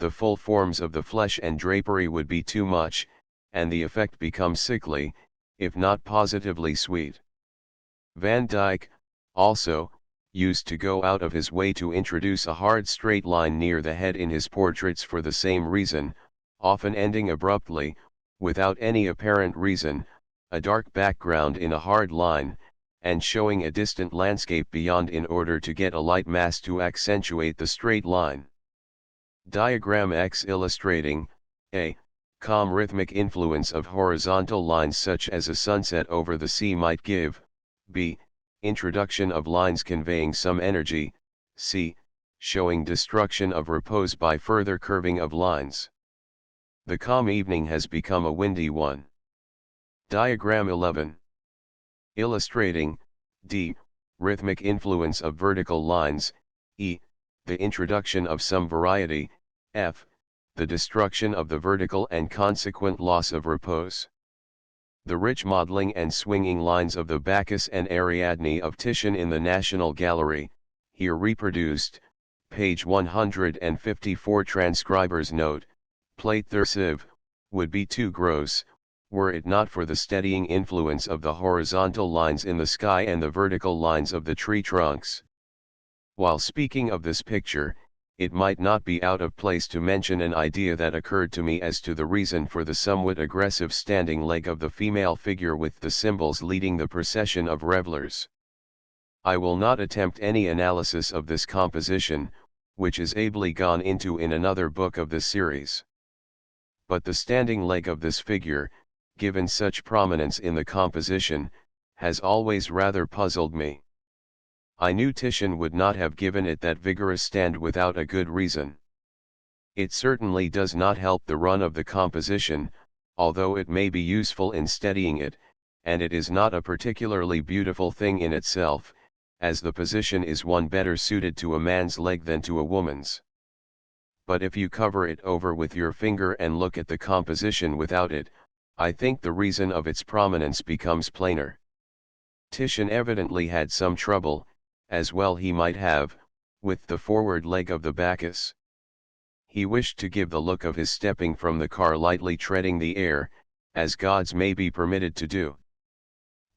the full forms of the flesh and drapery would be too much, and the effect becomes sickly, if not positively sweet. Van Dyck, also, used to go out of his way to introduce a hard straight line near the head in his portraits for the same reason, often ending abruptly, without any apparent reason, a dark background in a hard line, and showing a distant landscape beyond in order to get a light mass to accentuate the straight line. Diagram X illustrating, A. Calm rhythmic influence of horizontal lines such as a sunset over the sea might give, B. Introduction of lines conveying some energy, C. Showing destruction of repose by further curving of lines. The calm evening has become a windy one. Diagram 11. Illustrating, D. Rhythmic influence of vertical lines, E. The introduction of some variety, F. The destruction of the vertical and consequent loss of repose. The rich modeling and swinging lines of the Bacchus and Ariadne of Titian in the National Gallery, here reproduced, page 154 transcriber's note, plate 35, would be too gross, were it not for the steadying influence of the horizontal lines in the sky and the vertical lines of the tree trunks. While speaking of this picture, it might not be out of place to mention an idea that occurred to me as to the reason for the somewhat aggressive standing leg of the female figure with the cymbals leading the procession of revelers. I will not attempt any analysis of this composition, which is ably gone into in another book of this series. But the standing leg of this figure, given such prominence in the composition, has always rather puzzled me. I knew Titian would not have given it that vigorous stand without a good reason. It certainly does not help the run of the composition, although it may be useful in steadying it, and it is not a particularly beautiful thing in itself, as the position is one better suited to a man's leg than to a woman's. But if you cover it over with your finger and look at the composition without it, I think the reason of its prominence becomes plainer. Titian evidently had some trouble, as well he might have, with the forward leg of the Bacchus. He wished to give the look of his stepping from the car lightly treading the air, as gods may be permitted to do.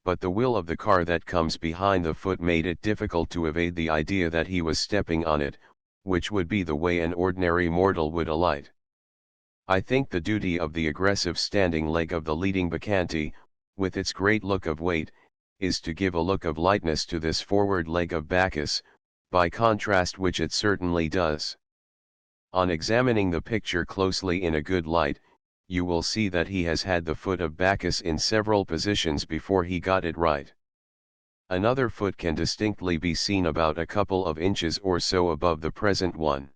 but the wheel of the car that comes behind the foot made it difficult to evade the idea that he was stepping on it, which would be the way an ordinary mortal would alight. I think the duty of the aggressive standing leg of the leading Bacchante, with its great look of weight, is to give a look of lightness to this forward leg of Bacchus, by contrast which it certainly does. On examining the picture closely in a good light, you will see that he has had the foot of Bacchus in several positions before he got it right. Another foot can distinctly be seen about a couple of inches or so above the present one.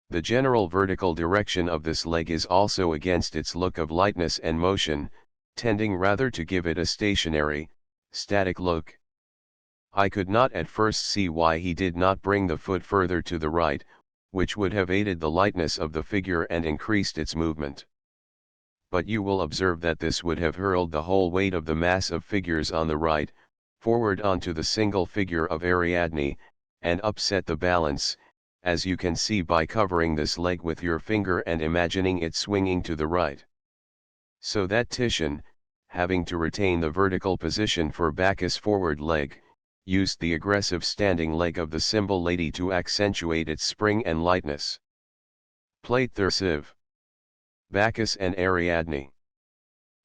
The general vertical direction of this leg is also against its look of lightness and motion, tending rather to give it a stationary, static look. I could not at first see why he did not bring the foot further to the right, which would have aided the lightness of the figure and increased its movement. But you will observe that this would have hurled the whole weight of the mass of figures on the right, forward onto the single figure of Ariadne, and upset the balance, as you can see by covering this leg with your finger and imagining it swinging to the right. So that Titian, having to retain the vertical position for Bacchus' forward leg, used the aggressive standing leg of the symbol lady to accentuate its spring and lightness. Plate 35. Bacchus and Ariadne.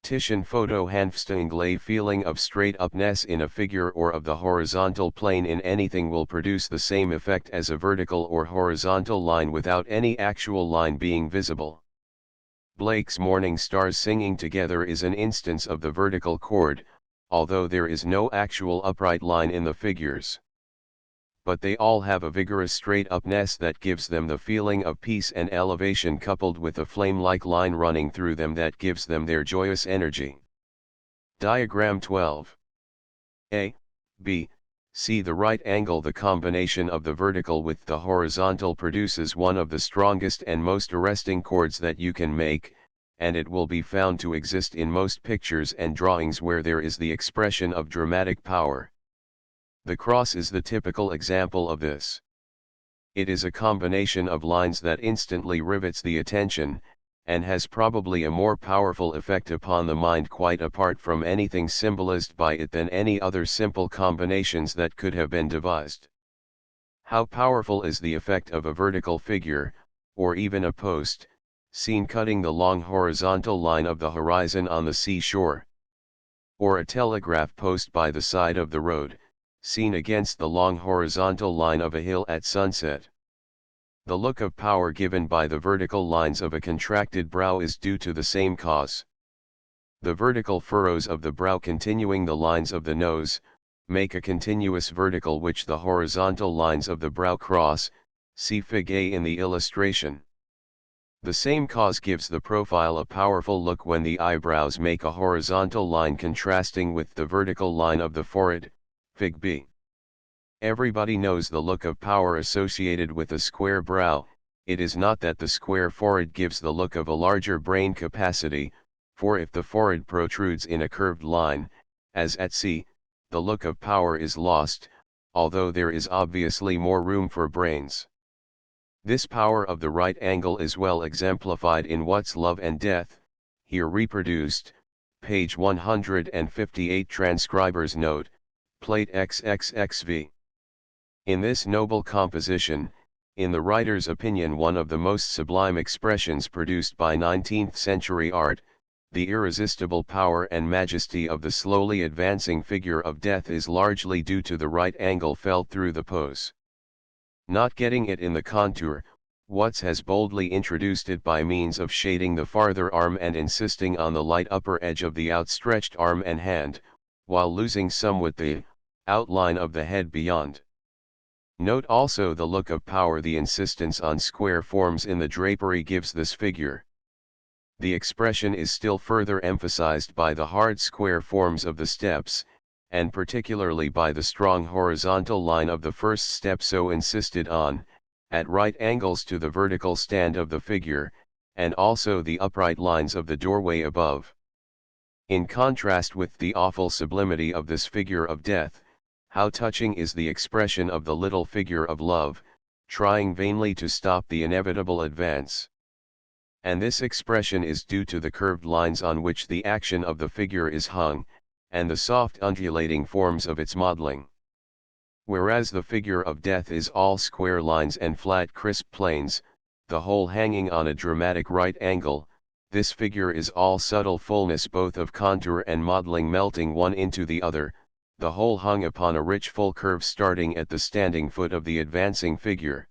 Titian photo Hanfstaengl. Feeling of straight-upness in a figure or of the horizontal plane in anything will produce the same effect as a vertical or horizontal line without any actual line being visible. Blake's Morning Stars Singing Together is an instance of the vertical chord, although there is no actual upright line in the figures. But they all have a vigorous straight-upness that gives them the feeling of peace and elevation, coupled with a flame-like line running through them that gives them their joyous energy. Diagram 12. A, B, C. The right angle. The combination of the vertical with the horizontal produces one of the strongest and most arresting chords that you can make, and it will be found to exist in most pictures and drawings where there is the expression of dramatic power. The cross is the typical example of this. It is a combination of lines that instantly rivets the attention, and has probably a more powerful effect upon the mind quite apart from anything symbolized by it than any other simple combinations that could have been devised. How powerful is the effect of a vertical figure, or even a post, seen cutting the long horizontal line of the horizon on the seashore? Or a telegraph post by the side of the road, seen against the long horizontal line of a hill at sunset? The look of power given by the vertical lines of a contracted brow is due to the same cause. The vertical furrows of the brow continuing the lines of the nose, make a continuous vertical which the horizontal lines of the brow cross, see Fig A in the illustration. The same cause gives the profile a powerful look when the eyebrows make a horizontal line contrasting with the vertical line of the forehead, Fig B. Everybody knows the look of power associated with a square brow. It is not that the square forehead gives the look of a larger brain capacity, for if the forehead protrudes in a curved line, as at C, the look of power is lost, although there is obviously more room for brains. This power of the right angle is well exemplified in What's Love and Death, here reproduced, page 158. Transcriber's note, plate XXXV. In this noble composition, in the writer's opinion one of the most sublime expressions produced by 19th-century art, the irresistible power and majesty of the slowly advancing figure of Death is largely due to the right angle felt through the pose. Not getting it in the contour, Watts has boldly introduced it by means of shading the farther arm and insisting on the light upper edge of the outstretched arm and hand, while losing somewhat the outline of the head beyond. Note also the look of power the insistence on square forms in the drapery gives this figure. The expression is still further emphasized by the hard square forms of the steps, and particularly by the strong horizontal line of the first step so insisted on, at right angles to the vertical stand of the figure, and also the upright lines of the doorway above. In contrast with the awful sublimity of this figure of Death, how touching is the expression of the little figure of Love, trying vainly to stop the inevitable advance. And this expression is due to the curved lines on which the action of the figure is hung, and the soft undulating forms of its modeling. Whereas the figure of death is all square lines and flat crisp planes, the whole hanging on a dramatic right angle, this figure is all subtle fullness both of contour and modeling melting one into the other, the whole hung upon a rich full curve starting at the standing foot of the advancing figure.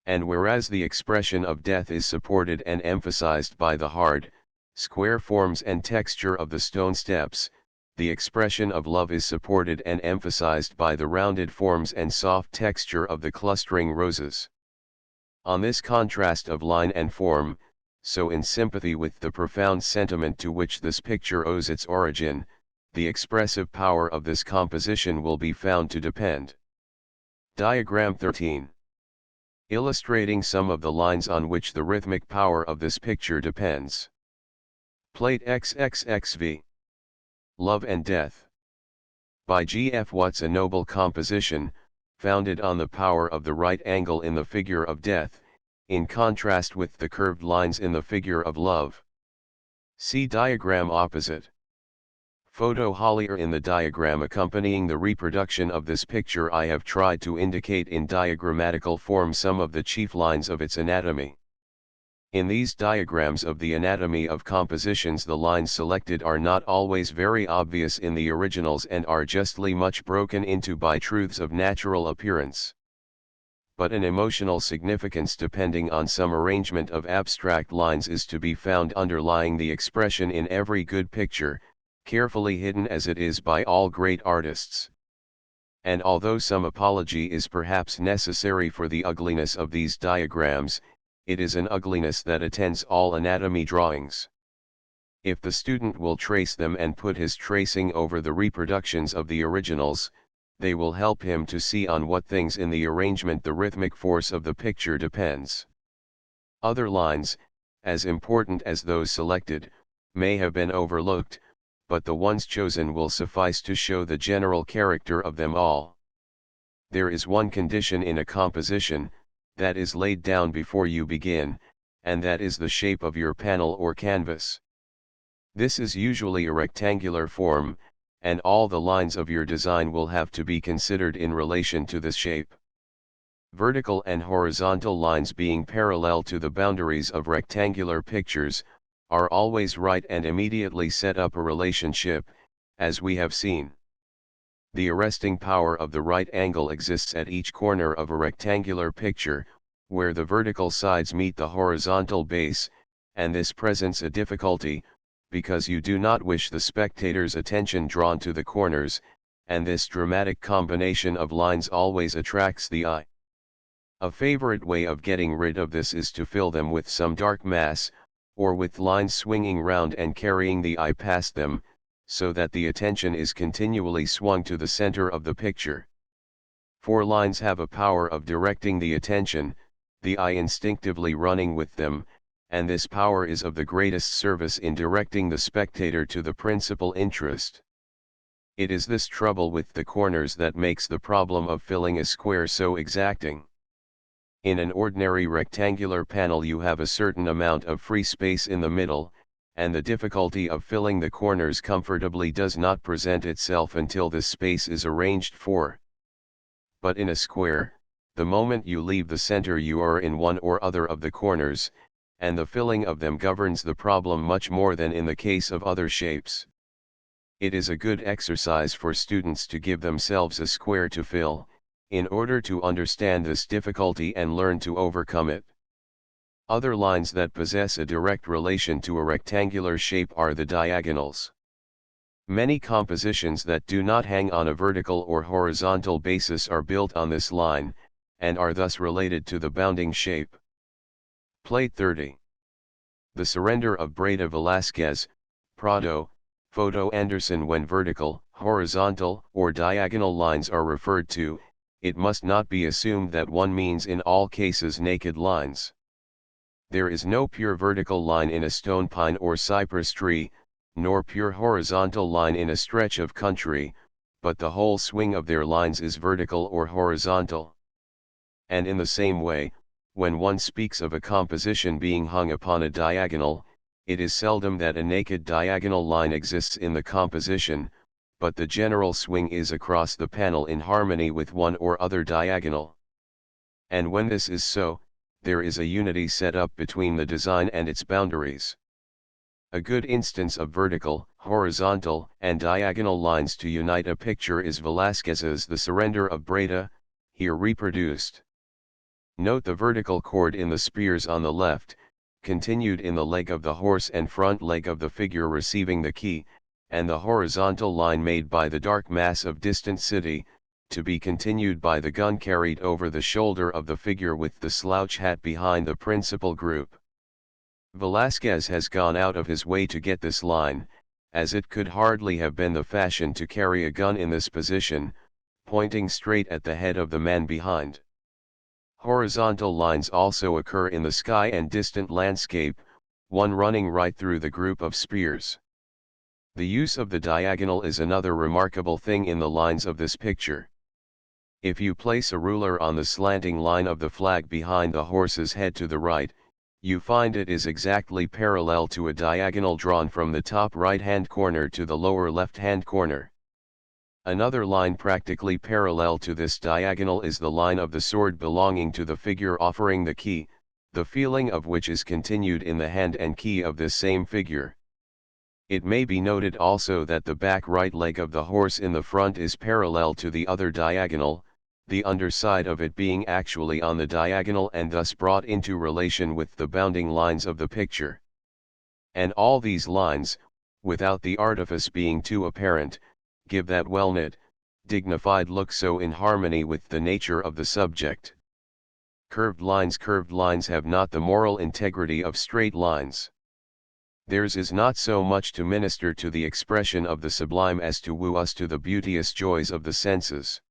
And whereas the expression of death is supported and emphasized by the hard, square forms and texture of the stone steps, the expression of love is supported and emphasized by the rounded forms and soft texture of the clustering roses. On this contrast of line and form, so in sympathy with the profound sentiment to which this picture owes its origin, the expressive power of this composition will be found to depend. Diagram 13. Illustrating some of the lines on which the rhythmic power of this picture depends. Plate XXXV. Love and Death. By G. F. Watts, a noble composition, founded on the power of the right angle in the figure of death, in contrast with the curved lines in the figure of love. See diagram opposite. Photo Hollier. In the diagram accompanying the reproduction of this picture, I have tried to indicate in diagrammatical form some of the chief lines of its anatomy. In these diagrams of the anatomy of compositions, the lines selected are not always very obvious in the originals and are justly much broken into by truths of natural appearance. But an emotional significance depending on some arrangement of abstract lines is to be found underlying the expression in every good picture, carefully hidden as it is by all great artists. And although some apology is perhaps necessary for the ugliness of these diagrams, it is an ugliness that attends all anatomy drawings. If the student will trace them and put his tracing over the reproductions of the originals, they will help him to see on what things in the arrangement the rhythmic force of the picture depends. Other lines, as important as those selected, may have been overlooked, but the ones chosen will suffice to show the general character of them all. There is one condition in a composition, that is laid down before you begin, and that is the shape of your panel or canvas. This is usually a rectangular form, and all the lines of your design will have to be considered in relation to this shape. Vertical and horizontal lines, being parallel to the boundaries of rectangular pictures, are always right and immediately set up a relationship, as we have seen. The arresting power of the right angle exists at each corner of a rectangular picture, where the vertical sides meet the horizontal base, and this presents a difficulty, because you do not wish the spectator's attention drawn to the corners, and this dramatic combination of lines always attracts the eye. A favorite way of getting rid of this is to fill them with some dark mass, or with lines swinging round and carrying the eye past them, so that the attention is continually swung to the center of the picture. For lines have a power of directing the attention, the eye instinctively running with them, and this power is of the greatest service in directing the spectator to the principal interest. It is this trouble with the corners that makes the problem of filling a square so exacting. In an ordinary rectangular panel you have a certain amount of free space in the middle, and the difficulty of filling the corners comfortably does not present itself until this space is arranged for. But in a square, the moment you leave the center you are in one or other of the corners, and the filling of them governs the problem much more than in the case of other shapes. It is a good exercise for students to give themselves a square to fill, in order to understand this difficulty and learn to overcome it. Other lines that possess a direct relation to a rectangular shape are the diagonals. Many compositions that do not hang on a vertical or horizontal basis are built on this line, and are thus related to the bounding shape. Plate 30. The Surrender of Breda Velázquez, Prado, Photo Anderson. When vertical, horizontal, or diagonal lines are referred to, it must not be assumed that one means in all cases naked lines. There is no pure vertical line in a stone pine or cypress tree, nor pure horizontal line in a stretch of country, but the whole swing of their lines is vertical or horizontal. And in the same way, when one speaks of a composition being hung upon a diagonal, it is seldom that a naked diagonal line exists in the composition, but the general swing is across the panel in harmony with one or other diagonal. And when this is so, there is a unity set up between the design and its boundaries. A good instance of vertical, horizontal, and diagonal lines to unite a picture is Velázquez's The Surrender of Breda, here reproduced. Note the vertical chord in the spears on the left, continued in the leg of the horse and front leg of the figure receiving the key, and the horizontal line made by the dark mass of distant city, to be continued by the gun carried over the shoulder of the figure with the slouch hat behind the principal group. Velázquez has gone out of his way to get this line, as it could hardly have been the fashion to carry a gun in this position, pointing straight at the head of the man behind. Horizontal lines also occur in the sky and distant landscape, one running right through the group of spears. The use of the diagonal is another remarkable thing in the lines of this picture. If you place a ruler on the slanting line of the flag behind the horse's head to the right, you find it is exactly parallel to a diagonal drawn from the top right-hand corner to the lower left-hand corner. Another line practically parallel to this diagonal is the line of the sword belonging to the figure offering the key, the feeling of which is continued in the hand and key of this same figure. It may be noted also that the back right leg of the horse in the front is parallel to the other diagonal, the underside of it being actually on the diagonal and thus brought into relation with the bounding lines of the picture. And all these lines, without the artifice being too apparent, give that well-knit, dignified look so in harmony with the nature of the subject. Curved lines have not the moral integrity of straight lines. Theirs is not so much to minister to the expression of the sublime as to woo us to the beauteous joys of the senses.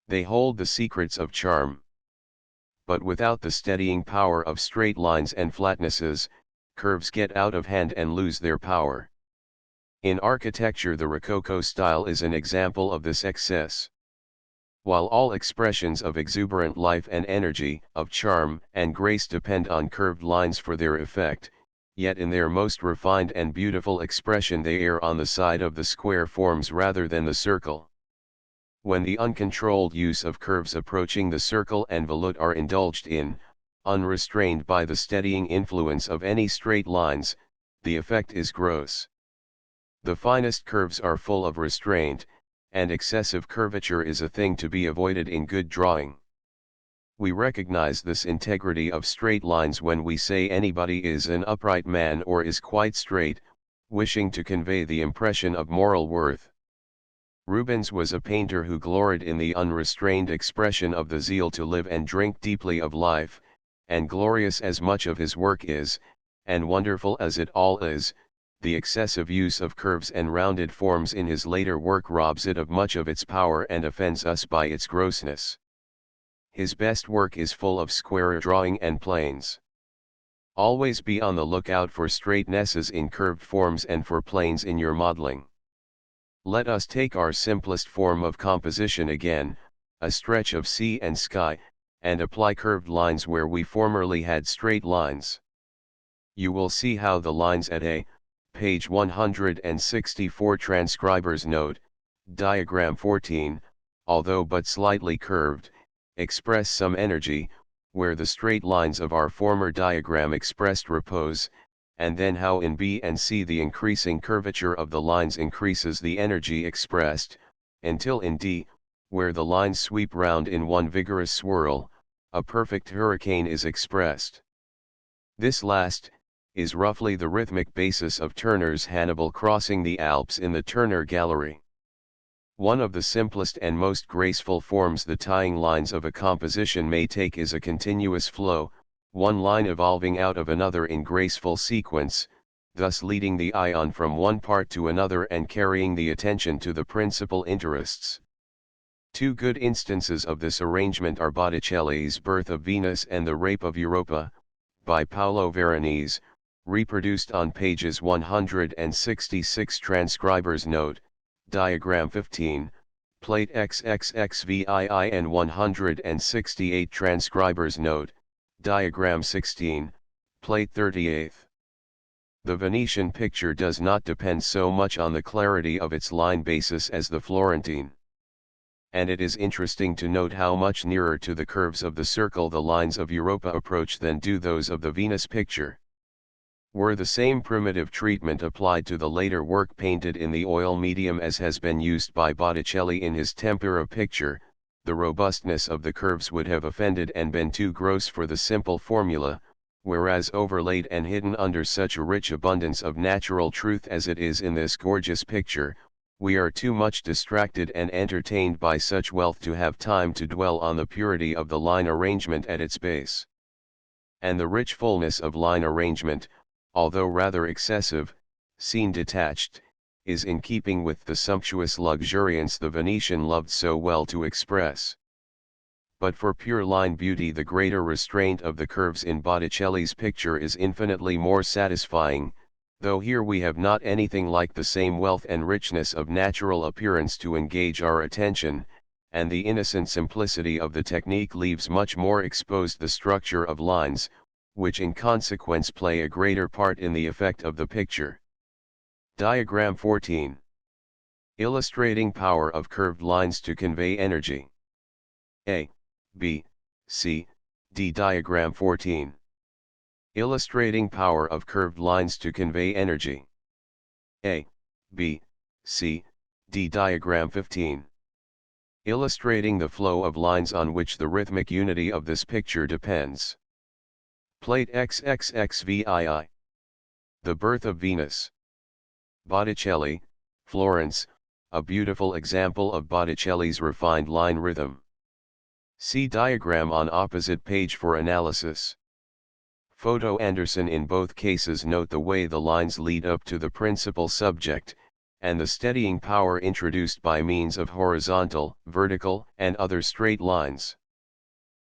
They hold the secrets of charm. But without the steadying power of straight lines and flatnesses, curves get out of hand and lose their power. In architecture, the Rococo style is an example of this excess. While all expressions of exuberant life and energy, of charm and grace depend on curved lines for their effect, yet in their most refined and beautiful expression they err on the side of the square forms rather than the circle. When the uncontrolled use of curves approaching the circle and volute are indulged in, unrestrained by the steadying influence of any straight lines, the effect is gross. The finest curves are full of restraint, and excessive curvature is a thing to be avoided in good drawing. We recognize this integrity of straight lines when we say anybody is an upright man or is quite straight, wishing to convey the impression of moral worth. Rubens was a painter who gloried in the unrestrained expression of the zeal to live and drink deeply of life, and glorious as much of his work is, and wonderful as it all is, the excessive use of curves and rounded forms in his later work robs it of much of its power and offends us by its grossness. His best work is full of square drawing and planes. Always be on the lookout for straightnesses in curved forms and for planes in your modeling. Let us take our simplest form of composition again, a stretch of sea and sky, and apply curved lines where we formerly had straight lines. You will see how the lines at A, page 164 transcriber's note, diagram 14, although but slightly curved, express some energy, where the straight lines of our former diagram expressed repose, and then how in B and C the increasing curvature of the lines increases the energy expressed, until in D, where the lines sweep round in one vigorous swirl, a perfect hurricane is expressed. This last, is roughly the rhythmic basis of Turner's Hannibal crossing the Alps in the Turner Gallery. One of the simplest and most graceful forms the tying lines of a composition may take is a continuous flow, one line evolving out of another in graceful sequence, thus leading the eye on from one part to another and carrying the attention to the principal interests. Two good instances of this arrangement are Botticelli's Birth of Venus and The Rape of Europa, by Paolo Veronese, reproduced on pages 166 transcriber's note, diagram 15, plate XXXVII and 168 transcriber's note, diagram 16, plate 38. The Venetian picture does not depend so much on the clarity of its line basis as the Florentine. And it is interesting to note how much nearer to the curves of the circle the lines of Europa approach than do those of the Venus picture. Were the same primitive treatment applied to the later work painted in the oil medium as has been used by Botticelli in his Tempera picture, the robustness of the curves would have offended and been too gross for the simple formula, whereas overlaid and hidden under such a rich abundance of natural truth as it is in this gorgeous picture, we are too much distracted and entertained by such wealth to have time to dwell on the purity of the line arrangement at its base. And the rich fullness of line arrangement, although rather excessive, seen detached, is in keeping with the sumptuous luxuriance the Venetian loved so well to express. But for pure line beauty the greater restraint of the curves in Botticelli's picture is infinitely more satisfying, though here we have not anything like the same wealth and richness of natural appearance to engage our attention, and the innocent simplicity of the technique leaves much more exposed the structure of lines, which in consequence play a greater part in the effect of the picture. Diagram 14. Illustrating power of curved lines to convey energy. A, B, C, D. Diagram 14. Illustrating power of curved lines to convey energy. A, B, C, D. Diagram 15. Illustrating the flow of lines on which the rhythmic unity of this picture depends. Plate XXXVII. The Birth of Venus. Botticelli, Florence, a beautiful example of Botticelli's refined line rhythm. See diagram on opposite page for analysis. Photo Anderson. In both cases note the way the lines lead up to the principal subject, and the steadying power introduced by means of horizontal, vertical, and other straight lines.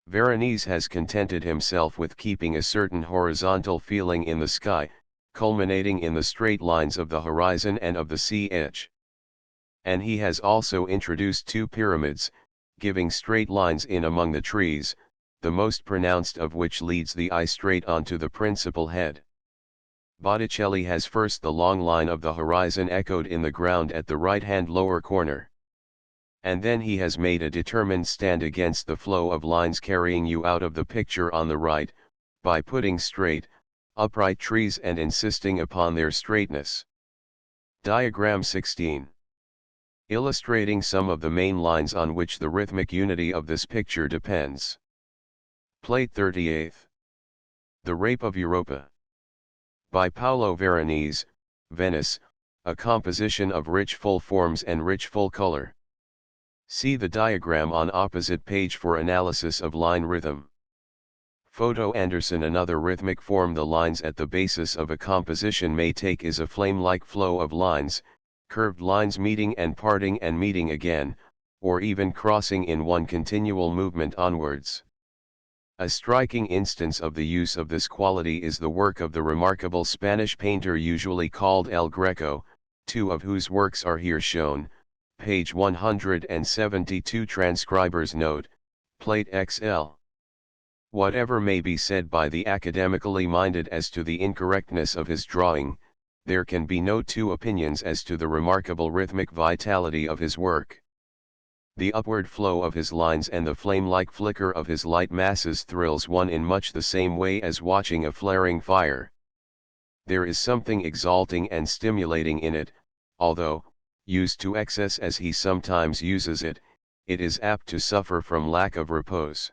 Veronese has contented himself with keeping a certain horizontal feeling in the sky, culminating in the straight lines of the horizon and of the sea edge. And he has also introduced two pyramids, giving straight lines in among the trees, the most pronounced of which leads the eye straight onto the principal head. Botticelli has first the long line of the horizon echoed in the ground at the right-hand lower corner. And then he has made a determined stand against the flow of lines carrying you out of the picture on the right, by putting straight, upright trees and insisting upon their straightness. Diagram 16. Illustrating some of the main lines on which the rhythmic unity of this picture depends. Plate 38. The Rape of Europa. By Paolo Veronese, Venice, a composition of rich full forms and rich full color. See the diagram on opposite page for analysis of line rhythm. Photo Anderson. Another rhythmic form the lines at the basis of a composition may take is a flame-like flow of lines, curved lines meeting and parting and meeting again, or even crossing in one continual movement onwards. A striking instance of the use of this quality is the work of the remarkable Spanish painter usually called El Greco, two of whose works are here shown, page 172. Transcriber's note, Plate XL. Whatever may be said by the academically minded as to the incorrectness of his drawing, there can be no two opinions as to the remarkable rhythmic vitality of his work. The upward flow of his lines and the flame-like flicker of his light masses thrills one in much the same way as watching a flaring fire. There is something exalting and stimulating in it, although, used to excess as he sometimes uses it, it is apt to suffer from lack of repose.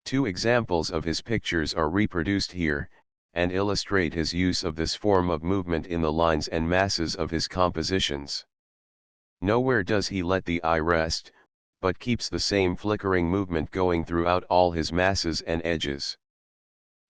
Two examples of his pictures are reproduced here, and illustrate his use of this form of movement in the lines and masses of his compositions. Nowhere does he let the eye rest, but keeps the same flickering movement going throughout all his masses and edges.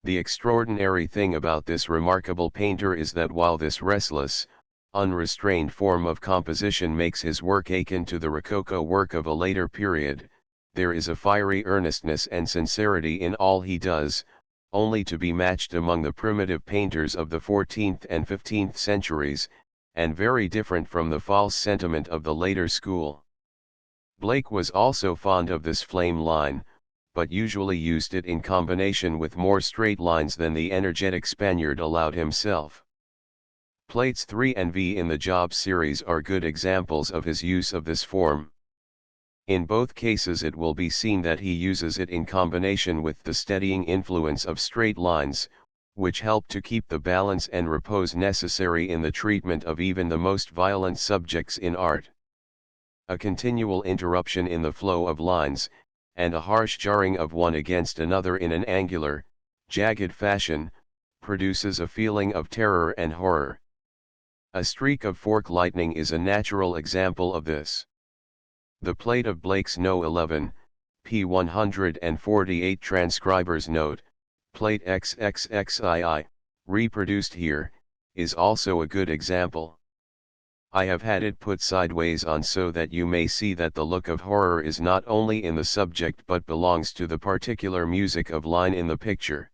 The extraordinary thing about this remarkable painter is that while this restless, unrestrained form of composition makes his work akin to the Rococo work of a later period, there is a fiery earnestness and sincerity in all he does, only to be matched among the primitive painters of the 14th and 15th centuries, and very different from the false sentiment of the later school. Blake was also fond of this flame line, but usually used it in combination with more straight lines than the energetic Spaniard allowed himself. Plates 3 and V in the Job series are good examples of his use of this form. In both cases it will be seen that he uses it in combination with the steadying influence of straight lines, which help to keep the balance and repose necessary in the treatment of even the most violent subjects in art. A continual interruption in the flow of lines, and a harsh jarring of one against another in an angular, jagged fashion, produces a feeling of terror and horror. A streak of fork lightning is a natural example of this. The plate of Blake's No. 11, p. 148 transcriber's note, plate XXXII, reproduced here, is also a good example. I have had it put sideways on so that you may see that the look of horror is not only in the subject but belongs to the particular music of line in the picture.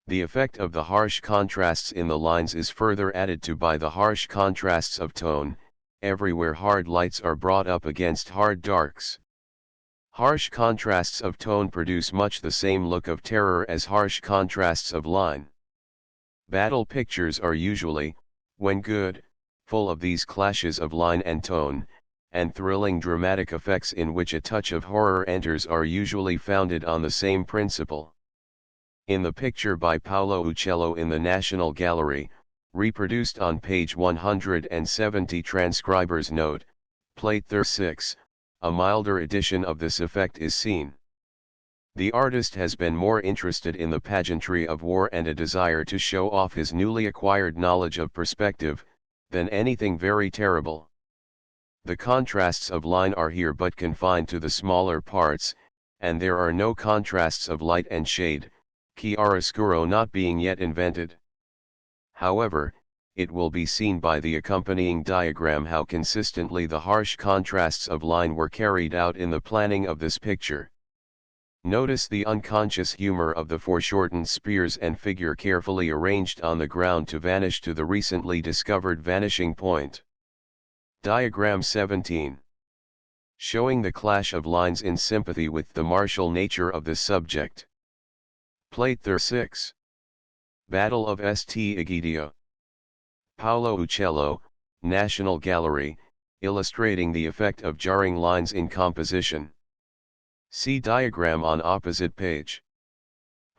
The effect of the harsh contrasts in the lines is further added to by the harsh contrasts of tone. Everywhere hard lights are brought up against hard darks. Harsh contrasts of tone produce much the same look of terror as harsh contrasts of line. Battle pictures are usually, when good, full of these clashes of line and tone, and thrilling dramatic effects in which a touch of horror enters are usually founded on the same principle. In the picture by Paolo Uccello in the National Gallery, reproduced on page 170 transcriber's note, plate 36, a milder edition of this effect is seen. The artist has been more interested in the pageantry of war and a desire to show off his newly acquired knowledge of perspective, than anything very terrible. The contrasts of line are here but confined to the smaller parts, and there are no contrasts of light and shade, chiaroscuro not being yet invented. However, it will be seen by the accompanying diagram how consistently the harsh contrasts of line were carried out in the planning of this picture. Notice the unconscious humor of the foreshortened spears and figure carefully arranged on the ground to vanish to the recently discovered vanishing point. Diagram 17. Showing the clash of lines in sympathy with the martial nature of the subject. Plate 36. Battle of St. Egidio. Paolo Uccello, National Gallery, illustrating the effect of jarring lines in composition. See diagram on opposite page.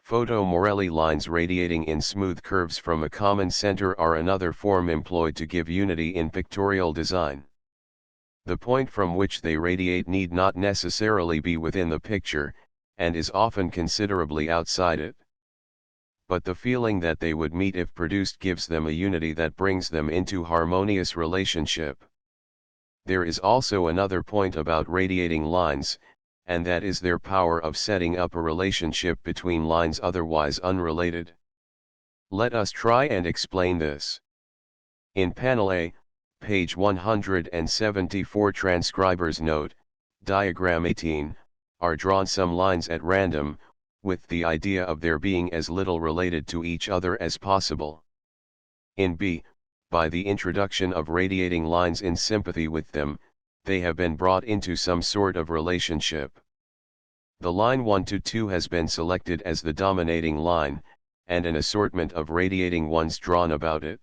Photo Morelli lines radiating in smooth curves from a common center are another form employed to give unity in pictorial design. The point from which they radiate need not necessarily be within the picture, and is often considerably outside it. But the feeling that they would meet if produced gives them a unity that brings them into harmonious relationship. There is also another point about radiating lines, and that is their power of setting up a relationship between lines otherwise unrelated. Let us try and explain this. In panel A, page 174 transcriber's note, diagram 18, are drawn some lines at random, with the idea of their being as little related to each other as possible. In B, by the introduction of radiating lines in sympathy with them, they have been brought into some sort of relationship. The line 1 to 2 has been selected as the dominating line, and an assortment of radiating ones drawn about it.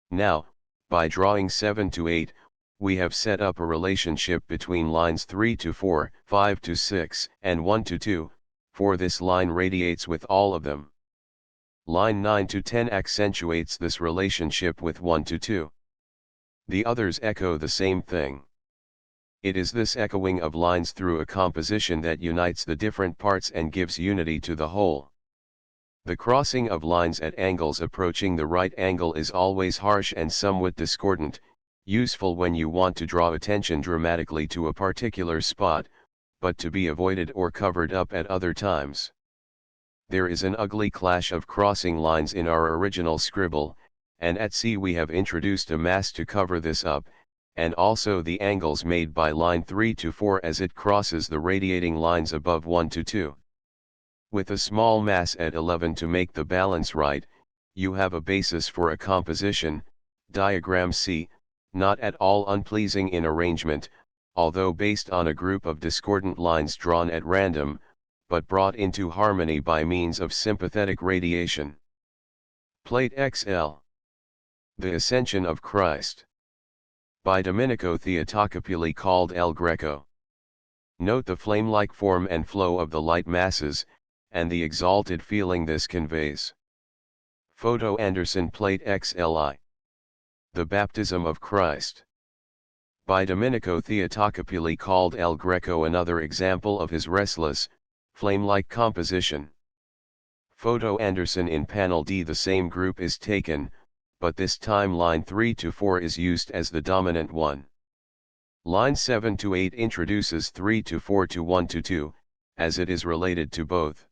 Now, by drawing 7 to 8, we have set up a relationship between lines 3 to 4, 5 to 6, and 1 to 2, for this line radiates with all of them. Line 9 to 10 accentuates this relationship with 1 to 2. The others echo the same thing. It is this echoing of lines through a composition that unites the different parts and gives unity to the whole. The crossing of lines at angles approaching the right angle is always harsh and somewhat discordant, useful when you want to draw attention dramatically to a particular spot, but to be avoided or covered up at other times. There is an ugly clash of crossing lines in our original scribble, and at C we have introduced a mask to cover this up, and also the angles made by line 3 to 4 as it crosses the radiating lines above 1 to 2. With a small mass at 11 to make the balance right, you have a basis for a composition, diagram C, not at all unpleasing in arrangement, although based on a group of discordant lines drawn at random, but brought into harmony by means of sympathetic radiation. Plate XL. The Ascension of Christ. By Domenico Theotocopuli, called El Greco. Note the flame-like form and flow of the light masses, and the exalted feeling this conveys. Photo Anderson Plate XLI. The Baptism of Christ. By Domenico Theotocopuli, called El Greco, another example of his restless, flame-like composition. Photo Anderson. In panel D the same group is taken, but this time line 3 to 4 is used as the dominant one. Line 7 to 8 introduces 3 to 4 to 1 to 2, as it is related to both.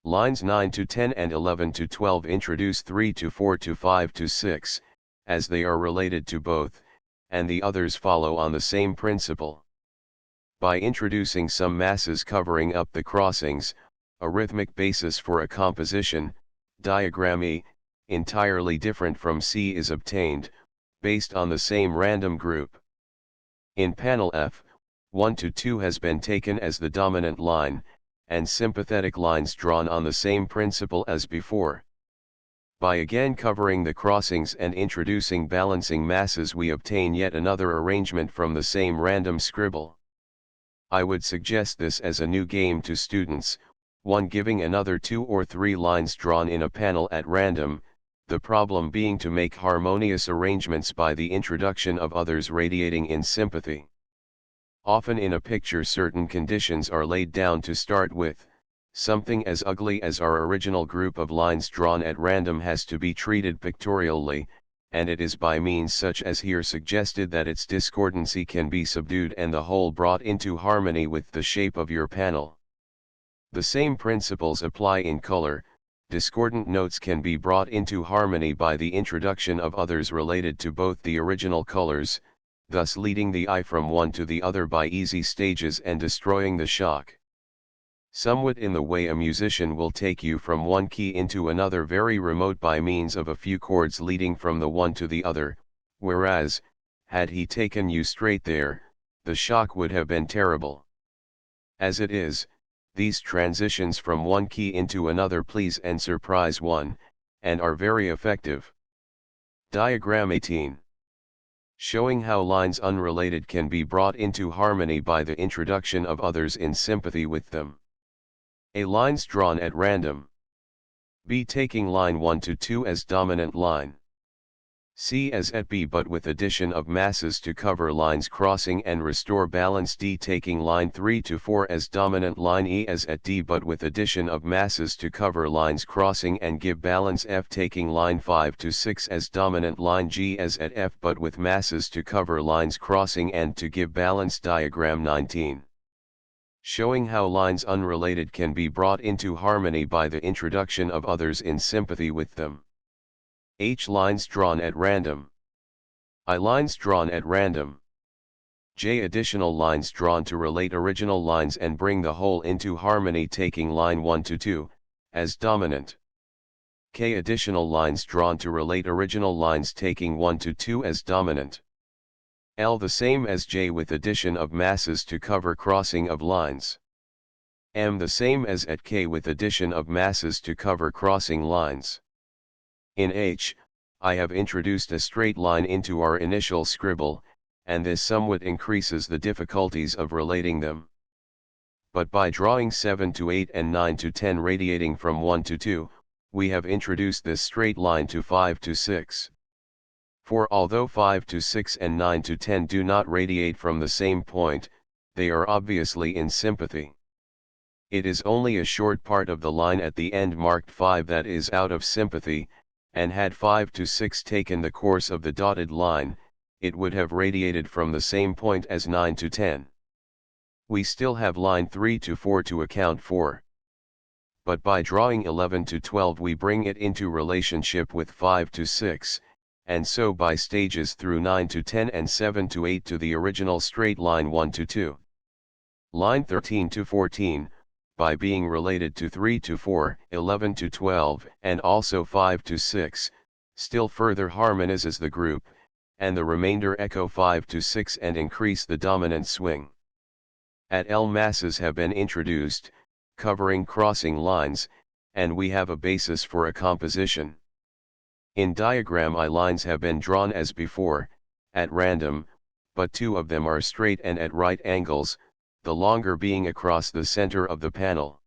Lines 9 to 10 and 11 to 12 introduce 3 to 4 to 5 to 6, as they are related to both, and the others follow on the same principle. By introducing some masses covering up the crossings, a rhythmic basis for a composition, diagram E, entirely different from C is obtained, based on the same random group. In panel F, 1 to 2 has been taken as the dominant line, and sympathetic lines drawn on the same principle as before. By again covering the crossings and introducing balancing masses, we obtain yet another arrangement from the same random scribble. I would suggest this as a new game to students, one giving another 2 or 3 lines drawn in a panel at random, the problem being to make harmonious arrangements by the introduction of others radiating in sympathy. Often in a picture certain conditions are laid down to start with. Something as ugly as our original group of lines drawn at random has to be treated pictorially, and it is by means such as here suggested that its discordancy can be subdued and the whole brought into harmony with the shape of your panel. The same principles apply in color. Discordant notes can be brought into harmony by the introduction of others related to both the original colors, thus leading the eye from one to the other by easy stages and destroying the shock. Somewhat in the way a musician will take you from one key into another very remote by means of a few chords leading from the one to the other, whereas, had he taken you straight there, the shock would have been terrible. As it is, these transitions from one key into another please and surprise one, and are very effective. Diagram 18. Showing how lines unrelated can be brought into harmony by the introduction of others in sympathy with them. A. Lines drawn at random. B. Taking line 1 to 2 as dominant line. C as at B but with addition of masses to cover lines crossing and restore balance. D. Taking line 3 to 4 as dominant line. E as at D but with addition of masses to cover lines crossing and give balance. F. Taking line 5 to 6 as dominant line. G as at F but with masses to cover lines crossing and to give balance. Diagram 19. Showing how lines unrelated can be brought into harmony by the introduction of others in sympathy with them. H. Lines drawn at random. I. Lines drawn at random. J. Additional lines drawn to relate original lines and bring the whole into harmony, taking line 1 to 2, as dominant. K. Additional lines drawn to relate original lines, taking 1 to 2 as dominant. L. The same as J with addition of masses to cover crossing of lines. M. The same as at K with addition of masses to cover crossing lines. In H, I have introduced a straight line into our initial scribble, and this somewhat increases the difficulties of relating them. But by drawing 7 to 8 and 9 to 10 radiating from 1 to 2, we have introduced this straight line to 5 to 6. For although 5 to 6 and 9 to 10 do not radiate from the same point, they are obviously in sympathy. It is only a short part of the line at the end marked 5 that is out of sympathy, and had 5 to 6 taken the course of the dotted line, it would have radiated from the same point as 9 to 10. We still have line 3 to 4 to account for. But by drawing 11 to 12 we bring it into relationship with 5 to 6, and so by stages through 9 to 10 and 7 to 8 to the original straight line 1 to 2. Line 13 to 14, by being related to 3 to 4, 11 to 12, and also 5 to 6, still further harmonizes the group, and the remainder echo 5 to 6 and increase the dominant swing. At L masses have been introduced, covering crossing lines, and we have a basis for a composition. In diagram I lines have been drawn as before, at random, but two of them are straight and at right angles, the longer being across the center of the panel.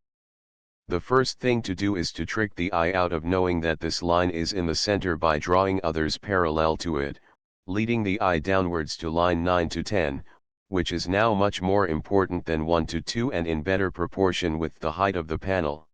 The first thing to do is to trick the eye out of knowing that this line is in the center by drawing others parallel to it, leading the eye downwards to line 9 to 10, which is now much more important than 1 to 2 and in better proportion with the height of the panel.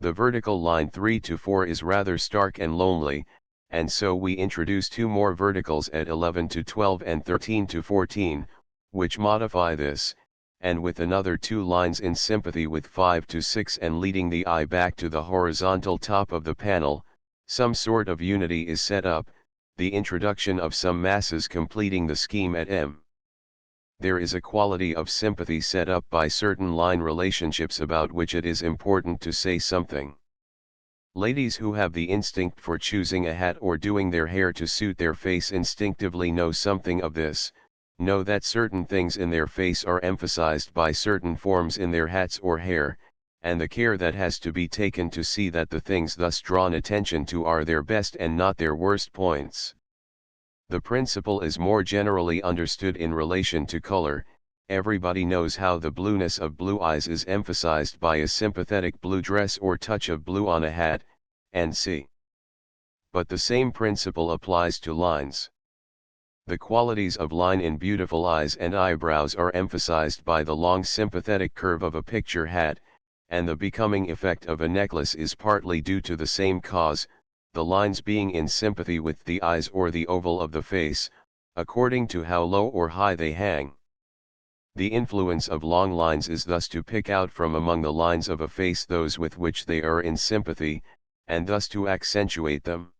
The vertical line 3 to 4 is rather stark and lonely, and so we introduce two more verticals at 11 to 12 and 13 to 14, which modify this, and with another two lines in sympathy with 5 to 6 and leading the eye back to the horizontal top of the panel, some sort of unity is set up, the introduction of some masses completing the scheme at M. There is a quality of sympathy set up by certain line relationships about which it is important to say something. Ladies who have the instinct for choosing a hat or doing their hair to suit their face instinctively know something of this, know that certain things in their face are emphasized by certain forms in their hats or hair, and the care that has to be taken to see that the things thus drawn attention to are their best and not their worst points. The principle is more generally understood in relation to color. Everybody knows how the blueness of blue eyes is emphasized by a sympathetic blue dress or touch of blue on a hat, and but the same principle applies to lines. The qualities of line in beautiful eyes and eyebrows are emphasized by the long sympathetic curve of a picture hat, and the becoming effect of a necklace is partly due to the same cause, the lines being in sympathy with the eyes or the oval of the face, according to how low or high they hang. The influence of long lines is thus to pick out from among the lines of a face those with which they are in sympathy, and thus to accentuate them.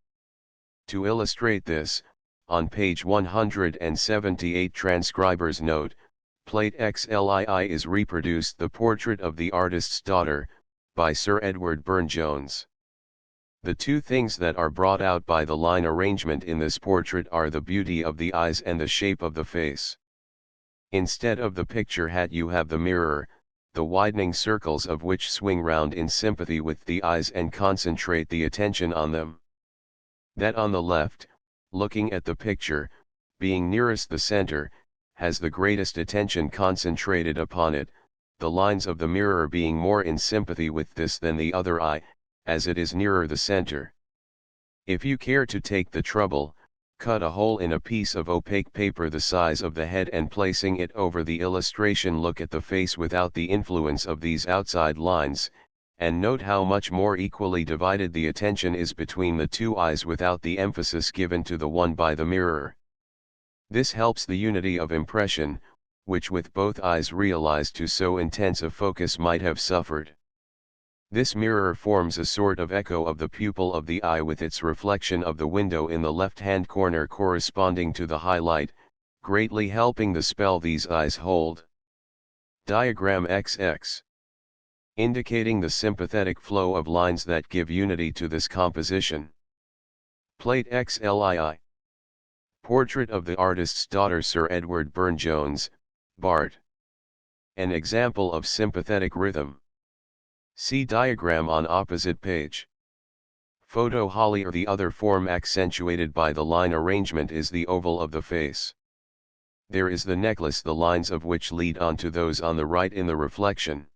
To illustrate this, on page 178 transcriber's note, plate XLII is reproduced the portrait of the artist's daughter, by Sir Edward Burne-Jones. The two things that are brought out by the line arrangement in this portrait are the beauty of the eyes and the shape of the face. Instead of the picture hat you have the mirror, the widening circles of which swing round in sympathy with the eyes and concentrate the attention on them. That on the left, looking at the picture, being nearest the center, has the greatest attention concentrated upon it, the lines of the mirror being more in sympathy with this than the other eye, as it is nearer the center. If you care to take the trouble, cut a hole in a piece of opaque paper the size of the head and placing it over the illustration look at the face without the influence of these outside lines, and note how much more equally divided the attention is between the two eyes without the emphasis given to the one by the mirror. This helps the unity of impression, which with both eyes realized to so intense a focus might have suffered. This mirror forms a sort of echo of the pupil of the eye with its reflection of the window in the left-hand corner corresponding to the highlight, greatly helping the spell these eyes hold. Diagram XX. Indicating the sympathetic flow of lines that give unity to this composition. Plate XLII. Portrait of the artist's daughter Sir Edward Burne-Jones, Bart. An example of sympathetic rhythm. See diagram on opposite page. Photo Holly or the other form accentuated by the line arrangement is the oval of the face. There is the necklace the lines of which lead on to those on the right in the reflection.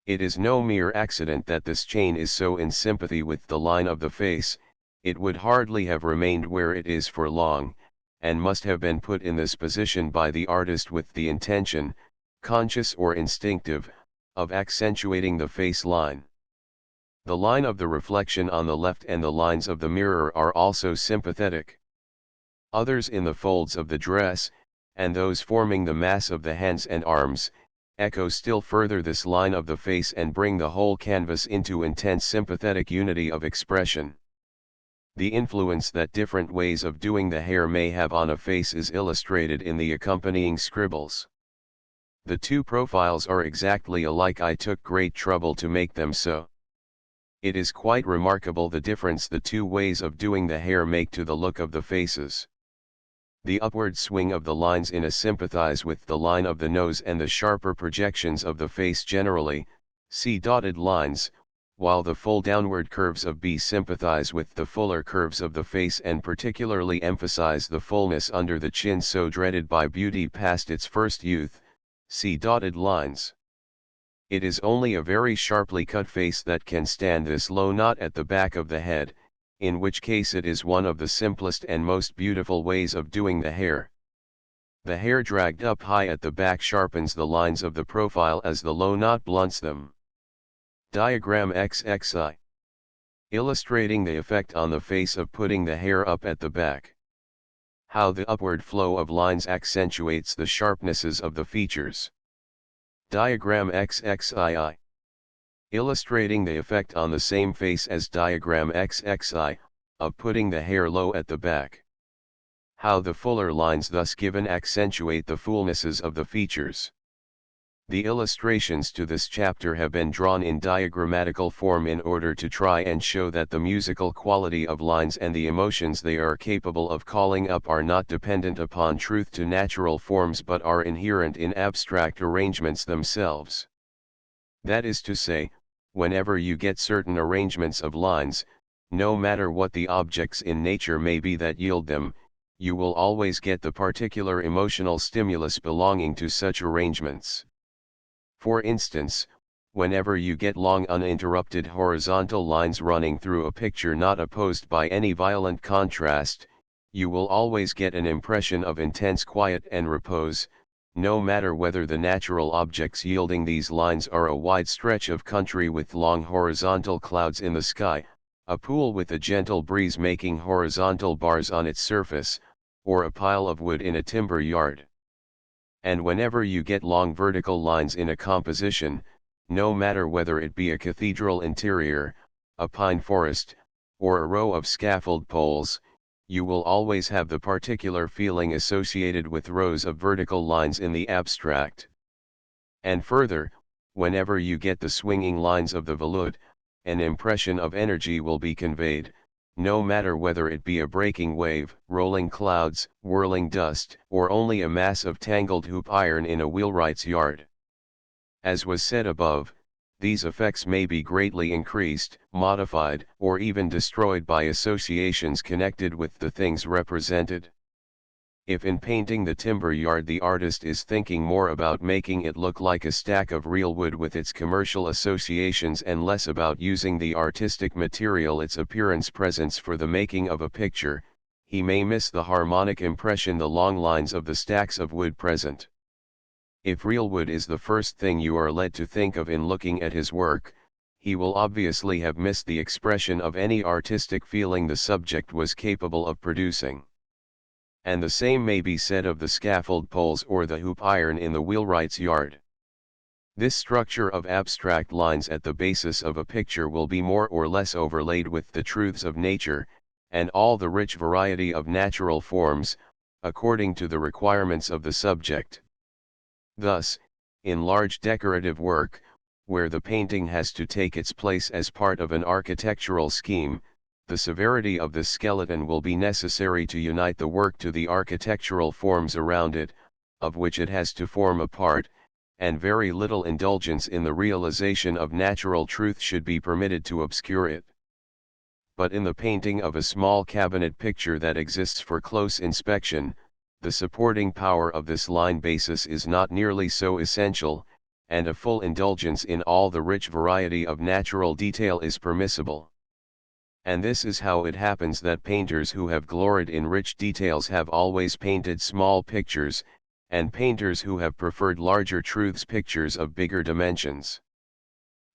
It is no mere accident that this chain is so in sympathy with the line of the face, it would hardly have remained where it is for long, and must have been put in this position by the artist with the intention, conscious or instinctive, of accentuating the face line. The line of the reflection on the left and the lines of the mirror are also sympathetic. Others in the folds of the dress, and those forming the mass of the hands and arms, echo still further this line of the face and bring the whole canvas into intense sympathetic unity of expression. The influence that different ways of doing the hair may have on a face is illustrated in the accompanying scribbles. The two profiles are exactly alike. I took great trouble to make them so. It is quite remarkable the difference the two ways of doing the hair make to the look of the faces. The upward swing of the lines in a sympathize with the line of the nose and the sharper projections of the face generally, see dotted lines, while the full downward curves of B sympathize with the fuller curves of the face and particularly emphasize the fullness under the chin so dreaded by beauty past its first youth, see dotted lines. It is only a very sharply cut face that can stand this low knot at the back of the head, in which case it is one of the simplest and most beautiful ways of doing the hair. The hair dragged up high at the back sharpens the lines of the profile as the low knot blunts them. Diagram XXI. Illustrating the effect on the face of putting the hair up at the back. How the upward flow of lines accentuates the sharpnesses of the features. Diagram XXII. Illustrating the effect on the same face as diagram XXI, of putting the hair low at the back. How the fuller lines thus given accentuate the fullnesses of the features. The illustrations to this chapter have been drawn in diagrammatical form in order to try and show that the musical quality of lines and the emotions they are capable of calling up are not dependent upon truth to natural forms but are inherent in abstract arrangements themselves. That is to say, whenever you get certain arrangements of lines, no matter what the objects in nature may be that yield them, you will always get the particular emotional stimulus belonging to such arrangements. For instance, whenever you get long uninterrupted horizontal lines running through a picture not opposed by any violent contrast, you will always get an impression of intense quiet and repose, no matter whether the natural objects yielding these lines are a wide stretch of country with long horizontal clouds in the sky, a pool with a gentle breeze making horizontal bars on its surface, or a pile of wood in a timber yard. And whenever you get long vertical lines in a composition, no matter whether it be a cathedral interior, a pine forest, or a row of scaffold poles, you will always have the particular feeling associated with rows of vertical lines in the abstract. And further, whenever you get the swinging lines of the volute, an impression of energy will be conveyed, no matter whether it be a breaking wave, rolling clouds, whirling dust, or only a mass of tangled hoop iron in a wheelwright's yard. As was said above, these effects may be greatly increased, modified, or even destroyed by associations connected with the things represented. If in painting the timber yard the artist is thinking more about making it look like a stack of real wood with its commercial associations and less about using the artistic material its appearance presents for the making of a picture, he may miss the harmonic impression the long lines of the stacks of wood present. If real wood is the first thing you are led to think of in looking at his work, he will obviously have missed the expression of any artistic feeling the subject was capable of producing. And the same may be said of the scaffold poles or the hoop iron in the wheelwright's yard. This structure of abstract lines at the basis of a picture will be more or less overlaid with the truths of nature, and all the rich variety of natural forms, according to the requirements of the subject. Thus, in large decorative work, where the painting has to take its place as part of an architectural scheme, the severity of the skeleton will be necessary to unite the work to the architectural forms around it, of which it has to form a part, and very little indulgence in the realization of natural truth should be permitted to obscure it. But in the painting of a small cabinet picture that exists for close inspection, the supporting power of this line basis is not nearly so essential, and a full indulgence in all the rich variety of natural detail is permissible. And this is how it happens that painters who have gloried in rich details have always painted small pictures, and painters who have preferred larger truths pictures of bigger dimensions.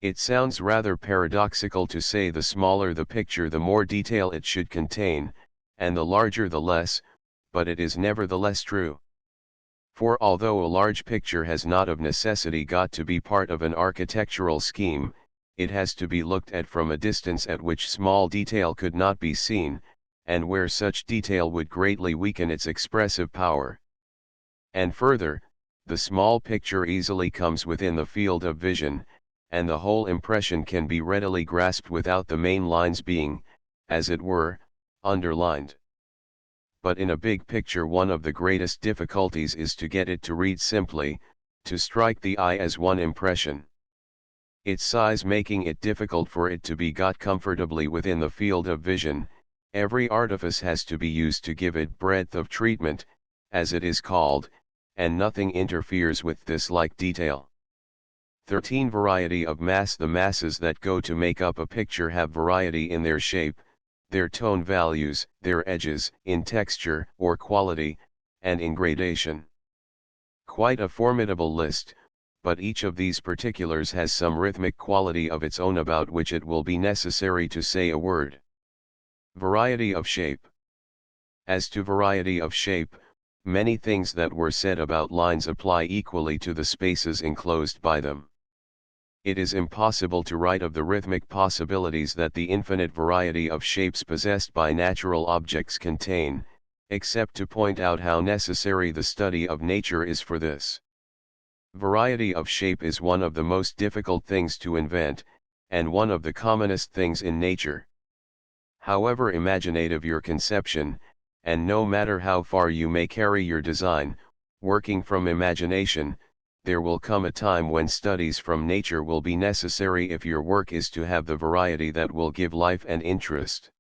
It sounds rather paradoxical to say the smaller the picture the more detail it should contain, and the larger the less, but it is nevertheless true. For although a large picture has not of necessity got to be part of an architectural scheme, it has to be looked at from a distance at which small detail could not be seen, and where such detail would greatly weaken its expressive power. And further, the small picture easily comes within the field of vision, and the whole impression can be readily grasped without the main lines being, as it were, underlined. But in a big picture one of the greatest difficulties is to get it to read simply, to strike the eye as one impression. its size making it difficult for it to be got comfortably within the field of vision. Every artifice has to be used to give it breadth of treatment, as it is called, and nothing interferes with this like detail. 13. Variety of mass. The masses that go to make up a picture have variety in their shape, their tone values, their edges, in texture or quality, and in gradation. Quite a formidable list, but each of these particulars has some rhythmic quality of its own about which it will be necessary to say a word. Variety of shape. As to variety of shape, many things that were said about lines apply equally to the spaces enclosed by them. It is impossible to write of the rhythmic possibilities that the infinite variety of shapes possessed by natural objects contain, except to point out how necessary the study of nature is for this. Variety of shape is one of the most difficult things to invent, and one of the commonest things in nature. However imaginative your conception, and no matter how far you may carry your design, working from imagination, there will come a time when studies from nature will be necessary if your work is to have the variety that will give life and interest.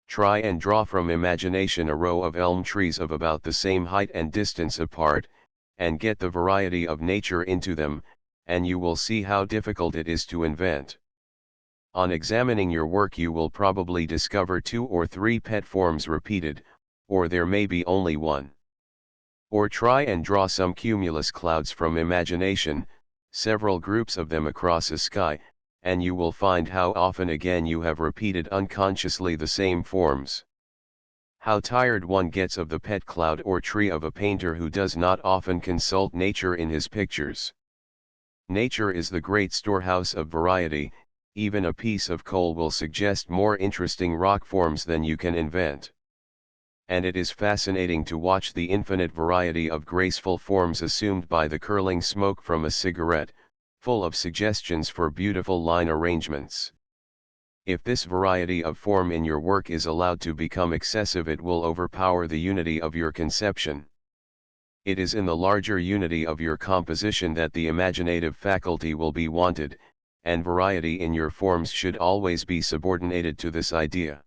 Try and draw from imagination a row of elm trees of about the same height and distance apart, and get the variety of nature into them, and you will see how difficult it is to invent. On examining your work you will probably discover 2 or 3 pet forms repeated, or there may be only one. Or try and draw some cumulus clouds from imagination, several groups of them across a sky, and you will find how often again you have repeated unconsciously the same forms. How tired one gets of the pet cloud or tree of a painter who does not often consult nature in his pictures. Nature is the great storehouse of variety. Even a piece of coal will suggest more interesting rock forms than you can invent. And it is fascinating to watch the infinite variety of graceful forms assumed by the curling smoke from a cigarette, full of suggestions for beautiful line arrangements. If this variety of form in your work is allowed to become excessive, it will overpower the unity of your conception. It is in the larger unity of your composition that the imaginative faculty will be wanted, and variety in your forms should always be subordinated to this idea.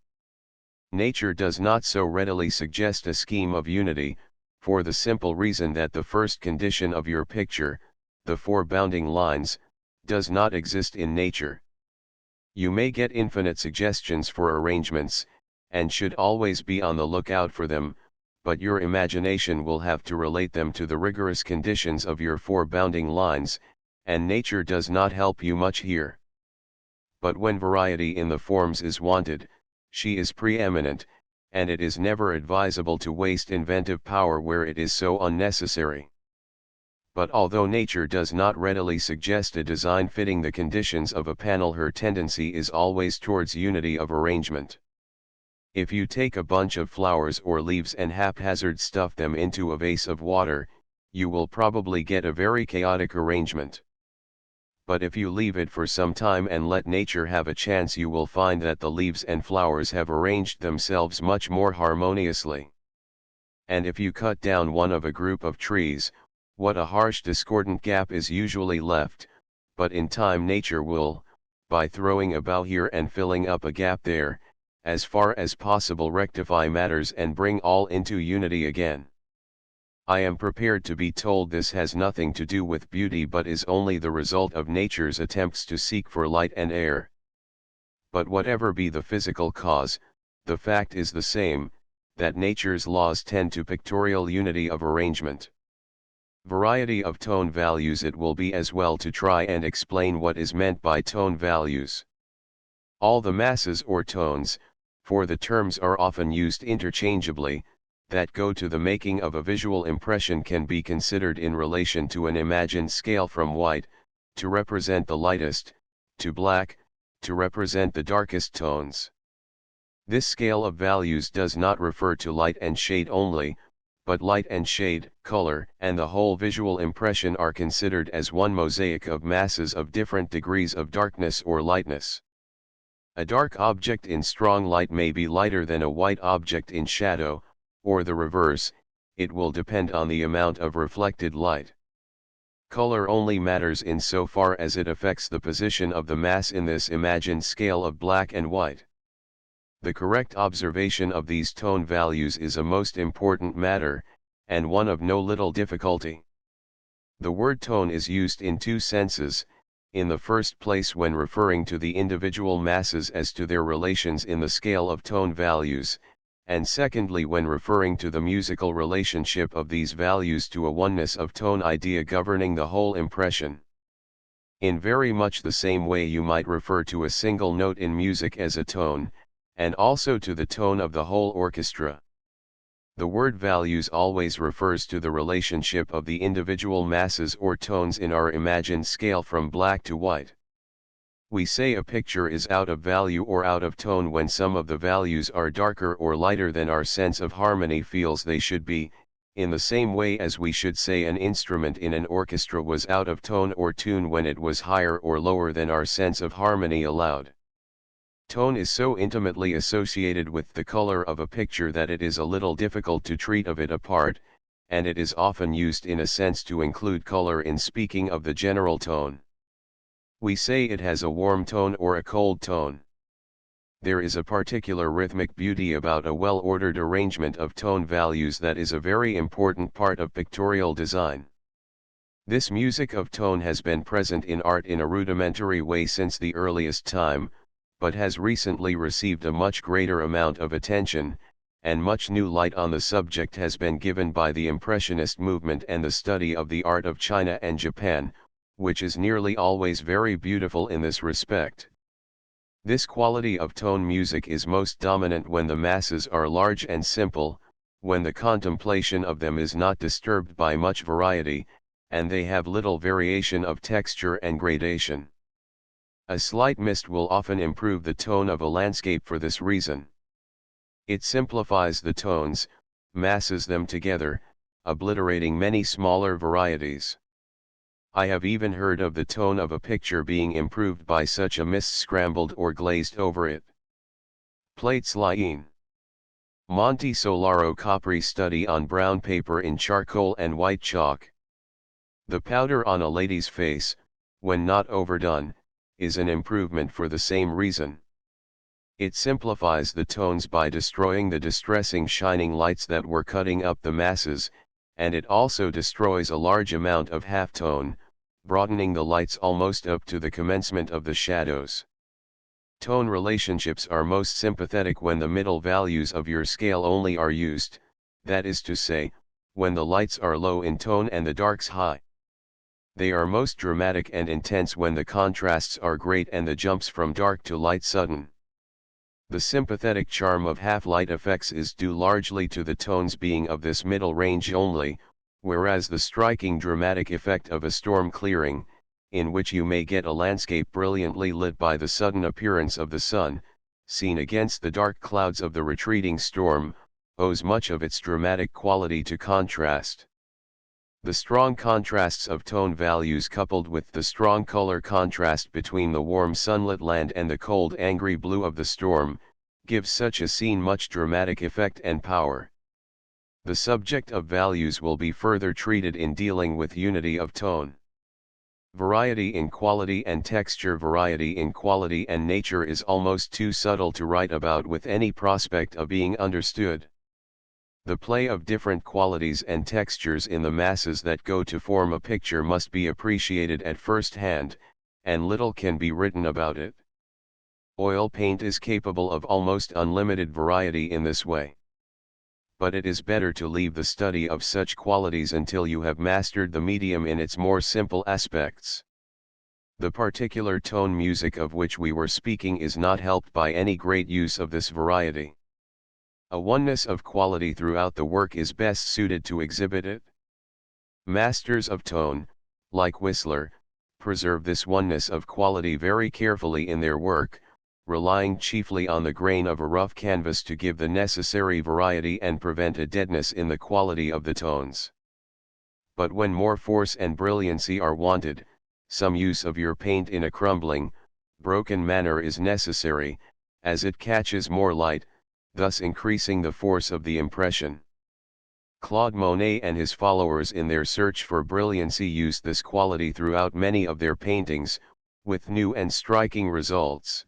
Nature does not so readily suggest a scheme of unity, for the simple reason that the first condition of your picture, the 4 bounding lines, does not exist in nature. You may get infinite suggestions for arrangements, and should always be on the lookout for them, but your imagination will have to relate them to the rigorous conditions of your 4 bounding lines, and nature does not help you much here. But when variety in the forms is wanted, she is preeminent, and it is never advisable to waste inventive power where it is so unnecessary. But although nature does not readily suggest a design fitting the conditions of a panel, her tendency is always towards unity of arrangement. If you take a bunch of flowers or leaves and haphazard stuff them into a vase of water, you will probably get a very chaotic arrangement. But if you leave it for some time and let nature have a chance, you will find that the leaves and flowers have arranged themselves much more harmoniously. And if you cut down one of a group of trees, what a harsh discordant gap is usually left, but in time nature will, by throwing a bough here and filling up a gap there, as far as possible rectify matters and bring all into unity again. I am prepared to be told this has nothing to do with beauty but is only the result of nature's attempts to seek for light and air. But whatever be the physical cause, the fact is the same, that nature's laws tend to pictorial unity of arrangement. Variety of tone values. It will be as well to try and explain what is meant by tone values. All the masses or tones, for the terms are often used interchangeably, that go to the making of a visual impression can be considered in relation to an imagined scale from white, to represent the lightest, to black, to represent the darkest tones. This scale of values does not refer to light and shade only, but light and shade, color, and the whole visual impression are considered as one mosaic of masses of different degrees of darkness or lightness. A dark object in strong light may be lighter than a white object in shadow, or the reverse. It will depend on the amount of reflected light. Color only matters insofar as it affects the position of the mass in this imagined scale of black and white. The correct observation of these tone values is a most important matter, and one of no little difficulty. The word tone is used in two senses, in the first place when referring to the individual masses as to their relations in the scale of tone values, and secondly when referring to the musical relationship of these values to a oneness of tone idea governing the whole impression. In very much the same way you might refer to a single note in music as a tone, and also to the tone of the whole orchestra. The word values always refers to the relationship of the individual masses or tones in our imagined scale from black to white. We say a picture is out of value or out of tone when some of the values are darker or lighter than our sense of harmony feels they should be, in the same way as we should say an instrument in an orchestra was out of tone or tune when it was higher or lower than our sense of harmony allowed. Tone is so intimately associated with the color of a picture that it is a little difficult to treat of it apart, and it is often used in a sense to include color in speaking of the general tone. We say it has a warm tone or a cold tone. There is a particular rhythmic beauty about a well-ordered arrangement of tone values that is a very important part of pictorial design. This music of tone has been present in art in a rudimentary way since the earliest time, but has recently received a much greater amount of attention, and much new light on the subject has been given by the Impressionist movement and the study of the art of China and Japan, which is nearly always very beautiful in this respect. This quality of tone music is most dominant when the masses are large and simple, when the contemplation of them is not disturbed by much variety, and they have little variation of texture and gradation. A slight mist will often improve the tone of a landscape for this reason. It simplifies the tones, masses them together, obliterating many smaller varieties. I have even heard of the tone of a picture being improved by such a mist scrambled or glazed over it. Plates Liene. Monte Solaro Capri study on brown paper in charcoal and white chalk. The powder on a lady's face, when not overdone, is an improvement for the same reason. It simplifies the tones by destroying the distressing shining lights that were cutting up the masses, and it also destroys a large amount of half-tone, broadening the lights almost up to the commencement of the shadows. Tone relationships are most sympathetic when the middle values of your scale only are used, that is to say, when the lights are low in tone and the darks high. They are most dramatic and intense when the contrasts are great and the jumps from dark to light sudden. The sympathetic charm of half-light effects is due largely to the tones being of this middle range only, whereas the striking dramatic effect of a storm clearing, in which you may get a landscape brilliantly lit by the sudden appearance of the sun, seen against the dark clouds of the retreating storm, owes much of its dramatic quality to contrast. The strong contrasts of tone values coupled with the strong color contrast between the warm sunlit land and the cold angry blue of the storm, gives such a scene much dramatic effect and power. The subject of values will be further treated in dealing with unity of tone. Variety in quality and texture. Variety in quality and nature is almost too subtle to write about with any prospect of being understood. The play of different qualities and textures in the masses that go to form a picture must be appreciated at first hand, and little can be written about it. Oil paint is capable of almost unlimited variety in this way. But it is better to leave the study of such qualities until you have mastered the medium in its more simple aspects. The particular tone music of which we were speaking is not helped by any great use of this variety. A oneness of quality throughout the work is best suited to exhibit it. Masters of tone, like Whistler, preserve this oneness of quality very carefully in their work, relying chiefly on the grain of a rough canvas to give the necessary variety and prevent a deadness in the quality of the tones. But when more force and brilliancy are wanted, some use of your paint in a crumbling, broken manner is necessary, as it catches more light, thus increasing the force of the impression. Claude Monet and his followers in their search for brilliancy used this quality throughout many of their paintings, with new and striking results.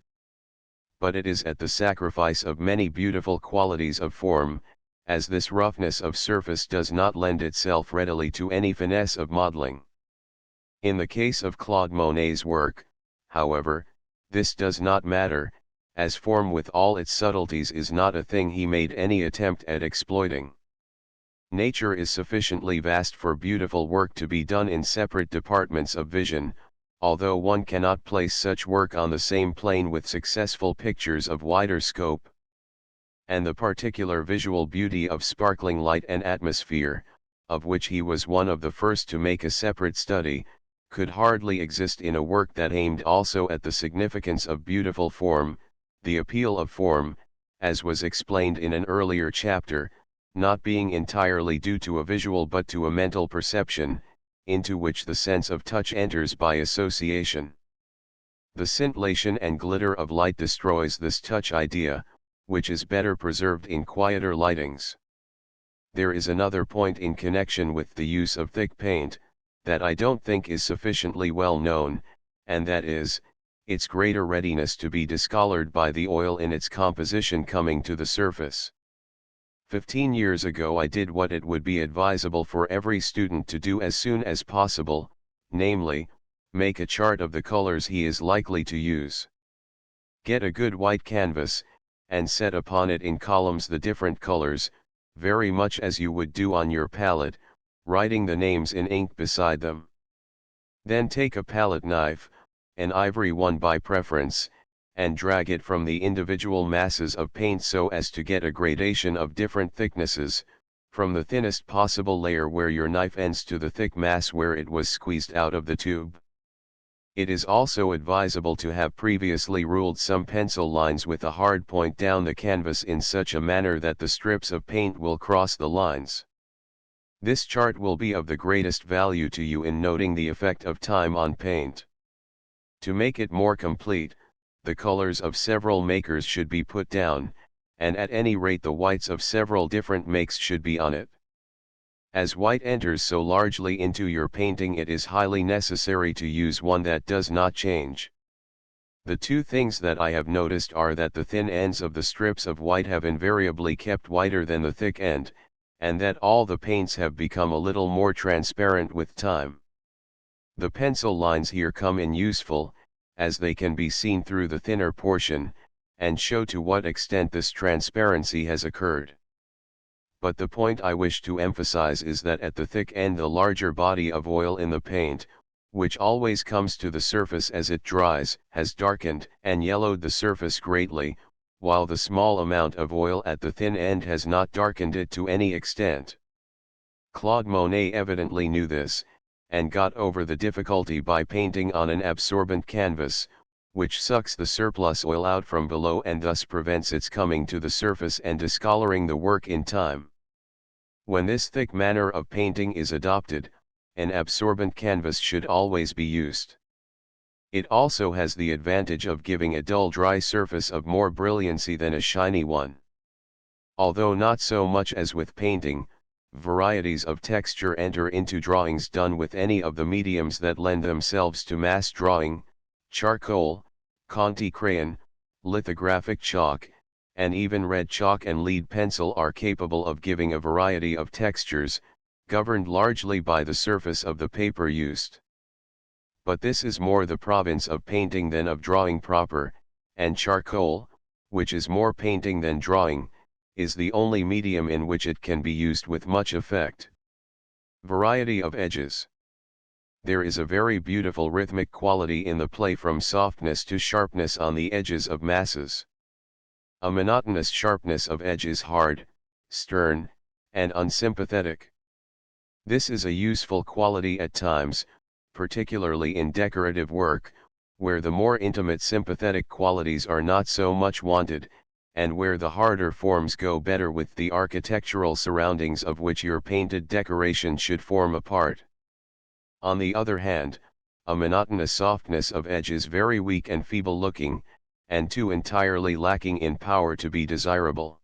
But it is at the sacrifice of many beautiful qualities of form, as this roughness of surface does not lend itself readily to any finesse of modeling. In the case of Claude Monet's work, however, this does not matter, as form with all its subtleties is not a thing he made any attempt at exploiting. Nature is sufficiently vast for beautiful work to be done in separate departments of vision, although one cannot place such work on the same plane with successful pictures of wider scope. And the particular visual beauty of sparkling light and atmosphere, of which he was one of the first to make a separate study, could hardly exist in a work that aimed also at the significance of beautiful form, the appeal of form, as was explained in an earlier chapter, not being entirely due to a visual but to a mental perception, into which the sense of touch enters by association. The scintillation and glitter of light destroys this touch idea, which is better preserved in quieter lightings. There is another point in connection with the use of thick paint, that I don't think is sufficiently well known, and that is, its greater readiness to be discolored by the oil in its composition coming to the surface. 15 years ago I did what it would be advisable for every student to do as soon as possible, namely, make a chart of the colors he is likely to use. Get a good white canvas, and set upon it in columns the different colors, very much as you would do on your palette, writing the names in ink beside them. Then take a palette knife, an ivory one by preference, and drag it from the individual masses of paint so as to get a gradation of different thicknesses, from the thinnest possible layer where your knife ends to the thick mass where it was squeezed out of the tube. It is also advisable to have previously ruled some pencil lines with a hard point down the canvas in such a manner that the strips of paint will cross the lines. This chart will be of the greatest value to you in noting the effect of time on paint. To make it more complete, the colors of several makers should be put down, and at any rate the whites of several different makes should be on it. As white enters so largely into your painting, it is highly necessary to use one that does not change. The two things that I have noticed are that the thin ends of the strips of white have invariably kept whiter than the thick end, and that all the paints have become a little more transparent with time. The pencil lines here come in useful, as they can be seen through the thinner portion, and show to what extent this transparency has occurred. But the point I wish to emphasize is that at the thick end the larger body of oil in the paint, which always comes to the surface as it dries, has darkened and yellowed the surface greatly, while the small amount of oil at the thin end has not darkened it to any extent. Claude Monet evidently knew this, and got over the difficulty by painting on an absorbent canvas, which sucks the surplus oil out from below and thus prevents its coming to the surface and discoloring the work in time. When this thick manner of painting is adopted, an absorbent canvas should always be used. It also has the advantage of giving a dull dry surface of more brilliancy than a shiny one. Although not so much as with painting, varieties of texture enter into drawings done with any of the mediums that lend themselves to mass drawing. Charcoal, Conté crayon, lithographic chalk, and even red chalk and lead pencil are capable of giving a variety of textures, governed largely by the surface of the paper used. But this is more the province of painting than of drawing proper, and charcoal, which is more painting than drawing, is the only medium in which it can be used with much effect. Variety of edges. There is a very beautiful rhythmic quality in the play from softness to sharpness on the edges of masses. A monotonous sharpness of edge is hard, stern, and unsympathetic. This is a useful quality at times, particularly in decorative work, where the more intimate sympathetic qualities are not so much wanted, and where the harder forms go better with the architectural surroundings of which your painted decoration should form a part. On the other hand, a monotonous softness of edge is very weak and feeble looking, and too entirely lacking in power to be desirable.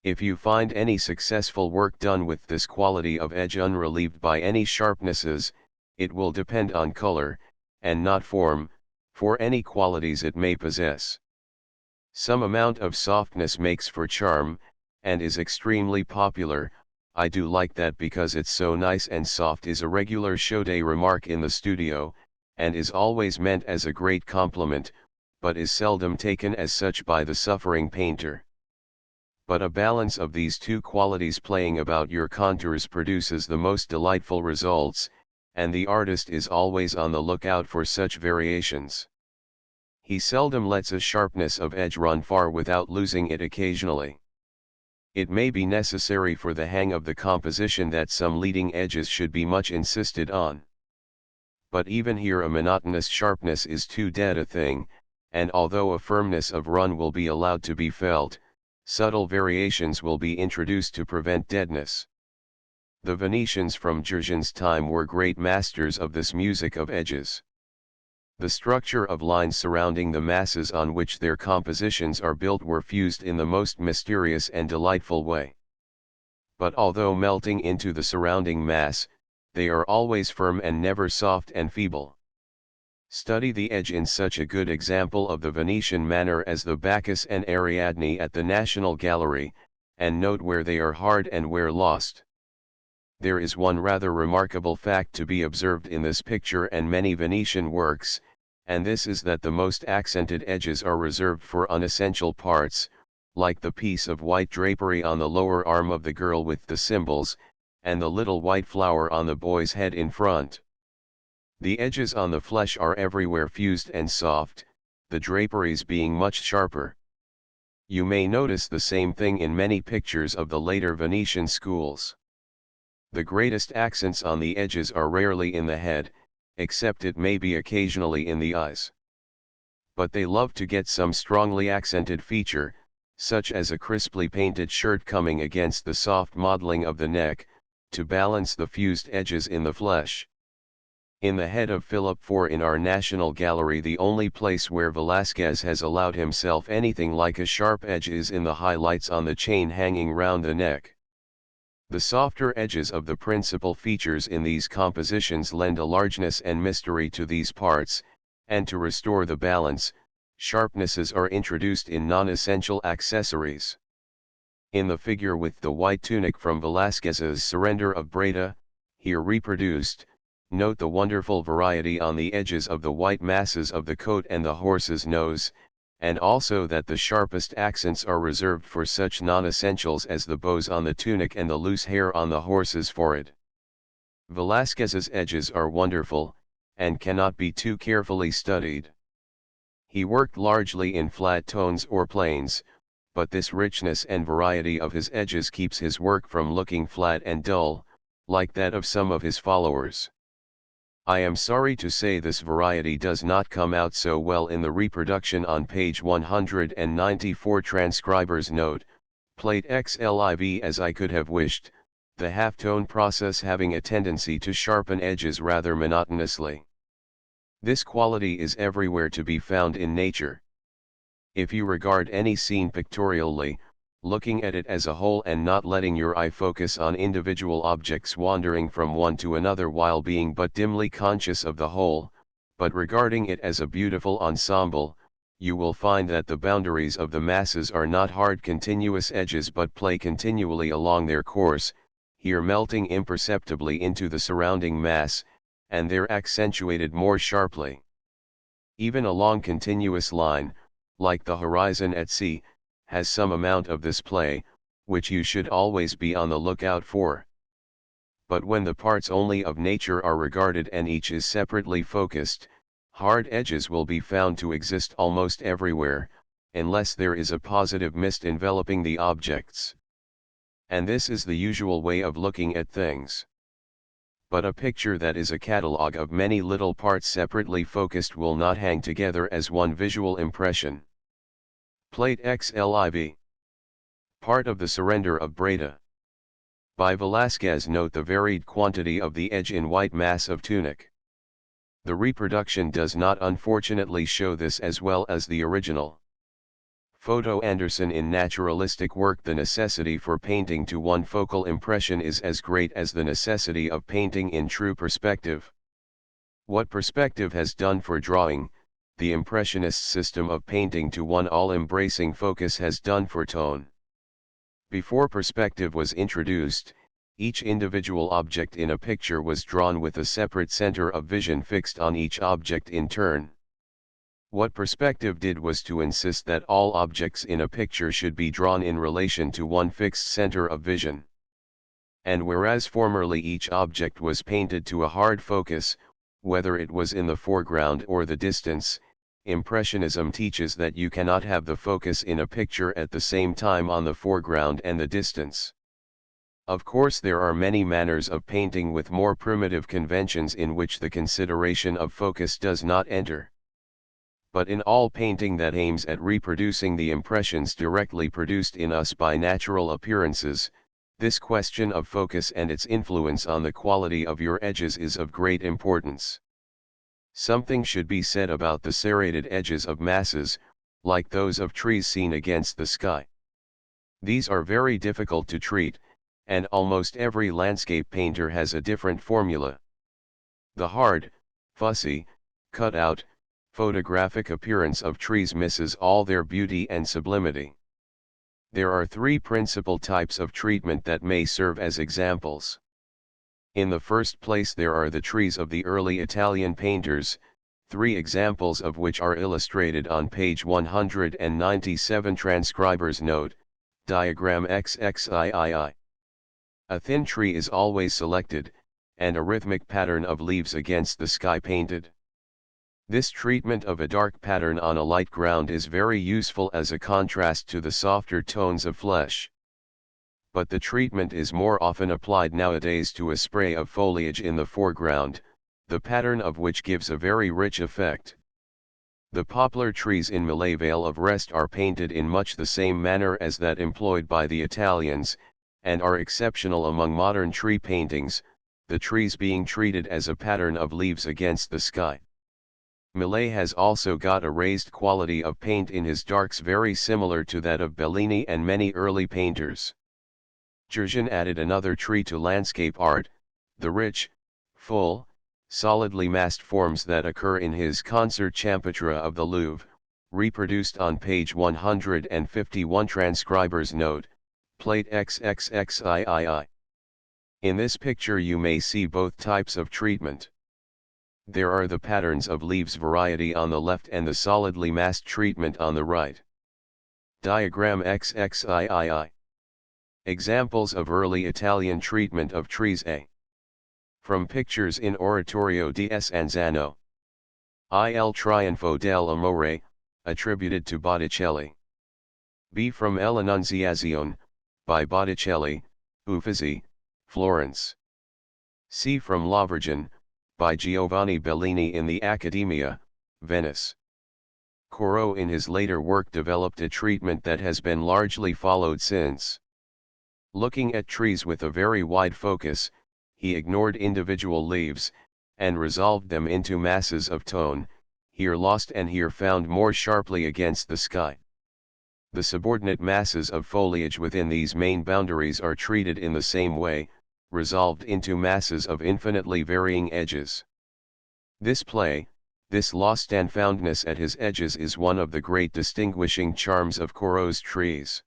If you find any successful work done with this quality of edge unrelieved by any sharpnesses, it will depend on color, and not form, for any qualities it may possess. Some amount of softness makes for charm, and is extremely popular. I do like that because it's so nice and soft is a regular showday remark in the studio, and is always meant as a great compliment, but is seldom taken as such by the suffering painter. But a balance of these two qualities playing about your contours produces the most delightful results, and the artist is always on the lookout for such variations. He seldom lets a sharpness of edge run far without losing it occasionally. It may be necessary for the hang of the composition that some leading edges should be much insisted on. But even here a monotonous sharpness is too dead a thing, and although a firmness of run will be allowed to be felt, subtle variations will be introduced to prevent deadness. The Venetians from Giorgian's time were great masters of this music of edges. The structure of lines surrounding the masses on which their compositions are built were fused in the most mysterious and delightful way. But although melting into the surrounding mass, they are always firm and never soft and feeble. Study the edge in such a good example of the Venetian manner as the Bacchus and Ariadne at the National Gallery, and note where they are hard and where lost. There is one rather remarkable fact to be observed in this picture and many Venetian works, and this is that the most accented edges are reserved for unessential parts, like the piece of white drapery on the lower arm of the girl with the cymbals, and the little white flower on the boy's head in front. The edges on the flesh are everywhere fused and soft, the draperies being much sharper. You may notice the same thing in many pictures of the later Venetian schools. The greatest accents on the edges are rarely in the head, except it may be occasionally in the eyes. But they love to get some strongly accented feature, such as a crisply painted shirt coming against the soft modeling of the neck, to balance the fused edges in the flesh. In the head of Philip IV in our National Gallery, the only place where Velázquez has allowed himself anything like a sharp edge is in the highlights on the chain hanging round the neck. The softer edges of the principal features in these compositions lend a largeness and mystery to these parts, and to restore the balance, sharpnesses are introduced in non-essential accessories. In the figure with the white tunic from Velázquez's Surrender of Breda, here reproduced, note the wonderful variety on the edges of the white masses of the coat and the horse's nose, and also that the sharpest accents are reserved for such non-essentials as the bows on the tunic and the loose hair on the horse's forehead. Velázquez's edges are wonderful, and cannot be too carefully studied. He worked largely in flat tones or planes, but this richness and variety of his edges keeps his work from looking flat and dull, like that of some of his followers. I am sorry to say this variety does not come out so well in the reproduction on page 194. Transcriber's note, plate XLIV, as I could have wished, the halftone process having a tendency to sharpen edges rather monotonously. This quality is everywhere to be found in nature. If you regard any scene pictorially, looking at it as a whole and not letting your eye focus on individual objects wandering from one to another while being but dimly conscious of the whole, but regarding it as a beautiful ensemble, you will find that the boundaries of the masses are not hard continuous edges but play continually along their course, here melting imperceptibly into the surrounding mass, and there accentuated more sharply. Even a long continuous line, like the horizon at sea, has some amount of this play, which you should always be on the lookout for. But when the parts only of nature are regarded and each is separately focused, hard edges will be found to exist almost everywhere, unless there is a positive mist enveloping the objects. And this is the usual way of looking at things. But a picture that is a catalogue of many little parts separately focused will not hang together as one visual impression. Plate XLIV. Part of the Surrender of Breda. By Velázquez. Note the varied quantity of the edge in white mass of tunic. The reproduction does not unfortunately show this as well as the original. Photo Anderson in naturalistic work. The necessity for painting to one focal impression is as great as the necessity of painting in true perspective. What perspective has done for drawing, the Impressionist system of painting to one all-embracing focus has done for tone. Before perspective was introduced, each individual object in a picture was drawn with a separate center of vision fixed on each object in turn. What perspective did was to insist that all objects in a picture should be drawn in relation to one fixed center of vision. And whereas formerly each object was painted to a hard focus, whether it was in the foreground or the distance, Impressionism teaches that you cannot have the focus in a picture at the same time on the foreground and the distance. Of course, there are many manners of painting with more primitive conventions in which the consideration of focus does not enter. But in all painting that aims at reproducing the impressions directly produced in us by natural appearances, this question of focus and its influence on the quality of your edges is of great importance. Something should be said about the serrated edges of masses, like those of trees seen against the sky. These are very difficult to treat, and almost every landscape painter has a different formula. The hard, fussy, cut-out, photographic appearance of trees misses all their beauty and sublimity. There are three principal types of treatment that may serve as examples. In the first place, there are the trees of the early Italian painters, three examples of which are illustrated on page 197. Transcriber's note, diagram XXIII. A thin tree is always selected, and a rhythmic pattern of leaves against the sky painted. This treatment of a dark pattern on a light ground is very useful as a contrast to the softer tones of flesh. But the treatment is more often applied nowadays to a spray of foliage in the foreground, the pattern of which gives a very rich effect. The poplar trees in Malay Vale of Rest are painted in much the same manner as that employed by the Italians, and are exceptional among modern tree paintings, the trees being treated as a pattern of leaves against the sky. Malay has also got a raised quality of paint in his darks very similar to that of Bellini and many early painters. Jurgen added another tree to landscape art, the rich, full, solidly massed forms that occur in his Concert Champêtre of the Louvre, reproduced on page 151. Transcriber's note, plate XXXIII. In this picture you may see both types of treatment. There are the patterns of leaves variety on the left and the solidly massed treatment on the right. Diagram XXIII. Examples of early Italian treatment of trees. A. From pictures in Oratorio di Anzano. Il Trionfo dell'Amore, attributed to Botticelli. B. From L'Annunziazione, by Botticelli, Uffizi, Florence. C. From La Virgin, by Giovanni Bellini in the Accademia, Venice. Corot in his later work developed a treatment that has been largely followed since. Looking at trees with a very wide focus, he ignored individual leaves, and resolved them into masses of tone, here lost and here found more sharply against the sky. The subordinate masses of foliage within these main boundaries are treated in the same way, resolved into masses of infinitely varying edges. This play, this lost and foundness at his edges is one of the great distinguishing charms of Corot's trees.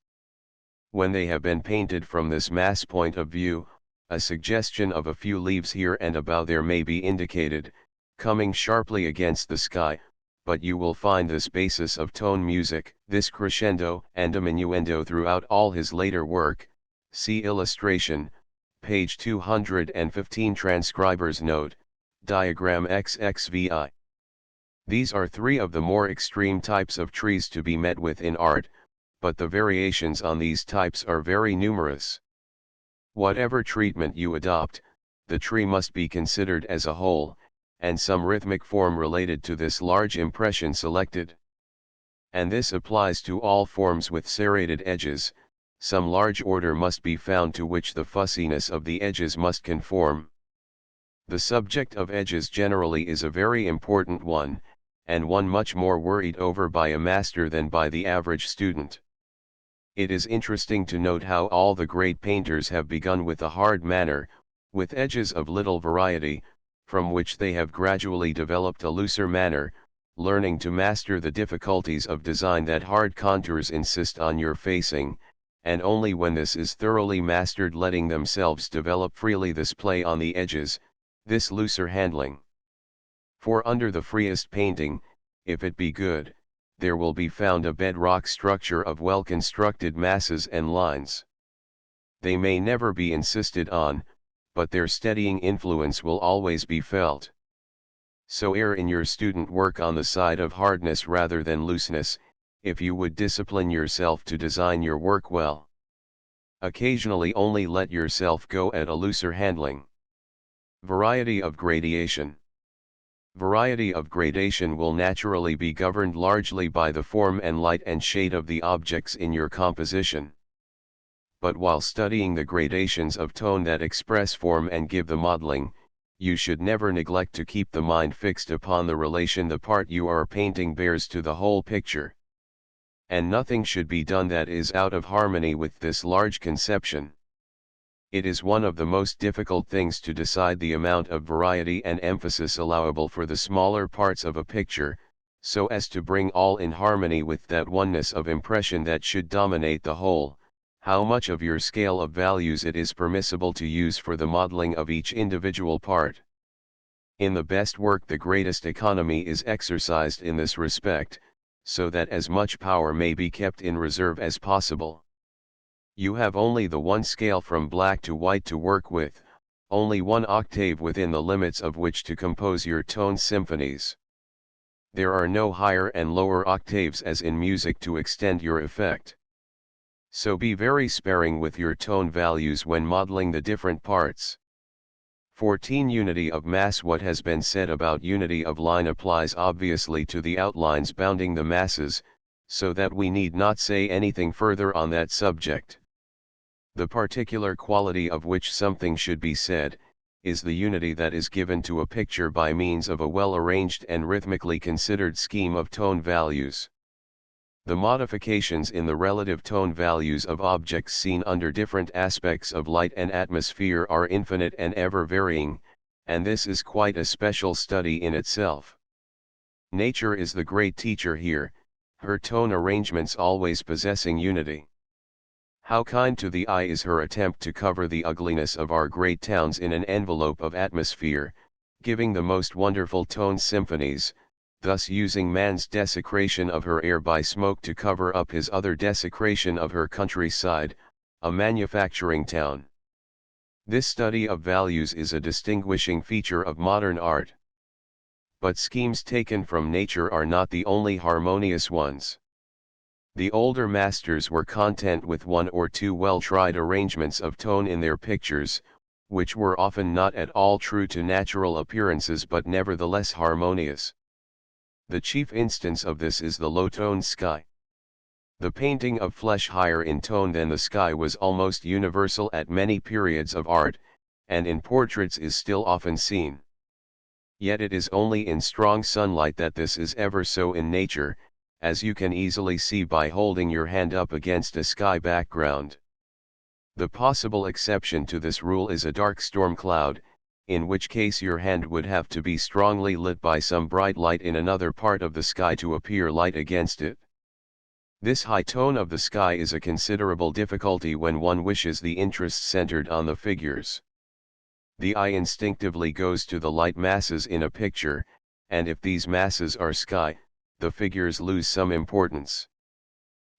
When they have been painted from this mass point of view, a suggestion of a few leaves here and about there may be indicated, coming sharply against the sky, but you will find this basis of tone music, this crescendo and diminuendo throughout all his later work. See illustration, page 215. Transcriber's note, diagram XXVI. These are three of the more extreme types of trees to be met with in art, but the variations on these types are very numerous. Whatever treatment you adopt, the tree must be considered as a whole, and some rhythmic form related to this large impression selected. And this applies to all forms with serrated edges. Some large order must be found to which the fussiness of the edges must conform. The subject of edges generally is a very important one, and one much more worried over by a master than by the average student. It is interesting to note how all the great painters have begun with a hard manner, with edges of little variety, from which they have gradually developed a looser manner, learning to master the difficulties of design that hard contours insist on your facing, and only when this is thoroughly mastered letting themselves develop freely this play on the edges, this looser handling. For under the freest painting, if it be good, there will be found a bedrock structure of well-constructed masses and lines. They may never be insisted on, but their steadying influence will always be felt. So err in your student work on the side of hardness rather than looseness, if you would discipline yourself to design your work well. Occasionally only let yourself go at a looser handling. Variety of gradation. Variety of gradation will naturally be governed largely by the form and light and shade of the objects in your composition. But while studying the gradations of tone that express form and give the modeling, you should never neglect to keep the mind fixed upon the relation the part you are painting bears to the whole picture. And nothing should be done that is out of harmony with this large conception. It is one of the most difficult things to decide the amount of variety and emphasis allowable for the smaller parts of a picture, so as to bring all in harmony with that oneness of impression that should dominate the whole, how much of your scale of values it is permissible to use for the modeling of each individual part. In the best work the greatest economy is exercised in this respect, so that as much power may be kept in reserve as possible. You have only the one scale from black to white to work with, only one octave within the limits of which to compose your tone symphonies. There are no higher and lower octaves as in music to extend your effect. So be very sparing with your tone values when modeling the different parts. 14. Unity of mass. What has been said about unity of line applies obviously to the outlines bounding the masses, so that we need not say anything further on that subject. The particular quality of which something should be said, is the unity that is given to a picture by means of a well-arranged and rhythmically considered scheme of tone values. The modifications in the relative tone values of objects seen under different aspects of light and atmosphere are infinite and ever varying, and this is quite a special study in itself. Nature is the great teacher here, her tone arrangements always possessing unity. How kind to the eye is her attempt to cover the ugliness of our great towns in an envelope of atmosphere, giving the most wonderful tone symphonies, thus using man's desecration of her air by smoke to cover up his other desecration of her countryside, a manufacturing town. This study of values is a distinguishing feature of modern art. But schemes taken from nature are not the only harmonious ones. The older masters were content with one or two well-tried arrangements of tone in their pictures, which were often not at all true to natural appearances but nevertheless harmonious. The chief instance of this is the low-toned sky. The painting of flesh higher in tone than the sky was almost universal at many periods of art, and in portraits is still often seen. Yet it is only in strong sunlight that this is ever so in nature, as you can easily see by holding your hand up against a sky background. The possible exception to this rule is a dark storm cloud, in which case your hand would have to be strongly lit by some bright light in another part of the sky to appear light against it. This high tone of the sky is a considerable difficulty when one wishes the interest centered on the figures. The eye instinctively goes to the light masses in a picture, and if these masses are sky, the figures lose some importance.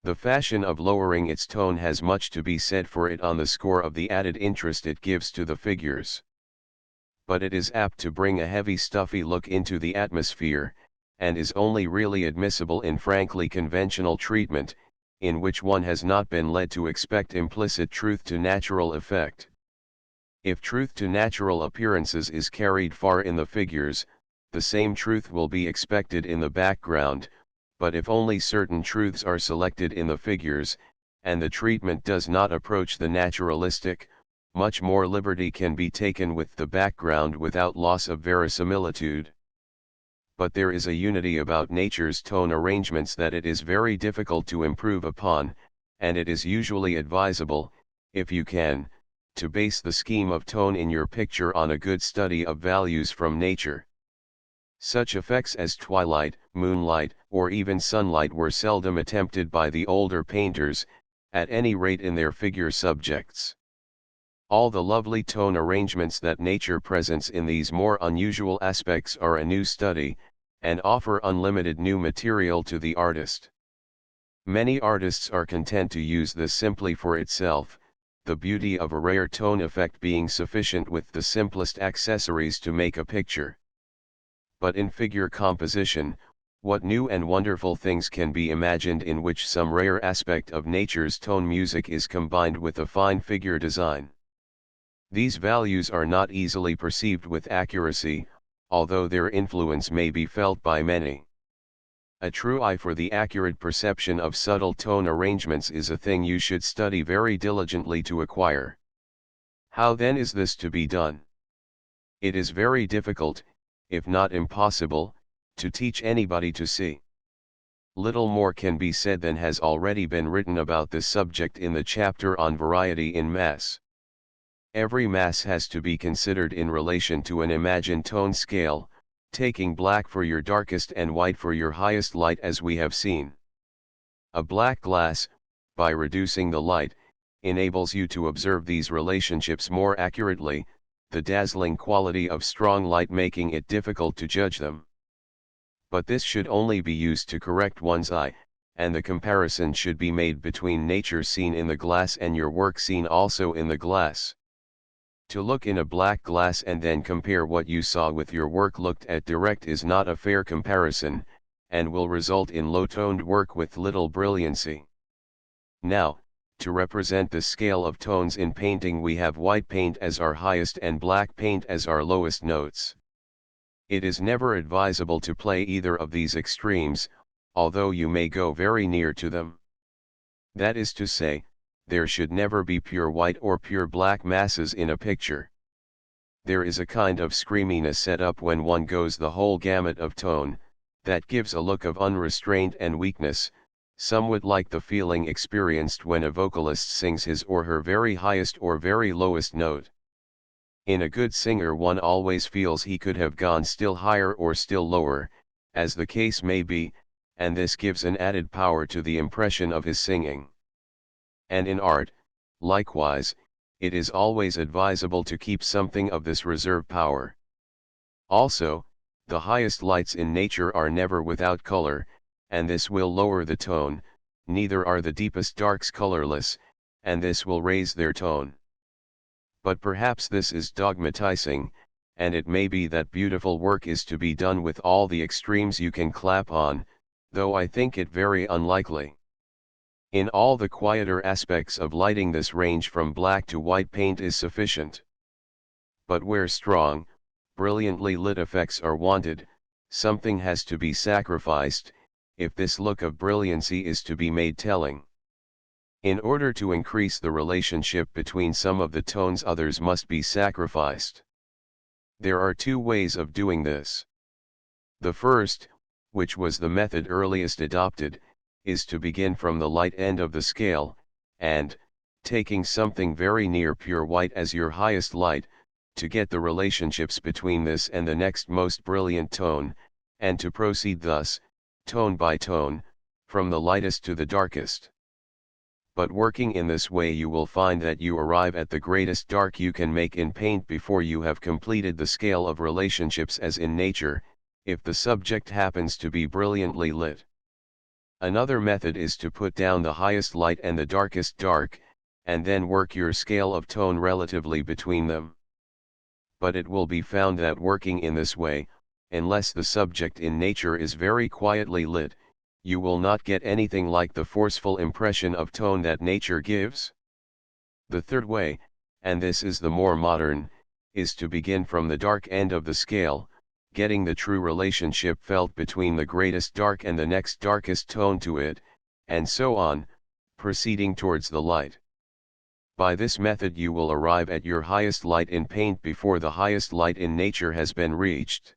The fashion of lowering its tone has much to be said for it on the score of the added interest it gives to the figures. But it is apt to bring a heavy stuffy look into the atmosphere, and is only really admissible in frankly conventional treatment, in which one has not been led to expect implicit truth to natural effect. If truth to natural appearances is carried far in the figures, the same truth will be expected in the background, but if only certain truths are selected in the figures, and the treatment does not approach the naturalistic, much more liberty can be taken with the background without loss of verisimilitude. but there is a unity about nature's tone arrangements that it is very difficult to improve upon, and it is usually advisable, if you can, to base the scheme of tone in your picture on a good study of values from nature. Such effects as twilight, moonlight, or even sunlight were seldom attempted by the older painters, at any rate in their figure subjects. All the lovely tone arrangements that nature presents in these more unusual aspects are a new study, and offer unlimited new material to the artist. Many artists are content to use this simply for itself, the beauty of a rare tone effect being sufficient with the simplest accessories to make a picture. But in figure composition, what new and wonderful things can be imagined in which some rare aspect of nature's tone music is combined with a fine figure design. These values are not easily perceived with accuracy, although their influence may be felt by many. A true eye for the accurate perception of subtle tone arrangements is a thing you should study very diligently to acquire. How then is this to be done? It is very difficult, if not impossible, to teach anybody to see. Little more can be said than has already been written about this subject in the chapter on variety in mass. Every mass has to be considered in relation to an imagined tone scale, taking black for your darkest and white for your highest light as we have seen. A black glass, by reducing the light, enables you to observe these relationships more accurately, the dazzling quality of strong light making it difficult to judge them. But this should only be used to correct one's eye, and the comparison should be made between nature seen in the glass and your work seen also in the glass. To look in a black glass and then compare what you saw with your work looked at direct is not a fair comparison, and will result in low-toned work with little brilliancy. Now, to represent the scale of tones in painting we have white paint as our highest and black paint as our lowest notes. It is never advisable to play either of these extremes, although you may go very near to them. That is to say, there should never be pure white or pure black masses in a picture. There is a kind of screaminess set up when one goes the whole gamut of tone, that gives a look of unrestraint and weakness, somewhat like the feeling experienced when a vocalist sings his or her very highest or very lowest note. In a good singer one always feels he could have gone still higher or still lower, as the case may be, and this gives an added power to the impression of his singing. And in art, likewise, it is always advisable to keep something of this reserve power. Also, the highest lights in nature are never without color, and this will lower the tone, neither are the deepest darks colorless, and this will raise their tone. But perhaps this is dogmatizing, and it may be that beautiful work is to be done with all the extremes you can clap on, though I think it very unlikely. In all the quieter aspects of lighting this range from black to white paint is sufficient. But where strong, brilliantly lit effects are wanted, something has to be sacrificed, if this look of brilliancy is to be made telling. In order to increase the relationship between some of the tones others must be sacrificed. There are two ways of doing this. The first, which was the method earliest adopted, is to begin from the light end of the scale, and, taking something very near pure white as your highest light, to get the relationships between this and the next most brilliant tone, and to proceed thus, tone by tone, from the lightest to the darkest. But working in this way you will find that you arrive at the greatest dark you can make in paint before you have completed the scale of relationships as in nature, if the subject happens to be brilliantly lit. Another method is to put down the highest light and the darkest dark, and then work your scale of tone relatively between them. But it will be found that working in this way, unless the subject in nature is very quietly lit, you will not get anything like the forceful impression of tone that nature gives. The third way, and this is the more modern, is to begin from the dark end of the scale, getting the true relationship felt between the greatest dark and the next darkest tone to it, and so on, proceeding towards the light. By this method you will arrive at your highest light in paint before the highest light in nature has been reached.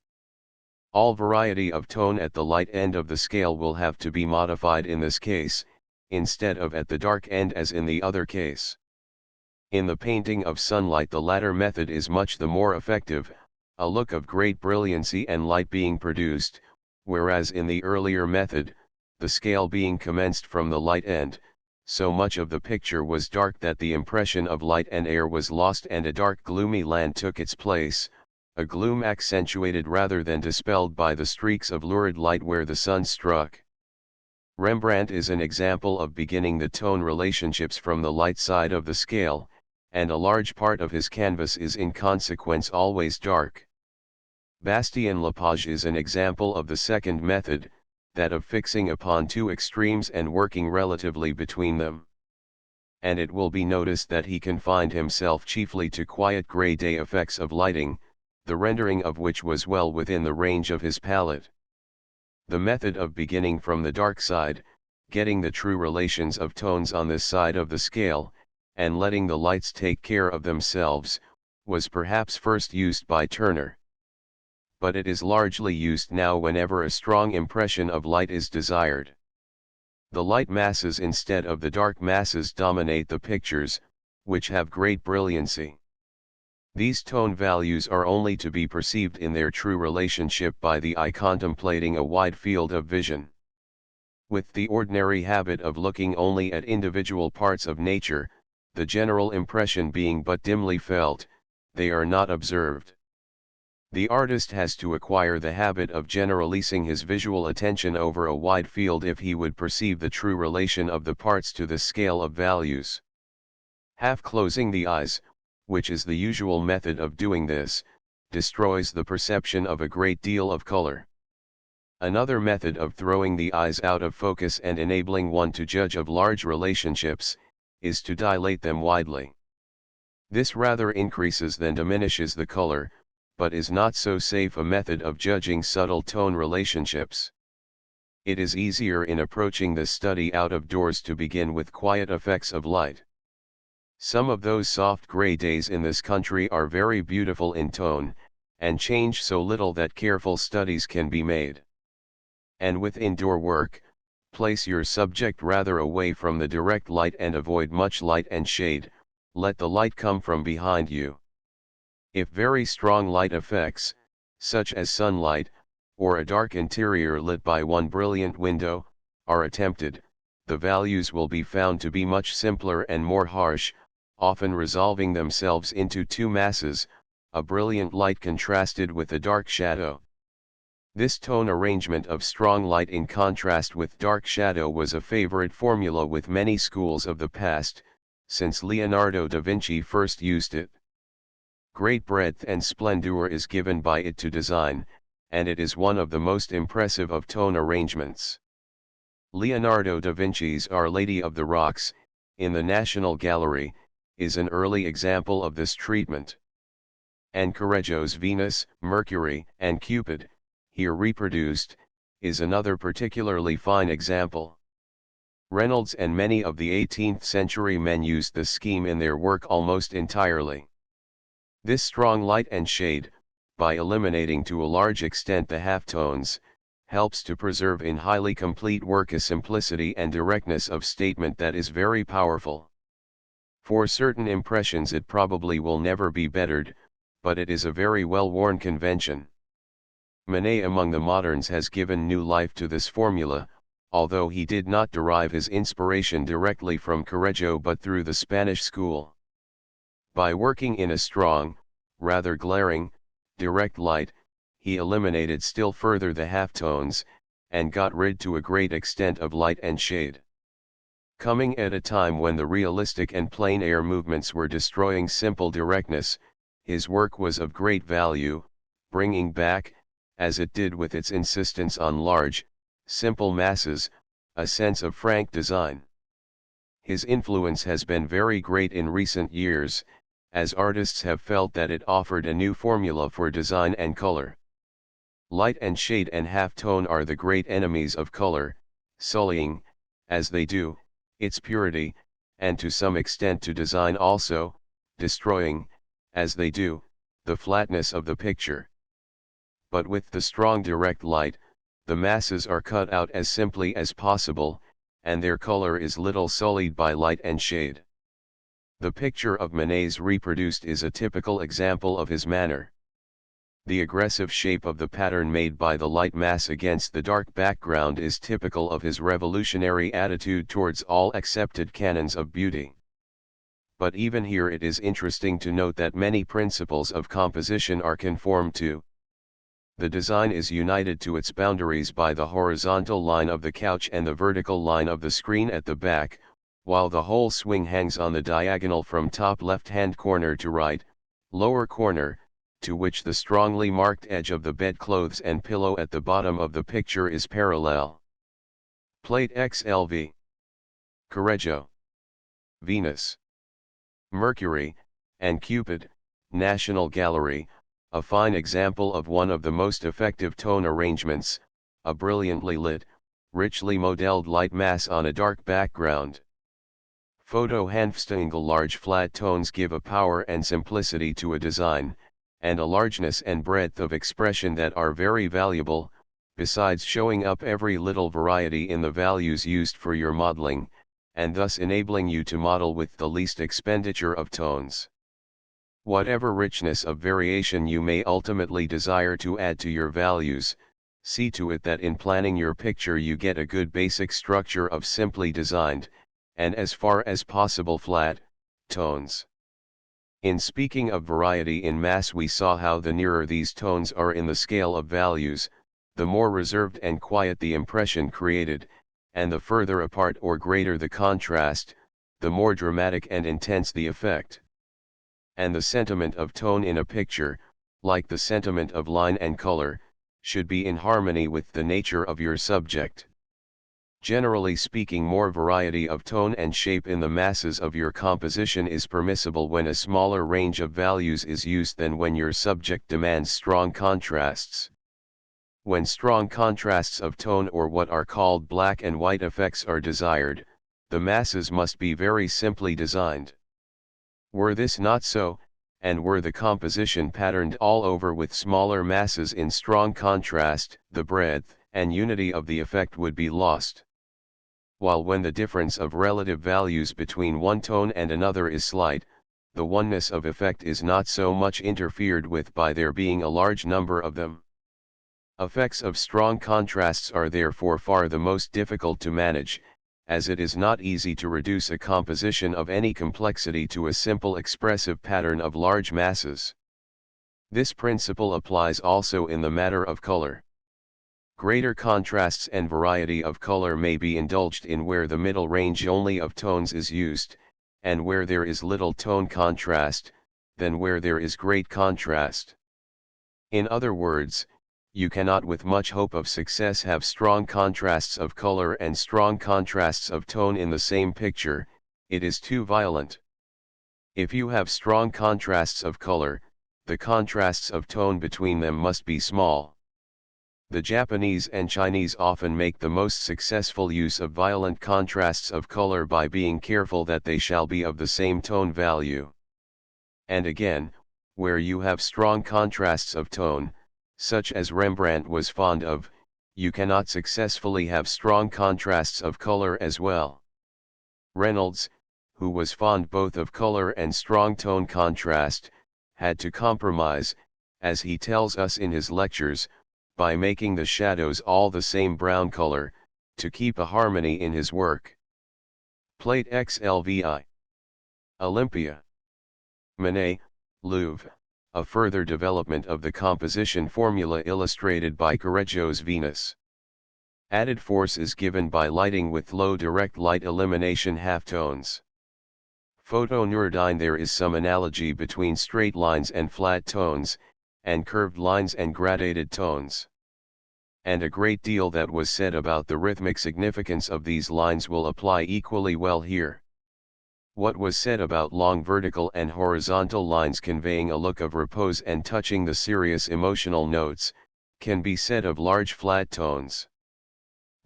All variety of tone at the light end of the scale will have to be modified in this case, instead of at the dark end as in the other case. In the painting of sunlight the latter method is much the more effective, a look of great brilliancy and light being produced, whereas in the earlier method, the scale being commenced from the light end, so much of the picture was dark that the impression of light and air was lost and a dark gloomy land took its place, a gloom accentuated rather than dispelled by the streaks of lurid light where the sun struck. Rembrandt is an example of beginning the tone relationships from the light side of the scale, and a large part of his canvas is in consequence always dark. Bastien-Lepage is an example of the second method, that of fixing upon two extremes and working relatively between them. And it will be noticed that he confined himself chiefly to quiet grey day effects of lighting, the rendering of which was well within the range of his palette. The method of beginning from the dark side, getting the true relations of tones on this side of the scale, and letting the lights take care of themselves, was perhaps first used by Turner. But it is largely used now whenever a strong impression of light is desired. The light masses instead of the dark masses dominate the pictures, which have great brilliancy. These tone values are only to be perceived in their true relationship by the eye contemplating a wide field of vision. With the ordinary habit of looking only at individual parts of nature, the general impression being but dimly felt, they are not observed. The artist has to acquire the habit of generalizing his visual attention over a wide field if he would perceive the true relation of the parts to the scale of values. Half closing the eyes, which is the usual method of doing this, destroys the perception of a great deal of color. Another method of throwing the eyes out of focus and enabling one to judge of large relationships, is to dilate them widely. This rather increases than diminishes the color, but is not so safe a method of judging subtle tone relationships. It is easier in approaching this study out of doors to begin with quiet effects of light. Some of those soft gray days in this country are very beautiful in tone, and change so little that careful studies can be made. And with indoor work, place your subject rather away from the direct light and avoid much light and shade, let the light come from behind you. If very strong light effects, such as sunlight, or a dark interior lit by one brilliant window, are attempted, the values will be found to be much simpler and more harsh, often resolving themselves into two masses, a brilliant light contrasted with a dark shadow. This tone arrangement of strong light in contrast with dark shadow was a favorite formula with many schools of the past, since Leonardo da Vinci first used it. Great breadth and splendor is given by it to design, and it is one of the most impressive of tone arrangements. Leonardo da Vinci's Our Lady of the Rocks, in the National Gallery, is an early example of this treatment. And Correggio's Venus, Mercury, and Cupid, here reproduced, is another particularly fine example. Reynolds and many of the 18th century men used this scheme in their work almost entirely. This strong light and shade, by eliminating to a large extent the halftones, helps to preserve in highly complete work a simplicity and directness of statement that is very powerful. For certain impressions it probably will never be bettered, but it is a very well-worn convention. Manet among the moderns has given new life to this formula, although he did not derive his inspiration directly from Correggio but through the Spanish school. By working in a strong, rather glaring, direct light, he eliminated still further the halftones, and got rid to a great extent of light and shade. Coming at a time when the realistic and plein air movements were destroying simple directness, his work was of great value, bringing back, as it did with its insistence on large, simple masses, a sense of frank design. His influence has been very great in recent years, as artists have felt that it offered a new formula for design and color. Light and shade and halftone are the great enemies of color, sullying, as they do, its purity, and to some extent to design also, destroying, as they do, the flatness of the picture. but with the strong direct light, the masses are cut out as simply as possible, and their color is little sullied by light and shade. The picture of Manet's reproduced is a typical example of his manner. The aggressive shape of the pattern made by the light mass against the dark background is typical of his revolutionary attitude towards all accepted canons of beauty. But even here it is interesting to note that many principles of composition are conformed to. The design is united to its boundaries by the horizontal line of the couch and the vertical line of the screen at the back, while the whole swing hangs on the diagonal from top left-hand corner to right, lower corner, to which the strongly marked edge of the bedclothes and pillow at the bottom of the picture is parallel. Plate XLV. Correggio. Venus. Mercury, and Cupid, National Gallery, a fine example of one of the most effective tone arrangements, a brilliantly lit, richly modeled light mass on a dark background. Photo Hanfstaengl. Large flat tones give a power and simplicity to a design, and a largeness and breadth of expression that are very valuable, besides showing up every little variety in the values used for your modeling, and thus enabling you to model with the least expenditure of tones. Whatever richness of variation you may ultimately desire to add to your values, see to it that in planning your picture you get a good basic structure of simply designed, and as far as possible flat, tones. In speaking of variety in mass, we saw how the nearer these tones are in the scale of values, the more reserved and quiet the impression created, and the further apart or greater the contrast, the more dramatic and intense the effect. And the sentiment of tone in a picture, like the sentiment of line and color, should be in harmony with the nature of your subject. Generally speaking, more variety of tone and shape in the masses of your composition is permissible when a smaller range of values is used than when your subject demands strong contrasts. When strong contrasts of tone, or what are called black and white effects, are desired, the masses must be very simply designed. Were this not so, and were the composition patterned all over with smaller masses in strong contrast, the breadth and unity of the effect would be lost. While when the difference of relative values between one tone and another is slight, the oneness of effect is not so much interfered with by there being a large number of them. Effects of strong contrasts are therefore far the most difficult to manage, as it is not easy to reduce a composition of any complexity to a simple expressive pattern of large masses. This principle applies also in the matter of color. Greater contrasts and variety of color may be indulged in where the middle range only of tones is used, and where there is little tone contrast, than where there is great contrast. In other words, you cannot with much hope of success have strong contrasts of color and strong contrasts of tone in the same picture, it is too violent. If you have strong contrasts of color, the contrasts of tone between them must be small. The Japanese and Chinese often make the most successful use of violent contrasts of color by being careful that they shall be of the same tone value. And again, where you have strong contrasts of tone, such as Rembrandt was fond of, you cannot successfully have strong contrasts of color as well. Reynolds, who was fond both of color and strong tone contrast, had to compromise, as he tells us in his lectures, by making the shadows all the same brown color, to keep a harmony in his work. Plate XLVI. Olympia. Manet, Louvre, a further development of the composition formula illustrated by Correggio's Venus. Added force is given by lighting with low direct light elimination halftones. Photo Nureddin. There is some analogy between straight lines and flat tones, and curved lines and gradated tones. And a great deal that was said about the rhythmic significance of these lines will apply equally well here. What was said about long vertical and horizontal lines conveying a look of repose and touching the serious emotional notes, can be said of large flat tones.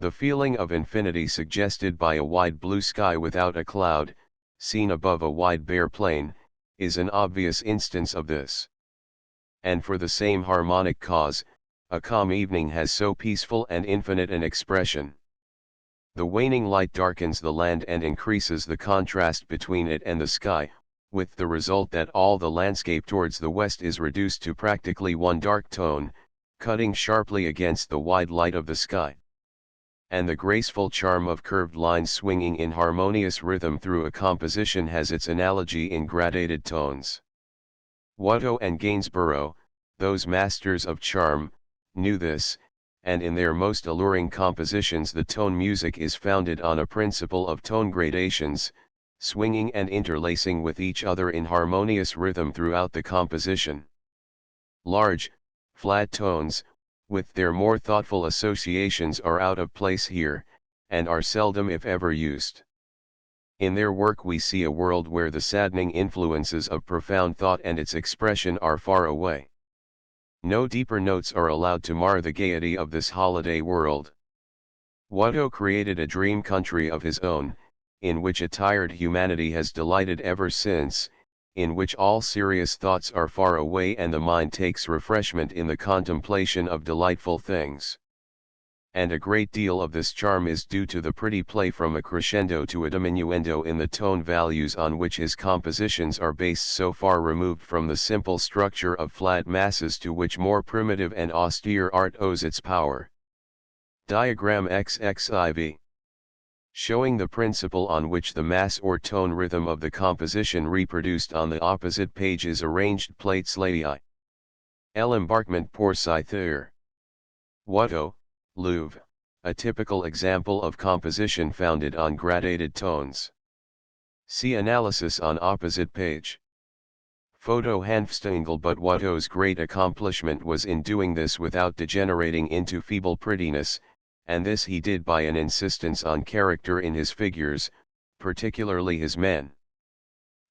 The feeling of infinity suggested by a wide blue sky without a cloud, seen above a wide bare plain, is an obvious instance of this. And for the same harmonic cause, a calm evening has so peaceful and infinite an expression. The waning light darkens the land and increases the contrast between it and the sky, with the result that all the landscape towards the west is reduced to practically one dark tone, cutting sharply against the wide light of the sky. And the graceful charm of curved lines swinging in harmonious rhythm through a composition has its analogy in gradated tones. Watteau and Gainsborough, those masters of charm, knew this, and in their most alluring compositions the tone music is founded on a principle of tone gradations, swinging and interlacing with each other in harmonious rhythm throughout the composition. Large, flat tones, with their more thoughtful associations, are out of place here, and are seldom if ever used. In their work we see a world where the saddening influences of profound thought and its expression are far away. No deeper notes are allowed to mar the gaiety of this holiday world. Watteau created a dream country of his own, in which a tired humanity has delighted ever since, in which all serious thoughts are far away and the mind takes refreshment in the contemplation of delightful things. And a great deal of this charm is due to the pretty play from a crescendo to a diminuendo in the tone values on which his compositions are based, so far removed from the simple structure of flat masses to which more primitive and austere art owes its power. Diagram XXIV. Showing the principle on which the mass or tone rhythm of the composition reproduced on the opposite page is arranged. Plates Laii. L'embarquement pour Scythier. Watteau, Louvre, a typical example of composition founded on gradated tones. See analysis on opposite page. Photo Hanfstaengl. But Watteau's great accomplishment was in doing this without degenerating into feeble prettiness, and this he did by an insistence on character in his figures, particularly his men.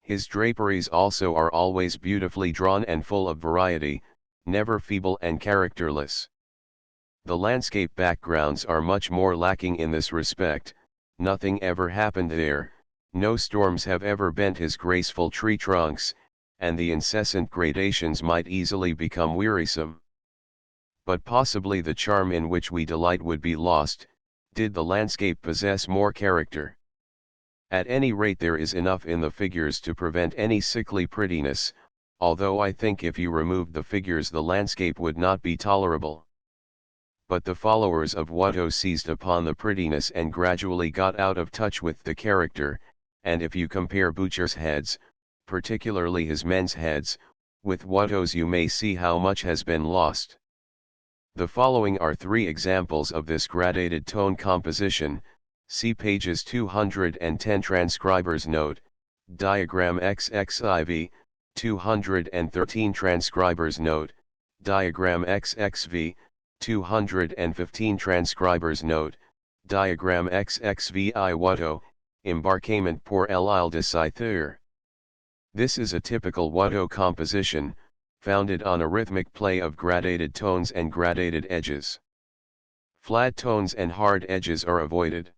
His draperies also are always beautifully drawn and full of variety, never feeble and characterless. The landscape backgrounds are much more lacking in this respect, nothing ever happened there, no storms have ever bent his graceful tree trunks, and the incessant gradations might easily become wearisome. But possibly the charm in which we delight would be lost, did the landscape possess more character. At any rate there is enough in the figures to prevent any sickly prettiness, although I think if you removed the figures the landscape would not be tolerable. But the followers of Watteau seized upon the prettiness and gradually got out of touch with the character, and if you compare Boucher's heads, particularly his men's heads, with Watteau's you may see how much has been lost. The following are three examples of this gradated tone composition. See pages 210. Transcriber's note, diagram XXIV, 213. Transcriber's note, diagram XXV, 215. Transcriber's note, diagram XXVI. Watteau, Embarquement pour l'Île de Scythier. This is a typical Watteau composition, founded on a rhythmic play of gradated tones and gradated edges. Flat tones and hard edges are avoided.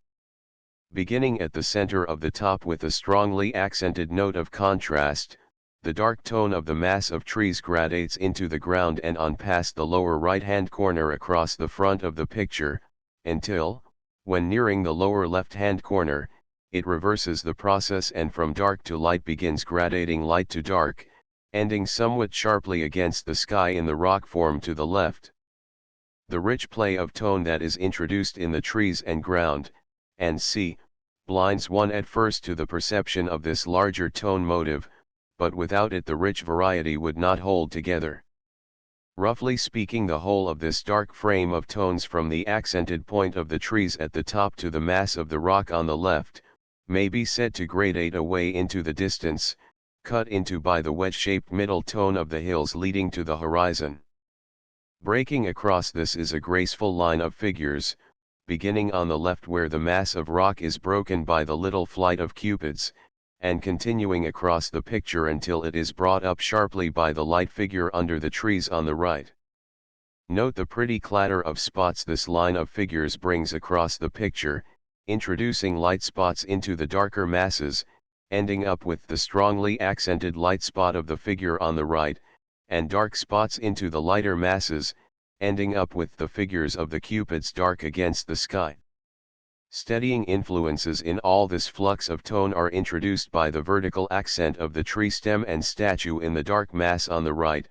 Beginning at the center of the top with a strongly accented note of contrast, the dark tone of the mass of trees gradates into the ground and on past the lower right-hand corner across the front of the picture, until, when nearing the lower left-hand corner, it reverses the process and from dark to light begins gradating light to dark, ending somewhat sharply against the sky in the rock form to the left. The rich play of tone that is introduced in the trees and ground, and sea, blinds one at first to the perception of this larger tone motive, but without it the rich variety would not hold together. Roughly speaking, the whole of this dark frame of tones from the accented point of the trees at the top to the mass of the rock on the left, may be said to gradate away into the distance, cut into by the wedge-shaped middle tone of the hills leading to the horizon. Breaking across this is a graceful line of figures, beginning on the left where the mass of rock is broken by the little flight of cupids, and continuing across the picture until it is brought up sharply by the light figure under the trees on the right. Note the pretty clatter of spots this line of figures brings across the picture, introducing light spots into the darker masses, ending up with the strongly accented light spot of the figure on the right, and dark spots into the lighter masses, ending up with the figures of the cupids dark against the sky. Steadying influences in all this flux of tone are introduced by the vertical accent of the tree stem and statue in the dark mass on the right,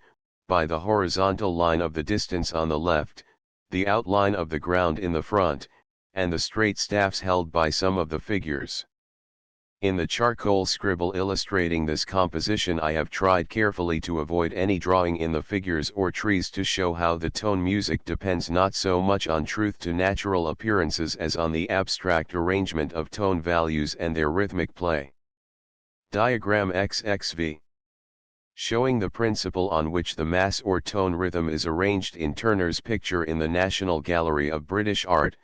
by the horizontal line of the distance on the left, the outline of the ground in the front, and the straight staffs held by some of the figures. In the charcoal scribble illustrating this composition, I have tried carefully to avoid any drawing in the figures or trees to show how the tone music depends not so much on truth to natural appearances as on the abstract arrangement of tone values and their rhythmic play. Diagram XXV. Showing the principle on which the mass or tone rhythm is arranged in Turner's picture in the National Gallery of British Art,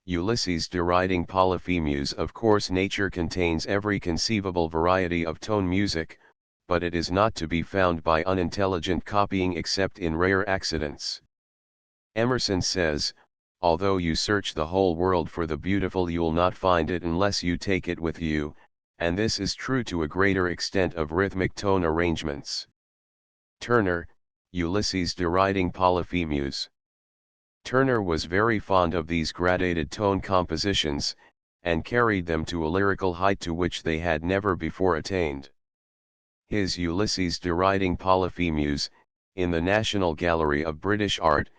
Ulysses deriding Polyphemus. Of course, nature contains every conceivable variety of tone music, but it is not to be found by unintelligent copying except in rare accidents. Emerson says, although you search the whole world for the beautiful, you'll not find it unless you take it with you, and this is true to a greater extent of rhythmic tone arrangements. Turner, Ulysses deriding Polyphemus. Turner was very fond of these gradated tone compositions, and carried them to a lyrical height to which they had never before attained. His Ulysses deriding Polyphemus, in the National Gallery of British Art,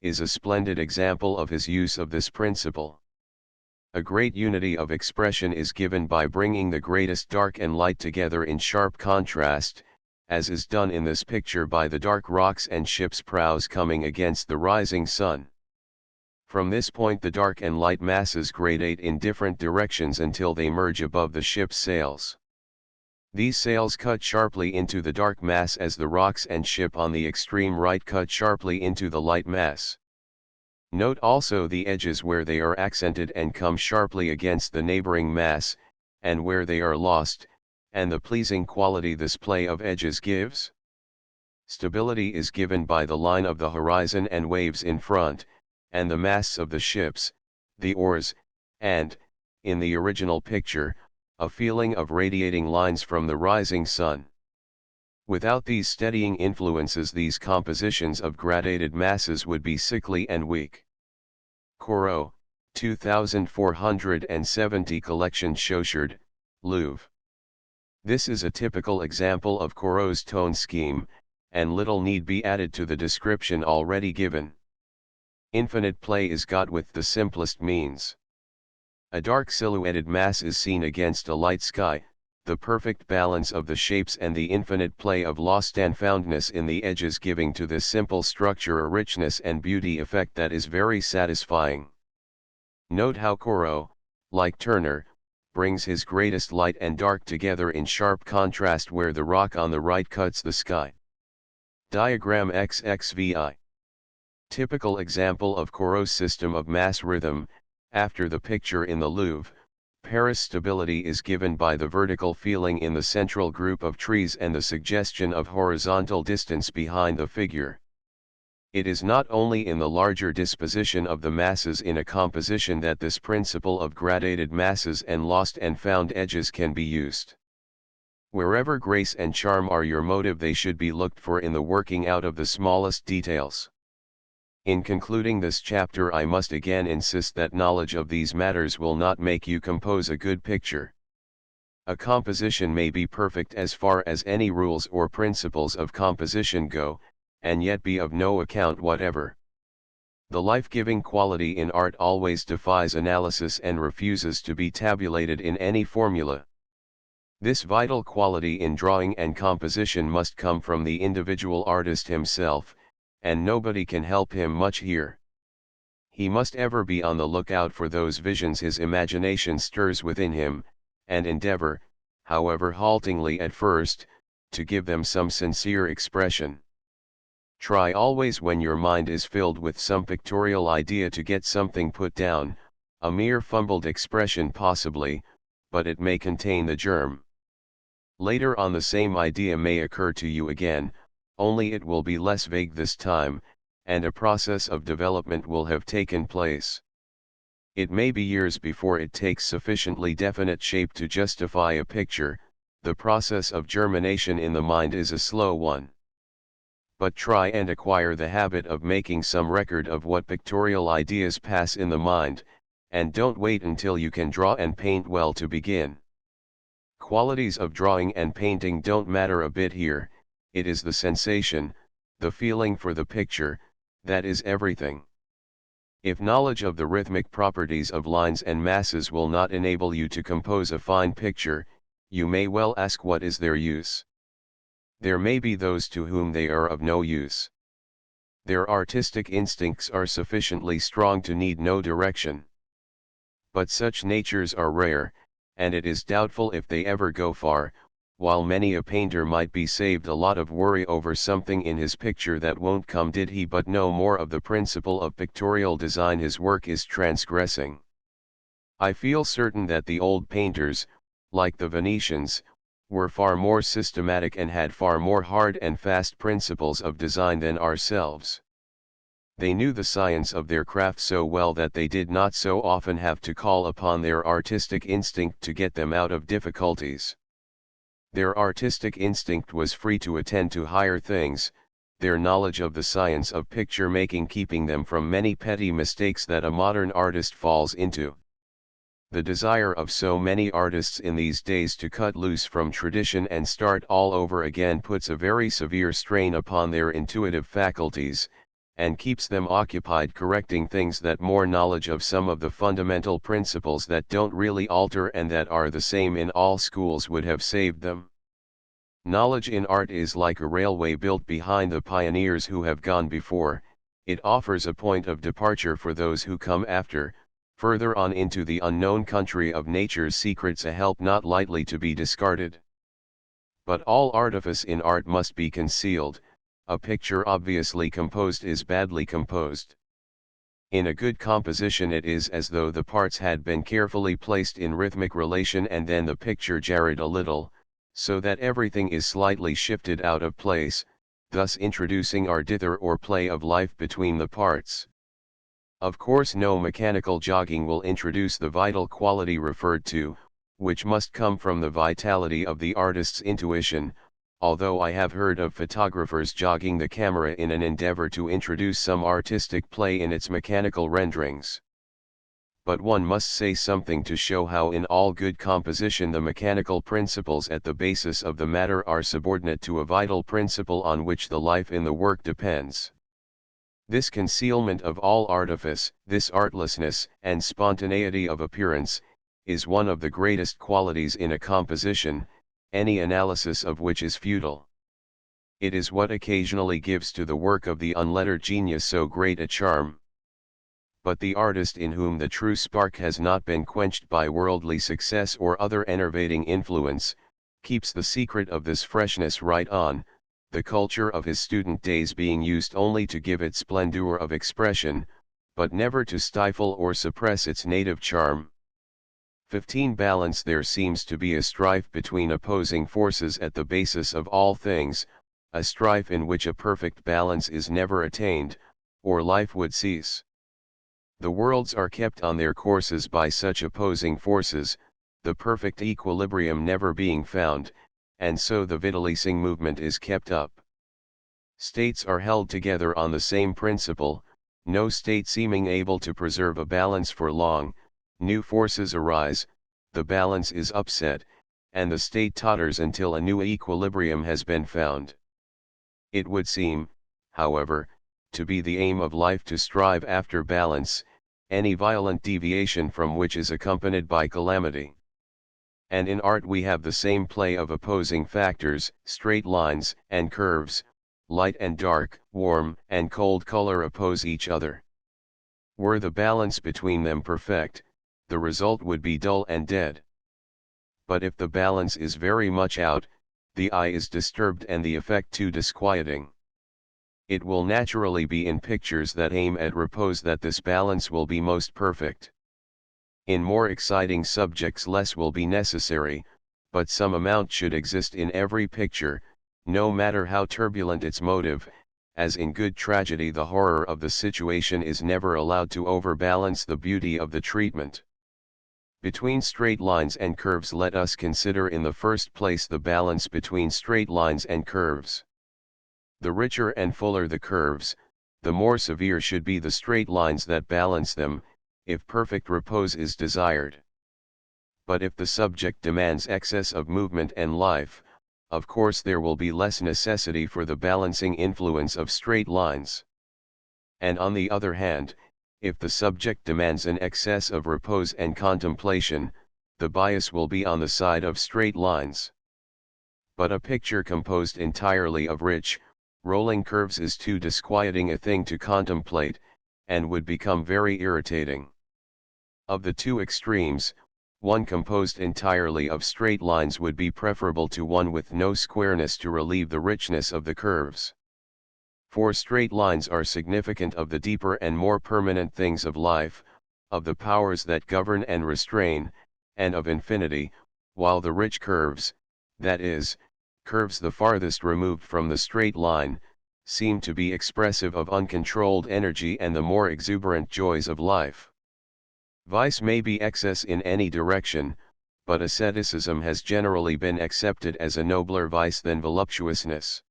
is a splendid example of his use of this principle. A great unity of expression is given by bringing the greatest dark and light together in sharp contrast, as is done in this picture by the dark rocks and ships' prows coming against the rising sun. From this point the dark and light masses gradate in different directions until they merge above the ship's sails. These sails cut sharply into the dark mass as the rocks and ship on the extreme right cut sharply into the light mass. Note also the edges where they are accented and come sharply against the neighboring mass, and where they are lost, and the pleasing quality this play of edges gives. Stability is given by the line of the horizon and waves in front, and the masts of the ships, the oars, and, in the original picture, a feeling of radiating lines from the rising sun. Without these steadying influences, these compositions of gradated masses would be sickly and weak. Corot, 2470 collection Chauchard, Louvre. This is a typical example of Corot's tone scheme, and little need be added to the description already given. Infinite play is got with the simplest means. A dark silhouetted mass is seen against a light sky, the perfect balance of the shapes and the infinite play of lost and foundness in the edges giving to this simple structure a richness and beauty effect that is very satisfying. Note how Corot, like Turner, brings his greatest light and dark together in sharp contrast where the rock on the right cuts the sky. Diagram XXVI. Typical example of Corot's system of mass rhythm, after the picture in the Louvre, Paris. Stability is given by the vertical feeling in the central group of trees and the suggestion of horizontal distance behind the figure. It is not only in the larger disposition of the masses in a composition that this principle of gradated masses and lost and found edges can be used. Wherever grace and charm are your motive, they should be looked for in the working out of the smallest details. In concluding this chapter, I must again insist that knowledge of these matters will not make you compose a good picture. A composition may be perfect as far as any rules or principles of composition go, and yet be of no account whatever. The life-giving quality in art always defies analysis and refuses to be tabulated in any formula. This vital quality in drawing and composition must come from the individual artist himself, and nobody can help him much here. He must ever be on the lookout for those visions his imagination stirs within him, and endeavor, however haltingly at first, to give them some sincere expression. Try always when your mind is filled with some pictorial idea to get something put down, a mere fumbled expression possibly, but it may contain the germ. Later on the same idea may occur to you again, only it will be less vague this time, and a process of development will have taken place. It may be years before it takes sufficiently definite shape to justify a picture. The process of germination in the mind is a slow one. but try and acquire the habit of making some record of what pictorial ideas pass in the mind, and don't wait until you can draw and paint well to begin. Qualities of drawing and painting don't matter a bit here, it is the sensation, the feeling for the picture, that is everything. If knowledge of the rhythmic properties of lines and masses will not enable you to compose a fine picture, you may well ask what is their use. There may be those to whom they are of no use. Their artistic instincts are sufficiently strong to need no direction. But such natures are rare, and it is doubtful if they ever go far, while many a painter might be saved a lot of worry over something in his picture that won't come did he but know more of the principle of pictorial design his work is transgressing. I feel certain that the old painters, like the Venetians, were far more systematic and had far more hard and fast principles of design than ourselves. They knew the science of their craft so well that they did not so often have to call upon their artistic instinct to get them out of difficulties. Their artistic instinct was free to attend to higher things, their knowledge of the science of picture making keeping them from many petty mistakes that a modern artist falls into. The desire of so many artists in these days to cut loose from tradition and start all over again puts a very severe strain upon their intuitive faculties, and keeps them occupied correcting things that more knowledge of some of the fundamental principles that don't really alter and that are the same in all schools would have saved them. Knowledge in art is like a railway built behind the pioneers who have gone before, it offers a point of departure for those who come after, further on into the unknown country of nature's secrets, a help not lightly to be discarded. But all artifice in art must be concealed. A picture obviously composed is badly composed. In a good composition it is as though the parts had been carefully placed in rhythmic relation and then the picture jarred a little, so that everything is slightly shifted out of place, thus introducing ardither or play of life between the parts. Of course no mechanical jogging will introduce the vital quality referred to, which must come from the vitality of the artist's intuition, although I have heard of photographers jogging the camera in an endeavor to introduce some artistic play in its mechanical renderings. But one must say something to show how in all good composition the mechanical principles at the basis of the matter are subordinate to a vital principle on which the life in the work depends. This concealment of all artifice, this artlessness and spontaneity of appearance, is one of the greatest qualities in a composition, any analysis of which is futile. It is what occasionally gives to the work of the unlettered genius so great a charm. But the artist in whom the true spark has not been quenched by worldly success or other enervating influence, keeps the secret of this freshness right on, the culture of his student days being used only to give it splendor of expression, but never to stifle or suppress its native charm. 15 Balance. There seems to be a strife between opposing forces at the basis of all things, a strife in which a perfect balance is never attained, or life would cease. The worlds are kept on their courses by such opposing forces, the perfect equilibrium never being found, and so the vitalizing movement is kept up. States are held together on the same principle, no state seeming able to preserve a balance for long. New forces arise, the balance is upset, and the state totters until a new equilibrium has been found. It would seem, however, to be the aim of life to strive after balance, any violent deviation from which is accompanied by calamity. And in art we have the same play of opposing factors, straight lines and curves, light and dark, warm and cold color oppose each other. Were the balance between them perfect, the result would be dull and dead. But if the balance is very much out, the eye is disturbed and the effect too disquieting. It will naturally be in pictures that aim at repose that this balance will be most perfect. In more exciting subjects less will be necessary, but some amount should exist in every picture, no matter how turbulent its motive, as in good tragedy the horror of the situation is never allowed to overbalance the beauty of the treatment. Between straight lines and curves let us consider in the first place the balance between straight lines and curves. The richer and fuller the curves, the more severe should be the straight lines that balance them, if perfect repose is desired. But if the subject demands excess of movement and life, of course there will be less necessity for the balancing influence of straight lines. And on the other hand, if the subject demands an excess of repose and contemplation, the bias will be on the side of straight lines. But a picture composed entirely of rich, rolling curves is too disquieting a thing to contemplate, and would become very irritating. Of the two extremes, one composed entirely of straight lines would be preferable to one with no squareness to relieve the richness of the curves. For straight lines are significant of the deeper and more permanent things of life, of the powers that govern and restrain, and of infinity, while the rich curves, that is, curves the farthest removed from the straight line, seem to be expressive of uncontrolled energy and the more exuberant joys of life. Vice may be excess in any direction, but asceticism has generally been accepted as a nobler vice than voluptuousness.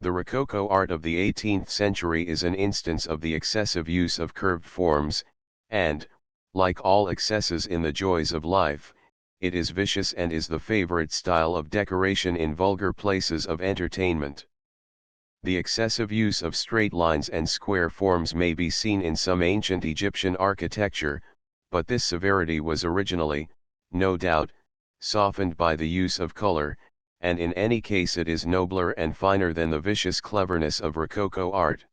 The Rococo art of the 18th century is an instance of the excessive use of curved forms, and, like all excesses in the joys of life, it is vicious and is the favorite style of decoration in vulgar places of entertainment. The excessive use of straight lines and square forms may be seen in some ancient Egyptian architecture, but this severity was originally, no doubt, softened by the use of color, and in any case it is nobler and finer than the vicious cleverness of Rococo art.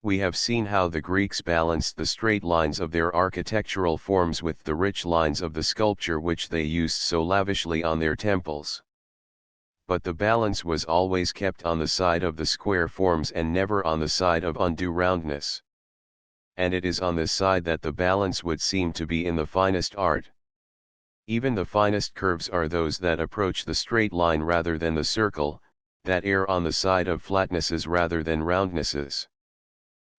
We have seen how the Greeks balanced the straight lines of their architectural forms with the rich lines of the sculpture which they used so lavishly on their temples. But the balance was always kept on the side of the square forms and never on the side of undue roundness. And it is on this side that the balance would seem to be in the finest art. Even the finest curves are those that approach the straight line rather than the circle, that err on the side of flatnesses rather than roundnesses.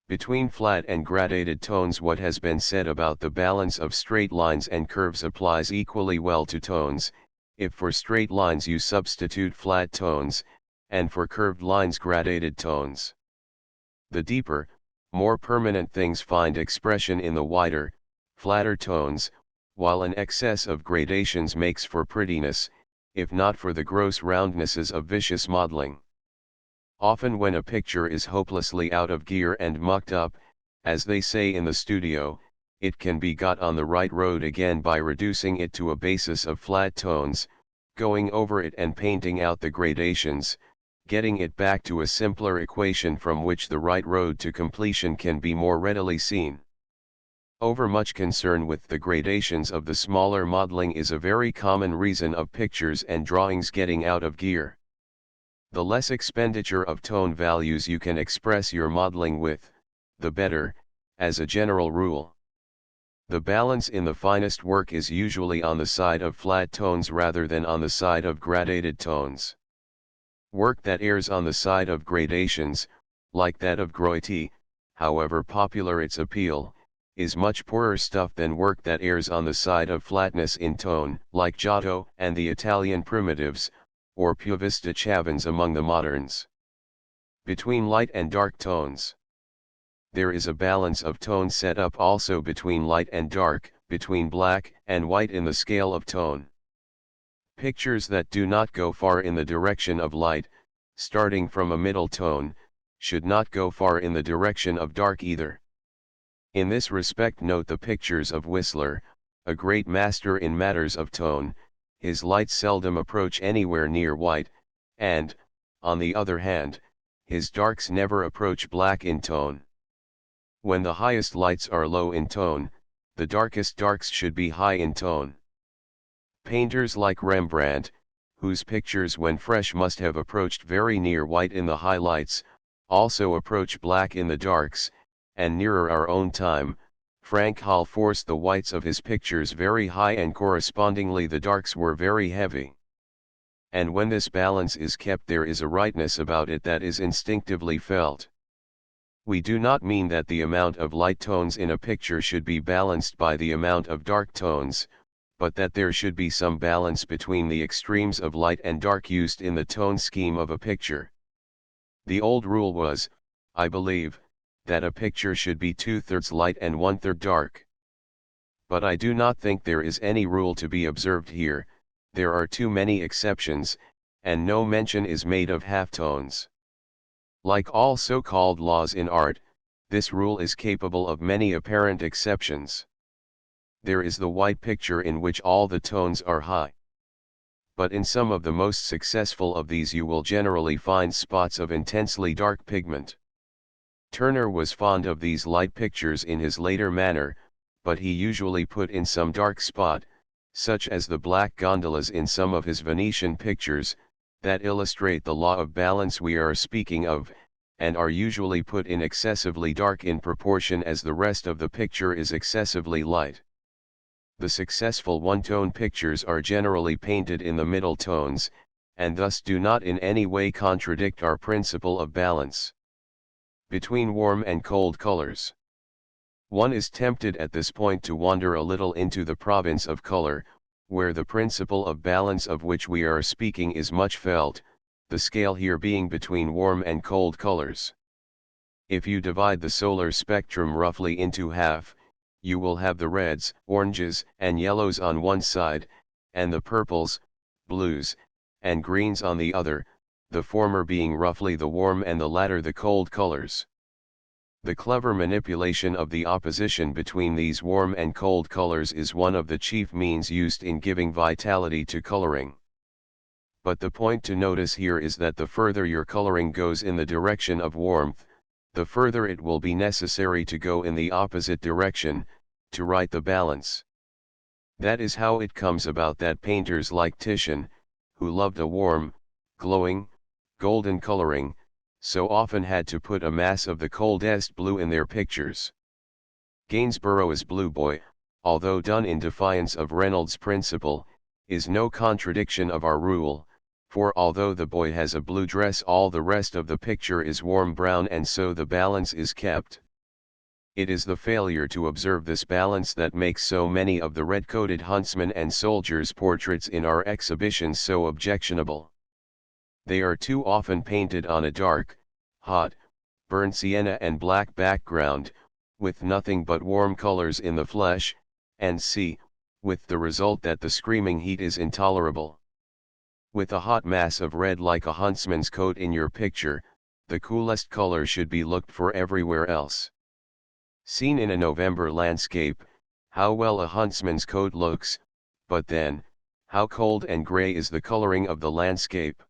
Between flat and gradated tones, what has been said about the balance of straight lines and curves applies equally well to tones. If for straight lines you substitute flat tones, and for curved lines gradated tones. The deeper, more permanent things find expression in the wider, flatter tones, while an excess of gradations makes for prettiness, if not for the gross roundnesses of vicious modeling. Often when a picture is hopelessly out of gear and mucked up, as they say in the studio, it can be got on the right road again by reducing it to a basis of flat tones, going over it and painting out the gradations, getting it back to a simpler equation from which the right road to completion can be more readily seen. Overmuch concern with the gradations of the smaller modeling is a very common reason of pictures and drawings getting out of gear. The less expenditure of tone values you can express your modeling with, the better, as a general rule. The balance in the finest work is usually on the side of flat tones rather than on the side of gradated tones. Work that errs on the side of gradations, like that of Grotti, however popular its appeal, is much poorer stuff than work that errs on the side of flatness in tone, like Giotto and the Italian primitives, or Piovista Chavins among the moderns. Between light and dark tones. There is a balance of tone set up also between light and dark, between black and white in the scale of tone. Pictures that do not go far in the direction of light, starting from a middle tone, should not go far in the direction of dark either. In this respect note the pictures of Whistler, a great master in matters of tone. His lights seldom approach anywhere near white, and, on the other hand, his darks never approach black in tone. When the highest lights are low in tone, the darkest darks should be high in tone. Painters like Rembrandt, whose pictures when fresh must have approached very near white in the high lights, also approach black in the darks, and nearer our own time, Frank Hall forced the whites of his pictures very high and correspondingly the darks were very heavy. And when this balance is kept there is a rightness about it that is instinctively felt. We do not mean that the amount of light tones in a picture should be balanced by the amount of dark tones, but that there should be some balance between the extremes of light and dark used in the tone scheme of a picture. The old rule was, I believe, that a picture should be 2/3 light and 1/3 dark. But I do not think there is any rule to be observed here, there are too many exceptions, and no mention is made of halftones. Like all so-called laws in art, this rule is capable of many apparent exceptions. There is the white picture in which all the tones are high. But in some of the most successful of these you will generally find spots of intensely dark pigment. Turner was fond of these light pictures in his later manner, but he usually put in some dark spot, such as the black gondolas in some of his Venetian pictures, that illustrate the law of balance we are speaking of, and are usually put in excessively dark in proportion as the rest of the picture is excessively light. The successful one-tone pictures are generally painted in the middle tones, and thus do not in any way contradict our principle of balance between warm and cold colors. One is tempted at this point to wander a little into the province of color, where the principle of balance of which we are speaking is much felt, the scale here being between warm and cold colors. If you divide the solar spectrum roughly into half, you will have the reds, oranges, and yellows on one side, and the purples, blues, and greens on the other, the former being roughly the warm and the latter the cold colors. The clever manipulation of the opposition between these warm and cold colors is one of the chief means used in giving vitality to coloring. But the point to notice here is that the further your coloring goes in the direction of warmth, the further it will be necessary to go in the opposite direction, to right the balance. That is how it comes about that painters like Titian, who loved a warm, glowing, golden coloring, so often had to put a mass of the coldest blue in their pictures. Gainsborough's Blue Boy, although done in defiance of Reynolds' principle, is no contradiction of our rule, for although the boy has a blue dress all the rest of the picture is warm brown and so the balance is kept. It is the failure to observe this balance that makes so many of the red-coated huntsmen and soldiers' portraits in our exhibitions so objectionable. They are too often painted on a dark, hot, burnt sienna and black background, with nothing but warm colors in the flesh, and with the result that the screaming heat is intolerable. With a hot mass of red like a huntsman's coat in your picture, the coolest color should be looked for everywhere else. Seen in a November landscape, how well a huntsman's coat looks, but then, how cold and gray is the coloring of the landscape.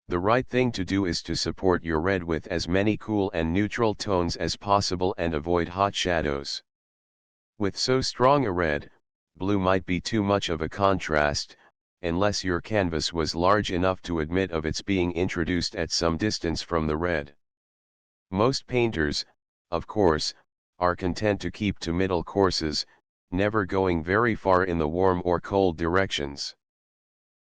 The right thing to do is to support your red with as many cool and neutral tones as possible and avoid hot shadows. With so strong a red, blue might be too much of a contrast, unless your canvas was large enough to admit of its being introduced at some distance from the red. Most painters, of course, are content to keep to middle courses, never going very far in the warm or cold directions.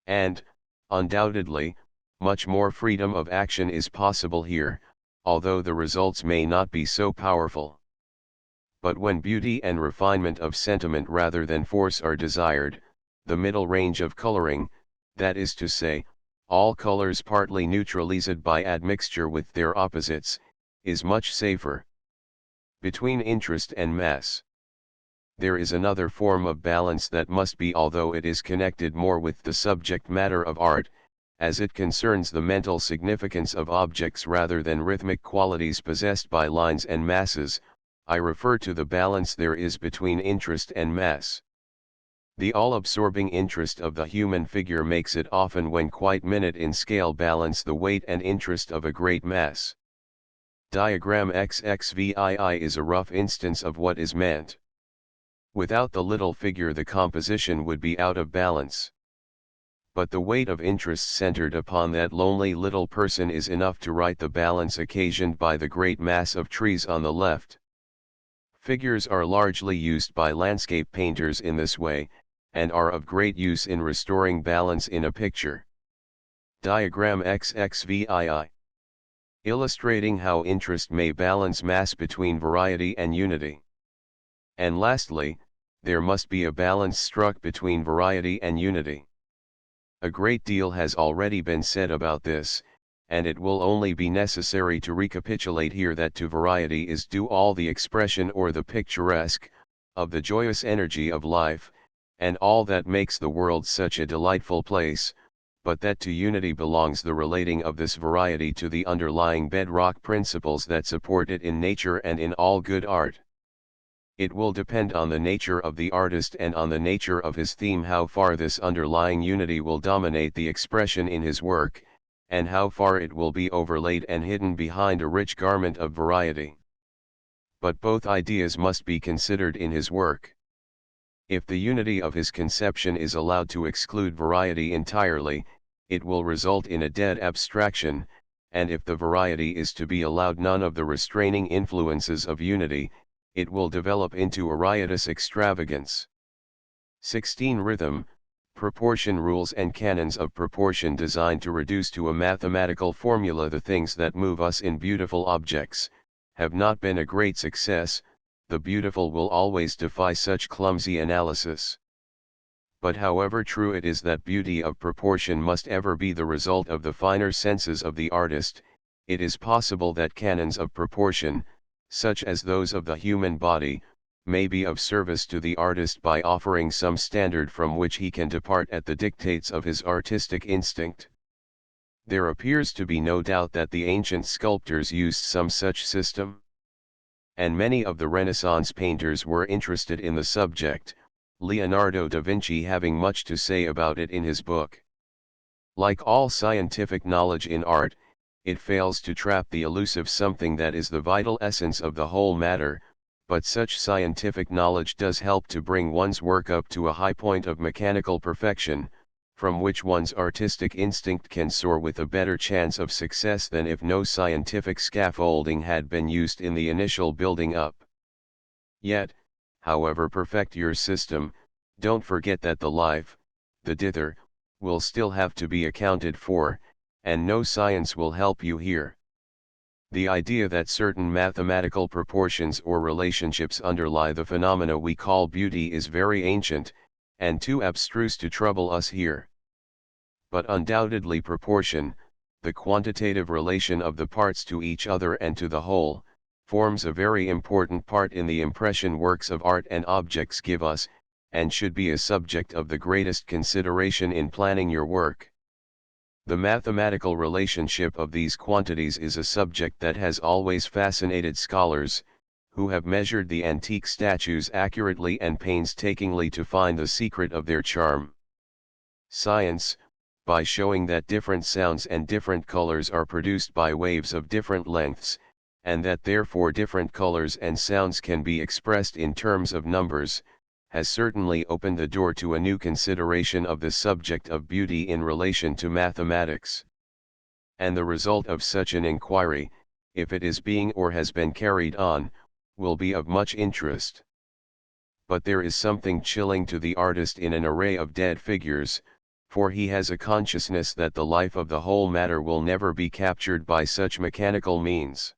And, undoubtedly, much more freedom of action is possible here, although the results may not be so powerful. But when beauty and refinement of sentiment rather than force are desired, the middle range of coloring, that is to say, all colors partly neutralized by admixture with their opposites, is much safer. Between interest and mass, there is another form of balance that must be, although it is connected more with the subject matter of art, as it concerns the mental significance of objects rather than rhythmic qualities possessed by lines and masses, I refer to the balance there is between interest and mass. The all-absorbing interest of the human figure makes it often, when quite minute in scale, balance the weight and interest of a great mass. Diagram XXVII is a rough instance of what is meant. Without the little figure the composition would be out of balance. But the weight of interest centered upon that lonely little person is enough to right the balance occasioned by the great mass of trees on the left. Figures are largely used by landscape painters in this way, and are of great use in restoring balance in a picture. Diagram XXVII. Illustrating how interest may balance mass between variety and unity. And lastly, there must be a balance struck between variety and unity. A great deal has already been said about this, and it will only be necessary to recapitulate here that to variety is due all the expression or the picturesque, of the joyous energy of life, and all that makes the world such a delightful place, but that to unity belongs the relating of this variety to the underlying bedrock principles that support it in nature and in all good art. It will depend on the nature of the artist and on the nature of his theme how far this underlying unity will dominate the expression in his work, and how far it will be overlaid and hidden behind a rich garment of variety. But both ideas must be considered in his work. If the unity of his conception is allowed to exclude variety entirely, it will result in a dead abstraction, and if the variety is to be allowed none of the restraining influences of unity, it will develop into a riotous extravagance. 16. Rhythm, proportion rules and canons of proportion designed to reduce to a mathematical formula the things that move us in beautiful objects, have not been a great success. The beautiful will always defy such clumsy analysis. But however true it is that beauty of proportion must ever be the result of the finer senses of the artist, it is possible that canons of proportion, such as those of the human body, may be of service to the artist by offering some standard from which he can depart at the dictates of his artistic instinct. There appears to be no doubt that the ancient sculptors used some such system, and many of the Renaissance painters were interested in the subject, Leonardo da Vinci having much to say about it in his book. Like all scientific knowledge in art, it fails to trap the elusive something that is the vital essence of the whole matter, but such scientific knowledge does help to bring one's work up to a high point of mechanical perfection, from which one's artistic instinct can soar with a better chance of success than if no scientific scaffolding had been used in the initial building up. Yet, however perfect your system, don't forget that the life, the dither, will still have to be accounted for, and no science will help you here. The idea that certain mathematical proportions or relationships underlie the phenomena we call beauty is very ancient, and too abstruse to trouble us here. But undoubtedly proportion, the quantitative relation of the parts to each other and to the whole, forms a very important part in the impression works of art and objects give us, and should be a subject of the greatest consideration in planning your work. The mathematical relationship of these quantities is a subject that has always fascinated scholars, who have measured the antique statues accurately and painstakingly to find the secret of their charm. Science, by showing that different sounds and different colors are produced by waves of different lengths, and that therefore different colors and sounds can be expressed in terms of numbers, has certainly opened the door to a new consideration of the subject of beauty in relation to mathematics. And the result of such an inquiry, if it is being or has been carried on, will be of much interest. But there is something chilling to the artist in an array of dead figures, for he has a consciousness that the life of the whole matter will never be captured by such mechanical means.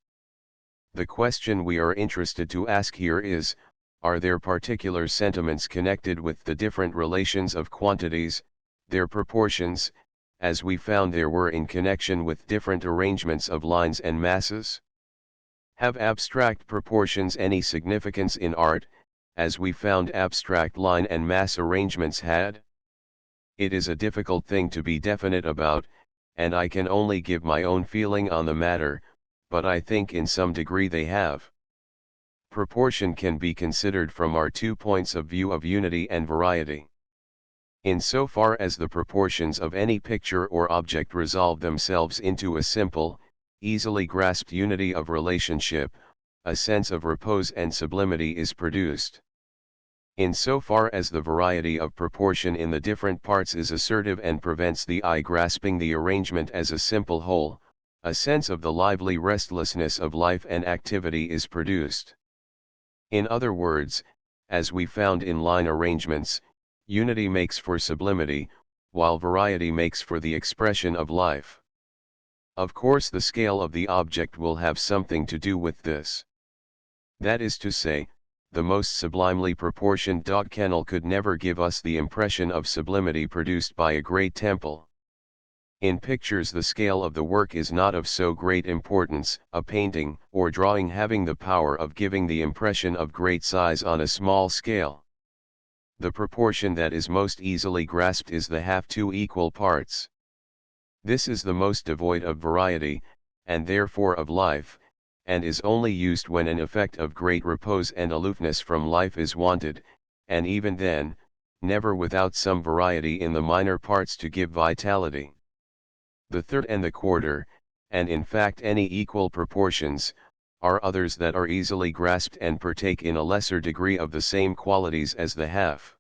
The question we are interested to ask here is, are there particular sentiments connected with the different relations of quantities, their proportions, as we found there were in connection with different arrangements of lines and masses? Have abstract proportions any significance in art, as we found abstract line and mass arrangements had? It is a difficult thing to be definite about, and I can only give my own feeling on the matter, but I think in some degree they have. Proportion can be considered from our 2 points of view of unity and variety. In so far as the proportions of any picture or object resolve themselves into a simple, easily grasped unity of relationship, a sense of repose and sublimity is produced. In so far as the variety of proportion in the different parts is assertive and prevents the eye grasping the arrangement as a simple whole, a sense of the lively restlessness of life and activity is produced. In other words, as we found in line arrangements, unity makes for sublimity, while variety makes for the expression of life. Of course the scale of the object will have something to do with this. That is to say, the most sublimely proportioned dog kennel could never give us the impression of sublimity produced by a great temple. In pictures the scale of the work is not of so great importance, a painting or drawing having the power of giving the impression of great size on a small scale. The proportion that is most easily grasped is the half to equal parts. This is the most devoid of variety, and therefore of life, and is only used when an effect of great repose and aloofness from life is wanted, and even then, never without some variety in the minor parts to give vitality. The third and the quarter, and in fact any equal proportions, are others that are easily grasped and partake in a lesser degree of the same qualities as the half.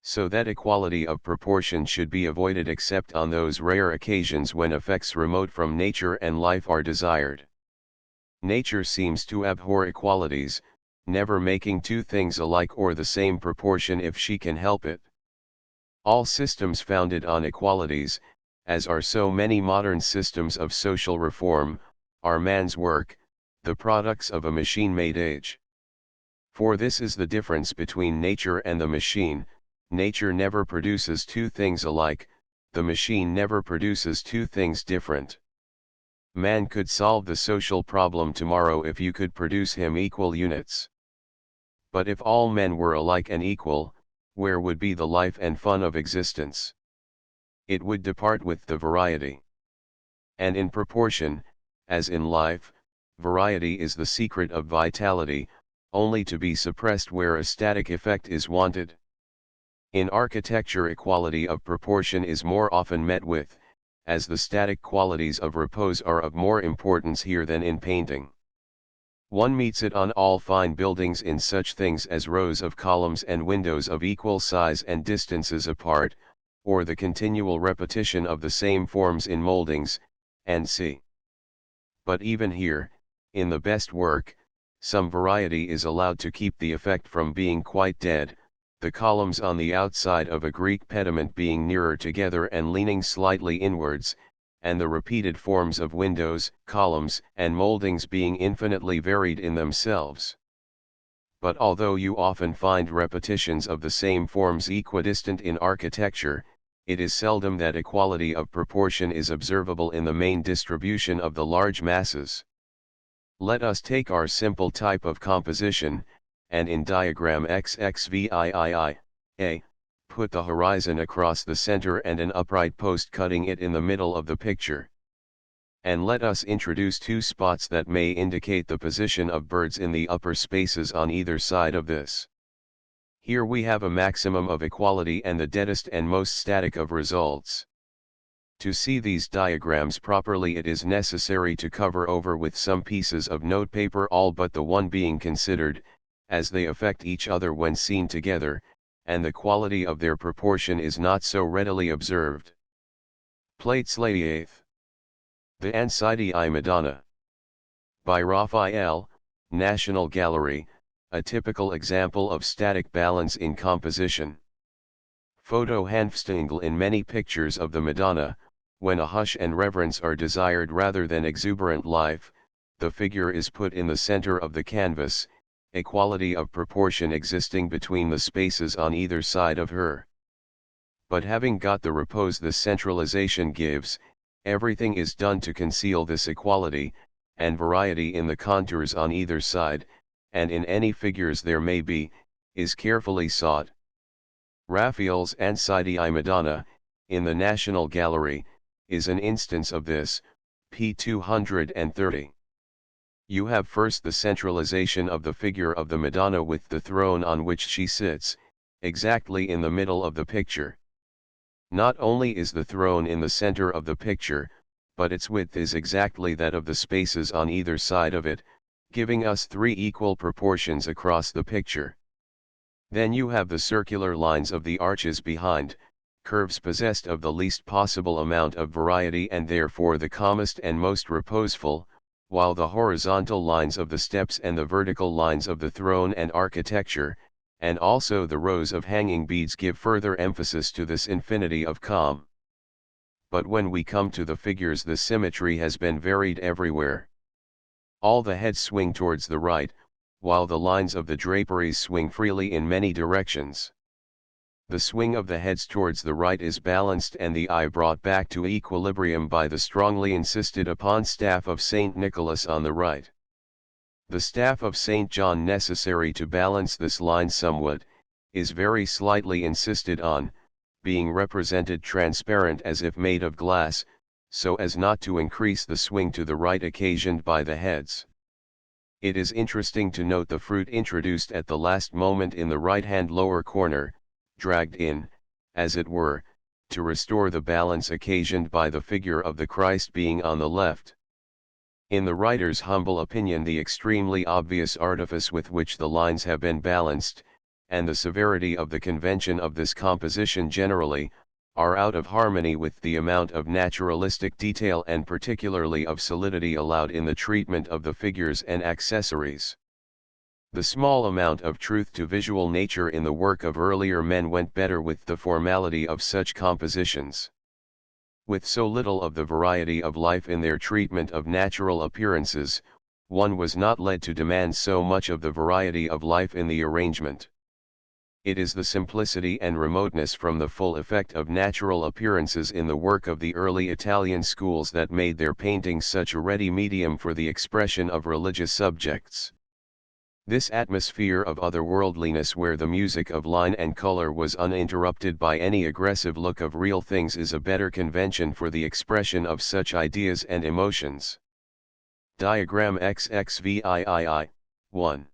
So that equality of proportion should be avoided except on those rare occasions when effects remote from nature and life are desired. Nature seems to abhor equalities, never making two things alike or the same proportion if she can help it. All systems founded on equalities, as are so many modern systems of social reform, are man's work, the products of a machine-made age. For this is the difference between nature and the machine: nature never produces two things alike, the machine never produces two things different. Man could solve the social problem tomorrow if you could produce him equal units. But if all men were alike and equal, where would be the life and fun of existence? It would depart with the variety. And in proportion, as in life, variety is the secret of vitality, only to be suppressed where a static effect is wanted. In architecture equality of proportion is more often met with, as the static qualities of repose are of more importance here than in painting. One meets it on all fine buildings in such things as rows of columns and windows of equal size and distances apart, or the continual repetition of the same forms in moldings, &c. But even here, in the best work, some variety is allowed to keep the effect from being quite dead, the columns on the outside of a Greek pediment being nearer together and leaning slightly inwards, and the repeated forms of windows, columns, and moldings being infinitely varied in themselves. But although you often find repetitions of the same forms equidistant in architecture, it is seldom that equality of proportion is observable in the main distribution of the large masses. Let us take our simple type of composition, and in diagram XXVIII, A, put the horizon across the center and an upright post cutting it in the middle of the picture. And let us introduce two spots that may indicate the position of birds in the upper spaces on either side of this. Here we have a maximum of equality and the deadest and most static of results. To see these diagrams properly it is necessary to cover over with some pieces of notepaper all but the one being considered, as they affect each other when seen together, and the quality of their proportion is not so readily observed. Plate Slatiath. The Ansidii Madonna. By Raphael, National Gallery, a typical example of static balance in composition. Photo Hanfstaengl. In many pictures of the Madonna, when a hush and reverence are desired rather than exuberant life, the figure is put in the center of the canvas, equality of proportion existing between the spaces on either side of her. But having got the repose this centralization gives, everything is done to conceal this equality, and variety in the contours on either side, and in any figures there may be, is carefully sought. Raphael's Ansidii Madonna, in the National Gallery, is an instance of this, p. 230. You have first the centralization of the figure of the Madonna with the throne on which she sits, exactly in the middle of the picture. Not only is the throne in the center of the picture, but its width is exactly that of the spaces on either side of it, giving us three equal proportions across the picture. Then you have the circular lines of the arches behind, curves possessed of the least possible amount of variety and therefore the calmest and most reposeful, while the horizontal lines of the steps and the vertical lines of the throne and architecture, and also the rows of hanging beads give further emphasis to this infinity of calm. But when we come to the figures the symmetry has been varied everywhere. All the heads swing towards the right, while the lines of the draperies swing freely in many directions. The swing of the heads towards the right is balanced and the eye brought back to equilibrium by the strongly insisted upon staff of St. Nicholas on the right. The staff of St. John, necessary to balance this line somewhat, is very slightly insisted on, being represented transparent as if made of glass, so as not to increase the swing to the right occasioned by the heads. It is interesting to note the fruit introduced at the last moment in the right-hand lower corner, dragged in, as it were, to restore the balance occasioned by the figure of the Christ being on the left. In the writer's humble opinion, the extremely obvious artifice with which the lines have been balanced, and the severity of the convention of this composition generally, are out of harmony with the amount of naturalistic detail and particularly of solidity allowed in the treatment of the figures and accessories. The small amount of truth to visual nature in the work of earlier men went better with the formality of such compositions. With so little of the variety of life in their treatment of natural appearances, one was not led to demand so much of the variety of life in the arrangement. It is the simplicity and remoteness from the full effect of natural appearances in the work of the early Italian schools that made their painting such a ready medium for the expression of religious subjects. This atmosphere of otherworldliness, where the music of line and color was uninterrupted by any aggressive look of real things, is a better convention for the expression of such ideas and emotions. Diagram XXVIII 1.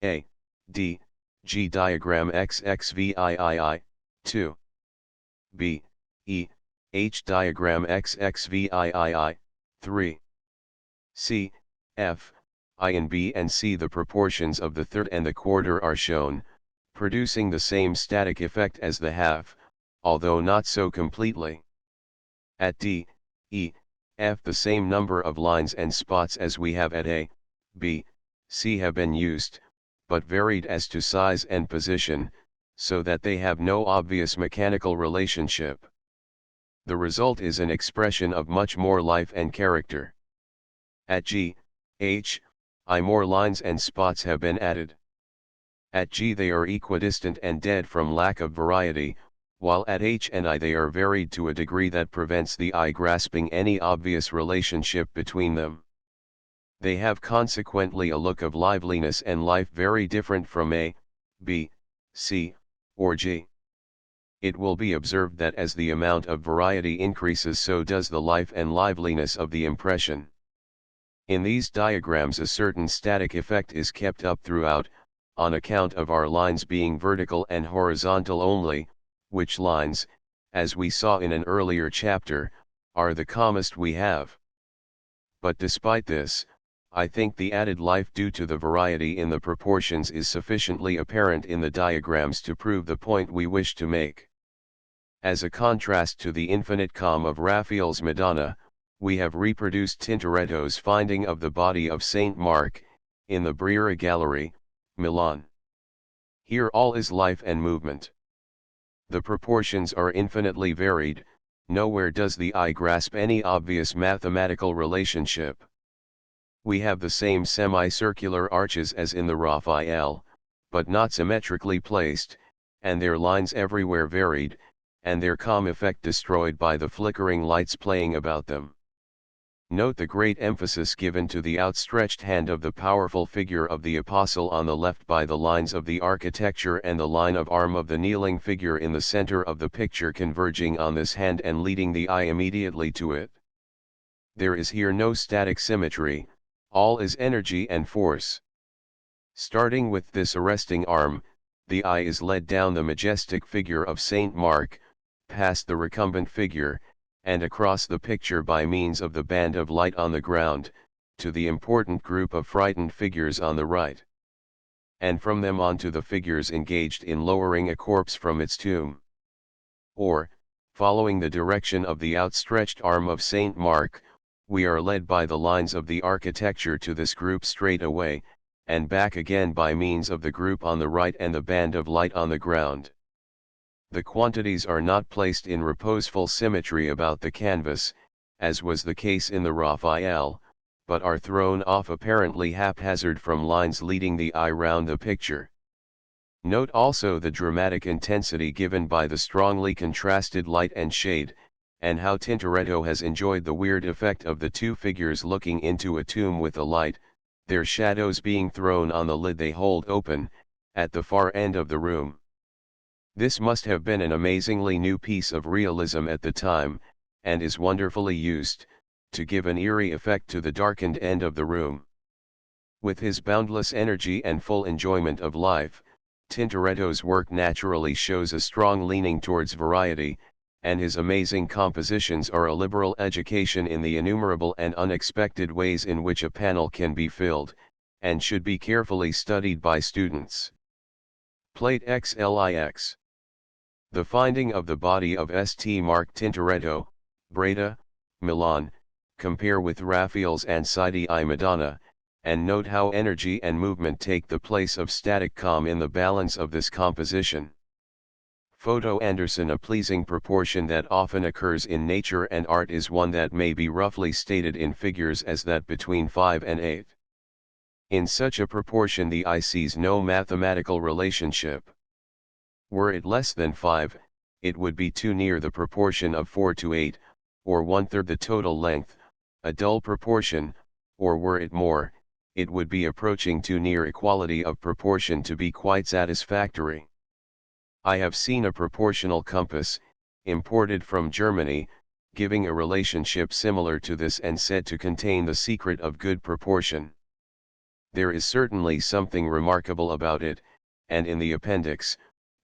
A. D. G. Diagram XXVIII 2. B. E. H. Diagram XXVIII 3. C. F. I and B and C. The proportions of the third and the quarter are shown, producing the same static effect as the half, although not so completely. At D, E, F the same number of lines and spots as we have at A, B, C have been used, but varied as to size and position, so that they have no obvious mechanical relationship. The result is an expression of much more life and character. At G, H, I more lines and spots have been added. At G they are equidistant and dead from lack of variety, while at H and I they are varied to a degree that prevents the eye grasping any obvious relationship between them. They have consequently a look of liveliness and life very different from A, B, C, or G. It will be observed that as the amount of variety increases, so does the life and liveliness of the impression. In these diagrams a certain static effect is kept up throughout, on account of our lines being vertical and horizontal only, which lines, as we saw in an earlier chapter, are the calmest we have. But despite this, I think the added life due to the variety in the proportions is sufficiently apparent in the diagrams to prove the point we wish to make. As a contrast to the infinite calm of Raphael's Madonna, we have reproduced Tintoretto's Finding of the Body of Saint Mark, in the Brera Gallery, Milan. Here all is life and movement. The proportions are infinitely varied, nowhere does the eye grasp any obvious mathematical relationship. We have the same semicircular arches as in the Raphael, but not symmetrically placed, and their lines everywhere varied, and their calm effect destroyed by the flickering lights playing about them. Note the great emphasis given to the outstretched hand of the powerful figure of the Apostle on the left by the lines of the architecture and the line of arm of the kneeling figure in the center of the picture converging on this hand and leading the eye immediately to it. There is here no static symmetry, all is energy and force. Starting with this arresting arm, the eye is led down the majestic figure of Saint Mark, past the recumbent figure, and across the picture by means of the band of light on the ground, to the important group of frightened figures on the right. And from them on to the figures engaged in lowering a corpse from its tomb. Or, following the direction of the outstretched arm of Saint Mark, we are led by the lines of the architecture to this group straight away, and back again by means of the group on the right and the band of light on the ground. The quantities are not placed in reposeful symmetry about the canvas, as was the case in the Raphael, but are thrown off apparently haphazard from lines leading the eye round the picture. Note also the dramatic intensity given by the strongly contrasted light and shade, and how Tintoretto has enjoyed the weird effect of the two figures looking into a tomb with the light, their shadows being thrown on the lid they hold open, at the far end of the room. This must have been an amazingly new piece of realism at the time, and is wonderfully used, to give an eerie effect to the darkened end of the room. With his boundless energy and full enjoyment of life, Tintoretto's work naturally shows a strong leaning towards variety, and his amazing compositions are a liberal education in the innumerable and unexpected ways in which a panel can be filled, and should be carefully studied by students. Plate XLIX. The Finding of the Body of St. Mark Tintoretto, Breda, Milan, compare with Raphael's Ansidei I Madonna, and note how energy and movement take the place of static calm in the balance of this composition. Photo Anderson. A pleasing proportion that often occurs in nature and art is one that may be roughly stated in figures as that between 5 and 8. In such a proportion the eye sees no mathematical relationship. Were it less than 5, it would be too near the proportion of 4 to 8, or 1/3 the total length, a dull proportion, or were it more, it would be approaching too near equality of proportion to be quite satisfactory. I have seen a proportional compass, imported from Germany, giving a relationship similar to this and said to contain the secret of good proportion. There is certainly something remarkable about it, and in the appendix,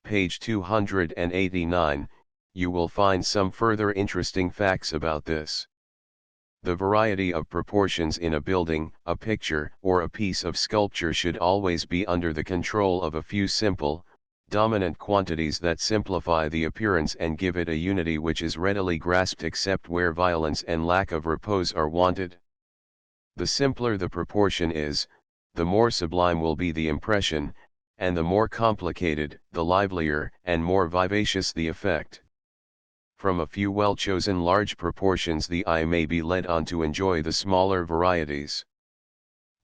page 289, you will find some further interesting facts about this. The variety of proportions in a building, a picture, or a piece of sculpture should always be under the control of a few simple, dominant quantities that simplify the appearance and give it a unity which is readily grasped except where violence and lack of repose are wanted. The simpler the proportion is, the more sublime will be the impression, and the more complicated, the livelier and more vivacious the effect. From a few well-chosen large proportions the eye may be led on to enjoy the smaller varieties.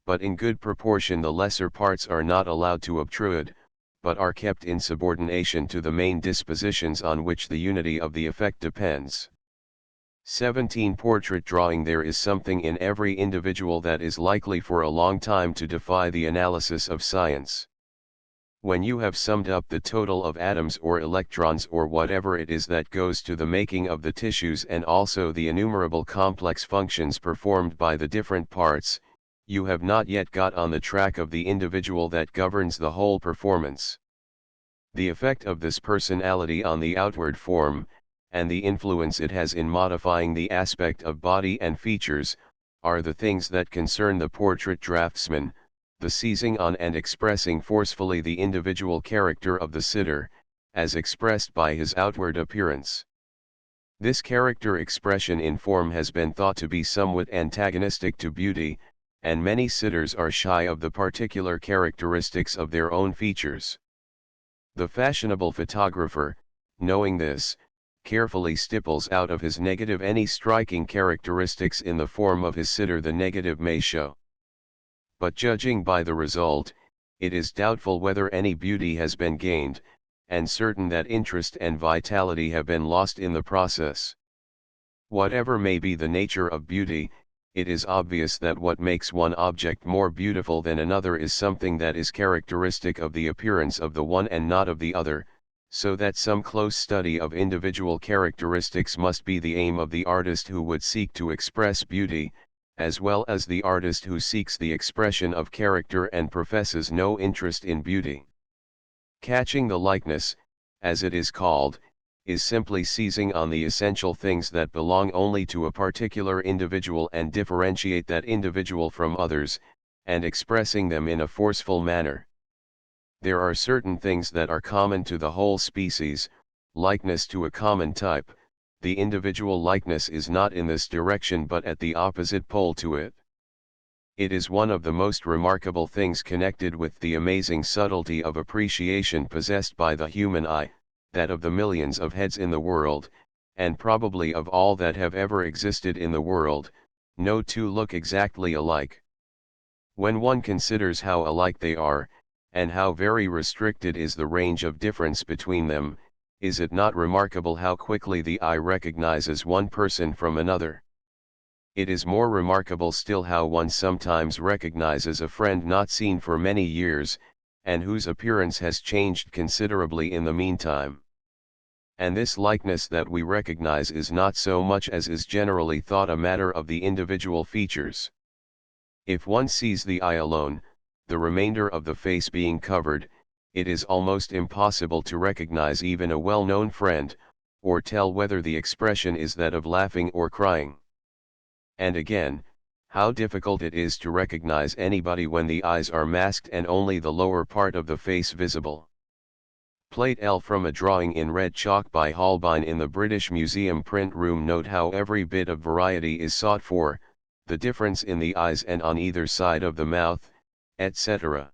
But in good proportion the lesser parts are not allowed to obtrude, but are kept in subordination to the main dispositions on which the unity of the effect depends. 17. Portrait drawing. There is something in every individual that is likely for a long time to defy the analysis of science. When you have summed up the total of atoms or electrons or whatever it is that goes to the making of the tissues and also the innumerable complex functions performed by the different parts, you have not yet got on the track of the individual that governs the whole performance. The effect of this personality on the outward form, and the influence it has in modifying the aspect of body and features, are the things that concern the portrait draftsman, the seizing on and expressing forcefully the individual character of the sitter, as expressed by his outward appearance. This character expression in form has been thought to be somewhat antagonistic to beauty, and many sitters are shy of the particular characteristics of their own features. The fashionable photographer, knowing this, carefully stipples out of his negative any striking characteristics in the form of his sitter the negative may show. But judging by the result, it is doubtful whether any beauty has been gained, and certain that interest and vitality have been lost in the process. Whatever may be the nature of beauty, it is obvious that what makes one object more beautiful than another is something that is characteristic of the appearance of the one and not of the other, so that some close study of individual characteristics must be the aim of the artist who would seek to express beauty, as well as the artist who seeks the expression of character and professes no interest in beauty. Catching the likeness, as it is called, is simply seizing on the essential things that belong only to a particular individual and differentiate that individual from others, and expressing them in a forceful manner. There are certain things that are common to the whole species, likeness to a common type. The individual likeness is not in this direction but at the opposite pole to it. It is one of the most remarkable things connected with the amazing subtlety of appreciation possessed by the human eye, that of the millions of heads in the world, and probably of all that have ever existed in the world, no two look exactly alike. When one considers how alike they are, and how very restricted is the range of difference between them. Is it not remarkable how quickly the eye recognizes one person from another? It is more remarkable still how one sometimes recognizes a friend not seen for many years, and whose appearance has changed considerably in the meantime. And this likeness that we recognize is not so much as is generally thought a matter of the individual features. If one sees the eye alone, the remainder of the face being covered, it is almost impossible to recognize even a well-known friend, or tell whether the expression is that of laughing or crying. And again, how difficult it is to recognize anybody when the eyes are masked and only the lower part of the face visible. Plate L from a drawing in red chalk by Holbein in the British Museum print room. Note how every bit of variety is sought for, the difference in the eyes and on either side of the mouth, etc.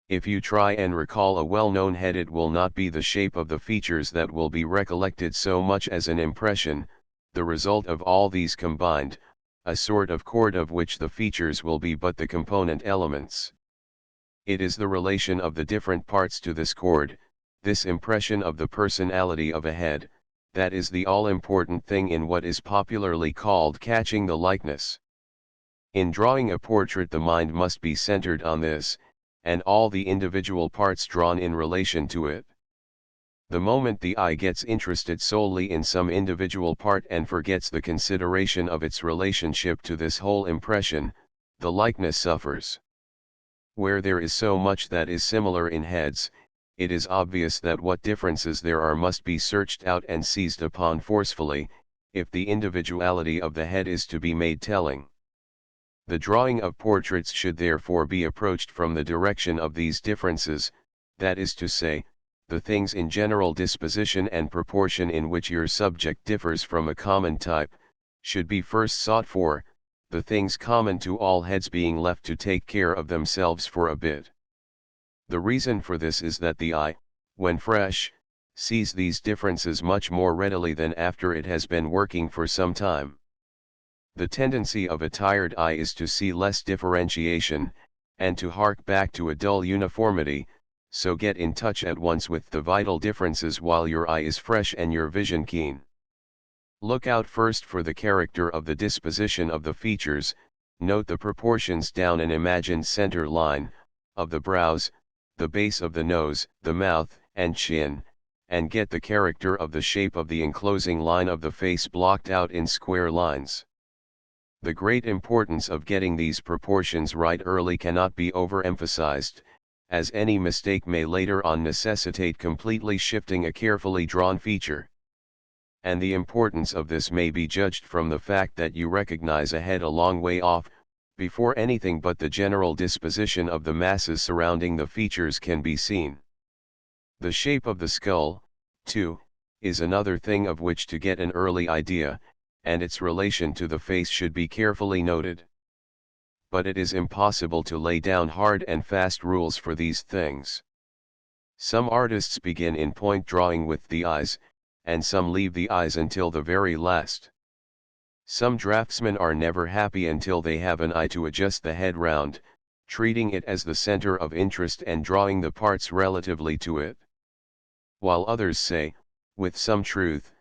If you try and recall a well-known head, it will not be the shape of the features that will be recollected so much as an impression, the result of all these combined, a sort of chord of which the features will be but the component elements. It is the relation of the different parts to this chord, this impression of the personality of a head, that is the all-important thing in what is popularly called catching the likeness. In drawing a portrait, the mind must be centered on this, and all the individual parts drawn in relation to it. The moment the eye gets interested solely in some individual part and forgets the consideration of its relationship to this whole impression, the likeness suffers. Where there is so much that is similar in heads, it is obvious that what differences there are must be searched out and seized upon forcefully, if the individuality of the head is to be made telling. The drawing of portraits should therefore be approached from the direction of these differences, that is to say, the things in general disposition and proportion in which your subject differs from a common type, should be first sought for, the things common to all heads being left to take care of themselves for a bit. The reason for this is that the eye, when fresh, sees these differences much more readily than after it has been working for some time. The tendency of a tired eye is to see less differentiation, and to hark back to a dull uniformity, so get in touch at once with the vital differences while your eye is fresh and your vision keen. Look out first for the character of the disposition of the features, note the proportions down an imagined center line, of the brows, the base of the nose, the mouth, and chin, and get the character of the shape of the enclosing line of the face blocked out in square lines. The great importance of getting these proportions right early cannot be overemphasized, as any mistake may later on necessitate completely shifting a carefully drawn feature. And the importance of this may be judged from the fact that you recognize a head a long way off, before anything but the general disposition of the masses surrounding the features can be seen. The shape of the skull, too, is another thing of which to get an early idea, and its relation to the face should be carefully noted. But it is impossible to lay down hard and fast rules for these things. Some artists begin in point drawing with the eyes, and some leave the eyes until the very last. Some draftsmen are never happy until they have an eye to adjust the head round, treating it as the center of interest and drawing the parts relatively to it. While others say, with some truth,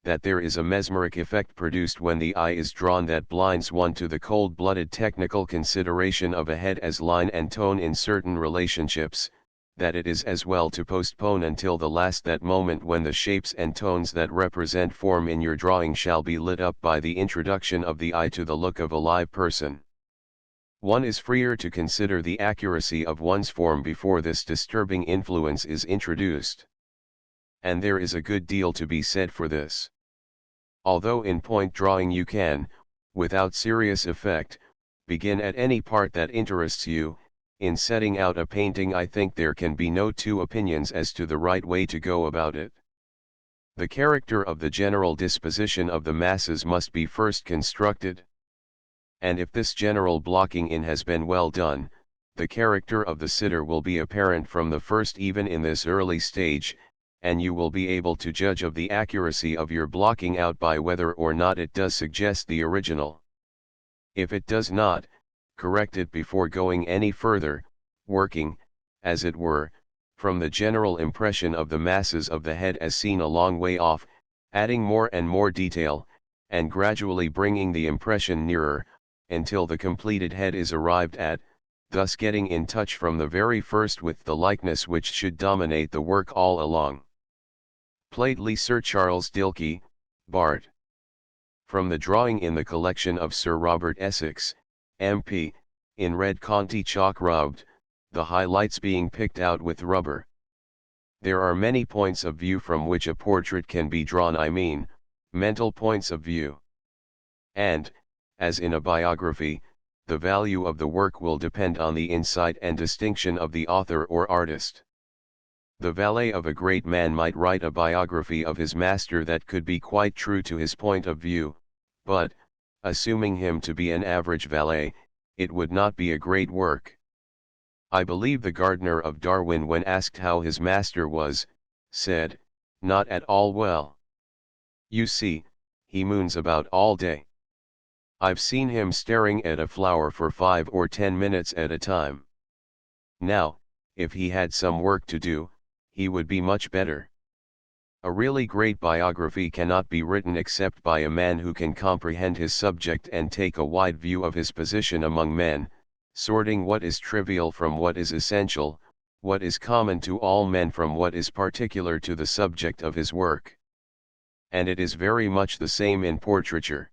that there is a mesmeric effect produced when the eye is drawn that blinds one to the cold-blooded technical consideration of a head as line and tone in certain relationships, that it is as well to postpone until the last that moment when the shapes and tones that represent form in your drawing shall be lit up by the introduction of the eye to the look of a live person. One is freer to consider the accuracy of one's form before this disturbing influence is introduced. And there is a good deal to be said for this. Although in point drawing you can, without serious effect, begin at any part that interests you, in setting out a painting I think there can be no two opinions as to the right way to go about it. The character of the general disposition of the masses must be first constructed. And if this general blocking in has been well done, the character of the sitter will be apparent from the first even in this early stage, and you will be able to judge of the accuracy of your blocking out by whether or not it does suggest the original. If it does not, correct it before going any further, working, as it were, from the general impression of the masses of the head as seen a long way off, adding more and more detail, and gradually bringing the impression nearer, until the completed head is arrived at, thus getting in touch from the very first with the likeness which should dominate the work all along. Plately Sir Charles Dilke, Bart. From the drawing in the collection of Sir Robert Essex, MP, in red Conti chalk rubbed, the highlights being picked out with rubber. There are many points of view from which a portrait can be drawn, I mean, mental points of view. And, as in a biography, the value of the work will depend on the insight and distinction of the author or artist. The valet of a great man might write a biography of his master that could be quite true to his point of view, but, assuming him to be an average valet, it would not be a great work. I believe the gardener of Darwin, when asked how his master was, said, "Not at all well. You see, he moons about all day. I've seen him staring at a flower for 5 or 10 minutes at a time. Now, if he had some work to do, he would be much better." A really great biography cannot be written except by a man who can comprehend his subject and take a wide view of his position among men, sorting what is trivial from what is essential, what is common to all men from what is particular to the subject of his work. And it is very much the same in portraiture.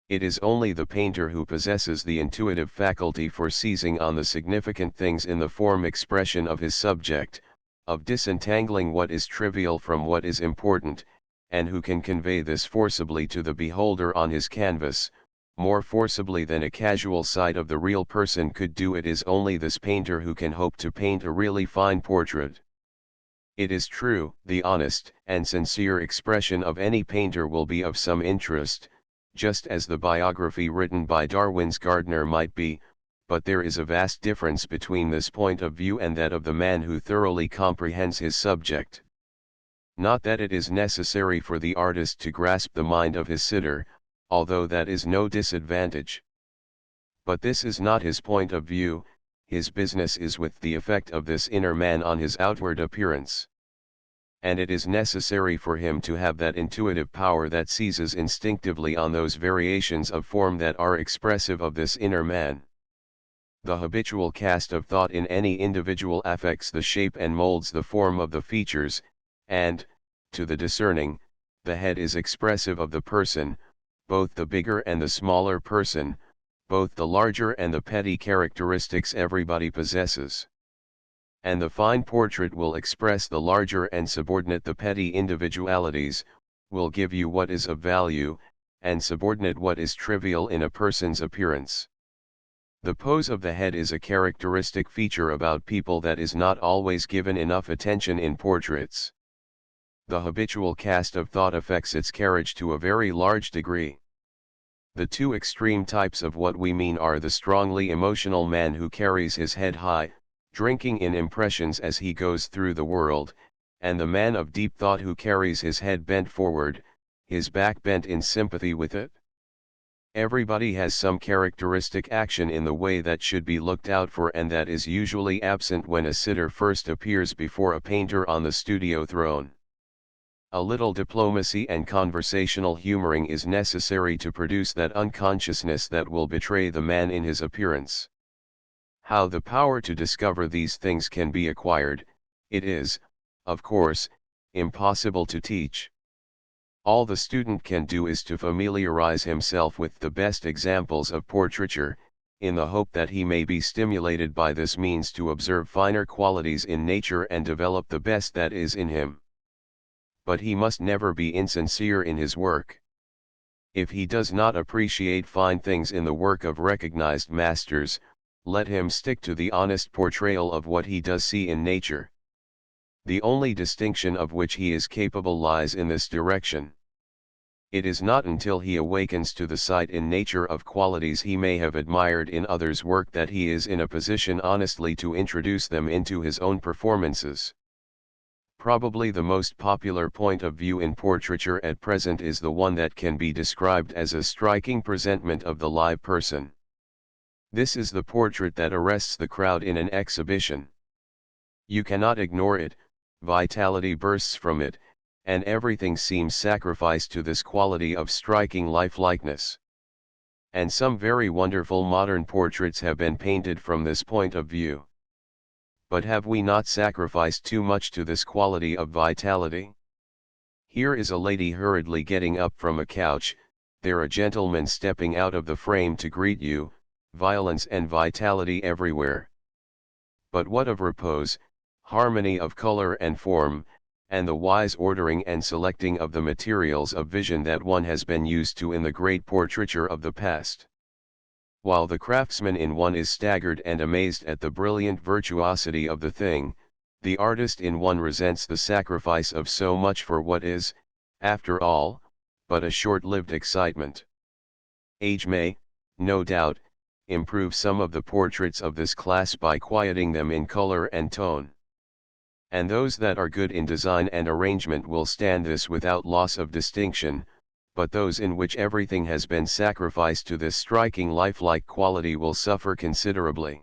It is only the painter who possesses the intuitive faculty for seizing on the significant things in the form expression of his subject, of disentangling what is trivial from what is important, and who can convey this forcibly to the beholder on his canvas, more forcibly than a casual sight of the real person could do. It is only this painter who can hope to paint a really fine portrait. It is true, the honest and sincere expression of any painter will be of some interest, just as the biography written by Darwin's gardener might be, but there is a vast difference between this point of view and that of the man who thoroughly comprehends his subject. Not that it is necessary for the artist to grasp the mind of his sitter, although that is no disadvantage. But this is not his point of view. His business is with the effect of this inner man on his outward appearance. And it is necessary for him to have that intuitive power that seizes instinctively on those variations of form that are expressive of this inner man. The habitual cast of thought in any individual affects the shape and molds the form of the features, and, to the discerning, the head is expressive of the person, both the bigger and the smaller person, both the larger and the petty characteristics everybody possesses. And the fine portrait will express the larger and subordinate the petty individualities, will give you what is of value, and subordinate what is trivial in a person's appearance. The pose of the head is a characteristic feature about people that is not always given enough attention in portraits. The habitual cast of thought affects its carriage to a very large degree. The two extreme types of what we mean are the strongly emotional man who carries his head high, drinking in impressions as he goes through the world, and the man of deep thought who carries his head bent forward, his back bent in sympathy with it. Everybody has some characteristic action in the way that should be looked out for and that is usually absent when a sitter first appears before a painter on the studio throne. A little diplomacy and conversational humoring is necessary to produce that unconsciousness that will betray the man in his appearance. How the power to discover these things can be acquired, it is, of course, impossible to teach. All the student can do is to familiarize himself with the best examples of portraiture, in the hope that he may be stimulated by this means to observe finer qualities in nature and develop the best that is in him. But he must never be insincere in his work. If he does not appreciate fine things in the work of recognized masters, let him stick to the honest portrayal of what he does see in nature. The only distinction of which he is capable lies in this direction. It is not until he awakens to the sight in nature of qualities he may have admired in others' work that he is in a position honestly to introduce them into his own performances. Probably the most popular point of view in portraiture at present is the one that can be described as a striking presentment of the live person. This is the portrait that arrests the crowd in an exhibition. You cannot ignore it, vitality bursts from it, and everything seems sacrificed to this quality of striking lifelikeness. And some very wonderful modern portraits have been painted from this point of view. But have we not sacrificed too much to this quality of vitality? Here is a lady hurriedly getting up from a couch, there a gentleman stepping out of the frame to greet you, violence and vitality everywhere. But what of repose, harmony of color and form, and the wise ordering and selecting of the materials of vision that one has been used to in the great portraiture of the past? While the craftsman in one is staggered and amazed at the brilliant virtuosity of the thing, the artist in one resents the sacrifice of so much for what is, after all, but a short-lived excitement. Age may, no doubt, improve some of the portraits of this class by quieting them in color and tone. And those that are good in design and arrangement will stand this without loss of distinction, but those in which everything has been sacrificed to this striking lifelike quality will suffer considerably.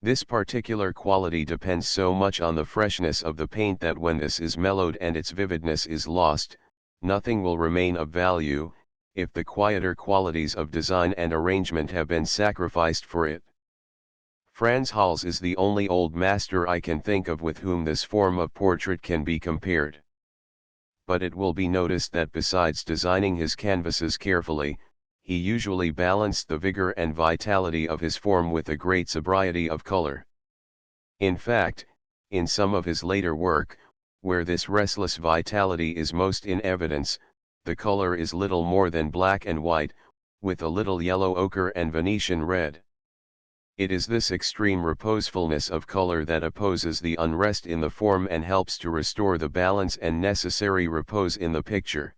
This particular quality depends so much on the freshness of the paint that when this is mellowed and its vividness is lost, nothing will remain of value, if the quieter qualities of design and arrangement have been sacrificed for it. Frans Hals is the only old master I can think of with whom this form of portrait can be compared. But it will be noticed that besides designing his canvases carefully, he usually balanced the vigor and vitality of his form with a great sobriety of color. In fact, in some of his later work, where this restless vitality is most in evidence, the color is little more than black and white, with a little yellow ochre and Venetian red. It is this extreme reposefulness of color that opposes the unrest in the form and helps to restore the balance and necessary repose in the picture.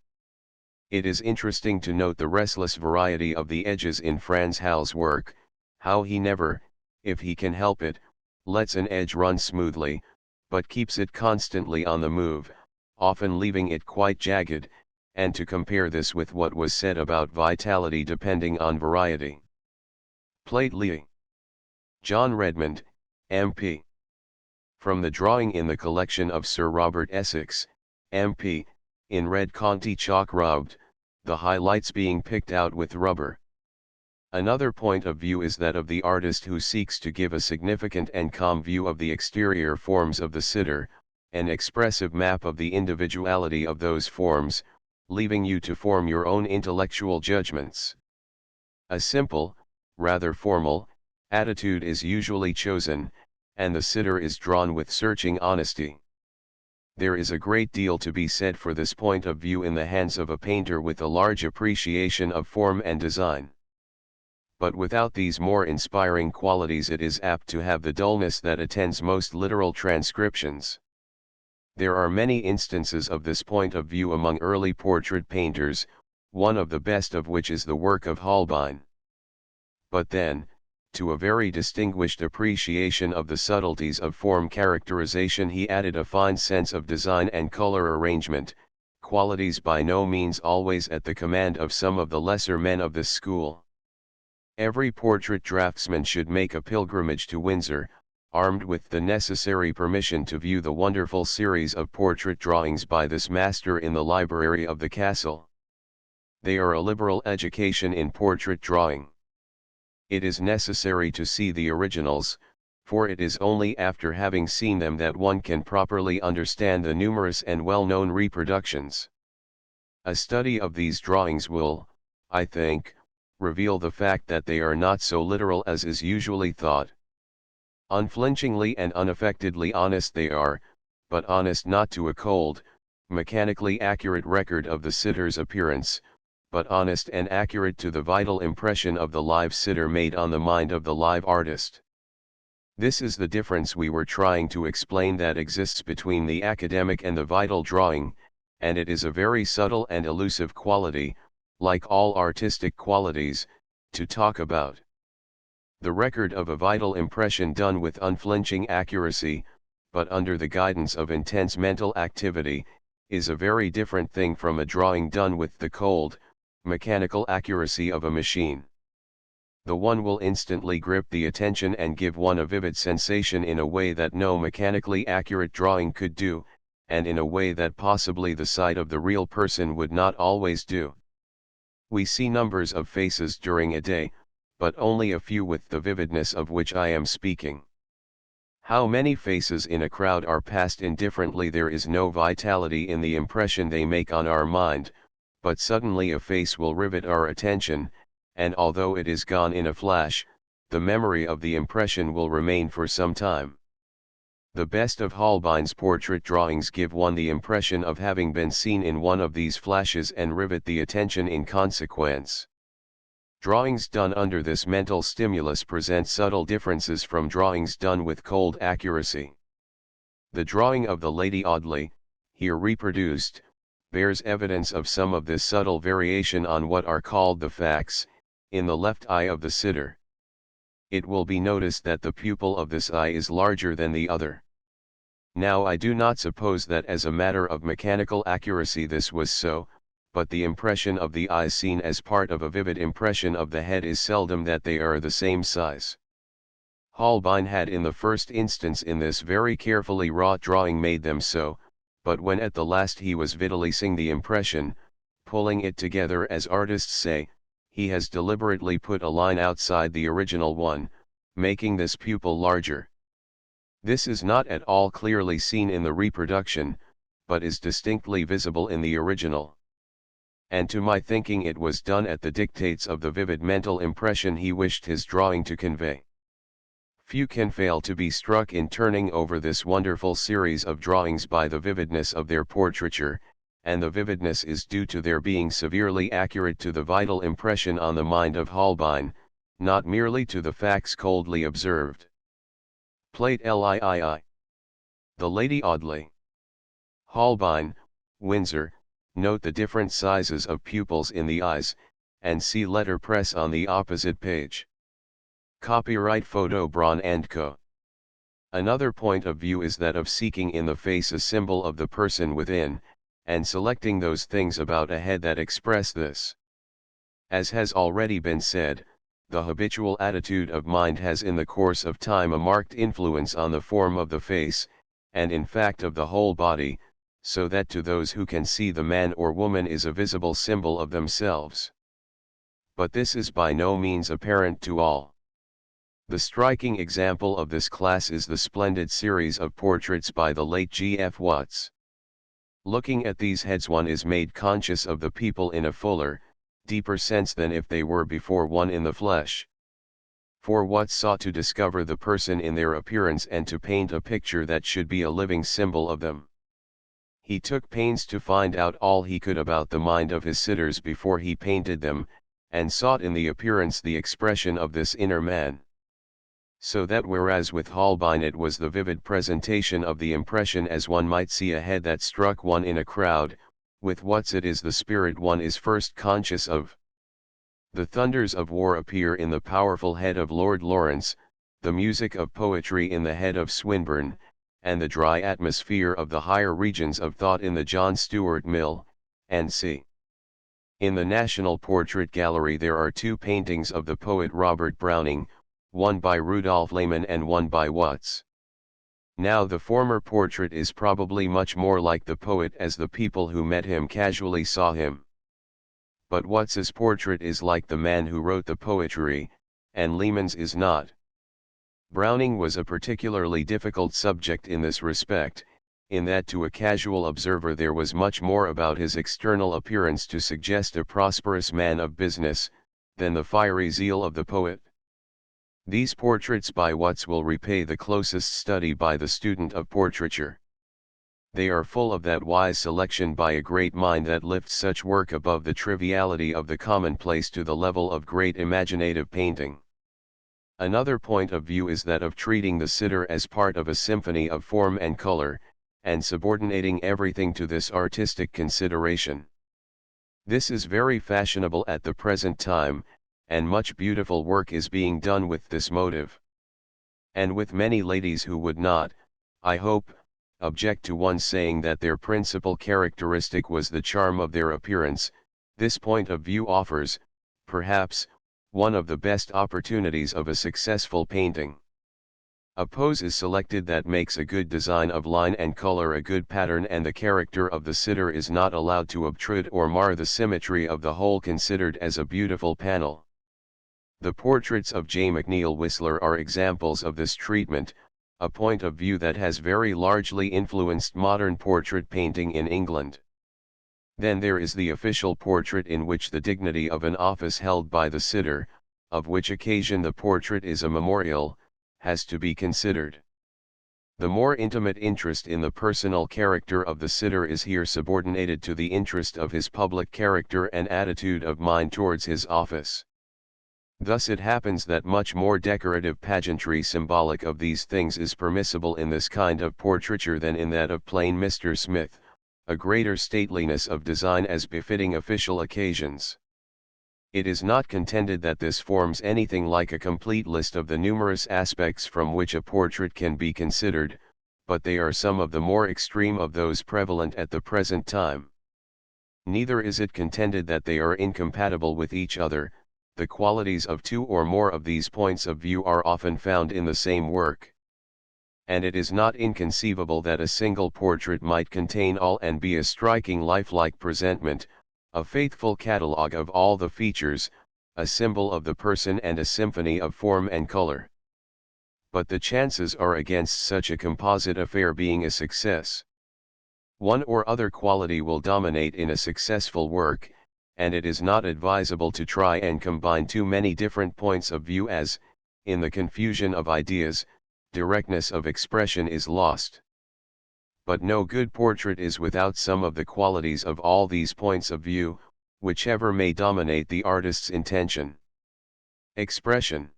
It is interesting to note the restless variety of the edges in Frans Hals' work, how he never, if he can help it, lets an edge run smoothly, but keeps it constantly on the move, often leaving it quite jagged, and to compare this with what was said about vitality depending on variety. Plate Lee. John Redmond, M.P. From the drawing in the collection of Sir Robert Essex, M.P., in red Conti chalk rubbed, the highlights being picked out with rubber. Another point of view is that of the artist who seeks to give a significant and calm view of the exterior forms of the sitter, an expressive map of the individuality of those forms, leaving you to form your own intellectual judgments. A simple, rather formal, attitude is usually chosen, and the sitter is drawn with searching honesty. There is a great deal to be said for this point of view in the hands of a painter with a large appreciation of form and design. But without these more inspiring qualities it is apt to have the dullness that attends most literal transcriptions. There are many instances of this point of view among early portrait painters, one of the best of which is the work of Holbein. But then, to a very distinguished appreciation of the subtleties of form characterization he added a fine sense of design and color arrangement, qualities by no means always at the command of some of the lesser men of this school. Every portrait draftsman should make a pilgrimage to Windsor, armed with the necessary permission to view the wonderful series of portrait drawings by this master in the library of the castle. They are a liberal education in portrait drawing. It is necessary to see the originals, for it is only after having seen them that one can properly understand the numerous and well-known reproductions. A study of these drawings will, I think, reveal the fact that they are not so literal as is usually thought. Unflinchingly and unaffectedly honest they are, but honest not to a cold, mechanically accurate record of the sitter's appearance, but honest and accurate to the vital impression of the live sitter made on the mind of the live artist. This is the difference we were trying to explain that exists between the academic and the vital drawing, and it is a very subtle and elusive quality, like all artistic qualities, to talk about. The record of a vital impression done with unflinching accuracy, but under the guidance of intense mental activity, is a very different thing from a drawing done with the cold, mechanical accuracy of a machine. the one will instantly grip the attention and give one a vivid sensation in a way that no mechanically accurate drawing could do, and in a way that possibly the sight of the real person would not always do. We see numbers of faces during a day, but only a few with the vividness of which I am speaking. How many faces in a crowd are passed indifferently, there is no vitality in the impression they make on our mind, but suddenly a face will rivet our attention, and although it is gone in a flash, the memory of the impression will remain for some time. The best of Holbein's portrait drawings give one the impression of having been seen in one of these flashes and rivet the attention in consequence. Drawings done under this mental stimulus present subtle differences from drawings done with cold accuracy. The drawing of the Lady Audley, here reproduced, bears evidence of some of this subtle variation on what are called the facts, in the left eye of the sitter. It will be noticed that the pupil of this eye is larger than the other. Now I do not suppose that as a matter of mechanical accuracy this was so, but the impression of the eyes seen as part of a vivid impression of the head is seldom that they are the same size. Holbein had in the first instance in this very carefully wrought drawing made them so, but when at the last he was visualizing the impression, pulling it together as artists say, he has deliberately put a line outside the original one, making this pupil larger. This is not at all clearly seen in the reproduction, but is distinctly visible in the original. And to my thinking it was done at the dictates of the vivid mental impression he wished his drawing to convey. Few can fail to be struck in turning over this wonderful series of drawings by the vividness of their portraiture, and the vividness is due to their being severely accurate to the vital impression on the mind of Holbein, not merely to the facts coldly observed. Plate LIII. The Lady Audley. Holbein, Windsor. Note the different sizes of pupils in the eyes, and see letterpress on the opposite page. Copyright Photo Braun & Co. Another point of view is that of seeking in the face a symbol of the person within, and selecting those things about a head that express this. As has already been said, the habitual attitude of mind has in the course of time a marked influence on the form of the face, and in fact of the whole body, so that to those who can see the man or woman is a visible symbol of themselves. But this is by no means apparent to all. The striking example of this class is the splendid series of portraits by the late G.F. Watts. Looking at these heads one is made conscious of the people in a fuller, deeper sense than if they were before one in the flesh. For Watts sought to discover the person in their appearance and to paint a picture that should be a living symbol of them. He took pains to find out all he could about the mind of his sitters before he painted them, and sought in the appearance the expression of this inner man. So that whereas with Holbein it was the vivid presentation of the impression as one might see a head that struck one in a crowd, with Watts it is the spirit one is first conscious of. The thunders of war appear in the powerful head of Lord Lawrence, the music of poetry in the head of Swinburne, and the dry atmosphere of the higher regions of thought in the John Stuart Mill, &c. In the National Portrait Gallery there are two paintings of the poet Robert Browning, one by Rudolph Lehmann and one by Watts. Now the former portrait is probably much more like the poet as the people who met him casually saw him. But Watts's portrait is like the man who wrote the poetry, and Lehmann's is not. Browning was a particularly difficult subject in this respect, in that to a casual observer there was much more about his external appearance to suggest a prosperous man of business, than the fiery zeal of the poet. These portraits by Watts will repay the closest study by the student of portraiture. They are full of that wise selection by a great mind that lifts such work above the triviality of the commonplace to the level of great imaginative painting. Another point of view is that of treating the sitter as part of a symphony of form and color, and subordinating everything to this artistic consideration. This is very fashionable at the present time, and much beautiful work is being done with this motive. And with many ladies who would not, I hope, object to one saying that their principal characteristic was the charm of their appearance, this point of view offers, perhaps, one of the best opportunities of a successful painting. A pose is selected that makes a good design of line and color a good pattern, and the character of the sitter is not allowed to obtrude or mar the symmetry of the whole considered as a beautiful panel. The portraits of J. McNeill Whistler are examples of this treatment, a point of view that has very largely influenced modern portrait painting in England. Then there is the official portrait, in which the dignity of an office held by the sitter, of which occasion the portrait is a memorial, has to be considered. The more intimate interest in the personal character of the sitter is here subordinated to the interest of his public character and attitude of mind towards his office. Thus it happens that much more decorative pageantry symbolic of these things is permissible in this kind of portraiture than in that of plain Mr. Smith, a greater stateliness of design as befitting official occasions. It is not contended that this forms anything like a complete list of the numerous aspects from which a portrait can be considered, but they are some of the more extreme of those prevalent at the present time. Neither is it contended that they are incompatible with each other. The qualities of two or more of these points of view are often found in the same work. And it is not inconceivable that a single portrait might contain all and be a striking lifelike presentment, a faithful catalogue of all the features, a symbol of the person and a symphony of form and color. But the chances are against such a composite affair being a success. One or other quality will dominate in a successful work, and it is not advisable to try and combine too many different points of view, as, in the confusion of ideas, directness of expression is lost. But no good portrait is without some of the qualities of all these points of view, whichever may dominate the artist's intention. Expression.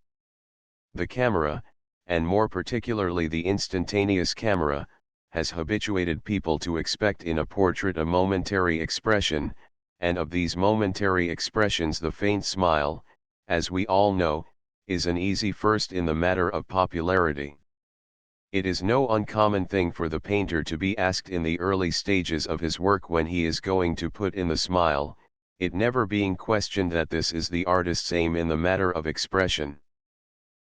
The camera, and more particularly the instantaneous camera, has habituated people to expect in a portrait a momentary expression, and of these momentary expressions the faint smile, as we all know, is an easy first in the matter of popularity. It is no uncommon thing for the painter to be asked in the early stages of his work when he is going to put in the smile, it never being questioned that this is the artist's aim in the matter of expression.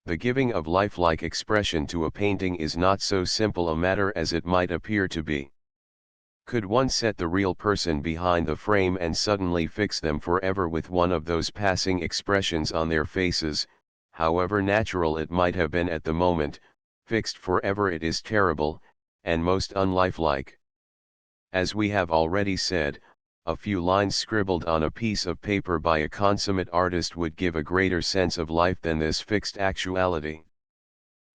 The giving of lifelike expression to a painting is not so simple a matter as it might appear to be. Could one set the real person behind the frame and suddenly fix them forever with one of those passing expressions on their faces, however natural it might have been at the moment, fixed forever it is terrible, and most unlifelike. As we have already said, a few lines scribbled on a piece of paper by a consummate artist would give a greater sense of life than this fixed actuality.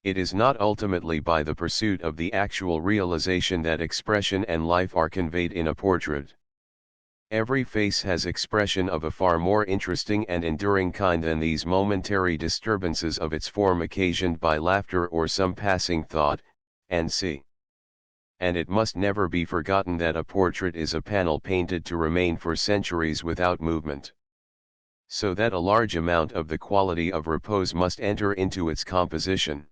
It is not ultimately by the pursuit of the actual realization that expression and life are conveyed in a portrait. Every face has expression of a far more interesting and enduring kind than these momentary disturbances of its form occasioned by laughter or some passing thought, and see. And it must never be forgotten that a portrait is a panel painted to remain for centuries without movement. So that a large amount of the quality of repose must enter into its composition.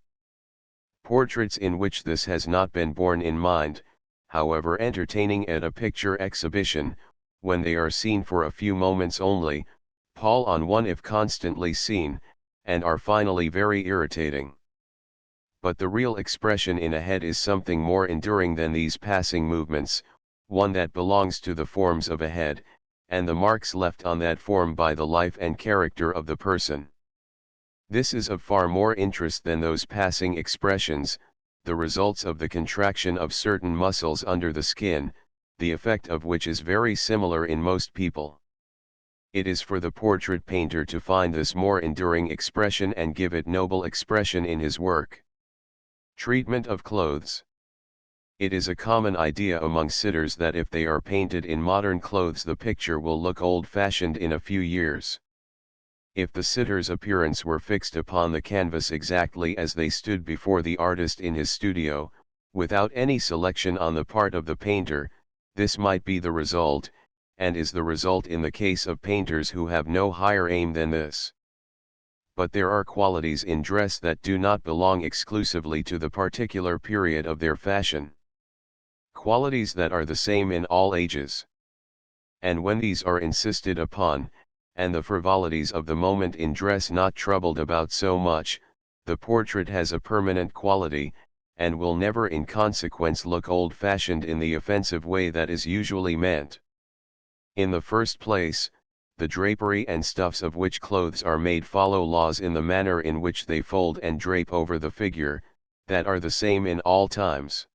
Portraits in which this has not been borne in mind, however entertaining at a picture exhibition, when they are seen for a few moments only, pall on one if constantly seen, and are finally very irritating. But the real expression in a head is something more enduring than these passing movements, one that belongs to the forms of a head, and the marks left on that form by the life and character of the person. This is of far more interest than those passing expressions, the results of the contraction of certain muscles under the skin, the effect of which is very similar in most people. It is for the portrait painter to find this more enduring expression and give it noble expression in his work. Treatment of clothes. It is a common idea among sitters that if they are painted in modern clothes the picture will look old-fashioned in a few years. If the sitter's appearance were fixed upon the canvas exactly as they stood before the artist in his studio, without any selection on the part of the painter, this might be the result, and is the result in the case of painters who have no higher aim than this. But there are qualities in dress that do not belong exclusively to the particular period of their fashion. Qualities that are the same in all ages. And when these are insisted upon, and the frivolities of the moment in dress not troubled about so much, the portrait has a permanent quality, and will never in consequence look old-fashioned in the offensive way that is usually meant. In the first place, the drapery and stuffs of which clothes are made follow laws in the manner in which they fold and drape over the figure, that are the same in all times.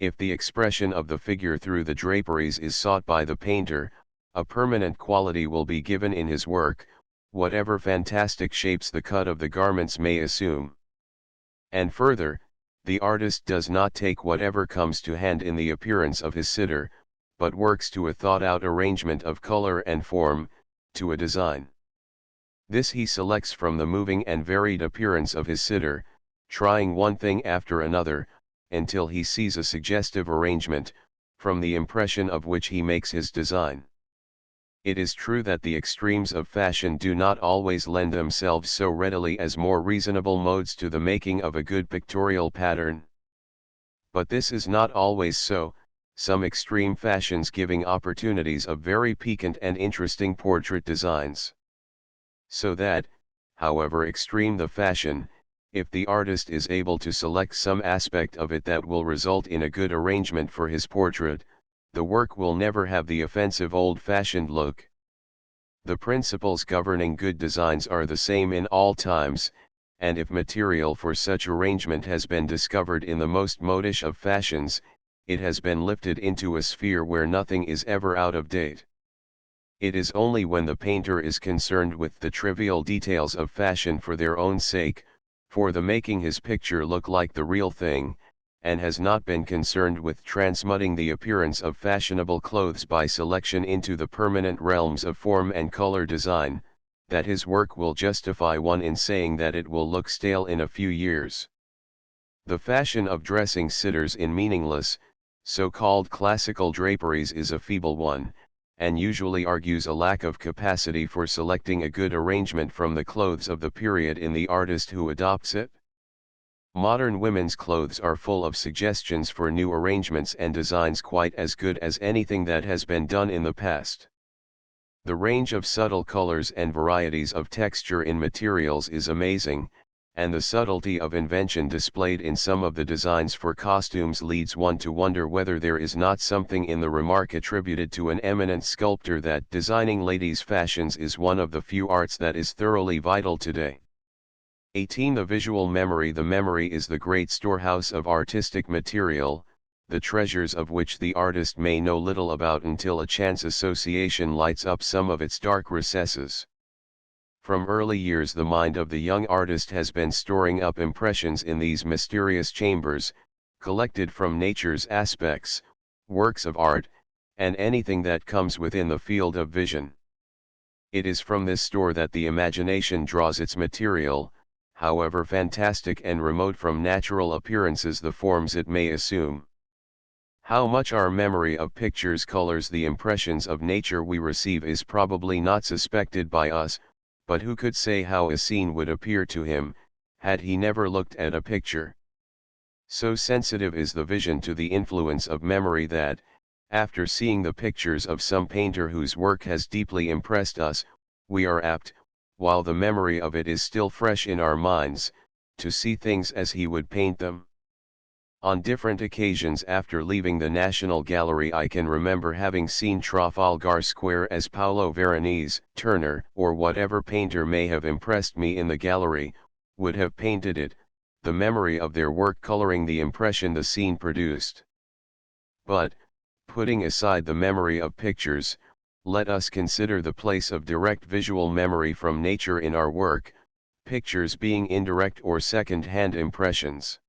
If the expression of the figure through the draperies is sought by the painter, a permanent quality will be given in his work, whatever fantastic shapes the cut of the garments may assume. And further, the artist does not take whatever comes to hand in the appearance of his sitter, but works to a thought-out arrangement of color and form, to a design. This he selects from the moving and varied appearance of his sitter, trying one thing after another, until he sees a suggestive arrangement, from the impression of which he makes his design. It is true that the extremes of fashion do not always lend themselves so readily as more reasonable modes to the making of a good pictorial pattern. But this is not always so, some extreme fashions giving opportunities of very piquant and interesting portrait designs. So that, however extreme the fashion, if the artist is able to select some aspect of it that will result in a good arrangement for his portrait, the work will never have the offensive old-fashioned look. The principles governing good designs are the same in all times, and if material for such arrangement has been discovered in the most modish of fashions, it has been lifted into a sphere where nothing is ever out of date. It is only when the painter is concerned with the trivial details of fashion for their own sake, for the making his picture look like the real thing, and has not been concerned with transmuting the appearance of fashionable clothes by selection into the permanent realms of form and color design, that his work will justify one in saying that it will look stale in a few years. The fashion of dressing sitters in meaningless, so-called classical draperies is a feeble one, and usually argues a lack of capacity for selecting a good arrangement from the clothes of the period in the artist who adopts it. Modern women's clothes are full of suggestions for new arrangements and designs quite as good as anything that has been done in the past. The range of subtle colors and varieties of texture in materials is amazing, and the subtlety of invention displayed in some of the designs for costumes leads one to wonder whether there is not something in the remark attributed to an eminent sculptor that designing ladies' fashions is one of the few arts that is thoroughly vital today. 18. The visual memory. The memory is the great storehouse of artistic material, the treasures of which the artist may know little about until a chance association lights up some of its dark recesses. From early years the mind of the young artist has been storing up impressions in these mysterious chambers, collected from nature's aspects, works of art, and anything that comes within the field of vision. It is from this store that the imagination draws its material, however fantastic and remote from natural appearances the forms it may assume. How much our memory of pictures colors the impressions of nature we receive is probably not suspected by us, but who could say how a scene would appear to him, had he never looked at a picture? So sensitive is the vision to the influence of memory that, after seeing the pictures of some painter whose work has deeply impressed us, we are apt, while the memory of it is still fresh in our minds, to see things as he would paint them. On different occasions after leaving the National Gallery I can remember having seen Trafalgar Square as Paolo Veronese, Turner, or whatever painter may have impressed me in the gallery, would have painted it, the memory of their work coloring the impression the scene produced. But, putting aside the memory of pictures, let us consider the place of direct visual memory from nature in our work, pictures being indirect or second-hand impressions.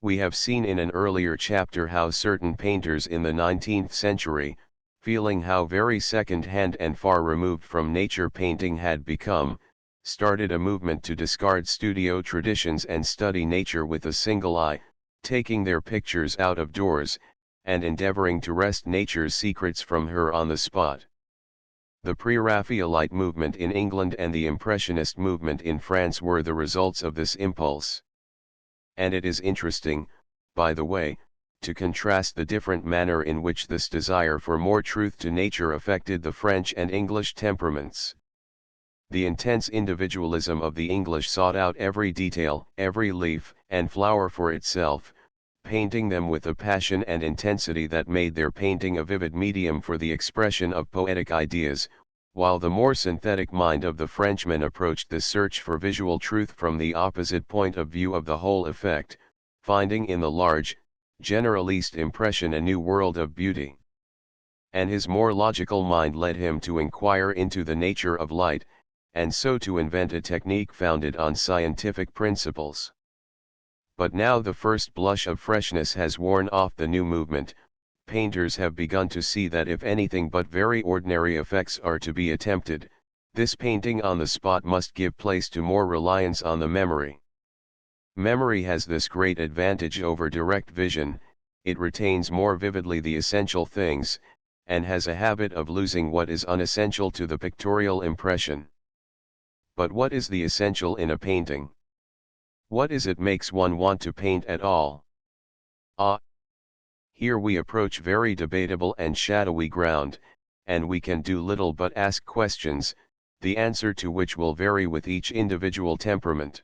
We have seen in an earlier chapter how certain painters in the 19th century, feeling how very second-hand and far removed from nature painting had become, started a movement to discard studio traditions and study nature with a single eye, taking their pictures out of doors, and endeavoring to wrest nature's secrets from her on the spot. The Pre-Raphaelite movement in England and the Impressionist movement in France were the results of this impulse. And it is interesting, by the way, to contrast the different manner in which this desire for more truth to nature affected the French and English temperaments. The intense individualism of the English sought out every detail, every leaf and flower for itself, painting them with a passion and intensity that made their painting a vivid medium for the expression of poetic ideas, while the more synthetic mind of the Frenchman approached the search for visual truth from the opposite point of view of the whole effect, finding in the large, generalist impression a new world of beauty. And his more logical mind led him to inquire into the nature of light, and so to invent a technique founded on scientific principles. But now the first blush of freshness has worn off the new movement. Painters have begun to see that if anything but very ordinary effects are to be attempted, this painting on the spot must give place to more reliance on the memory. Memory has this great advantage over direct vision: it retains more vividly the essential things, and has a habit of losing what is unessential to the pictorial impression. But what is the essential in a painting? What is it makes one want to paint at all? Here we approach very debatable and shadowy ground, and we can do little but ask questions, the answer to which will vary with each individual temperament.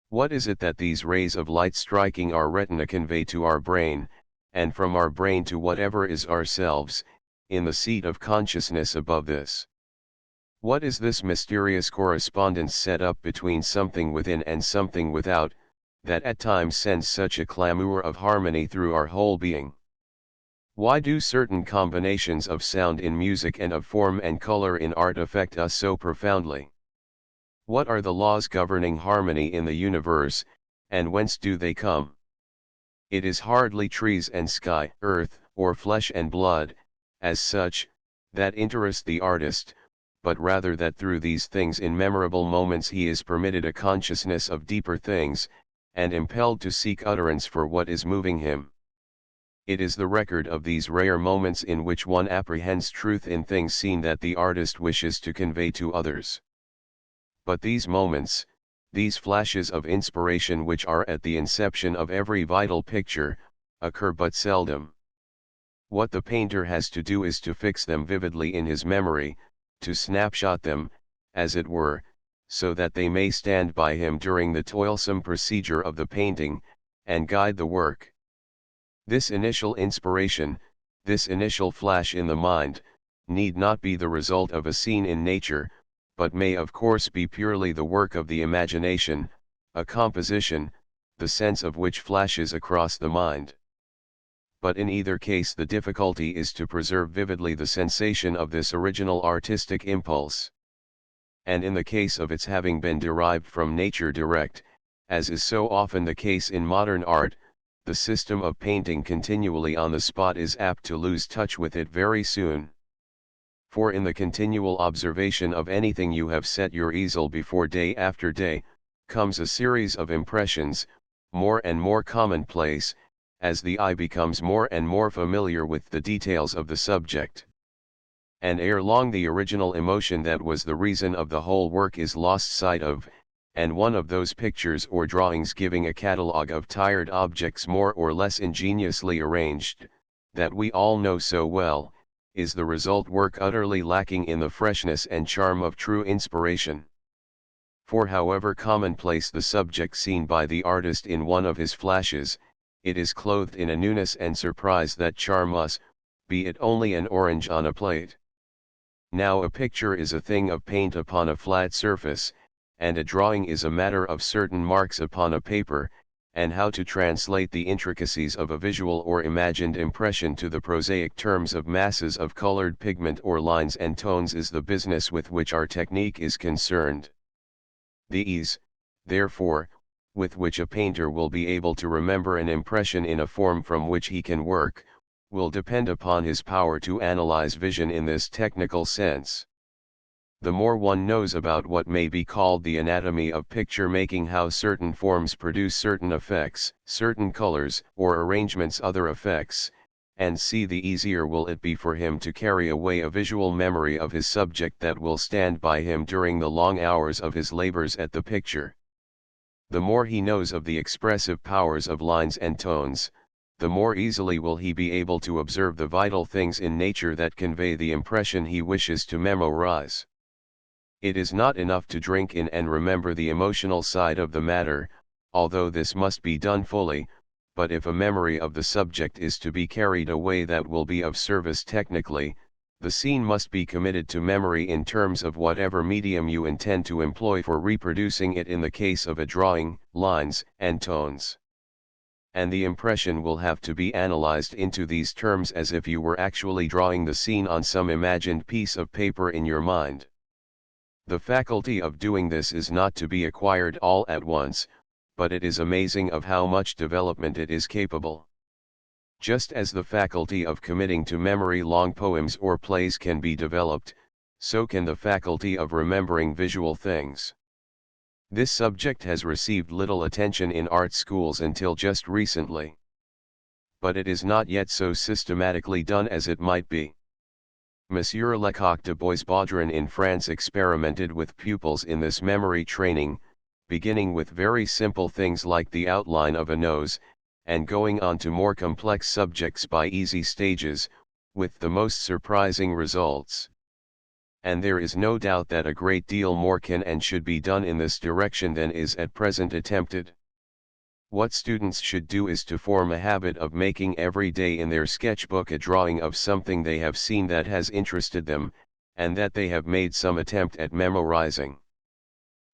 What is it that these rays of light striking our retina convey to our brain, and from our brain to whatever is ourselves, in the seat of consciousness above this? What is this mysterious correspondence set up between something within and something without, that at times sends such a clamour of harmony through our whole being? Why do certain combinations of sound in music and of form and color in art affect us so profoundly? What are the laws governing harmony in the universe, and whence do they come? It is hardly trees and sky, earth, or flesh and blood, as such, that interest the artist, but rather that through these things in memorable moments he is permitted a consciousness of deeper things, and impelled to seek utterance for what is moving him. It is the record of these rare moments in which one apprehends truth in things seen that the artist wishes to convey to others. But these moments, these flashes of inspiration which are at the inception of every vital picture, occur but seldom. What the painter has to do is to fix them vividly in his memory, to snapshot them, as it were, so that they may stand by him during the toilsome procedure of the painting, and guide the work. This initial inspiration, this initial flash in the mind, need not be the result of a scene in nature, but may of course be purely the work of the imagination, a composition, the sense of which flashes across the mind. But in either case the difficulty is to preserve vividly the sensation of this original artistic impulse. And in the case of its having been derived from nature direct, as is so often the case in modern art, the system of painting continually on the spot is apt to lose touch with it very soon. For in the continual observation of anything you have set your easel before day after day, comes a series of impressions, more and more commonplace, as the eye becomes more and more familiar with the details of the subject. And ere long the original emotion that was the reason of the whole work is lost sight of, and one of those pictures or drawings giving a catalogue of tired objects more or less ingeniously arranged, that we all know so well, is the result work utterly lacking in the freshness and charm of true inspiration. For however commonplace the subject seen by the artist in one of his flashes, it is clothed in a newness and surprise that charm us, be it only an orange on a plate. Now a picture is a thing of paint upon a flat surface, and a drawing is a matter of certain marks upon a paper, and how to translate the intricacies of a visual or imagined impression to the prosaic terms of masses of colored pigment or lines and tones is the business with which our technique is concerned. The ease, therefore, with which a painter will be able to remember an impression in a form from which he can work, will depend upon his power to analyze vision in this technical sense. The more one knows about what may be called the anatomy of picture making, how certain forms produce certain effects, certain colors or arrangements other effects, and see, the easier will it be for him to carry away a visual memory of his subject that will stand by him during the long hours of his labors at the picture. The more he knows of the expressive powers of lines and tones, the more easily will he be able to observe the vital things in nature that convey the impression he wishes to memorize. It is not enough to drink in and remember the emotional side of the matter, although this must be done fully, but if a memory of the subject is to be carried away that will be of service technically, the scene must be committed to memory in terms of whatever medium you intend to employ for reproducing it in the case of a drawing, lines, and tones. And the impression will have to be analyzed into these terms as if you were actually drawing the scene on some imagined piece of paper in your mind. The faculty of doing this is not to be acquired all at once, but it is amazing of how much development it is capable. Just as the faculty of committing to memory long poems or plays can be developed, so can the faculty of remembering visual things. This subject has received little attention in art schools until just recently. But it is not yet so systematically done as it might be. Monsieur Lecoq de Boisbaudran in France experimented with pupils in this memory training, beginning with very simple things like the outline of a nose, and going on to more complex subjects by easy stages, with the most surprising results. And there is no doubt that a great deal more can and should be done in this direction than is at present attempted. What students should do is to form a habit of making every day in their sketchbook a drawing of something they have seen that has interested them, and that they have made some attempt at memorizing.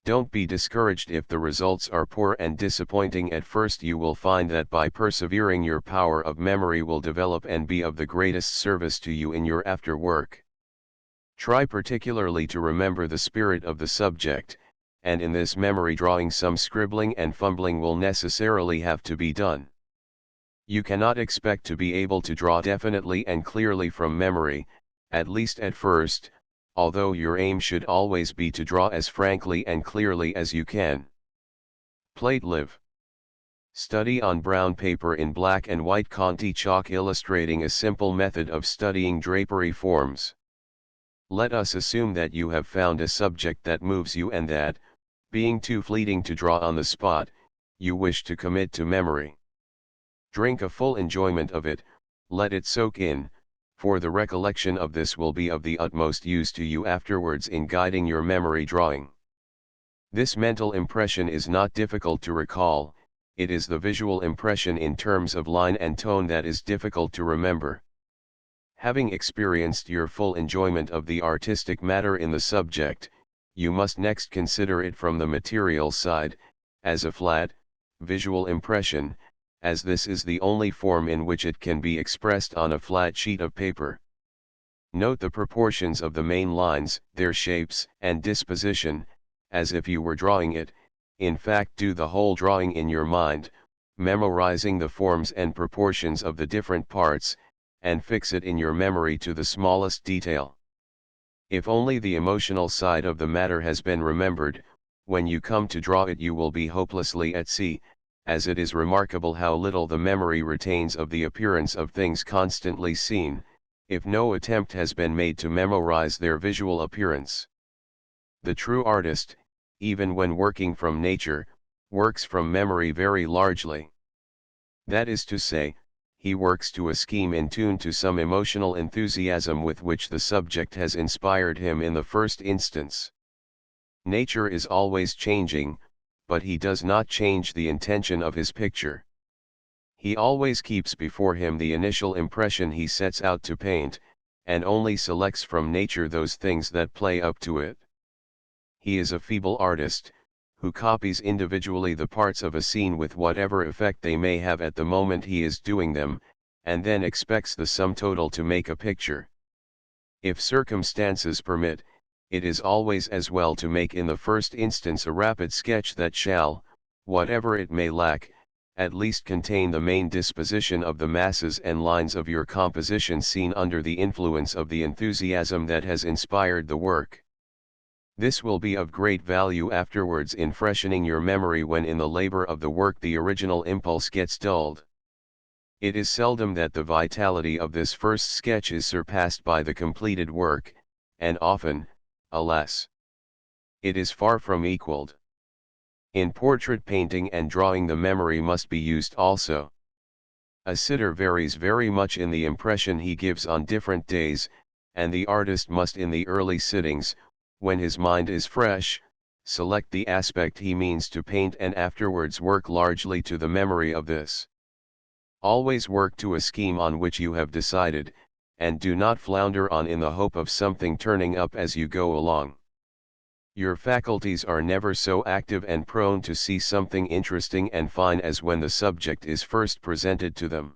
Don't be discouraged if the results are poor and disappointing at first. You will find that by persevering your power of memory will develop and be of the greatest service to you in your after work. Try particularly to remember the spirit of the subject, and in this memory drawing some scribbling and fumbling will necessarily have to be done. You cannot expect to be able to draw definitely and clearly from memory, at least at first, although your aim should always be to draw as frankly and clearly as you can. Plate live. Study on brown paper in black and white Conti chalk illustrating a simple method of studying drapery forms. Let us assume that you have found a subject that moves you and that, being too fleeting to draw on the spot, you wish to commit to memory. Drink a full enjoyment of it, let it soak in, for the recollection of this will be of the utmost use to you afterwards in guiding your memory drawing. This mental impression is not difficult to recall, it is the visual impression in terms of line and tone that is difficult to remember. Having experienced your full enjoyment of the artistic matter in the subject, you must next consider it from the material side, as a flat, visual impression, as this is the only form in which it can be expressed on a flat sheet of paper. Note the proportions of the main lines, their shapes and disposition, as if you were drawing it. In fact, do the whole drawing in your mind, memorizing the forms and proportions of the different parts, and fix it in your memory to the smallest detail. If only the emotional side of the matter has been remembered, when you come to draw it you will be hopelessly at sea, as it is remarkable how little the memory retains of the appearance of things constantly seen, if no attempt has been made to memorize their visual appearance. The true artist, even when working from nature, works from memory very largely. That is to say, he works to a scheme in tune to some emotional enthusiasm with which the subject has inspired him in the first instance. Nature is always changing, but he does not change the intention of his picture. He always keeps before him the initial impression he sets out to paint, and only selects from nature those things that play up to it. He is a feeble artist, who copies individually the parts of a scene with whatever effect they may have at the moment he is doing them, and then expects the sum total to make a picture. If circumstances permit, it is always as well to make in the first instance a rapid sketch that shall, whatever it may lack, at least contain the main disposition of the masses and lines of your composition seen under the influence of the enthusiasm that has inspired the work. This will be of great value afterwards in freshening your memory when in the labor of the work the original impulse gets dulled. It is seldom that the vitality of this first sketch is surpassed by the completed work, and often, alas, it is far from equaled. In portrait painting and drawing the memory must be used also. A sitter varies very much in the impression he gives on different days, and the artist must in the early sittings, when his mind is fresh, select the aspect he means to paint and afterwards work largely to the memory of this. Always work to a scheme on which you have decided, and do not flounder on in the hope of something turning up as you go along. Your faculties are never so active and prone to see something interesting and fine as when the subject is first presented to them.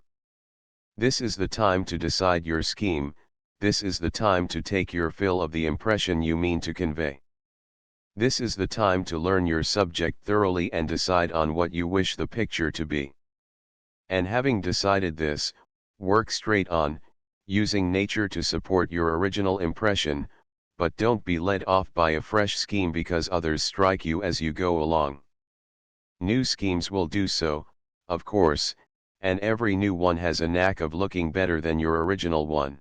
This is the time to decide your scheme, this is the time to take your fill of the impression you mean to convey. This is the time to learn your subject thoroughly and decide on what you wish the picture to be. And having decided this, work straight on, using nature to support your original impression, but don't be led off by a fresh scheme because others strike you as you go along. New schemes will do so, of course, and every new one has a knack of looking better than your original one.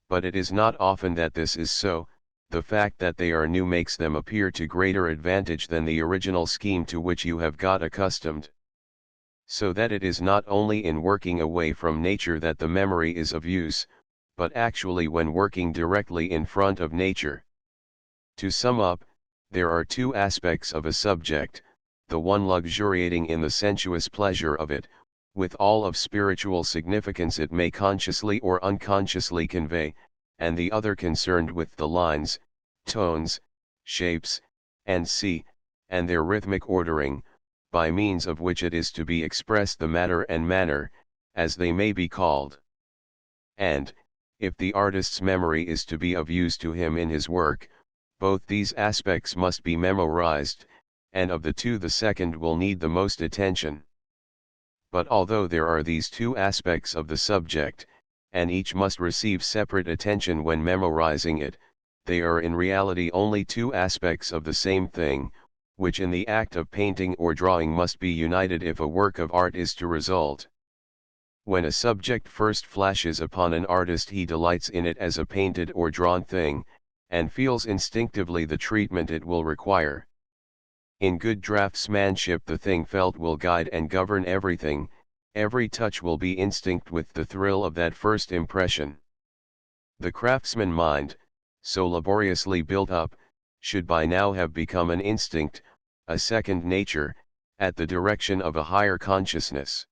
But it is not often that this is so, the fact that they are new makes them appear to greater advantage than the original scheme to which you have got accustomed. So that it is not only in working away from nature that the memory is of use, but actually when working directly in front of nature. To sum up, there are two aspects of a subject, the one luxuriating in the sensuous pleasure of it, with all of spiritual significance it may consciously or unconsciously convey, and the other concerned with the lines, tones, shapes, and their rhythmic ordering, by means of which it is to be expressed the matter and manner, as they may be called. And, if the artist's memory is to be of use to him in his work, both these aspects must be memorized, and of the two the second will need the most attention. But although there are these two aspects of the subject, and each must receive separate attention when memorizing it, they are in reality only two aspects of the same thing, which in the act of painting or drawing must be united if a work of art is to result. When a subject first flashes upon an artist he delights in it as a painted or drawn thing, and feels instinctively the treatment it will require. In good draftsmanship the thing felt will guide and govern everything, every touch will be instinct with the thrill of that first impression. The craftsman mind, so laboriously built up, should by now have become an instinct, a second nature, at the direction of a higher consciousness.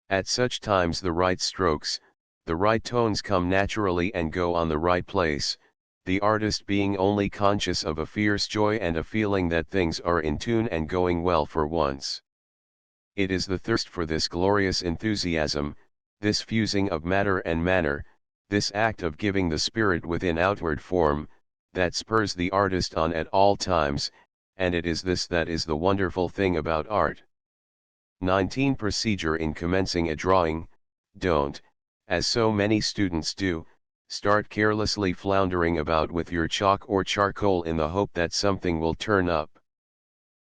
At such times the right strokes, the right tones come naturally and go on the right place, the artist being only conscious of a fierce joy and a feeling that things are in tune and going well for once. It is the thirst for this glorious enthusiasm, this fusing of matter and manner, this act of giving the spirit within outward form, that spurs the artist on at all times, and it is this that is the wonderful thing about art. 19. Procedure in commencing a drawing: don't, as so many students do, start carelessly floundering about with your chalk or charcoal in the hope that something will turn up.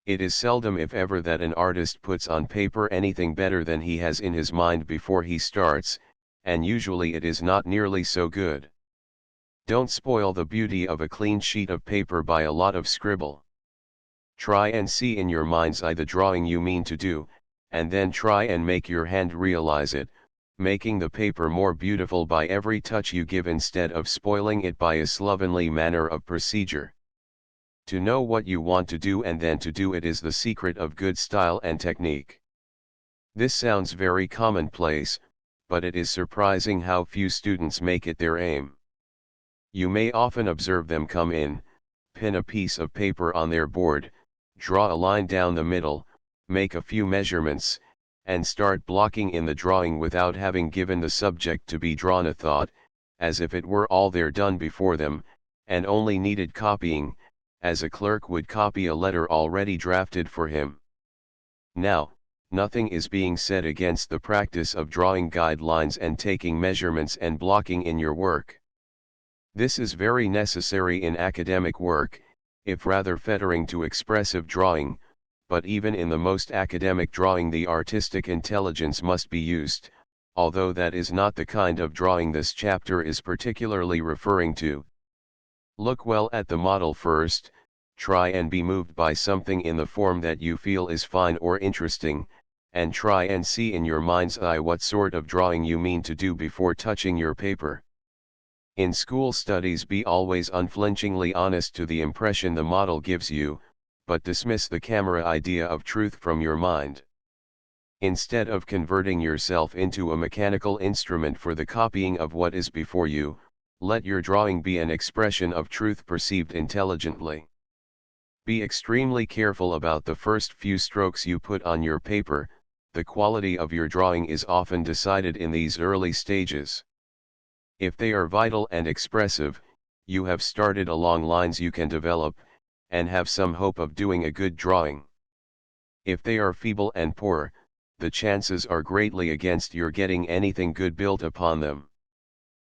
It is seldom if ever that an artist puts on paper anything better than he has in his mind before he starts, and usually it is not nearly so good. Don't spoil the beauty of a clean sheet of paper by a lot of scribble. Try and see in your mind's eye the drawing you mean to do, and then try and make your hand realize it, making the paper more beautiful by every touch you give instead of spoiling it by a slovenly manner of procedure. To know what you want to do and then to do it is the secret of good style and technique. This sounds very commonplace, but it is surprising how few students make it their aim. You may often observe them come in, pin a piece of paper on their board, draw a line down the middle, make a few measurements, and start blocking in the drawing without having given the subject to be drawn a thought, as if it were all there done before them, and only needed copying, as a clerk would copy a letter already drafted for him. Now, nothing is being said against the practice of drawing guidelines and taking measurements and blocking in your work. This is very necessary in academic work, if rather fettering to expressive drawing, but even in the most academic drawing the artistic intelligence must be used, although that is not the kind of drawing this chapter is particularly referring to. Look well at the model first, try and be moved by something in the form that you feel is fine or interesting, and try and see in your mind's eye what sort of drawing you mean to do before touching your paper. In school studies, be always unflinchingly honest to the impression the model gives you, but dismiss the camera idea of truth from your mind. Instead of converting yourself into a mechanical instrument for the copying of what is before you, let your drawing be an expression of truth perceived intelligently. Be extremely careful about the first few strokes you put on your paper. The quality of your drawing is often decided in these early stages. If they are vital and expressive, you have started along lines you can develop, and have some hope of doing a good drawing. If they are feeble and poor, the chances are greatly against your getting anything good built upon them.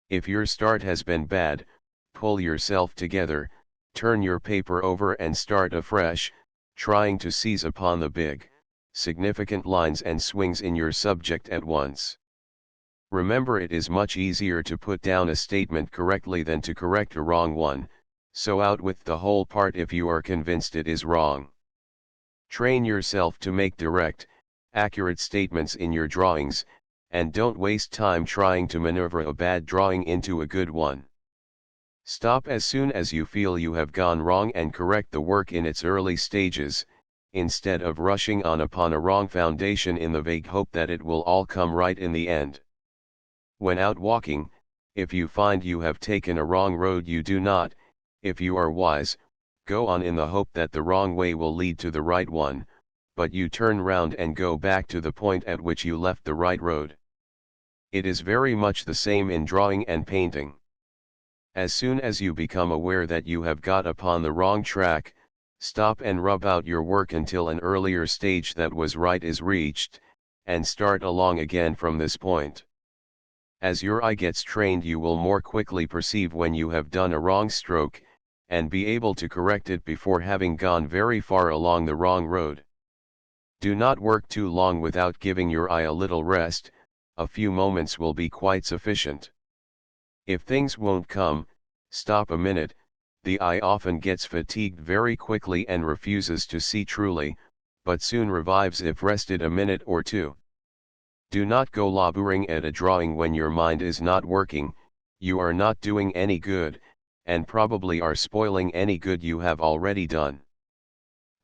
If your start has been bad, pull yourself together, turn your paper over and start afresh, trying to seize upon the big, significant lines and swings in your subject at once. Remember, it is much easier to put down a statement correctly than to correct a wrong one, so out with the whole part if you are convinced it is wrong. Train yourself to make direct, accurate statements in your drawings, and don't waste time trying to maneuver a bad drawing into a good one. Stop as soon as you feel you have gone wrong and correct the work in its early stages, instead of rushing on upon a wrong foundation in the vague hope that it will all come right in the end. When out walking, if you find you have taken a wrong road, you do not, if you are wise, go on in the hope that the wrong way will lead to the right one, but you turn round and go back to the point at which you left the right road. It is very much the same in drawing and painting. As soon as you become aware that you have got upon the wrong track, stop and rub out your work until an earlier stage that was right is reached, and start along again from this point. As your eye gets trained, you will more quickly perceive when you have done a wrong stroke, and be able to correct it before having gone very far along the wrong road. Do not work too long without giving your eye a little rest. A few moments will be quite sufficient. If things won't come, stop a minute. The eye often gets fatigued very quickly and refuses to see truly, but soon revives if rested a minute or two. Do not go laboring at a drawing when your mind is not working. You are not doing any good, and probably are spoiling any good you have already done.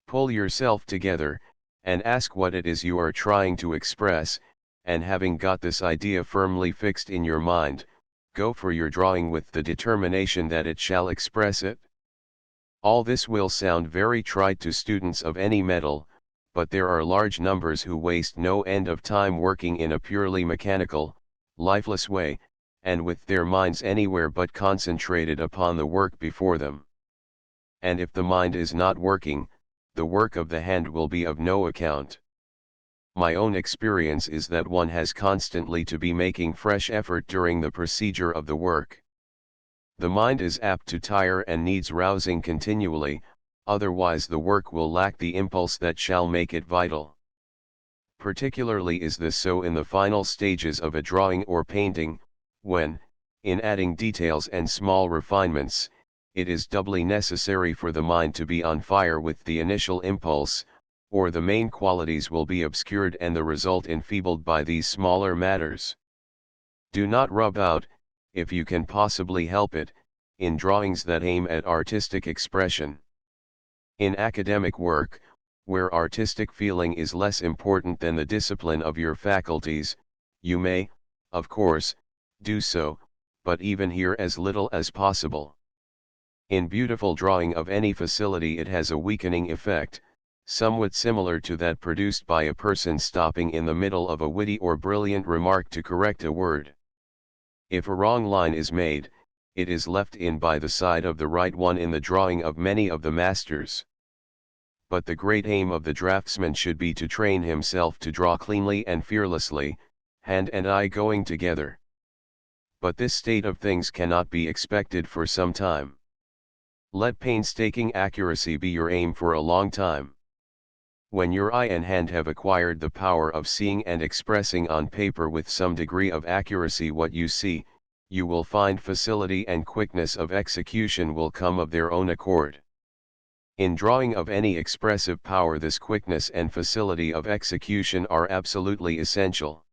Pull yourself together, and ask what it is you are trying to express, and having got this idea firmly fixed in your mind, go for your drawing with the determination that it shall express it. All this will sound very trite to students of any mettle, but there are large numbers who waste no end of time working in a purely mechanical, lifeless way, and with their minds anywhere but concentrated upon the work before them. And if the mind is not working, the work of the hand will be of no account. My own experience is that one has constantly to be making fresh effort during the procedure of the work. The mind is apt to tire and needs rousing continually, otherwise the work will lack the impulse that shall make it vital. Particularly is this so in the final stages of a drawing or painting, when, in adding details and small refinements, it is doubly necessary for the mind to be on fire with the initial impulse, or the main qualities will be obscured and the result enfeebled by these smaller matters. Do not rub out, if you can possibly help it, in drawings that aim at artistic expression. In academic work, where artistic feeling is less important than the discipline of your faculties, you may, of course, do so, but even here as little as possible. In beautiful drawing of any facility it has a weakening effect, somewhat similar to that produced by a person stopping in the middle of a witty or brilliant remark to correct a word. If a wrong line is made, it is left in by the side of the right one in the drawing of many of the masters. But the great aim of the draftsman should be to train himself to draw cleanly and fearlessly, hand and eye going together. But this state of things cannot be expected for some time. Let painstaking accuracy be your aim for a long time. When your eye and hand have acquired the power of seeing and expressing on paper with some degree of accuracy what you see, you will find facility and quickness of execution will come of their own accord. In drawing of any expressive power, this quickness and facility of execution are absolutely essential.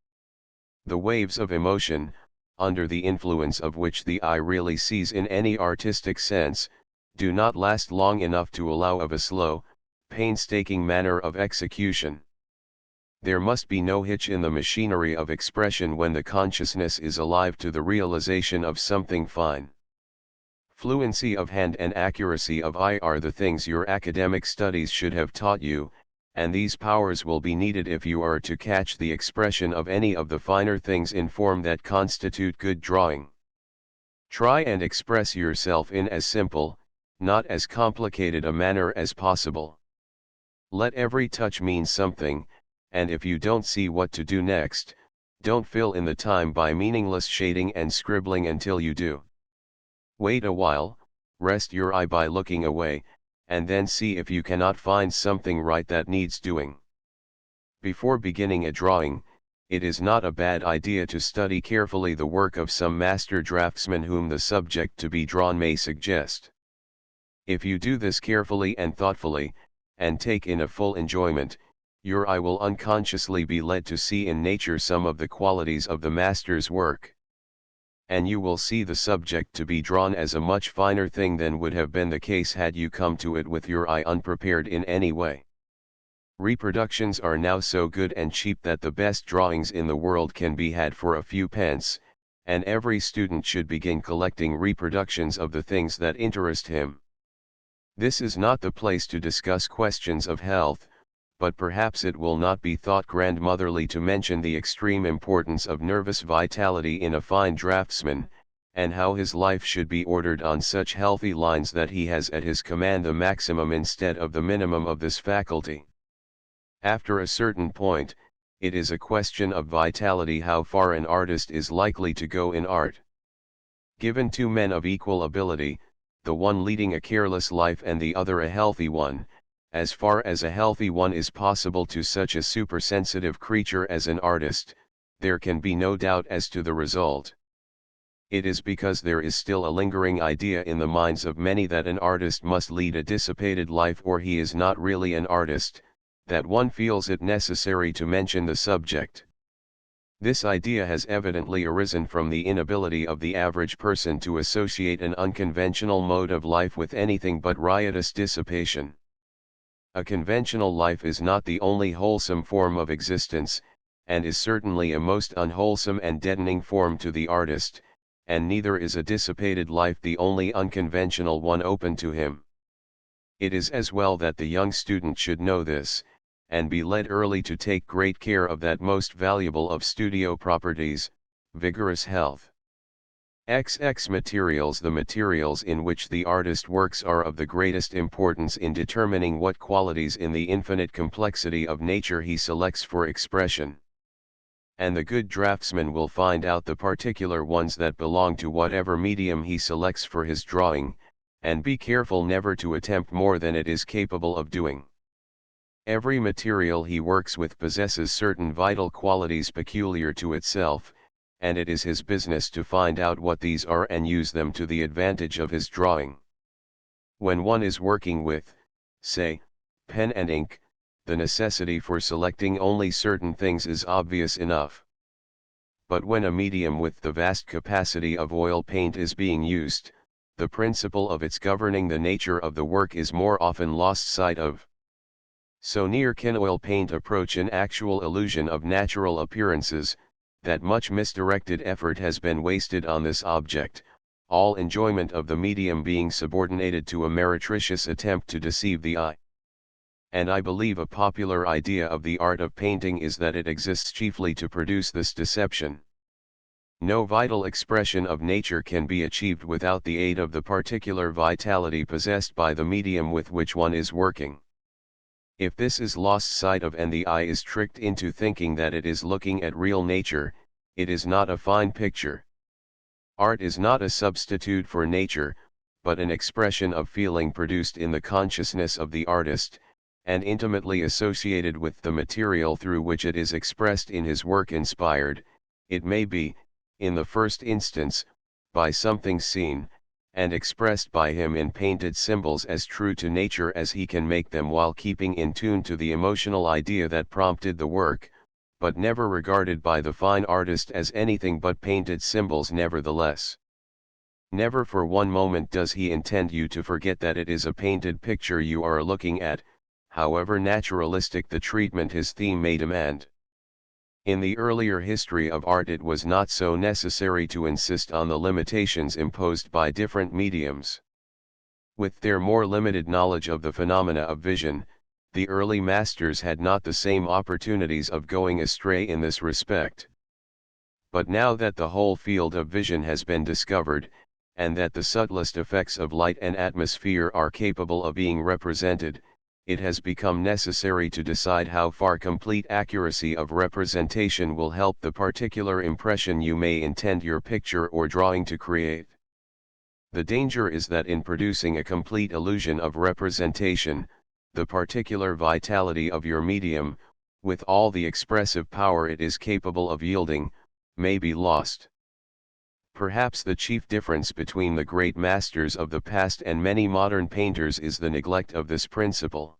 The waves of emotion, under the influence of which the eye really sees in any artistic sense, do not last long enough to allow of a slow, painstaking manner of execution. There must be no hitch in the machinery of expression when the consciousness is alive to the realization of something fine. Fluency of hand and accuracy of eye are the things your academic studies should have taught you, and these powers will be needed if you are to catch the expression of any of the finer things in form that constitute good drawing. Try and express yourself in as simple, not as complicated a manner as possible. Let every touch mean something, and if you don't see what to do next, don't fill in the time by meaningless shading and scribbling until you do. Wait a while, rest your eye by looking away, and then see if you cannot find something right that needs doing. Before beginning a drawing, it is not a bad idea to study carefully the work of some master draftsman whom the subject to be drawn may suggest. If you do this carefully and thoughtfully, and take in a full enjoyment, your eye will unconsciously be led to see in nature some of the qualities of the master's work. And you will see the subject to be drawn as a much finer thing than would have been the case had you come to it with your eye unprepared in any way. Reproductions are now so good and cheap that the best drawings in the world can be had for a few pence, and every student should begin collecting reproductions of the things that interest him. This is not the place to discuss questions of health, but perhaps it will not be thought grandmotherly to mention the extreme importance of nervous vitality in a fine draftsman, and how his life should be ordered on such healthy lines that he has at his command the maximum instead of the minimum of this faculty. After a certain point, it is a question of vitality how far an artist is likely to go in art. Given two men of equal ability, the one leading a careless life and the other a healthy one, as far as a healthy one is possible to such a supersensitive creature as an artist, there can be no doubt as to the result. It is because there is still a lingering idea in the minds of many that an artist must lead a dissipated life or he is not really an artist, that one feels it necessary to mention the subject. This idea has evidently arisen from the inability of the average person to associate an unconventional mode of life with anything but riotous dissipation. A conventional life is not the only wholesome form of existence, and is certainly a most unwholesome and deadening form to the artist, and neither is a dissipated life the only unconventional one open to him. It is as well that the young student should know this, and be led early to take great care of that most valuable of studio properties, vigorous health. Materials. The materials in which the artist works are of the greatest importance in determining what qualities in the infinite complexity of nature he selects for expression. And the good draftsman will find out the particular ones that belong to whatever medium he selects for his drawing, and be careful never to attempt more than it is capable of doing. Every material he works with possesses certain vital qualities peculiar to itself, and it is his business to find out what these are and use them to the advantage of his drawing. When one is working with, say, pen and ink, the necessity for selecting only certain things is obvious enough. But when a medium with the vast capacity of oil paint is being used, the principle of its governing the nature of the work is more often lost sight of. So near can oil paint approach an actual illusion of natural appearances, that much misdirected effort has been wasted on this object, all enjoyment of the medium being subordinated to a meretricious attempt to deceive the eye. And I believe a popular idea of the art of painting is that it exists chiefly to produce this deception. No vital expression of nature can be achieved without the aid of the particular vitality possessed by the medium with which one is working. If this is lost sight of and the eye is tricked into thinking that it is looking at real nature, it is not a fine picture. Art is not a substitute for nature, but an expression of feeling produced in the consciousness of the artist, and intimately associated with the material through which it is expressed in his work, inspired, it may be, in the first instance, by something seen, and expressed by him in painted symbols as true to nature as he can make them while keeping in tune to the emotional idea that prompted the work, but never regarded by the fine artist as anything but painted symbols nevertheless. Never for one moment does he intend you to forget that it is a painted picture you are looking at, however naturalistic the treatment his theme may demand. In the earlier history of art it was not so necessary to insist on the limitations imposed by different mediums. With their more limited knowledge of the phenomena of vision, the early masters had not the same opportunities of going astray in this respect. But now that the whole field of vision has been discovered, and that the subtlest effects of light and atmosphere are capable of being represented, it has become necessary to decide how far complete accuracy of representation will help the particular impression you may intend your picture or drawing to create. The danger is that in producing a complete illusion of representation, the particular vitality of your medium, with all the expressive power it is capable of yielding, may be lost. Perhaps the chief difference between the great masters of the past and many modern painters is the neglect of this principle.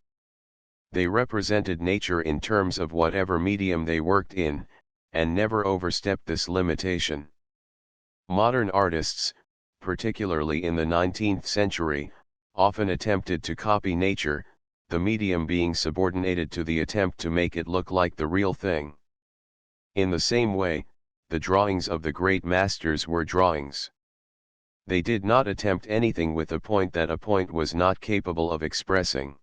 They represented nature in terms of whatever medium they worked in, and never overstepped this limitation. Modern artists, particularly in the 19th century, often attempted to copy nature, the medium being subordinated to the attempt to make it look like the real thing. In the same way, the drawings of the great masters were drawings. They did not attempt anything with a point that a point was not capable of expressing.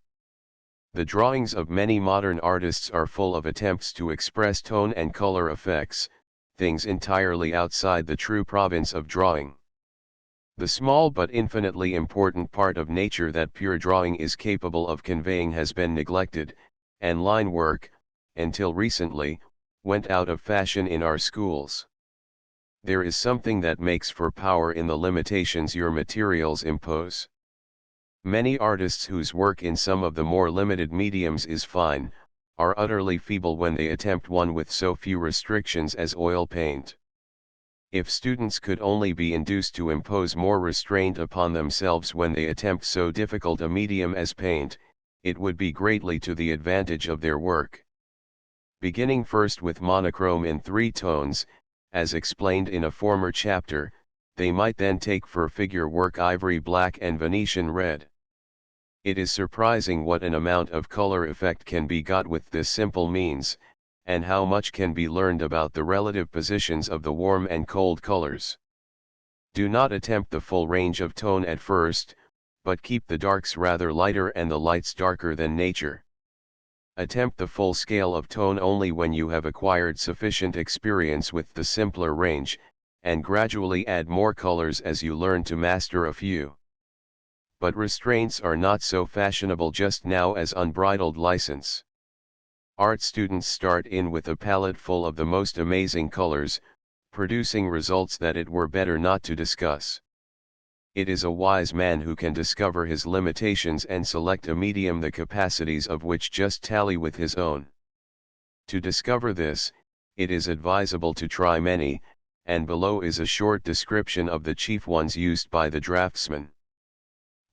The drawings of many modern artists are full of attempts to express tone and color effects, things entirely outside the true province of drawing. The small but infinitely important part of nature that pure drawing is capable of conveying has been neglected, and line work, until recently, went out of fashion in our schools. There is something that makes for power in the limitations your materials impose. Many artists whose work in some of the more limited mediums is fine, are utterly feeble when they attempt one with so few restrictions as oil paint. If students could only be induced to impose more restraint upon themselves when they attempt so difficult a medium as paint, it would be greatly to the advantage of their work. Beginning first with monochrome in 3 tones, as explained in a former chapter, they might then take for figure work ivory black and Venetian red. It is surprising what an amount of color effect can be got with this simple means, and how much can be learned about the relative positions of the warm and cold colors. Do not attempt the full range of tone at first, but keep the darks rather lighter and the lights darker than nature. Attempt the full scale of tone only when you have acquired sufficient experience with the simpler range, and gradually add more colors as you learn to master a few. But restraints are not so fashionable just now as unbridled license. Art students start in with a palette full of the most amazing colors, producing results that it were better not to discuss. It is a wise man who can discover his limitations and select a medium the capacities of which just tally with his own. To discover this, it is advisable to try many, and below is a short description of the chief ones used by the draftsman.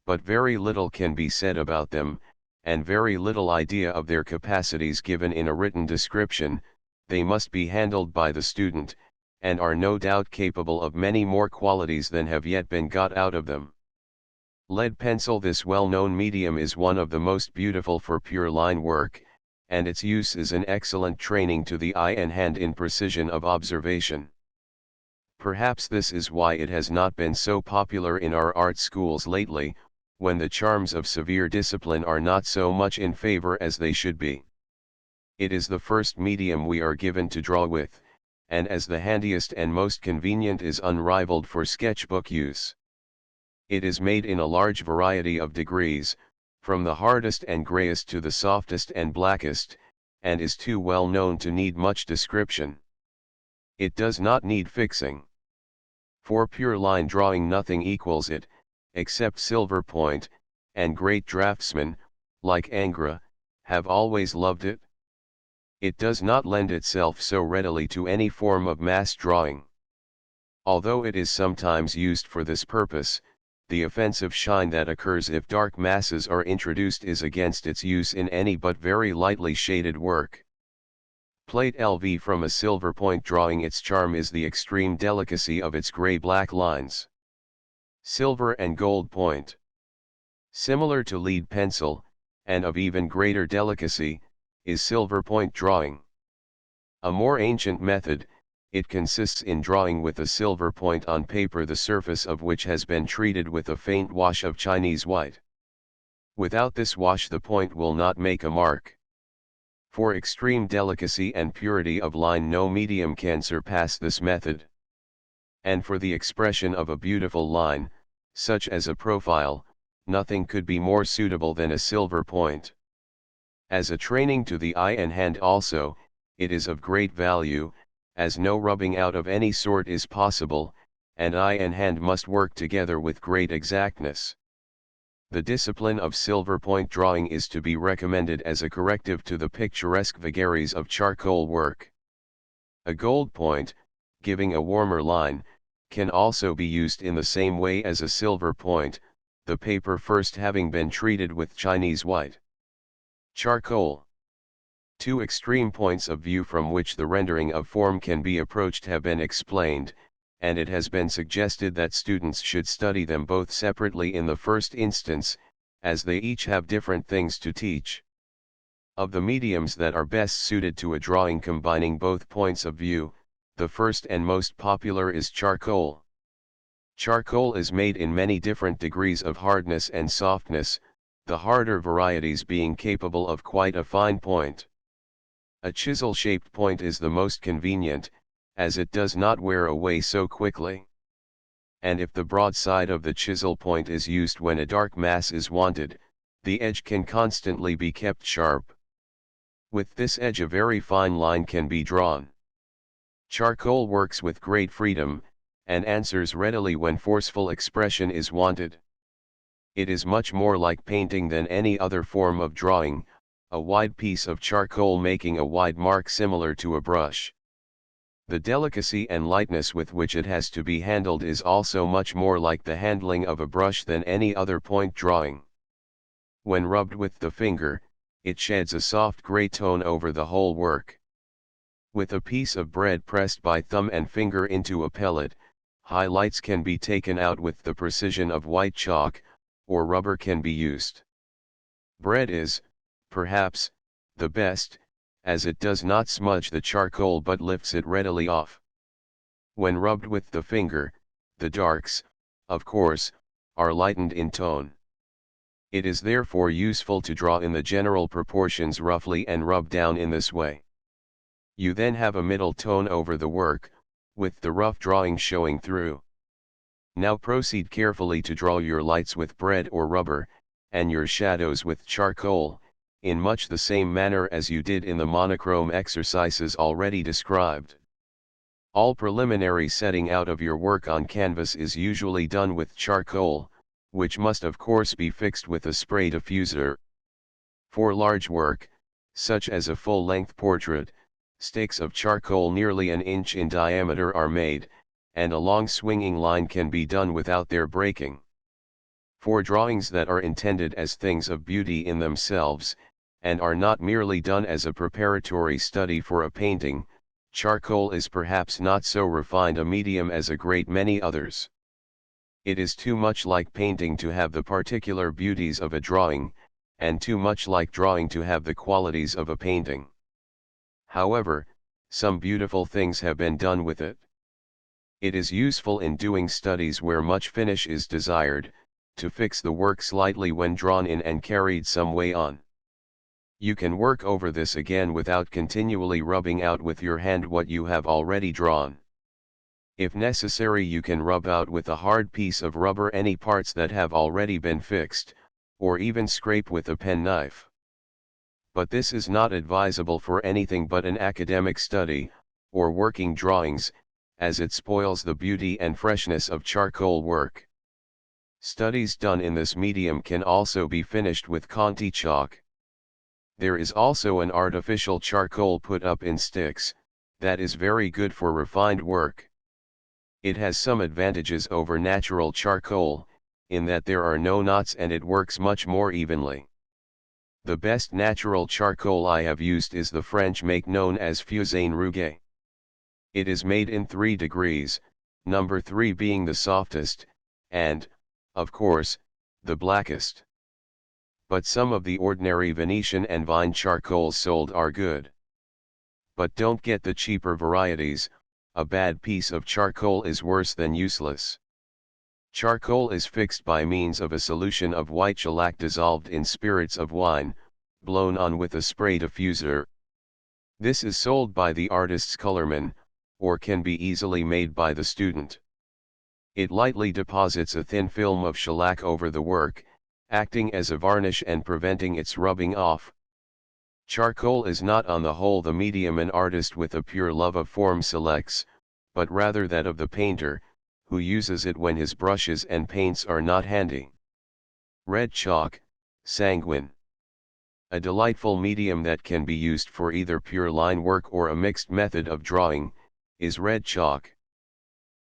But very little can be said about them, and very little idea of their capacities given in a written description. They must be handled by the student, and are no doubt capable of many more qualities than have yet been got out of them. Lead pencil, this well-known medium, is one of the most beautiful for pure line work, and its use is an excellent training to the eye and hand in precision of observation. Perhaps this is why it has not been so popular in our art schools lately, when the charms of severe discipline are not so much in favor as they should be. It is the first medium we are given to draw with, and as the handiest and most convenient, is unrivaled for sketchbook use. It is made in a large variety of degrees, from the hardest and grayest to the softest and blackest, and is too well known to need much description. It does not need fixing. For pure line drawing nothing equals it, except Silver Point, and great draftsmen, like Ingres, have always loved it. It does not lend itself so readily to any form of mass drawing. Although it is sometimes used for this purpose, the offensive shine that occurs if dark masses are introduced is against its use in any but very lightly shaded work. Plate LV from a silver point drawing, its charm is the extreme delicacy of its gray-black lines. Silver and gold point. Similar to lead pencil, and of even greater delicacy, is silver point drawing. A more ancient method, it consists in drawing with a silver point on paper the surface of which has been treated with a faint wash of Chinese white. Without this wash the point will not make a mark. For extreme delicacy and purity of line no medium can surpass this method. And for the expression of a beautiful line, such as a profile, nothing could be more suitable than a silver point. As a training to the eye and hand also, it is of great value, as no rubbing out of any sort is possible, and eye and hand must work together with great exactness. The discipline of silver point drawing is to be recommended as a corrective to the picturesque vagaries of charcoal work. A gold point, giving a warmer line, can also be used in the same way as a silver point, the paper first having been treated with Chinese white. Charcoal. Two extreme points of view from which the rendering of form can be approached have been explained, and it has been suggested that students should study them both separately in the first instance, as they each have different things to teach. Of the mediums that are best suited to a drawing combining both points of view, the first and most popular is charcoal. Charcoal is made in many different degrees of hardness and softness, the harder varieties being capable of quite a fine point. A chisel-shaped point is the most convenient, as it does not wear away so quickly. And if the broad side of the chisel point is used when a dark mass is wanted, the edge can constantly be kept sharp. With this edge a very fine line can be drawn. Charcoal works with great freedom, and answers readily when forceful expression is wanted. It is much more like painting than any other form of drawing, a wide piece of charcoal making a wide mark similar to a brush. The delicacy and lightness with which it has to be handled is also much more like the handling of a brush than any other point drawing. When rubbed with the finger, it sheds a soft gray tone over the whole work. With a piece of bread pressed by thumb and finger into a pellet, highlights can be taken out with the precision of white chalk, or rubber can be used. Bread is, perhaps, the best, as it does not smudge the charcoal but lifts it readily off. When rubbed with the finger, the darks, of course, are lightened in tone. It is therefore useful to draw in the general proportions roughly and rub down in this way. You then have a middle tone over the work, with the rough drawing showing through. Now proceed carefully to draw your lights with bread or rubber, and your shadows with charcoal, in much the same manner as you did in the monochrome exercises already described. All preliminary setting out of your work on canvas is usually done with charcoal, which must of course be fixed with a spray diffuser. For large work, such as a full-length portrait, stakes of charcoal nearly an inch in diameter are made, and a long swinging line can be done without their breaking. For drawings that are intended as things of beauty in themselves, and are not merely done as a preparatory study for a painting, charcoal is perhaps not so refined a medium as a great many others. It is too much like painting to have the particular beauties of a drawing, and too much like drawing to have the qualities of a painting. However, some beautiful things have been done with it. It is useful in doing studies where much finish is desired, to fix the work slightly when drawn in and carried some way on. You can work over this again without continually rubbing out with your hand what you have already drawn. If necessary, you can rub out with a hard piece of rubber any parts that have already been fixed, or even scrape with a penknife. But this is not advisable for anything but an academic study, or working drawings, as it spoils the beauty and freshness of charcoal work. Studies done in this medium can also be finished with Conti chalk. There is also an artificial charcoal put up in sticks, that is very good for refined work. It has some advantages over natural charcoal, in that there are no knots and it works much more evenly. The best natural charcoal I have used is the French make known as Fusain Rouge. It is made in 3 degrees, number 3 being the softest, and, of course, the blackest. But some of the ordinary Venetian and vine charcoals sold are good. But don't get the cheaper varieties, a bad piece of charcoal is worse than useless. Charcoal is fixed by means of a solution of white shellac dissolved in spirits of wine, blown on with a spray diffuser. This is sold by the artist's colorman, or can be easily made by the student. It lightly deposits a thin film of shellac over the work, acting as a varnish and preventing its rubbing off. Charcoal is not on the whole the medium an artist with a pure love of form selects, but rather that of the painter, who uses it when his brushes and paints are not handy. Red chalk, sanguine. A delightful medium that can be used for either pure line work or a mixed method of drawing, is red chalk.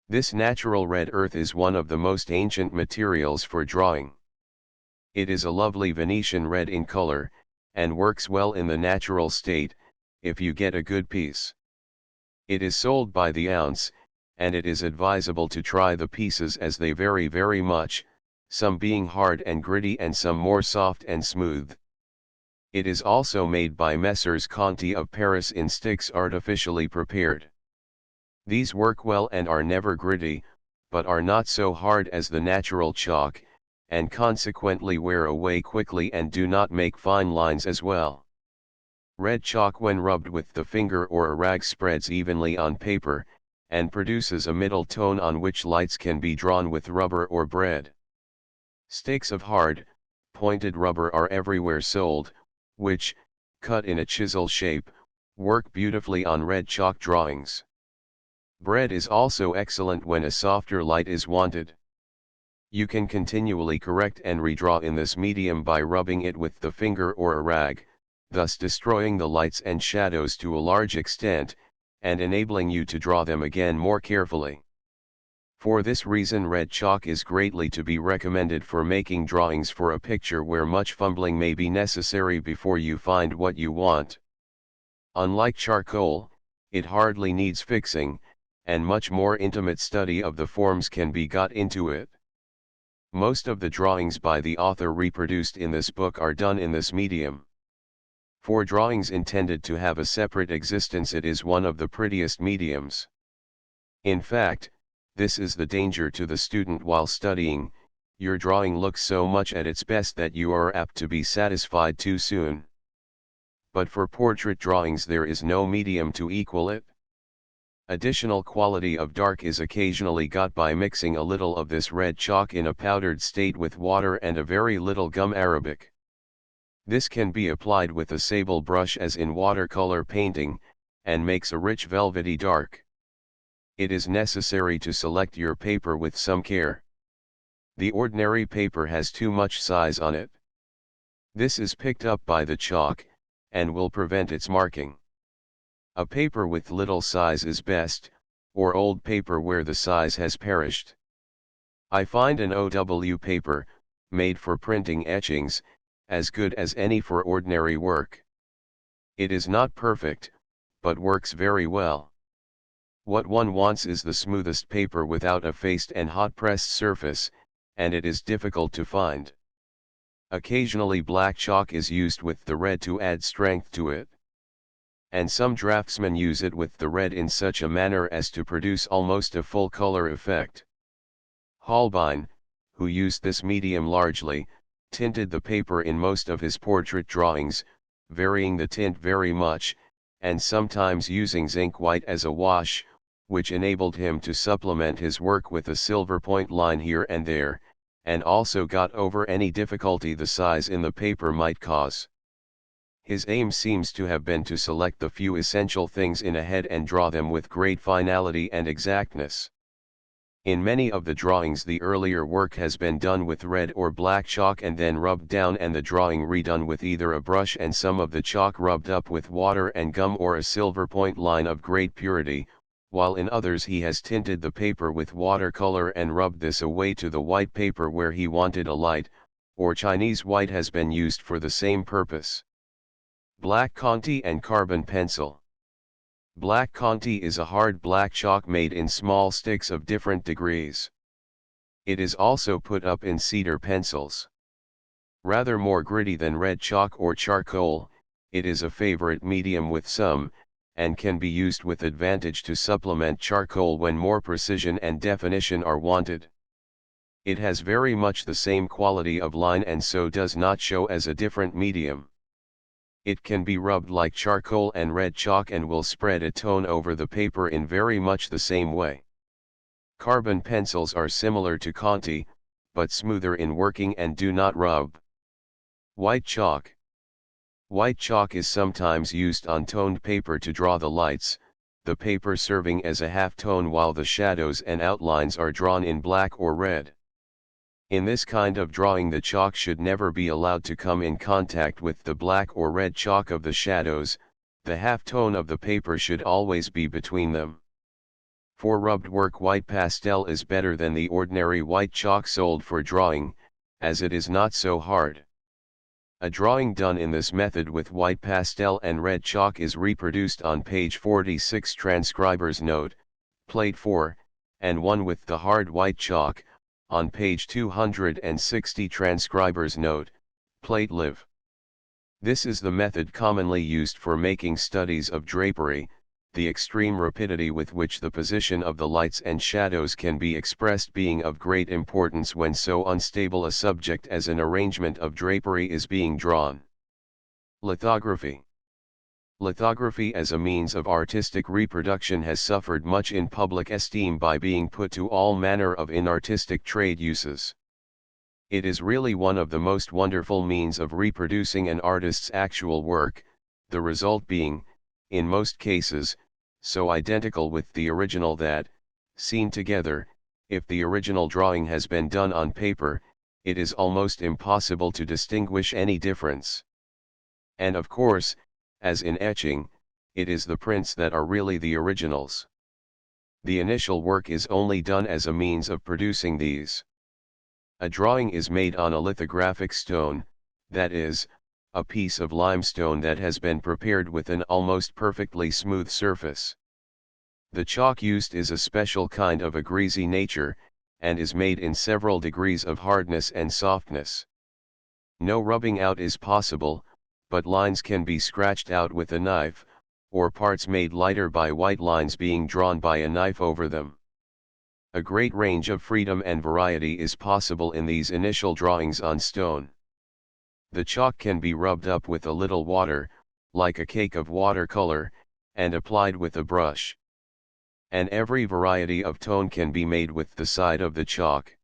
This natural red earth is one of the most ancient materials for drawing. It is a lovely Venetian red in color, and works well in the natural state, if you get a good piece. It is sold by the ounce, and it is advisable to try the pieces as they vary very much, some being hard and gritty and some more soft and smooth. It is also made by Messrs. Conti of Paris in sticks artificially prepared. These work well and are never gritty, but are not so hard as the natural chalk, and consequently wear away quickly and do not make fine lines as well. Red chalk when rubbed with the finger or a rag spreads evenly on paper, and produces a middle tone on which lights can be drawn with rubber or bread. Stakes of hard, pointed rubber are everywhere sold, which, cut in a chisel shape, work beautifully on red chalk drawings. Bread is also excellent when a softer light is wanted. You can continually correct and redraw in this medium by rubbing it with the finger or a rag, thus destroying the lights and shadows to a large extent, and enabling you to draw them again more carefully. For this reason red chalk is greatly to be recommended for making drawings for a picture where much fumbling may be necessary before you find what you want. Unlike charcoal, it hardly needs fixing, and much more intimate study of the forms can be got into it. Most of the drawings by the author reproduced in this book are done in this medium. For drawings intended to have a separate existence it is one of the prettiest mediums. In fact, this is the danger to the student while studying, your drawing looks so much at its best that you are apt to be satisfied too soon. But for portrait drawings there is no medium to equal it. Additional quality of dark is occasionally got by mixing a little of this red chalk in a powdered state with water and a very little gum arabic. This can be applied with a sable brush as in watercolor painting, and makes a rich velvety dark. It is necessary to select your paper with some care. The ordinary paper has too much size on it. This is picked up by the chalk, and will prevent its marking. A paper with little size is best, or old paper where the size has perished. I find an OW paper, made for printing etchings, as good as any for ordinary work. It is not perfect, but works very well. What one wants is the smoothest paper without a faced and hot-pressed surface, and it is difficult to find. Occasionally black chalk is used with the red to add strength to it. And some draftsmen use it with the red in such a manner as to produce almost a full color effect. Holbein, who used this medium largely, tinted the paper in most of his portrait drawings, varying the tint very much, and sometimes using zinc white as a wash, which enabled him to supplement his work with a silver point line here and there, and also got over any difficulty the size in the paper might cause. His aim seems to have been to select the few essential things in a head and draw them with great finality and exactness. In many of the drawings the earlier work has been done with red or black chalk and then rubbed down and the drawing redone with either a brush and some of the chalk rubbed up with water and gum or a silver point line of great purity, while in others he has tinted the paper with watercolor and rubbed this away to the white paper where he wanted a light, or Chinese white has been used for the same purpose. Black Conti and carbon pencil. Black Conti is a hard black chalk made in small sticks of different degrees. It is also put up in cedar pencils. Rather more gritty than red chalk or charcoal, it is a favorite medium with some, and can be used with advantage to supplement charcoal when more precision and definition are wanted. It has very much the same quality of line and so does not show as a different medium. It can be rubbed like charcoal and red chalk and will spread a tone over the paper in very much the same way. Carbon pencils are similar to Conti, but smoother in working and do not rub. White chalk. White chalk is sometimes used on toned paper to draw the lights, the paper serving as a half tone while the shadows and outlines are drawn in black or red. In this kind of drawing the chalk should never be allowed to come in contact with the black or red chalk of the shadows, the half tone of the paper should always be between them. For rubbed work white pastel is better than the ordinary white chalk sold for drawing, as it is not so hard. A drawing done in this method with white pastel and red chalk is reproduced on page 46 transcriber's note, plate 4, and one with the hard white chalk, on page 260 transcriber's note, plate live. This is the method commonly used for making studies of drapery, the extreme rapidity with which the position of the lights and shadows can be expressed being of great importance when so unstable a subject as an arrangement of drapery is being drawn. Lithography. Lithography as a means of artistic reproduction has suffered much in public esteem by being put to all manner of inartistic trade uses. It is really one of the most wonderful means of reproducing an artist's actual work, the result being, in most cases, so identical with the original that, seen together, if the original drawing has been done on paper, it is almost impossible to distinguish any difference. And of course, as in etching, it is the prints that are really the originals. The initial work is only done as a means of producing these. A drawing is made on a lithographic stone, that is, a piece of limestone that has been prepared with an almost perfectly smooth surface. The chalk used is a special kind of a greasy nature, and is made in several degrees of hardness and softness. No rubbing out is possible, but lines can be scratched out with a knife, or parts made lighter by white lines being drawn by a knife over them. A great range of freedom and variety is possible in these initial drawings on stone. The chalk can be rubbed up with a little water, like a cake of watercolor, and applied with a brush. And every variety of tone can be made with the side of the chalk.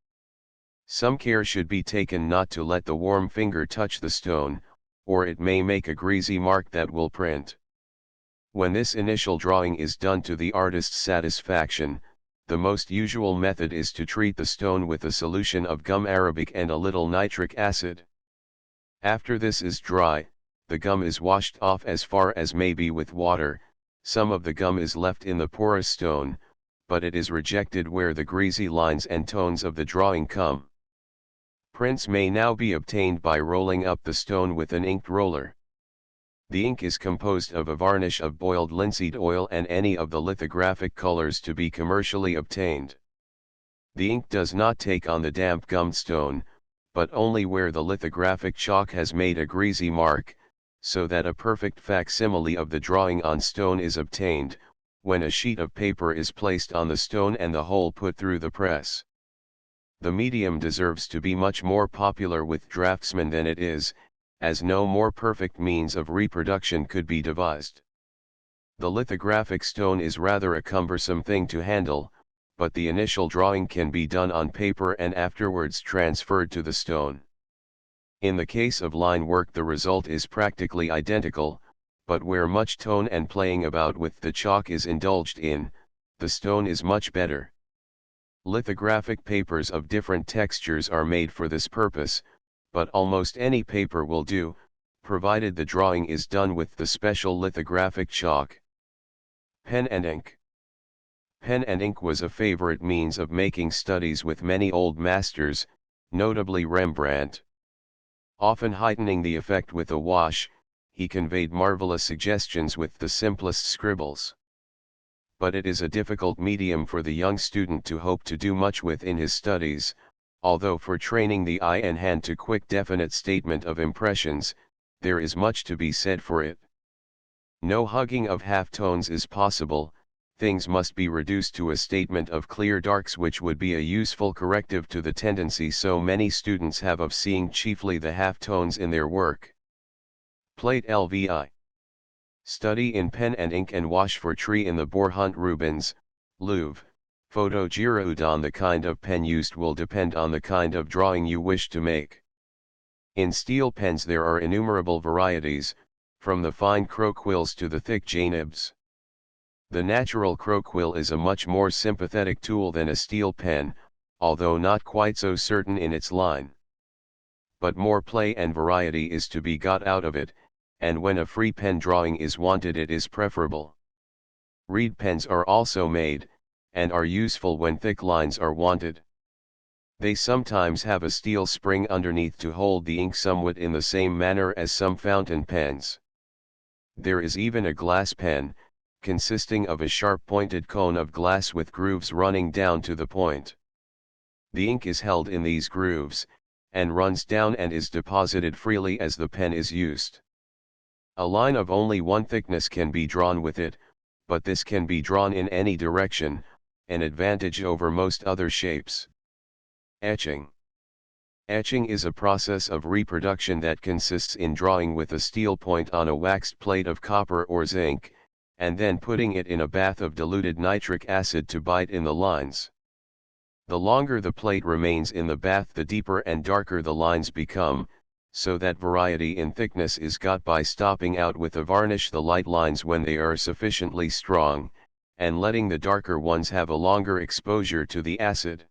Some care should be taken not to let the warm finger touch the stone, or it may make a greasy mark that will print. When this initial drawing is done to the artist's satisfaction, the most usual method is to treat the stone with a solution of gum arabic and a little nitric acid. After this is dry, the gum is washed off as far as may be with water, some of the gum is left in the porous stone, but it is rejected where the greasy lines and tones of the drawing come. Prints may now be obtained by rolling up the stone with an inked roller. The ink is composed of a varnish of boiled linseed oil and any of the lithographic colors to be commercially obtained. The ink does not take on the damp gummed stone, but only where the lithographic chalk has made a greasy mark, so that a perfect facsimile of the drawing on stone is obtained, when a sheet of paper is placed on the stone and the whole put through the press. The medium deserves to be much more popular with draftsmen than it is, as no more perfect means of reproduction could be devised. The lithographic stone is rather a cumbersome thing to handle, but the initial drawing can be done on paper and afterwards transferred to the stone. In the case of line work the result is practically identical, but where much tone and playing about with the chalk is indulged in, the stone is much better. Lithographic papers of different textures are made for this purpose, but almost any paper will do, provided the drawing is done with the special lithographic chalk. Pen and ink. Pen and ink was a favorite means of making studies with many old masters, notably Rembrandt. Often heightening the effect with a wash, he conveyed marvelous suggestions with the simplest scribbles. But it is a difficult medium for the young student to hope to do much with in his studies, although for training the eye and hand to quick definite statement of impressions, there is much to be said for it. No hugging of half-tones is possible, things must be reduced to a statement of clear darks, which would be a useful corrective to the tendency so many students have of seeing chiefly the half-tones in their work. Plate LVI. Study in pen and ink and wash for tree in the Bourhunt Rubens, Louvre, Photo Giroudon. The kind of pen used will depend on the kind of drawing you wish to make. In steel pens there are innumerable varieties, from the fine croquilles to the thick janibs. The natural croquill is a much more sympathetic tool than a steel pen, although not quite so certain in its line. But more play and variety is to be got out of it, and when a free pen drawing is wanted it is preferable. Reed pens are also made, and are useful when thick lines are wanted. They sometimes have a steel spring underneath to hold the ink somewhat in the same manner as some fountain pens. There is even a glass pen, consisting of a sharp-pointed cone of glass with grooves running down to the point. The ink is held in these grooves, and runs down and is deposited freely as the pen is used. A line of only one thickness can be drawn with it, but this can be drawn in any direction, an advantage over most other shapes. Etching. Etching is a process of reproduction that consists in drawing with a steel point on a waxed plate of copper or zinc, and then putting it in a bath of diluted nitric acid to bite in the lines. The longer the plate remains in the bath, the deeper and darker the lines become, so that variety in thickness is got by stopping out with a varnish the light lines when they are sufficiently strong, and letting the darker ones have a longer exposure to the acid.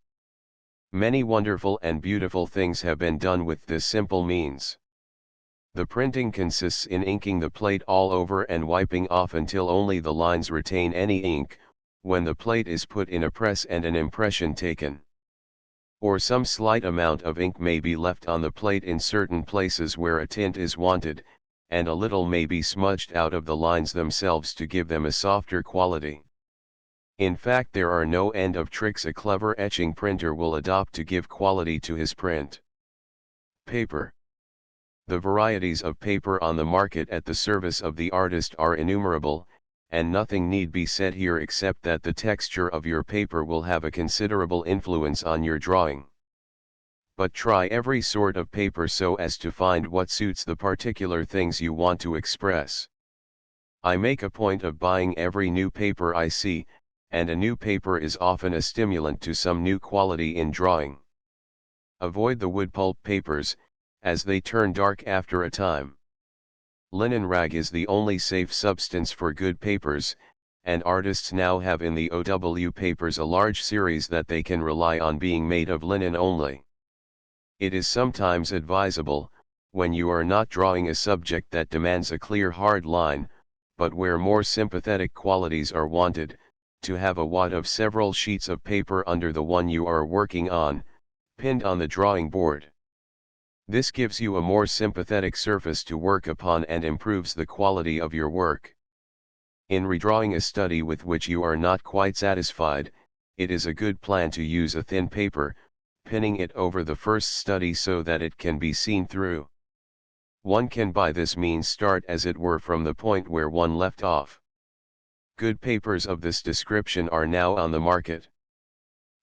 Many wonderful and beautiful things have been done with this simple means. The printing consists in inking the plate all over and wiping off until only the lines retain any ink, when the plate is put in a press and an impression taken. Or some slight amount of ink may be left on the plate in certain places where a tint is wanted, and a little may be smudged out of the lines themselves to give them a softer quality. In fact, there are no end of tricks a clever etching printer will adopt to give quality to his print. Paper. The varieties of paper on the market at the service of the artist are innumerable, and nothing need be said here except that the texture of your paper will have a considerable influence on your drawing. But try every sort of paper so as to find what suits the particular things you want to express. I make a point of buying every new paper I see, and a new paper is often a stimulant to some new quality in drawing. Avoid the wood pulp papers, as they turn dark after a time. Linen rag is the only safe substance for good papers, and artists now have in the OW papers a large series that they can rely on being made of linen only. It is sometimes advisable, when you are not drawing a subject that demands a clear hard line, but where more sympathetic qualities are wanted, to have a wad of several sheets of paper under the one you are working on, pinned on the drawing board. This gives you a more sympathetic surface to work upon and improves the quality of your work. In redrawing a study with which you are not quite satisfied, it is a good plan to use a thin paper, pinning it over the first study so that it can be seen through. One can by this means start as it were from the point where one left off. Good papers of this description are now on the market.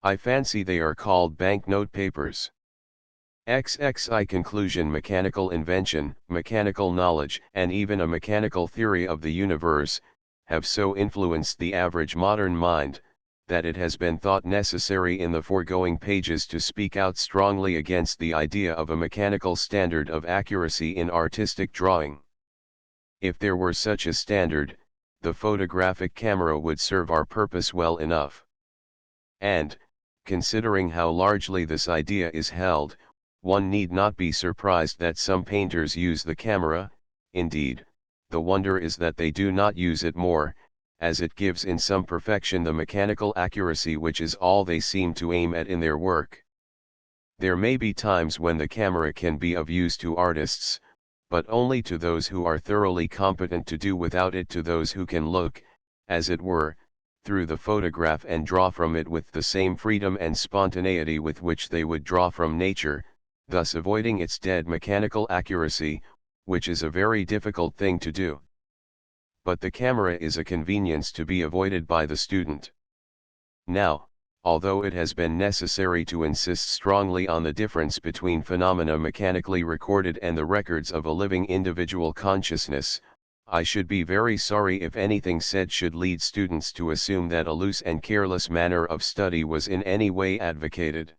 I fancy they are called banknote papers. XXI conclusion, mechanical invention, mechanical knowledge, and even a mechanical theory of the universe, have so influenced the average modern mind, that it has been thought necessary in the foregoing pages to speak out strongly against the idea of a mechanical standard of accuracy in artistic drawing. If there were such a standard, the photographic camera would serve our purpose well enough. And, considering how largely this idea is held, one need not be surprised that some painters use the camera. Indeed, the wonder is that they do not use it more, as it gives in some perfection the mechanical accuracy which is all they seem to aim at in their work. There may be times when the camera can be of use to artists, but only to those who are thoroughly competent to do without it, to those who can look, as it were, through the photograph and draw from it with the same freedom and spontaneity with which they would draw from nature, thus avoiding its dead mechanical accuracy, which is a very difficult thing to do. But the camera is a convenience to be avoided by the student. Now, although it has been necessary to insist strongly on the difference between phenomena mechanically recorded and the records of a living individual consciousness, I should be very sorry if anything said should lead students to assume that a loose and careless manner of study was in any way advocated.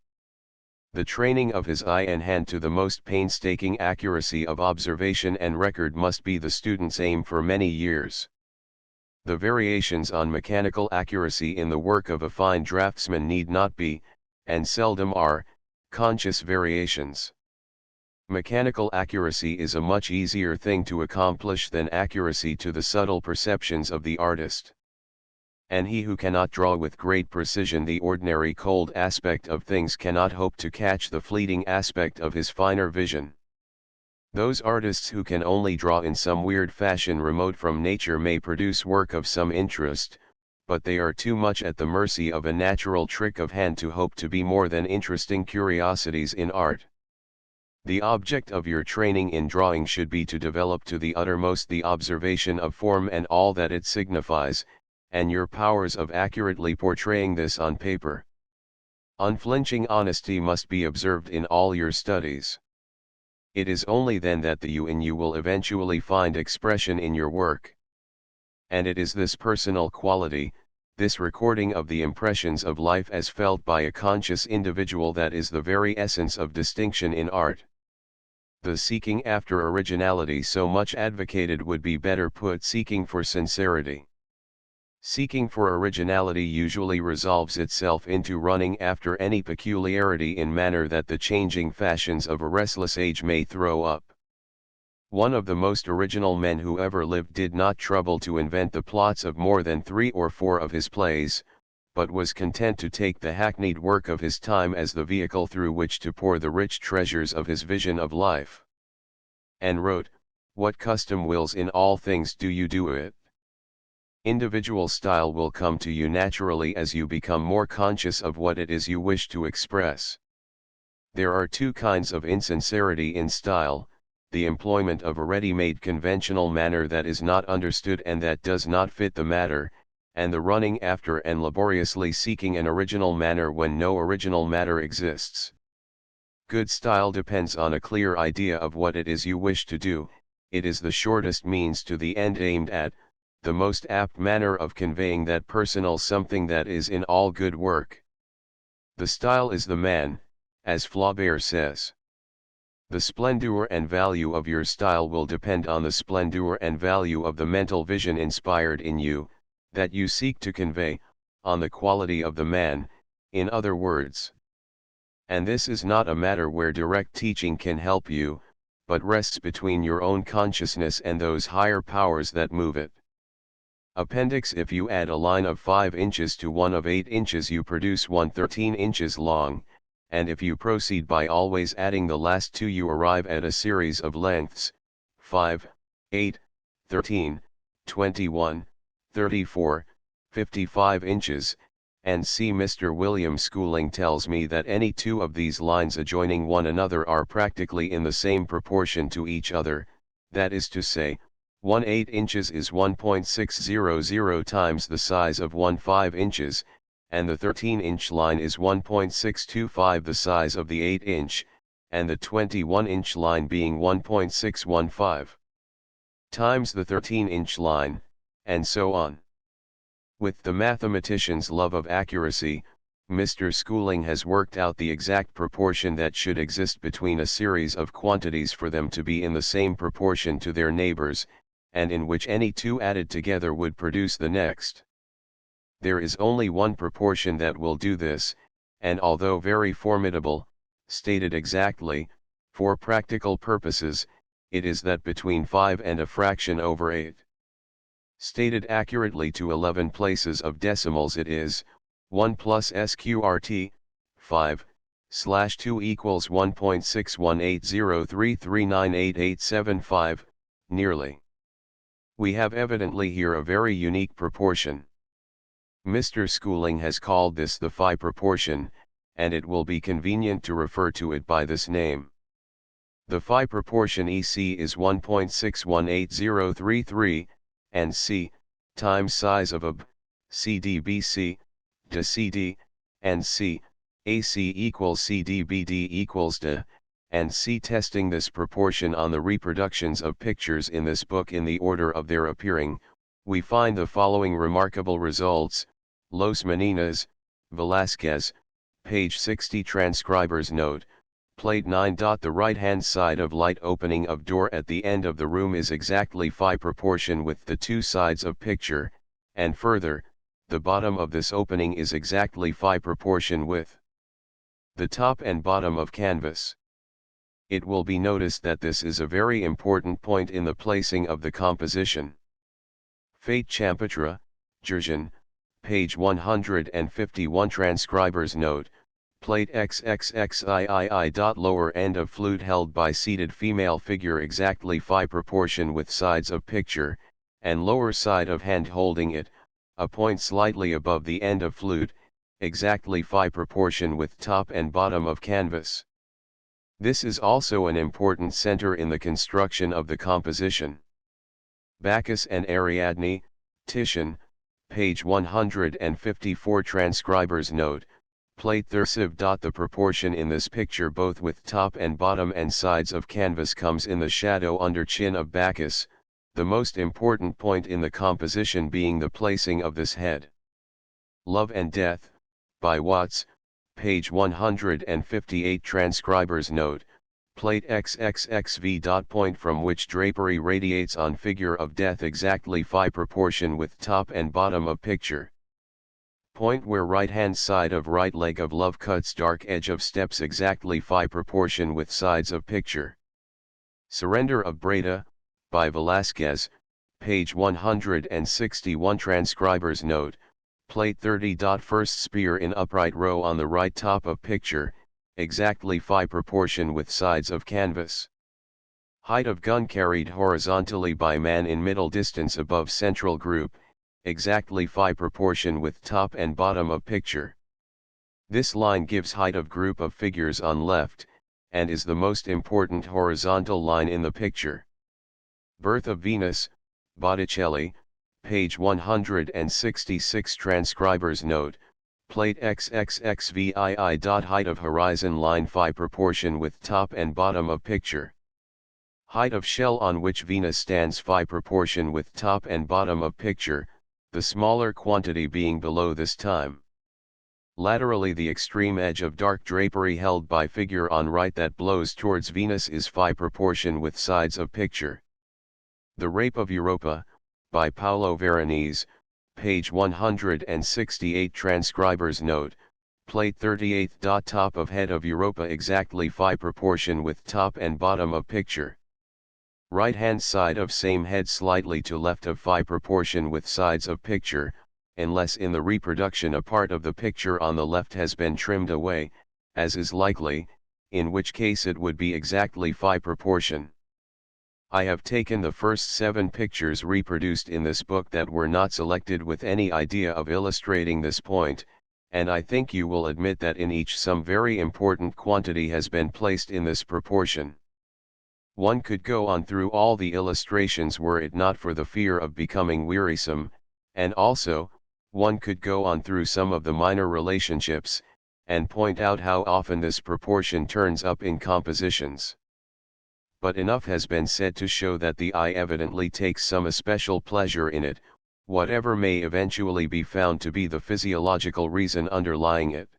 The training of his eye and hand to the most painstaking accuracy of observation and record must be the student's aim for many years. The variations on mechanical accuracy in the work of a fine draftsman need not be, and seldom are, conscious variations. Mechanical accuracy is a much easier thing to accomplish than accuracy to the subtle perceptions of the artist. And he who cannot draw with great precision the ordinary cold aspect of things cannot hope to catch the fleeting aspect of his finer vision. Those artists who can only draw in some weird fashion remote from nature may produce work of some interest, but they are too much at the mercy of a natural trick of hand to hope to be more than interesting curiosities in art. The object of your training in drawing should be to develop to the uttermost the observation of form and all that it signifies, and your powers of accurately portraying this on paper. Unflinching honesty must be observed in all your studies. It is only then that the you in you will eventually find expression in your work. And it is this personal quality, this recording of the impressions of life as felt by a conscious individual, that is the very essence of distinction in art. The seeking after originality so much advocated would be better put seeking for sincerity. Seeking for originality usually resolves itself into running after any peculiarity in manner that the changing fashions of a restless age may throw up. One of the most original men who ever lived did not trouble to invent the plots of more than 3 or 4 of his plays, but was content to take the hackneyed work of his time as the vehicle through which to pour the rich treasures of his vision of life. And wrote, "What custom wills in all things do you do it." Individual style will come to you naturally as you become more conscious of what it is you wish to express. There are 2 kinds of insincerity in style: the employment of a ready-made conventional manner that is not understood and that does not fit the matter, and the running after and laboriously seeking an original manner when no original matter exists. Good style depends on a clear idea of what it is you wish to do. It is the shortest means to the end aimed at, the most apt manner of conveying that personal something that is in all good work. The style is the man, as Flaubert says. The splendor and value of your style will depend on the splendor and value of the mental vision inspired in you, that you seek to convey, on the quality of the man, in other words. And this is not a matter where direct teaching can help you, but rests between your own consciousness and those higher powers that move it. Appendix: if you add a line of 5 inches to one of 8 inches you produce one 13 inches long, and if you proceed by always adding the last 2 you arrive at a series of lengths, 5, 8, 13, 21, 34, 55 inches, and see Mr. William Schooling tells me that any 2 of these lines adjoining one another are practically in the same proportion to each other, that is to say, 1 8 inches is 1.600 times the size of 1 5 inches, and the 13-inch line is 1.625 the size of the 8-inch, and the 21-inch line being 1.615 times the 13-inch line, and so on. With the mathematician's love of accuracy, Mr. Schooling has worked out the exact proportion that should exist between a series of quantities for them to be in the same proportion to their neighbors, and in which any 2 added together would produce the next. There is only one proportion that will do this, and although very formidable, stated exactly, for practical purposes, it is that between 5 and a fraction over 8. Stated accurately to 11 places of decimals it is, 1 plus SQRT, 5/2 equals 1.618033988875, nearly. We have evidently here a very unique proportion. Mr. Schooling has called this the phi proportion, and it will be convenient to refer to it by this name. The phi proportion EC is 1.618033, and C, times size of AB, CDBC, to CD, and C, AC equals CDBD equals D, and C. Testing this proportion on the reproductions of pictures in this book in the order of their appearing, we find the following remarkable results. Los Meninas, Velázquez, page 60. Transcriber's note, plate 9. The right-hand side of light opening of door at the end of the room is exactly phi proportion with the two sides of picture, and further, the bottom of this opening is exactly phi proportion with the top and bottom of canvas. It will be noticed that this is a very important point in the placing of the composition. Fate Champatra, Jurjan, page 151. Transcriber's note, plate XXXIII. Lower end of flute held by seated female figure exactly phi proportion with sides of picture, and lower side of hand holding it, a point slightly above the end of flute, exactly phi proportion with top and bottom of canvas. This is also an important center in the construction of the composition. Bacchus and Ariadne, Titian, page 154. Transcriber's note, plate 30. The proportion in this picture both with top and bottom and sides of canvas comes in the shadow under chin of Bacchus, the most important point in the composition being the placing of this head. Love and Death, by Watts, page 158. Transcriber's note, plate XXXV. Point from which drapery radiates on figure of death exactly phi proportion with top and bottom of picture. Point where right hand side of right leg of love cuts dark edge of steps exactly phi proportion with sides of picture. Surrender of Breda, by Velázquez, page 161. Transcriber's note, plate 30. First spear in upright row on the right top of picture, exactly phi proportion with sides of canvas. Height of gun carried horizontally by man in middle distance above central group, exactly phi proportion with top and bottom of picture. This line gives height of group of figures on left, and is the most important horizontal line in the picture. Birth of Venus, Botticelli, page 166. Transcriber's note, plate XXXVII. Height of horizon line phi proportion with top and bottom of picture. Height of shell on which Venus stands phi proportion with top and bottom of picture, the smaller quantity being below this time. Laterally the extreme edge of dark drapery held by figure on right that blows towards Venus is phi proportion with sides of picture. The Rape of Europa, by Paolo Veronese, page 168. Transcriber's note, plate 38. Top of head of Europa exactly phi proportion with top and bottom of picture. Right hand side of same head slightly to left of phi proportion with sides of picture, unless in the reproduction a part of the picture on the left has been trimmed away, as is likely, in which case it would be exactly phi proportion. I have taken the first 7 pictures reproduced in this book that were not selected with any idea of illustrating this point, and I think you will admit that in each some very important quantity has been placed in this proportion. One could go on through all the illustrations were it not for the fear of becoming wearisome, and also, one could go on through some of the minor relationships, and point out how often this proportion turns up in compositions. But enough has been said to show that the eye evidently takes some especial pleasure in it, whatever may eventually be found to be the physiological reason underlying it.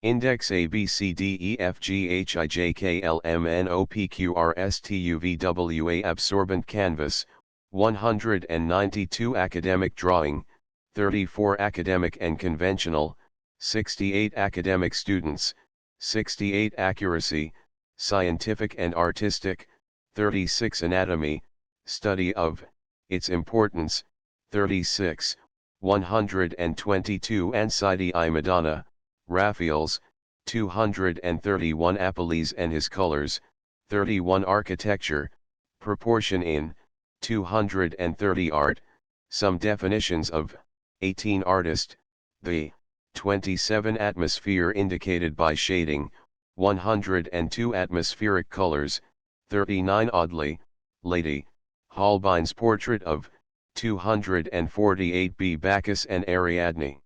Index A B C D E F G H I J K L M N O P Q R S T U V W A Absorbent canvas, 192 academic drawing, 34 academic and conventional, 68 academic students, 68 accuracy, scientific and artistic, 36 anatomy, study of, its importance, 36, 122 Ansidi I Madonna, Raphaels, 231 Apelles and his colors, 31 Architecture, proportion in, 230 Art, some definitions of, 18 Artist, the, 27 Atmosphere indicated by shading, 102 Atmospheric colors, 39 Oddly, Lady, Holbein's portrait of, 248 B. Bacchus and Ariadne.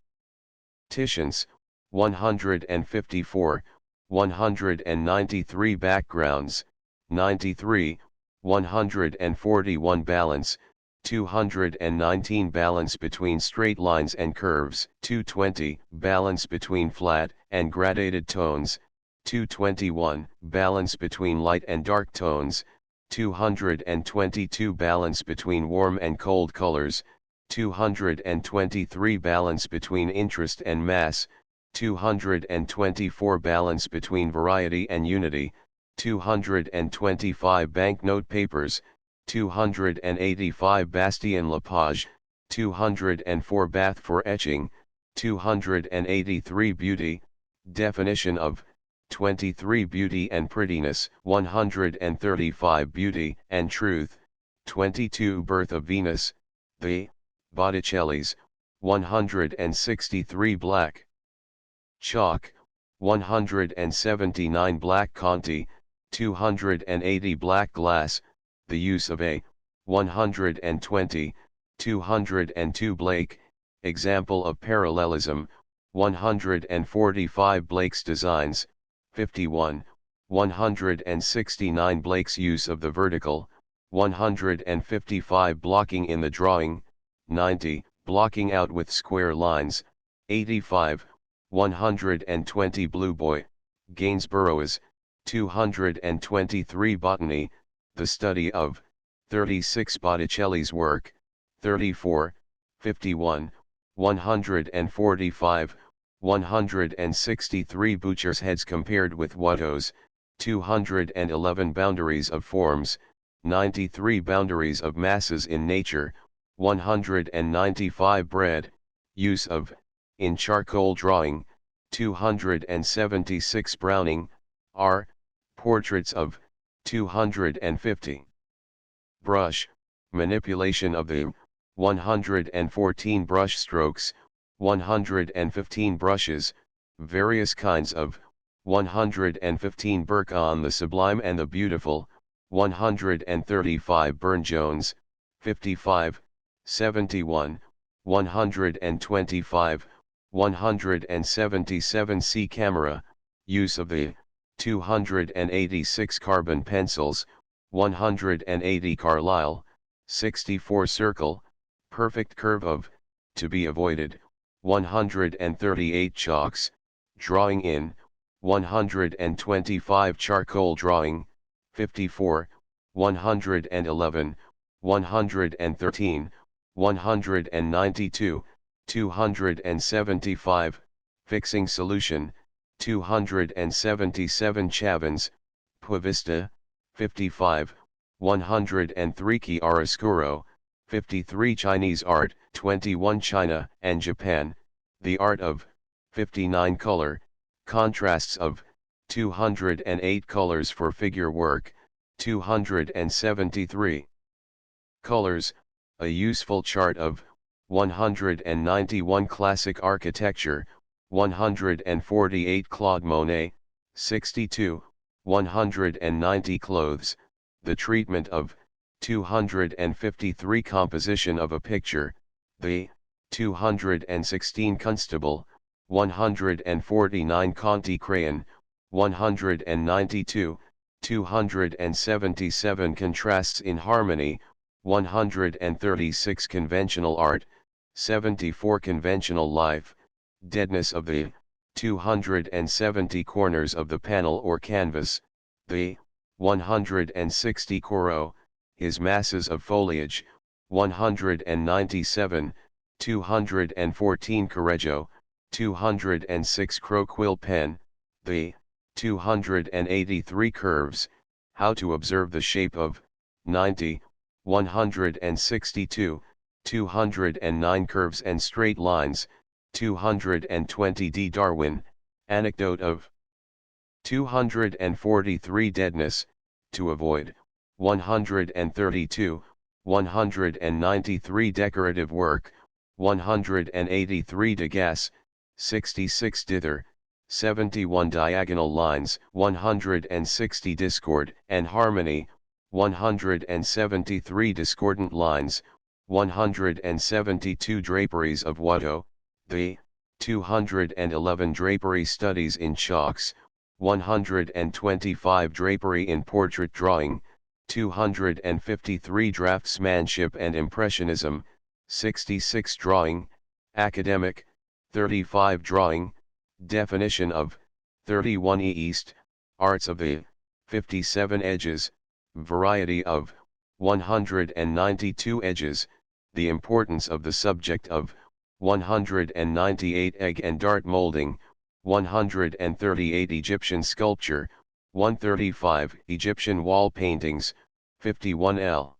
Titian's, 154, 193 Backgrounds, 93, 141 Balance, 219 Balance between straight lines and curves, 220 Balance between flat and gradated tones, 221 Balance between light and dark tones, 222 Balance between warm and cold colors, 223 Balance between interest and mass, 224 Balance between variety and unity, 225 Banknote papers, 285 Bastien Lepage, 204 Bath for etching, 283 Beauty, definition of, 23 Beauty and prettiness, 135 Beauty and truth, 22 Birth of Venus, the, Botticelli's, 163 Black Chalk, 179 Black Conti, 280 Black Glass, the use of a, 120, 202 Blake, example of parallelism, 145 Blake's designs, 51, 169 Blake's use of the vertical, 155 blocking in the drawing, 90, blocking out with square lines, 85, 120 Blue Boy, Gainsborough's, 223 Botany, the study of, 36 Botticelli's work, 34, 51, 145, 163 Boucher's heads compared with Watteau's, 211 Boundaries of forms, 93 Boundaries of masses in nature, 195 Bread, use of, in charcoal drawing, 276 Browning, R, portraits of, 250. Brush, manipulation of the, 114 brush strokes, 115 brushes, various kinds of, 115 Burke on the Sublime and the Beautiful, 135 Burne-Jones, 55, 71, 125, 177 C camera, use of the, 286 carbon pencils, 180 Carlyle, 64 circle, perfect curve of, to be avoided, 138 chalks, drawing in, 125 charcoal drawing, 54, 111, 113, 192, 275, fixing solution, 277 Chavins, Puevista, 55, 103 Chiaroscuro, 53 Chinese art, 21 China and Japan, the art of, 59 color, contrasts of, 208 colors for figure work, 273 colors, a useful chart of, 191 classic architecture, 148 Claude Monet, 62, 190 clothes, the treatment of, 253 composition of a picture, the, 216 Constable, 149 Conti crayon, 192, 277 contrasts in harmony, 136 conventional art, 74 conventional life, deadness of the, 270 corners of the panel or canvas, the, 160 Corot, his masses of foliage, 197, 214 Correggio, 206 Crow quill pen, the, 283 curves, how to observe the shape of, 90, 162, 209 curves and straight lines, 220 D. Darwin, anecdote of 243 deadness, to avoid, 132, 193 decorative work, 183 Degas, 66 dither, 71 diagonal lines, 160 discord and harmony, 173 discordant lines, 172 draperies of Watteau, the 211 drapery studies in chalks, 125 drapery in portrait drawing, 253 draftsmanship and impressionism, 66 drawing, academic, 35 drawing, definition of, 31 East, arts of the, 57 edges, variety of, 192 edges, the importance of the subject of, 198 egg and dart molding, 138 Egyptian sculpture, 135 Egyptian wall paintings, 51 L.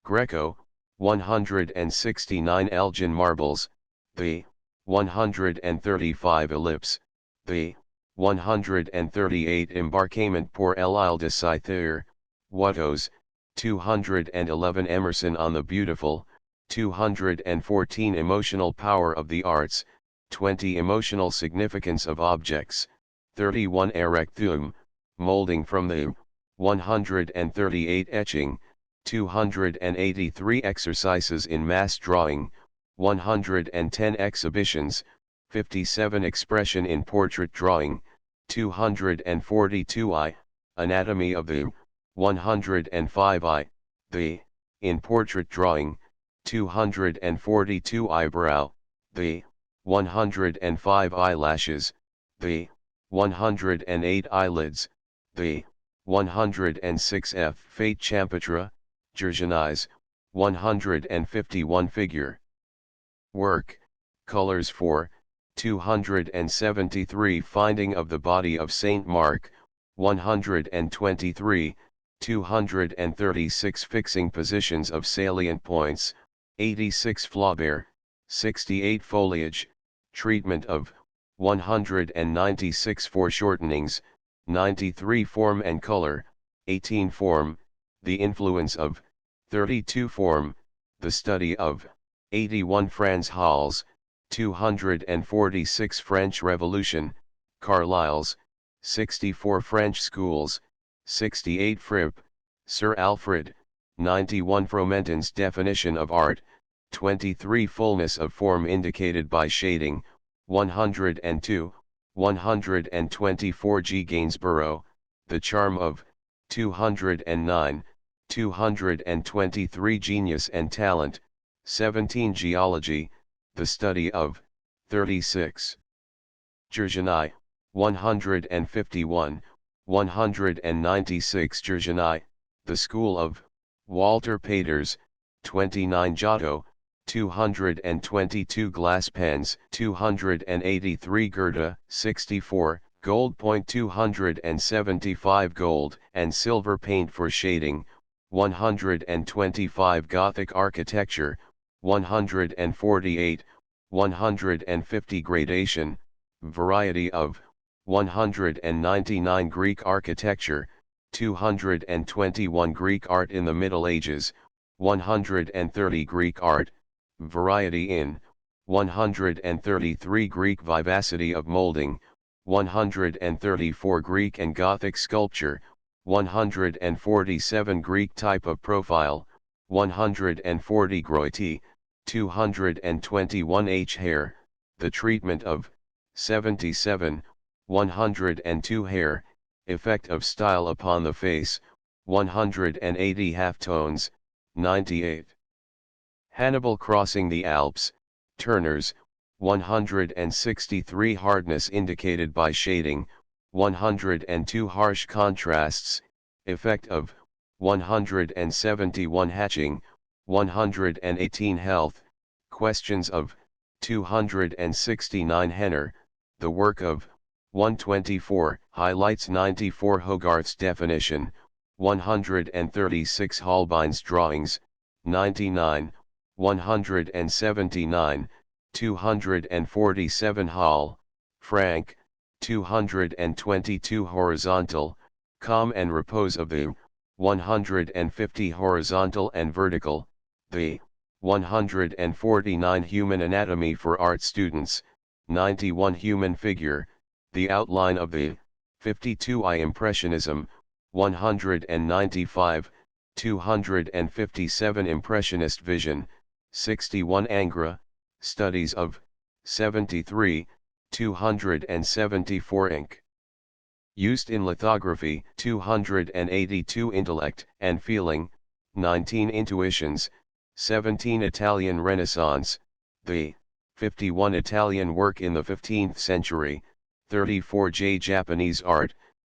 Greco, 169 Elgin marbles, the 135 ellipse, the 138 embarquement pour l'Isle de Cythère, Watteau's, 211 Emerson on the beautiful, 214 emotional power of the arts, 20 emotional significance of objects, 31 Erecthuum, molding from the, 138 etching, 283 exercises in mass drawing, 110 exhibitions, 57 expression in portrait drawing, 242 anatomy of the, 105 the, in portrait drawing, 242 eyebrow, the, 105 eyelashes, the, 108 eyelids, the, 106 fate champetre, Georgianise, 151 figure. Work, colors for, 273 finding of the body of Saint Mark, 123, 236 fixing positions of salient points, 86 Flaubert, 68 foliage, treatment of, 196 foreshortenings, 93 form and color, 18 form, the influence of, 32 form, the study of, 81 Franz Hals, 246 French Revolution, Carlyle's, 64 French schools, 68 Fripp, Sir Alfred, 91 Fromentin's definition of art, 23 fullness of form indicated by shading, 102, 124 G. Gainsborough, the charm of, 209, 223 genius and talent, 17 geology, the study of, 36. Georgianae, 151, 196 Georgianae, the school of, Walter Paters, 29 Giotto, 222 glass pens, 283 Goethe, 64, gold point 275 gold and silver paint for shading, 125 Gothic architecture, 148, 150 gradation, variety of, 199 Greek architecture, 221 Greek art in the Middle Ages, 130 Greek art, variety in, 133 Greek vivacity of molding, 134 Greek and Gothic sculpture, 147 Greek type of profile, 140 Groiti, 221 H hair, the treatment of, 77, 102 hair, effect of style upon the face, 180 halftones, 98. Hannibal crossing the Alps, Turners, 163 hardness indicated by shading, 102 harsh contrasts, effect of, 171 hatching, 118 health, questions of, 269 Henner, the work of, 124 highlights 94 Hogarth's definition, 136 Holbein's drawings, 99, 179, 247 Hall, Frank, 222 horizontal, calm and repose of the, 150 horizontal and vertical, the, 149 human anatomy for art students, 91 human figure, the outline of the, 52 I impressionism, 195, 257 impressionist vision, 61 Angra, studies of, 73, 274 ink. Used in lithography, 282 intellect and feeling, 19 intuitions, 17 Italian Renaissance, the 51 Italian work in the 15th century, 34 Japanese art,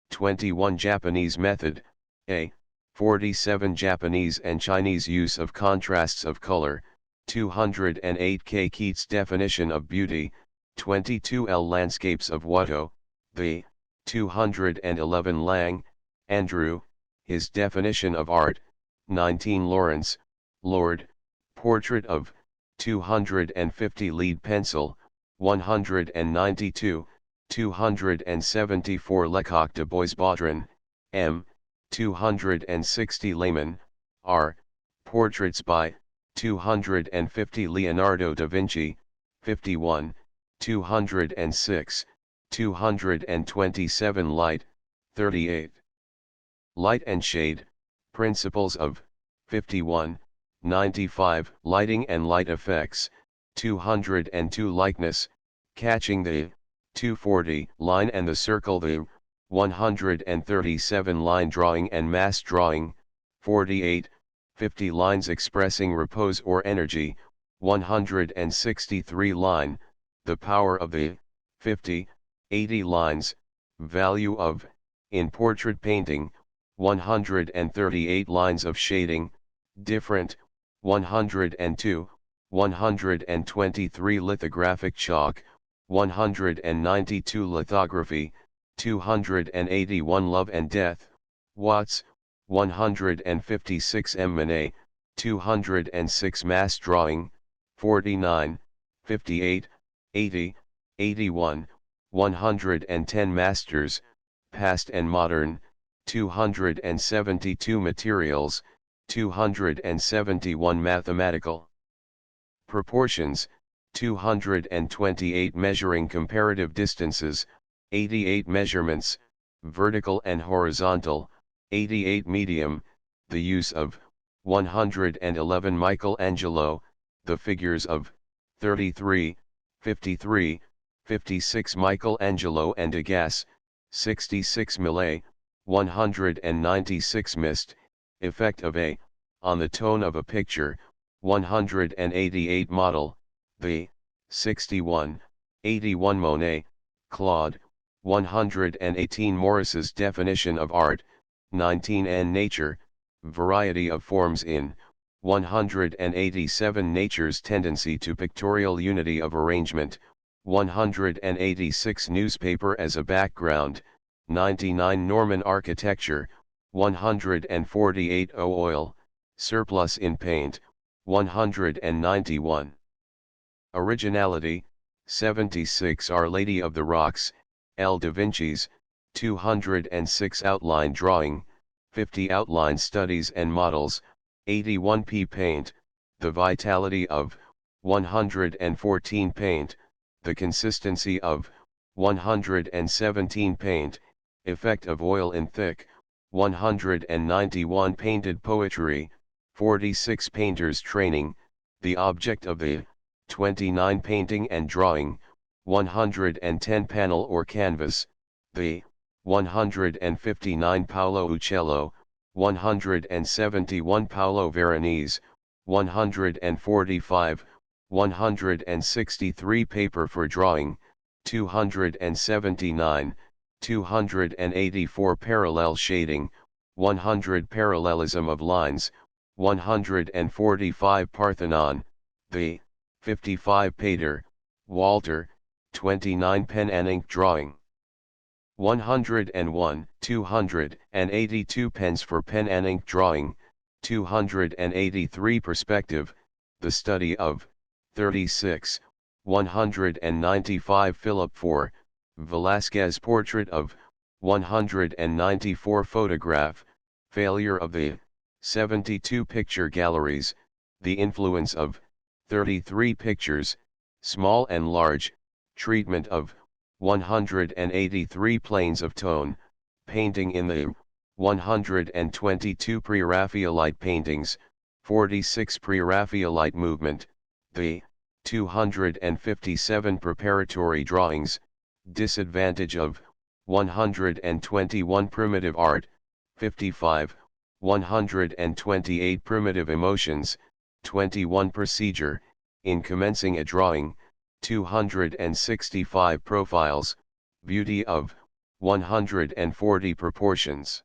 21 Japanese method, a 47 Japanese and Chinese use of contrasts of color, 208 Keats definition of beauty, 22 L landscapes of Watteau, the 211 Lang, Andrew, his definition of art, 19 Lawrence, Lord, portrait of, 250 lead pencil, 192, 274 Lecoq de Bois-Baudran, M, 260 Layman, R, portraits by, 250 Leonardo da Vinci, 51, 206, 227 Light, 38. Light and shade, principles of, 51, 95 Lighting and light effects, 202 Likeness, catching the, 240 Line and the circle the, 137 Line drawing and mass drawing, 48, 50 Lines expressing repose or energy, 163 Line, the power of the, 50, 80 Lines, value of, in portrait painting, 138 Lines of shading, different, 102, 123 Lithographic chalk, 192 Lithography, 281 Love and Death, Watts, 156 M. Manet, 206 Mass Drawing, 49, 58, 80, 81, 110 Masters, Past and Modern, 272 Materials, 271 Mathematical Proportions, 228 Measuring comparative distances, 88 Measurements, vertical and horizontal, 88 Medium, the use of, 111 Michelangelo, the figures of, 33, 53, 56 Michelangelo and Degas, 66 Millet, 196 Mist, effect of a, on the tone of a picture, 188 Model, the, 61, 81 Monet, Claude, 118 Morris's definition of art, 19 and Nature, variety of forms in, 187 Nature's tendency to pictorial unity of arrangement, 186 Newspaper as a background, 99 Norman architecture, 148 Oil, surplus in paint, 191. Originality, 76 Our Lady of the Rocks, L. da Vinci's, 206 Outline drawing, 50 Outline studies and models, 81 P. Paint, the vitality of, 114 Paint, the consistency of, 117 Paint, effect of oil in thick, 191 Painted poetry, 46 Painters training, the object of the, 29 Painting and drawing, 110 Panel or canvas, the, 159 Paolo Uccello, 171 Paolo Veronese, 145, 163 Paper for drawing, 279, 284 Parallel shading, 100 Parallelism of lines, 145 Parthenon, the, 55 Pater, Walter, 29 Pen and ink drawing. 101, 282 pens for pen and ink drawing, 283 Perspective, the study of, 36, 195 Philip IV, Velázquez portrait of, 194 photograph, failure of the, 72 picture galleries, the influence of, 33 pictures, small and large, treatment of, 183 planes of tone, painting in the, 122 Pre-Raphaelite paintings, 46 Pre-Raphaelite movement, the, 257 preparatory drawings, disadvantage of, 121 primitive art, 55, 128 primitive emotions, 21 procedure, in commencing a drawing, 265 profiles, beauty of, 140 proportions.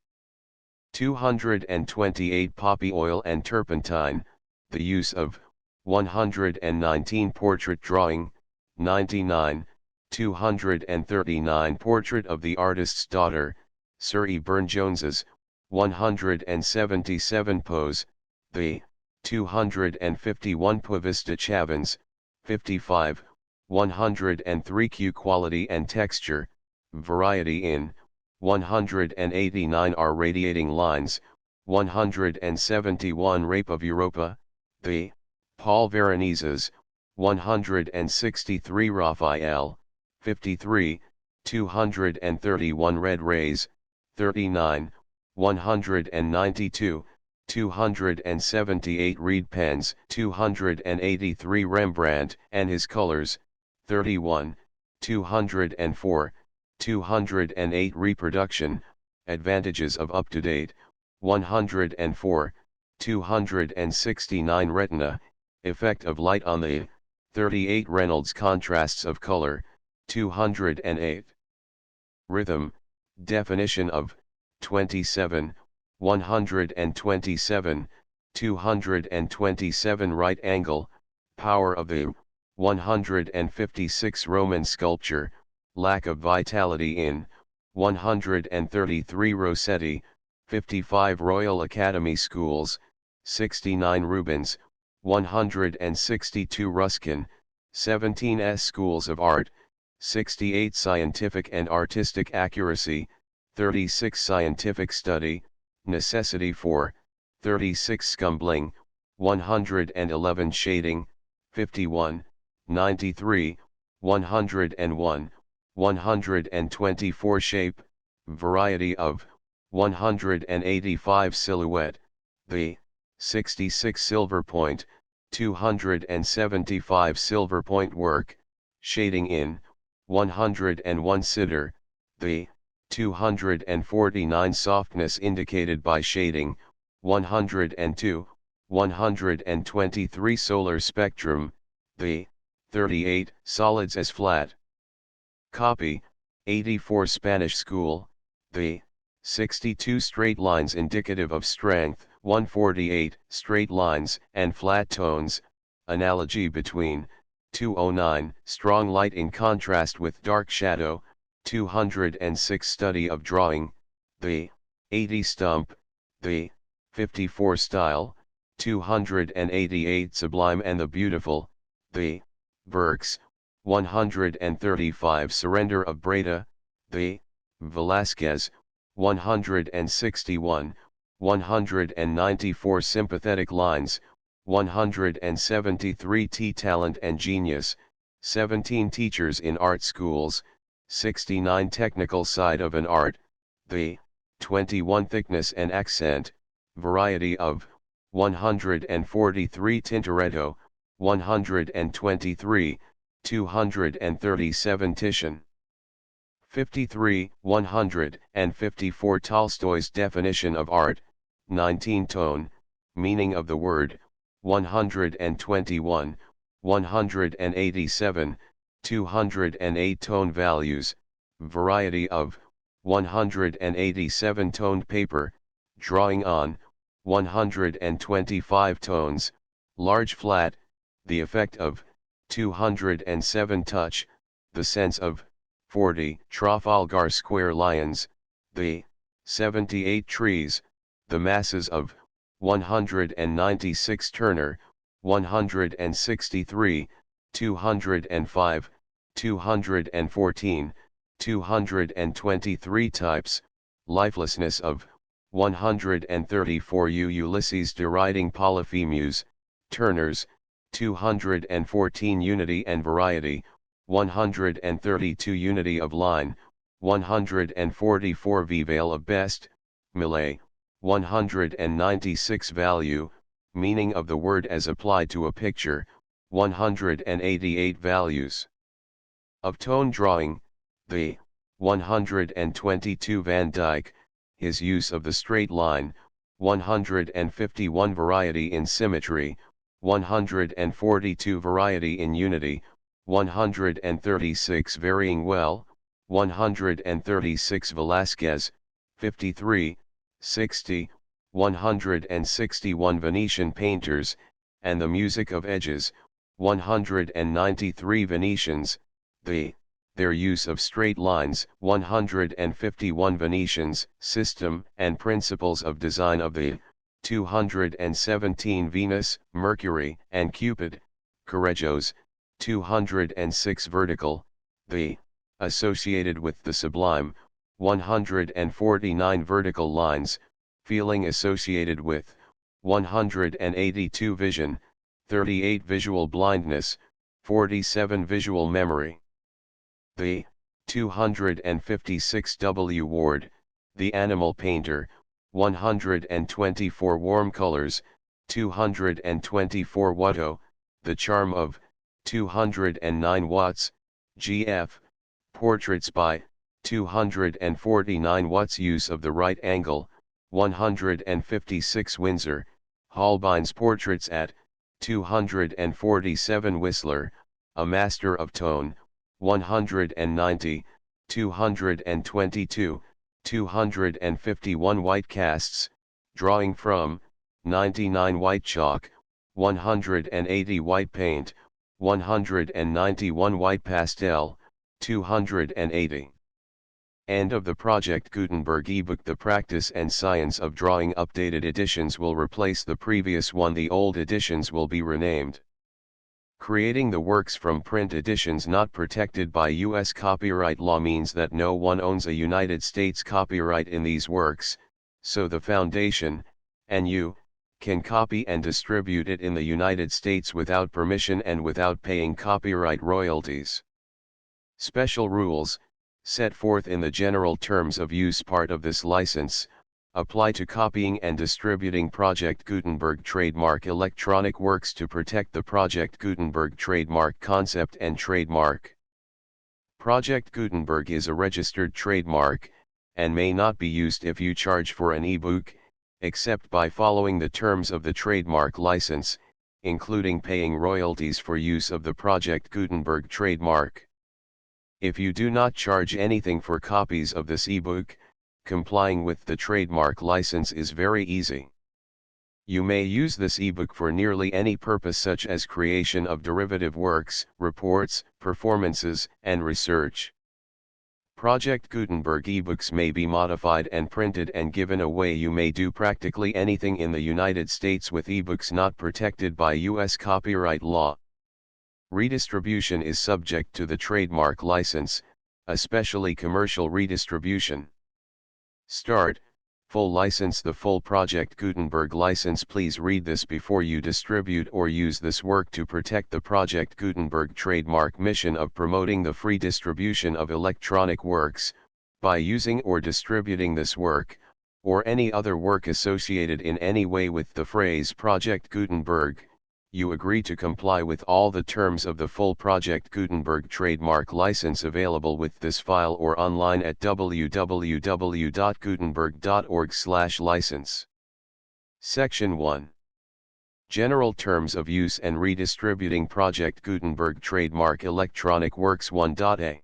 228 poppy oil and turpentine, the use of, 119 portrait drawing, 99, 239 portrait of the artist's daughter, Sir E. Burne-Jones's, 177 pose, the, 251 Puvis de Chavannes, 55, 103 Q quality and texture, variety in, 189 are radiating lines, 171 Rape of Europa, the, Paul Veronese's, 163 Raphael, 53, 231 Red Rays, 39, 192, 278 Reed pens, 283 Rembrandt and his colors, 31, 204, 208 reproduction, advantages of up-to-date, 104, 269 retina, effect of light on the, 38 Reynolds contrasts of color, 208. Rhythm, definition of, 27, 127, 227 right angle, power of the, 156 Roman sculpture, lack of vitality in, 133 Rossetti, 55 Royal Academy Schools, 69 Rubens, 162 Ruskin, 17 S. Schools of Art, 68 Scientific and Artistic Accuracy, 36 Scientific Study, Necessity for, 36 Scumbling, 111 Shading, 51, 93, 101, 124 Shape, variety of, 185 Silhouette, the, 66 Silver Point, 275 Silver Point Work, shading in, 101 Sitter, the, 249 Softness indicated by shading, 102, 123 Solar Spectrum, the, 38 Solids as flat. Copy, 84 Spanish School, the, 62 Straight lines indicative of strength, 148 Straight lines and flat tones, analogy between, 209 Strong light in contrast with dark shadow, 206 Study of drawing, the, 80 Stump, the, 54 Style, 288 Sublime and the Beautiful, the, Burks, 135 Surrender of Breda, the, Velázquez, 161, 194 Sympathetic lines, 173 T Talent and Genius, 17 Teachers in art schools, 69 Technical side of an art, the, 21 Thickness and accent, variety of, 143 Tintoretto, 123, 237 Titian. 53, 154 Tolstoy's definition of art, 19 Tone, meaning of the word, 121, 187, 208 Tone values, variety of, 187 toned paper, drawing on, 125 tones, large flat, the effect of, 207 touch, the sense of, 40 Trafalgar Square lions, the, 78 trees, the masses of, 196 Turner, 163, 205, 214, 223 types, lifelessness of, 134 Ulysses deriding Polyphemus, Turners, 214 Unity and variety, 132 Unity of line, 144 Veil of best, Millet, 196 Value, meaning of the word as applied to a picture, 188 Values. Of tone drawing, the 122 Van Dyck, his use of the straight line, 151 Variety in symmetry, 142 Variety in unity, 136 Varying well, 136 Velázquez, 53, 60, 161 Venetian painters, and the music of edges, 193 Venetians, their use of straight lines, 151 Venetians, system and principles of design of the 217 Venus, Mercury, and Cupid, Correggios, 206 Vertical, the associated with the sublime, 149 Vertical lines, feeling associated with, 182 Vision, 38 Visual blindness, 47 Visual memory. The 256 W. Ward, the animal painter, 124 Warm colors, 224 Watteau, the charm of, 209 Watts, G.F., portraits by, 249 Watts use of the right angle, 156 Windsor, Holbein's portraits at, 247 Whistler, a master of tone, 190, 222, 251 White casts, drawing from, 99 White chalk, 180 White paint, 191 White pastel, 280. End of the Project Gutenberg ebook. The Practice and Science of Drawing updated editions will replace the previous one. The old editions will be renamed. Creating the works from print editions not protected by U.S. copyright law means that no one owns a United States copyright in these works, so the Foundation, and you, can copy and distribute it in the United States without permission and without paying copyright royalties. Special rules, set forth in the General Terms of Use part of this license, apply to copying and distributing Project Gutenberg trademark electronic works to protect the Project Gutenberg trademark concept and trademark. Project Gutenberg is a registered trademark, and may not be used if you charge for an ebook, except by following the terms of the trademark license, including paying royalties for use of the Project Gutenberg trademark. If you do not charge anything for copies of this ebook, complying with the trademark license is very easy. You may use this ebook for nearly any purpose, such as creation of derivative works, reports, performances, and research. Project Gutenberg ebooks may be modified and printed and given away. You may do practically anything in the United States with ebooks not protected by U.S. copyright law. Redistribution is subject to the trademark license, especially commercial redistribution. Start, full license. The full Project Gutenberg license. Please read this before you distribute or use this work to protect the Project Gutenberg trademark mission of promoting the free distribution of electronic works, by using or distributing this work, or any other work associated in any way with the phrase Project Gutenberg. You agree to comply with all the terms of the full Project Gutenberg trademark license available with this file or online at www.gutenberg.org/license. Section 1. General Terms of Use and Redistributing Project Gutenberg Trademark Electronic Works 1.a.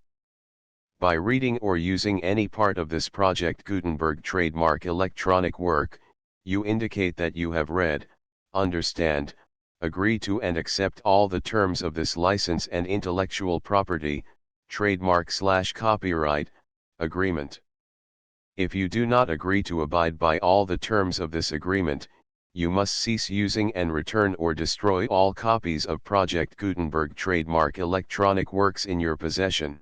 By reading or using any part of this Project Gutenberg trademark electronic work, you indicate that you have read, understand, agree to and accept all the terms of this license and intellectual property, trademark/copyright, agreement. If you do not agree to abide by all the terms of this agreement, you must cease using and return or destroy all copies of Project Gutenberg trademark electronic works in your possession.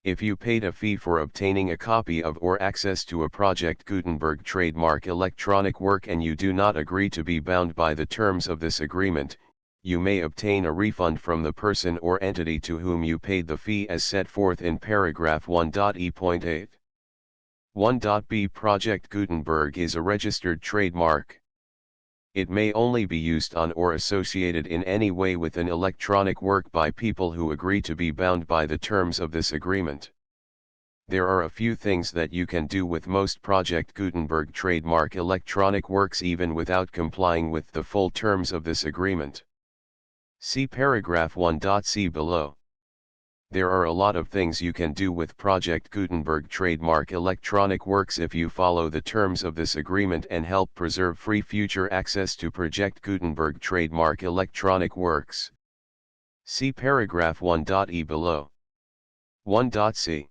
If you paid a fee for obtaining a copy of or access to a Project Gutenberg trademark electronic work and you do not agree to be bound by the terms of this agreement, you may obtain a refund from the person or entity to whom you paid the fee as set forth in paragraph 1.e.8. 1.b Project Gutenberg is a registered trademark. It may only be used on or associated in any way with an electronic work by people who agree to be bound by the terms of this agreement. There are a few things that you can do with most Project Gutenberg trademark electronic works even without complying with the full terms of this agreement. See paragraph 1.c below. There are a lot of things you can do with Project Gutenberg trademark electronic works if you follow the terms of this agreement and help preserve free future access to Project Gutenberg trademark electronic works. See paragraph 1.e below. 1.c.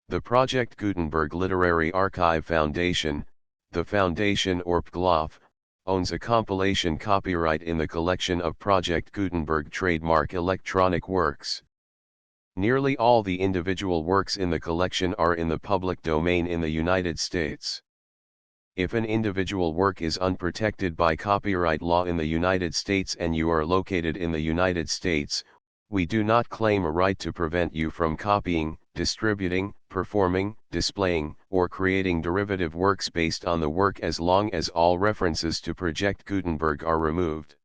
The Project Gutenberg Literary Archive Foundation, the foundation or PGLOF, owns a compilation copyright in the collection of Project Gutenberg trademark electronic works. Nearly all the individual works in the collection are in the public domain in the United States. If an individual work is unprotected by copyright law in the United States and you are located in the United States, we do not claim a right to prevent you from copying, distributing, performing, displaying, or creating derivative works based on the work as long as all references to Project Gutenberg are removed.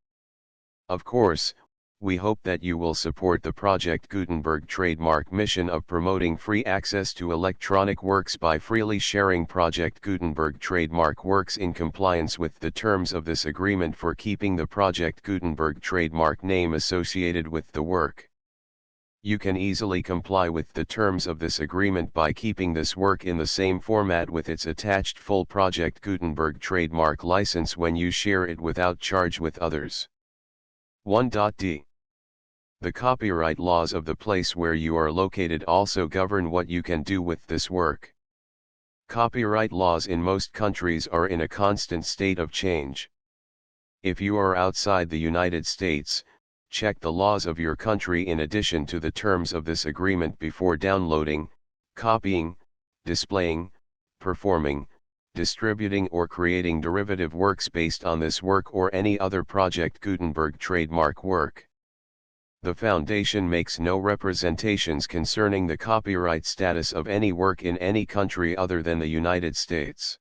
Of course, we hope that you will support the Project Gutenberg trademark mission of promoting free access to electronic works by freely sharing Project Gutenberg trademark works in compliance with the terms of this agreement for keeping the Project Gutenberg trademark name associated with the work. You can easily comply with the terms of this agreement by keeping this work in the same format with its attached full Project Gutenberg trademark license when you share it without charge with others. 1.d. The copyright laws of the place where you are located also govern what you can do with this work. Copyright laws in most countries are in a constant state of change. If you are outside the United States, check the laws of your country in addition to the terms of this agreement before downloading, copying, displaying, performing, distributing or creating derivative works based on this work or any other Project Gutenberg trademark work. The Foundation makes no representations concerning the copyright status of any work in any country other than the United States.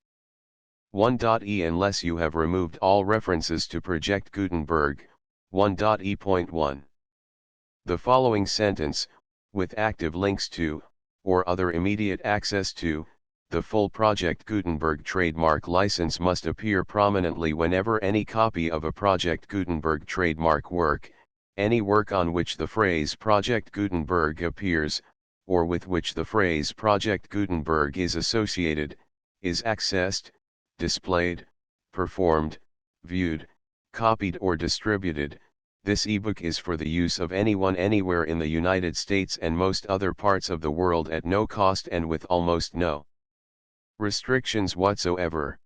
1.e Unless you have removed all references to Project Gutenberg, 1.e.1. The following sentence, with active links to, or other immediate access to, the full Project Gutenberg trademark license must appear prominently whenever any copy of a Project Gutenberg trademark work, any work on which the phrase Project Gutenberg appears, or with which the phrase Project Gutenberg is associated, is accessed, displayed, performed, viewed, copied or distributed. This ebook is for the use of anyone anywhere in the United States and most other parts of the world at no cost and with almost no restrictions whatsoever.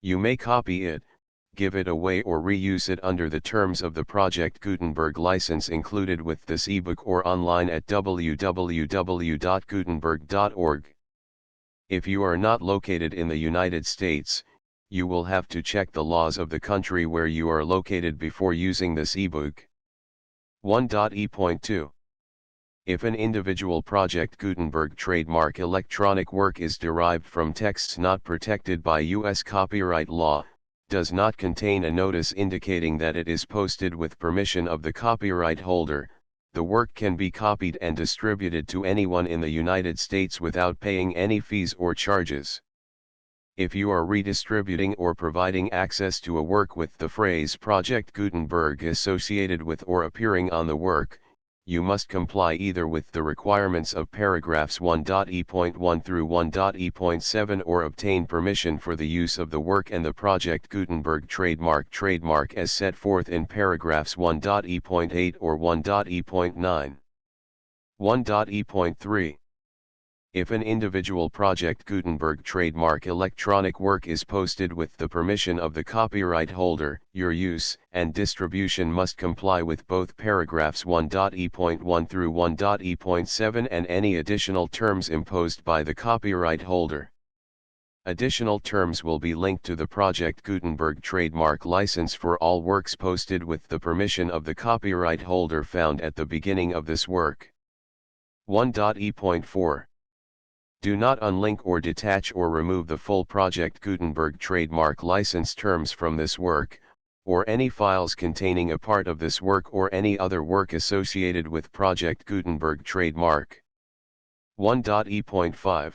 You may copy it, give it away or reuse it under the terms of the Project Gutenberg license included with this ebook or online at www.gutenberg.org. If you are not located in the United States, you will have to check the laws of the country where you are located before using this ebook. 1.e.2. If an individual Project Gutenberg trademark electronic work is derived from texts not protected by U.S. copyright law, does not contain a notice indicating that it is posted with permission of the copyright holder, the work can be copied and distributed to anyone in the United States without paying any fees or charges. If you are redistributing or providing access to a work with the phrase Project Gutenberg associated with or appearing on the work, you must comply either with the requirements of paragraphs 1.e.1 through 1.e.7 or obtain permission for the use of the work and the Project Gutenberg trademark as set forth in paragraphs 1.e.8 or 1.e.9. 1.e.3. If an individual Project Gutenberg trademark electronic work is posted with the permission of the copyright holder, your use and distribution must comply with both paragraphs 1.e.1 through 1.e.7 and any additional terms imposed by the copyright holder. Additional terms will be linked to the Project Gutenberg trademark license for all works posted with the permission of the copyright holder found at the beginning of this work. 1.e.4 Do not unlink or detach or remove the full Project Gutenberg trademark license terms from this work, or any files containing a part of this work or any other work associated with Project Gutenberg trademark. 1.e.5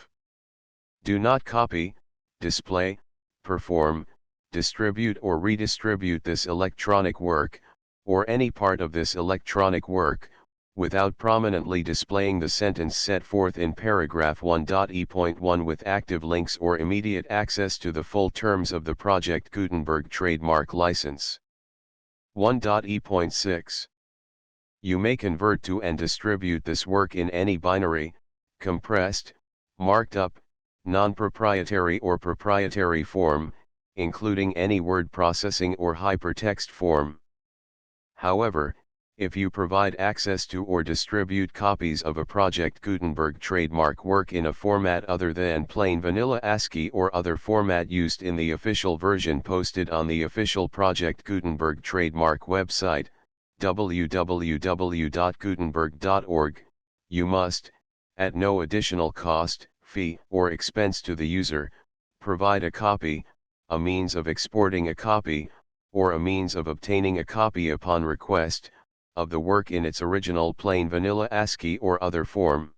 Do not copy, display, perform, distribute or redistribute this electronic work, or any part of this electronic work, without prominently displaying the sentence set forth in paragraph 1.e.1 with active links or immediate access to the full terms of the Project Gutenberg trademark license. 1.e.6 You may convert to and distribute this work in any binary, compressed, marked up, non-proprietary or proprietary form, including any word processing or hypertext form. However, if you provide access to or distribute copies of a Project Gutenberg trademark work in a format other than plain vanilla ASCII or other format used in the official version posted on the official Project Gutenberg trademark website, www.gutenberg.org, you must, at no additional cost, fee, or expense to the user, provide a copy, a means of exporting a copy, or a means of obtaining a copy upon request, of the work in its original plain vanilla ASCII or other form.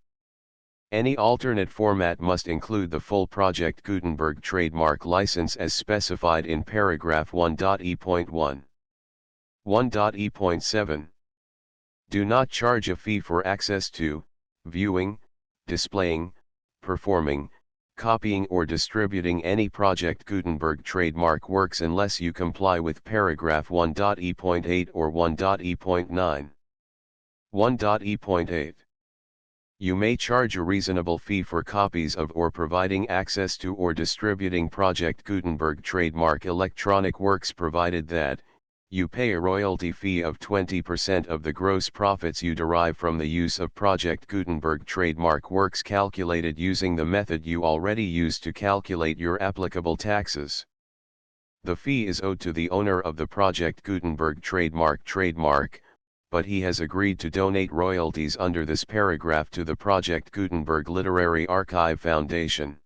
Any alternate format must include the full Project Gutenberg trademark license as specified in paragraph 1.e.1. 1.e.7 Do not charge a fee for access to, viewing, displaying, performing, copying or distributing any Project Gutenberg trademark works unless you comply with paragraph 1.e.8 or 1.e.9. 1.e.8 You may charge a reasonable fee for copies of or providing access to or distributing Project Gutenberg trademark electronic works provided that, you pay a royalty fee of 20% of the gross profits you derive from the use of Project Gutenberg trademark works calculated using the method you already use to calculate your applicable taxes. The fee is owed to the owner of the Project Gutenberg trademark, but he has agreed to donate royalties under this paragraph to the Project Gutenberg Literary Archive Foundation.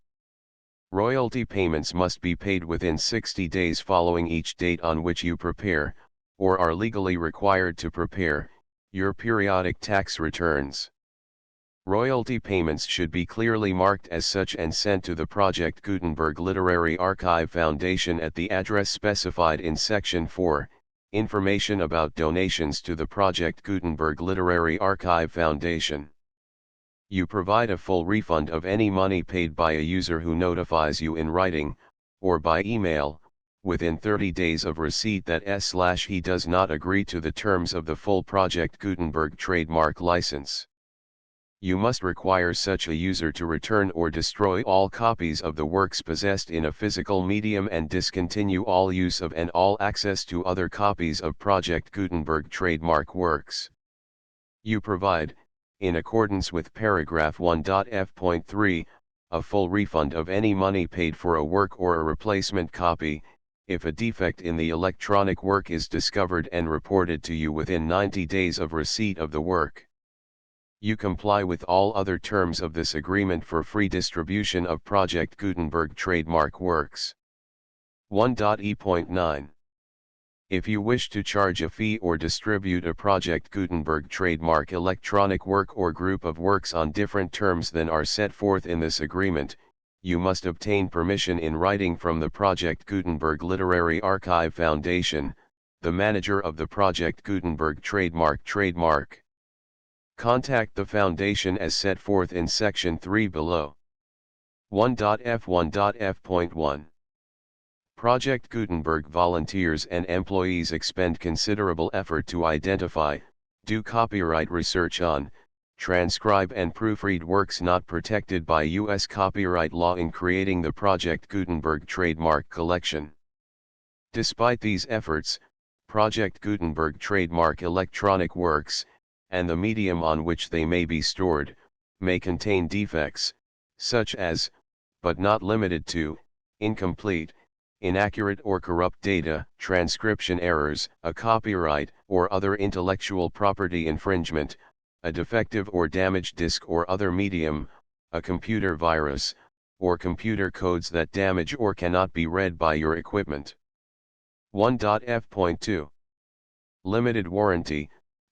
Royalty payments must be paid within 60 days following each date on which you prepare, or are legally required to prepare, your periodic tax returns. Royalty payments should be clearly marked as such and sent to the Project Gutenberg Literary Archive Foundation at the address specified in Section 4, Information about donations to the Project Gutenberg Literary Archive Foundation. You provide a full refund of any money paid by a user who notifies you in writing, or by email, within 30 days of receipt that he does not agree to the terms of the full Project Gutenberg trademark license. You must require such a user to return or destroy all copies of the works possessed in a physical medium and discontinue all use of and all access to other copies of Project Gutenberg trademark works. You provide, in accordance with paragraph 1.f.3, a full refund of any money paid for a work or a replacement copy, if a defect in the electronic work is discovered and reported to you within 90 days of receipt of the work. You comply with all other terms of this agreement for free distribution of Project Gutenberg trademark works. 1.e.9 If you wish to charge a fee or distribute a Project Gutenberg trademark electronic work or group of works on different terms than are set forth in this agreement, you must obtain permission in writing from the Project Gutenberg Literary Archive Foundation, the manager of the Project Gutenberg trademark. Contact the Foundation as set forth in Section 3 below. 1.f.1.f.1 Project Gutenberg volunteers and employees expend considerable effort to identify, do copyright research on, transcribe and proofread works not protected by U.S. copyright law in creating the Project Gutenberg trademark collection. Despite these efforts, Project Gutenberg trademark electronic works, and the medium on which they may be stored, may contain defects, such as, but not limited to, incomplete, inaccurate or corrupt data, transcription errors, a copyright or other intellectual property infringement, a defective or damaged disk or other medium, a computer virus, or computer codes that damage or cannot be read by your equipment. 1.f.2 Limited warranty,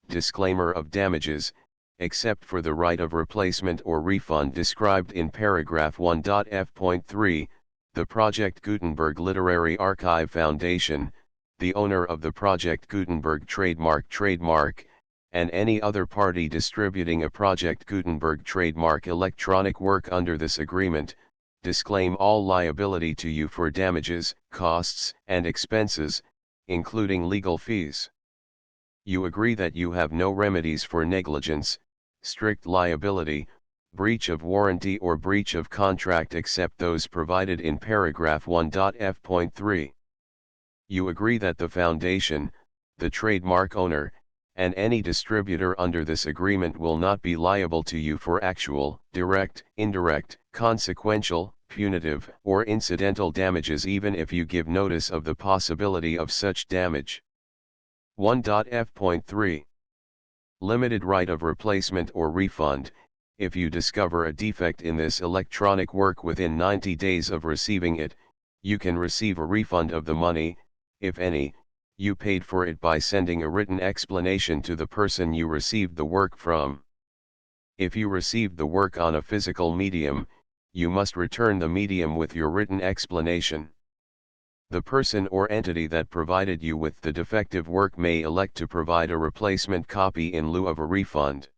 disclaimer of damages, except for the right of replacement or refund described in paragraph 1.f.3, the Project Gutenberg Literary Archive Foundation, the owner of the Project Gutenberg trademark, and any other party distributing a Project Gutenberg trademark electronic work under this agreement, disclaim all liability to you for damages, costs, and expenses, including legal fees. You agree that you have no remedies for negligence, strict liability, breach of warranty or breach of contract except those provided in paragraph 1.f.3. You agree that the foundation, the trademark owner, and any distributor under this agreement will not be liable to you for actual, direct, indirect, consequential, punitive, or incidental damages even if you give notice of the possibility of such damage. 1.f.3 Limited right of replacement or refund. If you discover a defect in this electronic work within 90 days of receiving it, you can receive a refund of the money, if any, you paid for it by sending a written explanation to the person you received the work from. If you received the work on a physical medium, you must return the medium with your written explanation. The person or entity that provided you with the defective work may elect to provide a replacement copy in lieu of a refund.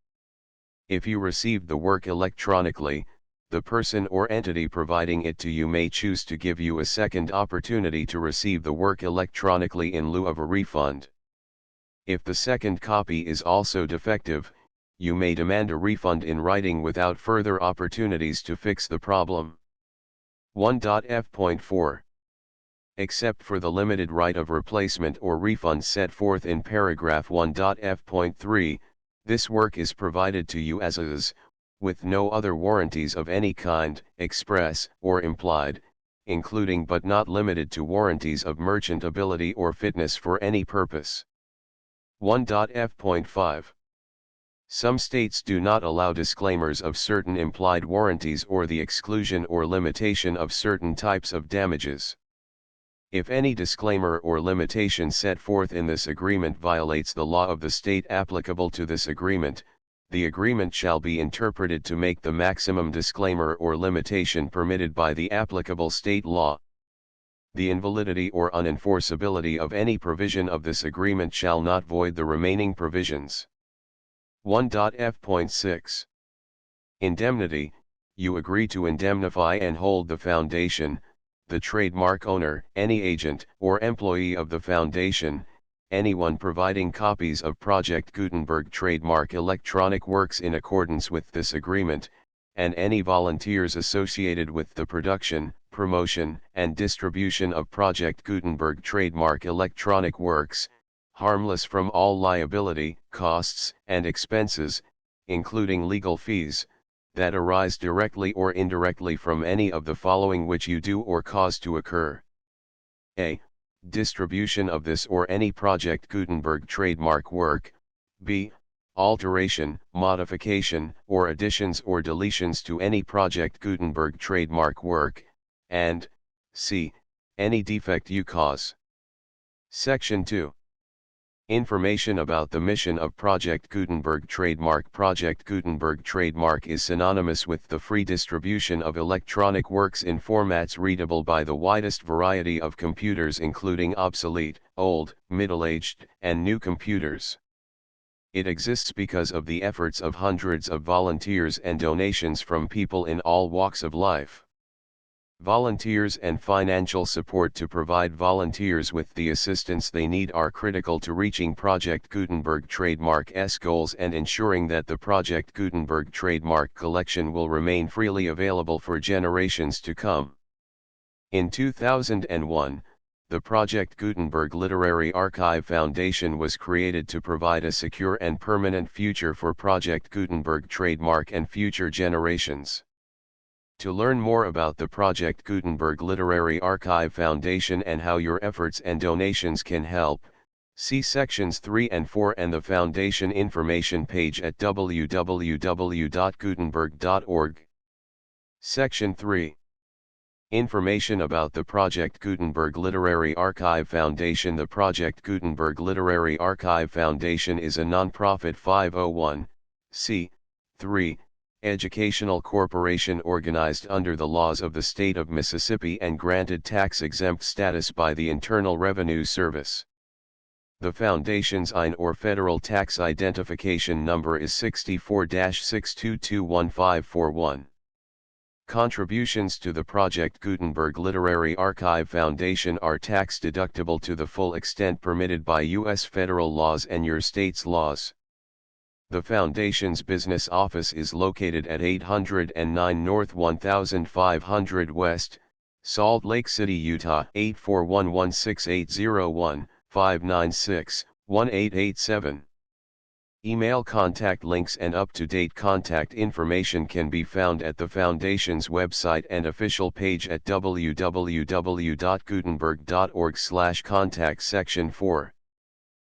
If you received the work electronically, the person or entity providing it to you may choose to give you a second opportunity to receive the work electronically in lieu of a refund. If the second copy is also defective, you may demand a refund in writing without further opportunities to fix the problem. 1.f.4 Except for the limited right of replacement or refund set forth in paragraph 1.f.3, this work is provided to you as is, with no other warranties of any kind, express or implied, including but not limited to warranties of merchantability or fitness for any purpose. 1.f.5 Some states do not allow disclaimers of certain implied warranties or the exclusion or limitation of certain types of damages. If any disclaimer or limitation set forth in this agreement violates the law of the state applicable to this agreement, the agreement shall be interpreted to make the maximum disclaimer or limitation permitted by the applicable state law. The invalidity or unenforceability of any provision of this agreement shall not void the remaining provisions. 1.f.6 Indemnity. You agree to indemnify and hold the foundation, the trademark owner, any agent or employee of the foundation, anyone providing copies of Project Gutenberg trademark electronic works in accordance with this agreement, and any volunteers associated with the production, promotion, and distribution of Project Gutenberg trademark electronic works, harmless from all liability, costs, and expenses, including legal fees, that arise directly or indirectly from any of the following which you do or cause to occur. A. Distribution of this or any Project Gutenberg trademark work. B. Alteration, modification, or additions or deletions to any Project Gutenberg trademark work, and C. Any defect you cause. Section 2. Information about the mission of Project Gutenberg trademark. Project Gutenberg trademark is synonymous with the free distribution of electronic works in formats readable by the widest variety of computers including obsolete, old, middle-aged, and new computers. It exists because of the efforts of hundreds of volunteers and donations from people in all walks of life. Volunteers and financial support to provide volunteers with the assistance they need are critical to reaching Project Gutenberg trademark's goals and ensuring that the Project Gutenberg trademark collection will remain freely available for generations to come. In 2001, the Project Gutenberg Literary Archive Foundation was created to provide a secure and permanent future for Project Gutenberg trademark and future generations. To learn more about the Project Gutenberg Literary Archive Foundation and how your efforts and donations can help, see sections 3 and 4 and the Foundation information page at www.gutenberg.org. Section 3. Information about the Project Gutenberg Literary Archive Foundation. The Project Gutenberg Literary Archive Foundation is a non-profit 501(c)(3) educational corporation organized under the laws of the state of Mississippi and granted tax-exempt status by the Internal Revenue Service. The Foundation's IN or Federal Tax Identification Number is 64-6221541. Contributions to the Project Gutenberg Literary Archive Foundation are tax-deductible to the full extent permitted by U.S. federal laws and your state's laws. The Foundation's business office is located at 809 North 1500 West, Salt Lake City, Utah 841-16801-596-1887. Email contact links and up-to-date contact information can be found at the Foundation's website and official page at www.gutenberg.org/contact section 4.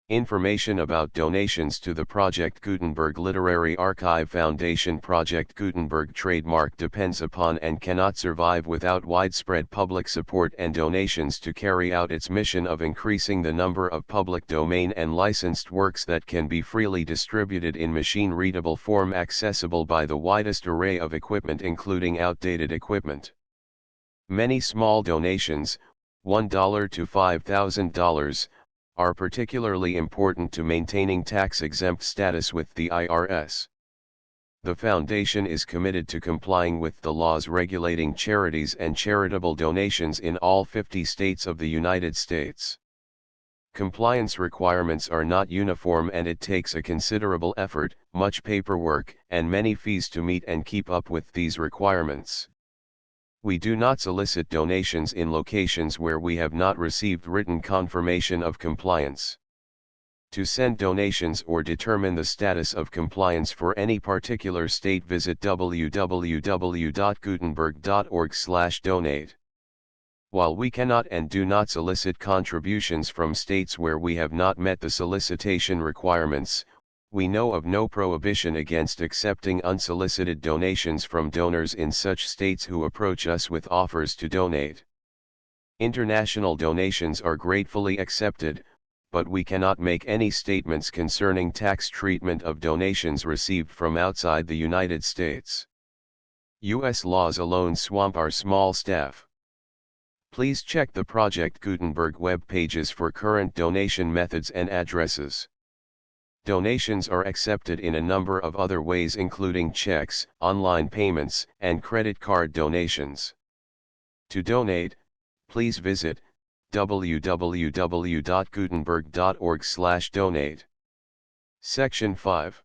Information about donations to the Project Gutenberg Literary Archive Foundation. Project Gutenberg trademark depends upon and cannot survive without widespread public support and donations to carry out its mission of increasing the number of public domain and licensed works that can be freely distributed in machine-readable form accessible by the widest array of equipment including outdated equipment. Many small donations, $1 to $5,000, are particularly important to maintaining tax-exempt status with the IRS. The Foundation is committed to complying with the laws regulating charities and charitable donations in all 50 states of the United States. Compliance requirements are not uniform and it takes a considerable effort, much paperwork, and many fees to meet and keep up with these requirements. We do not solicit donations in locations where we have not received written confirmation of compliance. To send donations or determine the status of compliance for any particular state, visit www.gutenberg.org/donate. While we cannot and do not solicit contributions from states where we have not met the solicitation requirements, we know of no prohibition against accepting unsolicited donations from donors in such states who approach us with offers to donate. International donations are gratefully accepted, but we cannot make any statements concerning tax treatment of donations received from outside the United States. U.S. laws alone swamp our small staff. Please check the Project Gutenberg web pages for current donation methods and addresses. Donations are accepted in a number of other ways including checks, online payments, and credit card donations. To donate, please visit www.gutenberg.org/donate. Section 5.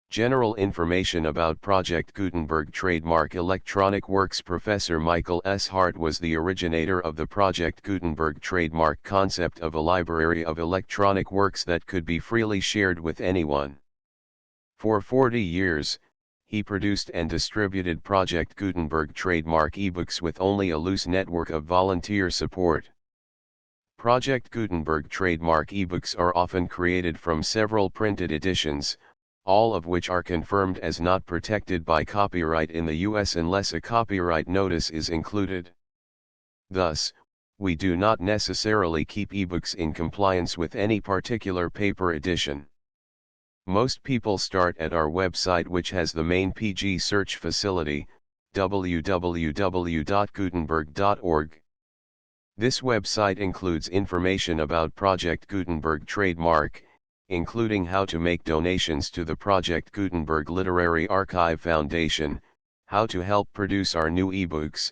General information about Project Gutenberg trademark electronic works. Professor Michael S. Hart was the originator of the Project Gutenberg trademark concept of a library of electronic works that could be freely shared with anyone. For 40 years, he produced and distributed Project Gutenberg trademark ebooks with only a loose network of volunteer support. Project Gutenberg trademark ebooks are often created from several printed editions, all of which are confirmed as not protected by copyright in the U.S. unless a copyright notice is included. Thus, we do not necessarily keep ebooks in compliance with any particular paper edition. Most people start at our website, which has the main PG search facility, www.gutenberg.org. This website includes information about Project Gutenberg trademark, including how to make donations to the Project Gutenberg Literary Archive Foundation, how to help produce our new ebooks,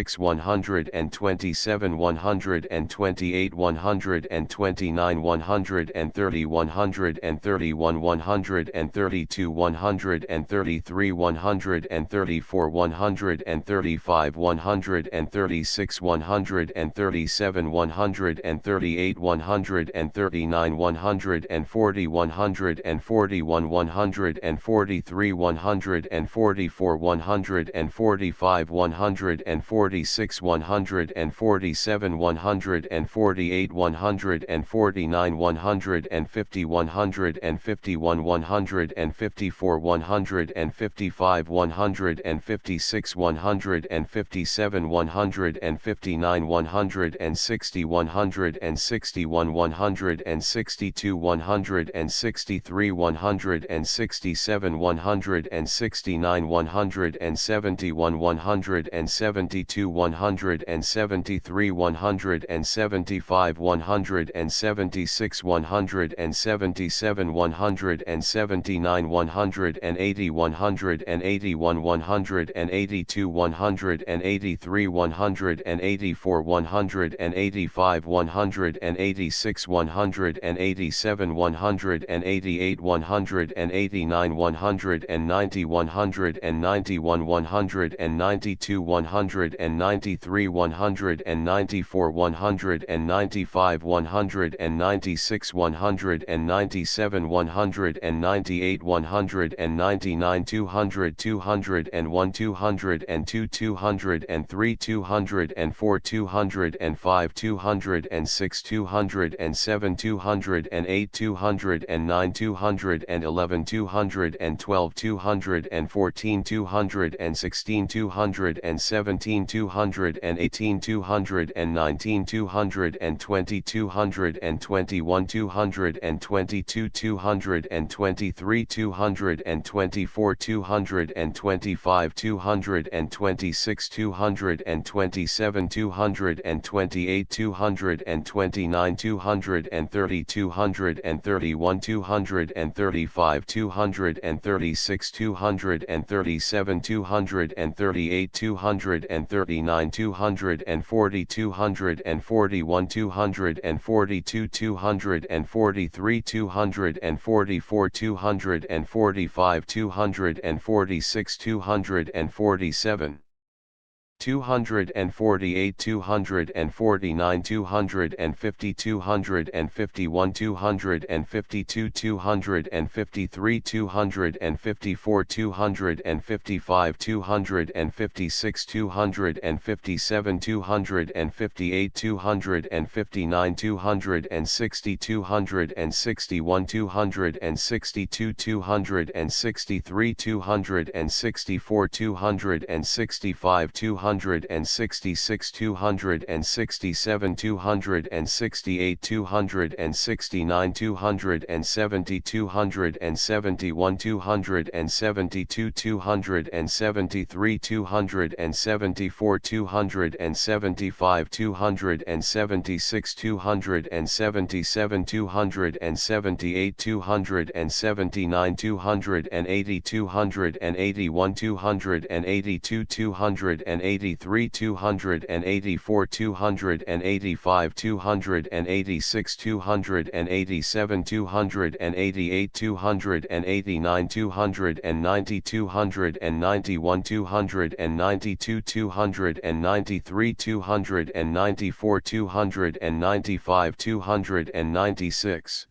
126 127 128 129 130 131 132 133 134 135 136 137 138 139 140 141 143 144 145 146 147 148 149 150 151 154 155 156 157 159 160 161 162 163 167 169 171 172 173 175 176 177 179 180 181 182 183 184 185 186 187 188 189 190 191 192 193 194 195 196 197 198 199 200 201 202 203 204 205 206 207 208 209 211 212 214 216 217 218 219 220 221 222 223 224 225 226 227 228 229 230 231 235 236 237 238 239 240 241 242 243 244 245 246 247 248 249 250 251 252 253 254 255 256 257 258 259 260 261 262 263 264 265 266 267 268 269 270 271 272 273 274 275 276 277 278 279 280 281 282 283 284 285 286 287 288 289 290 291 292 293 294 295 296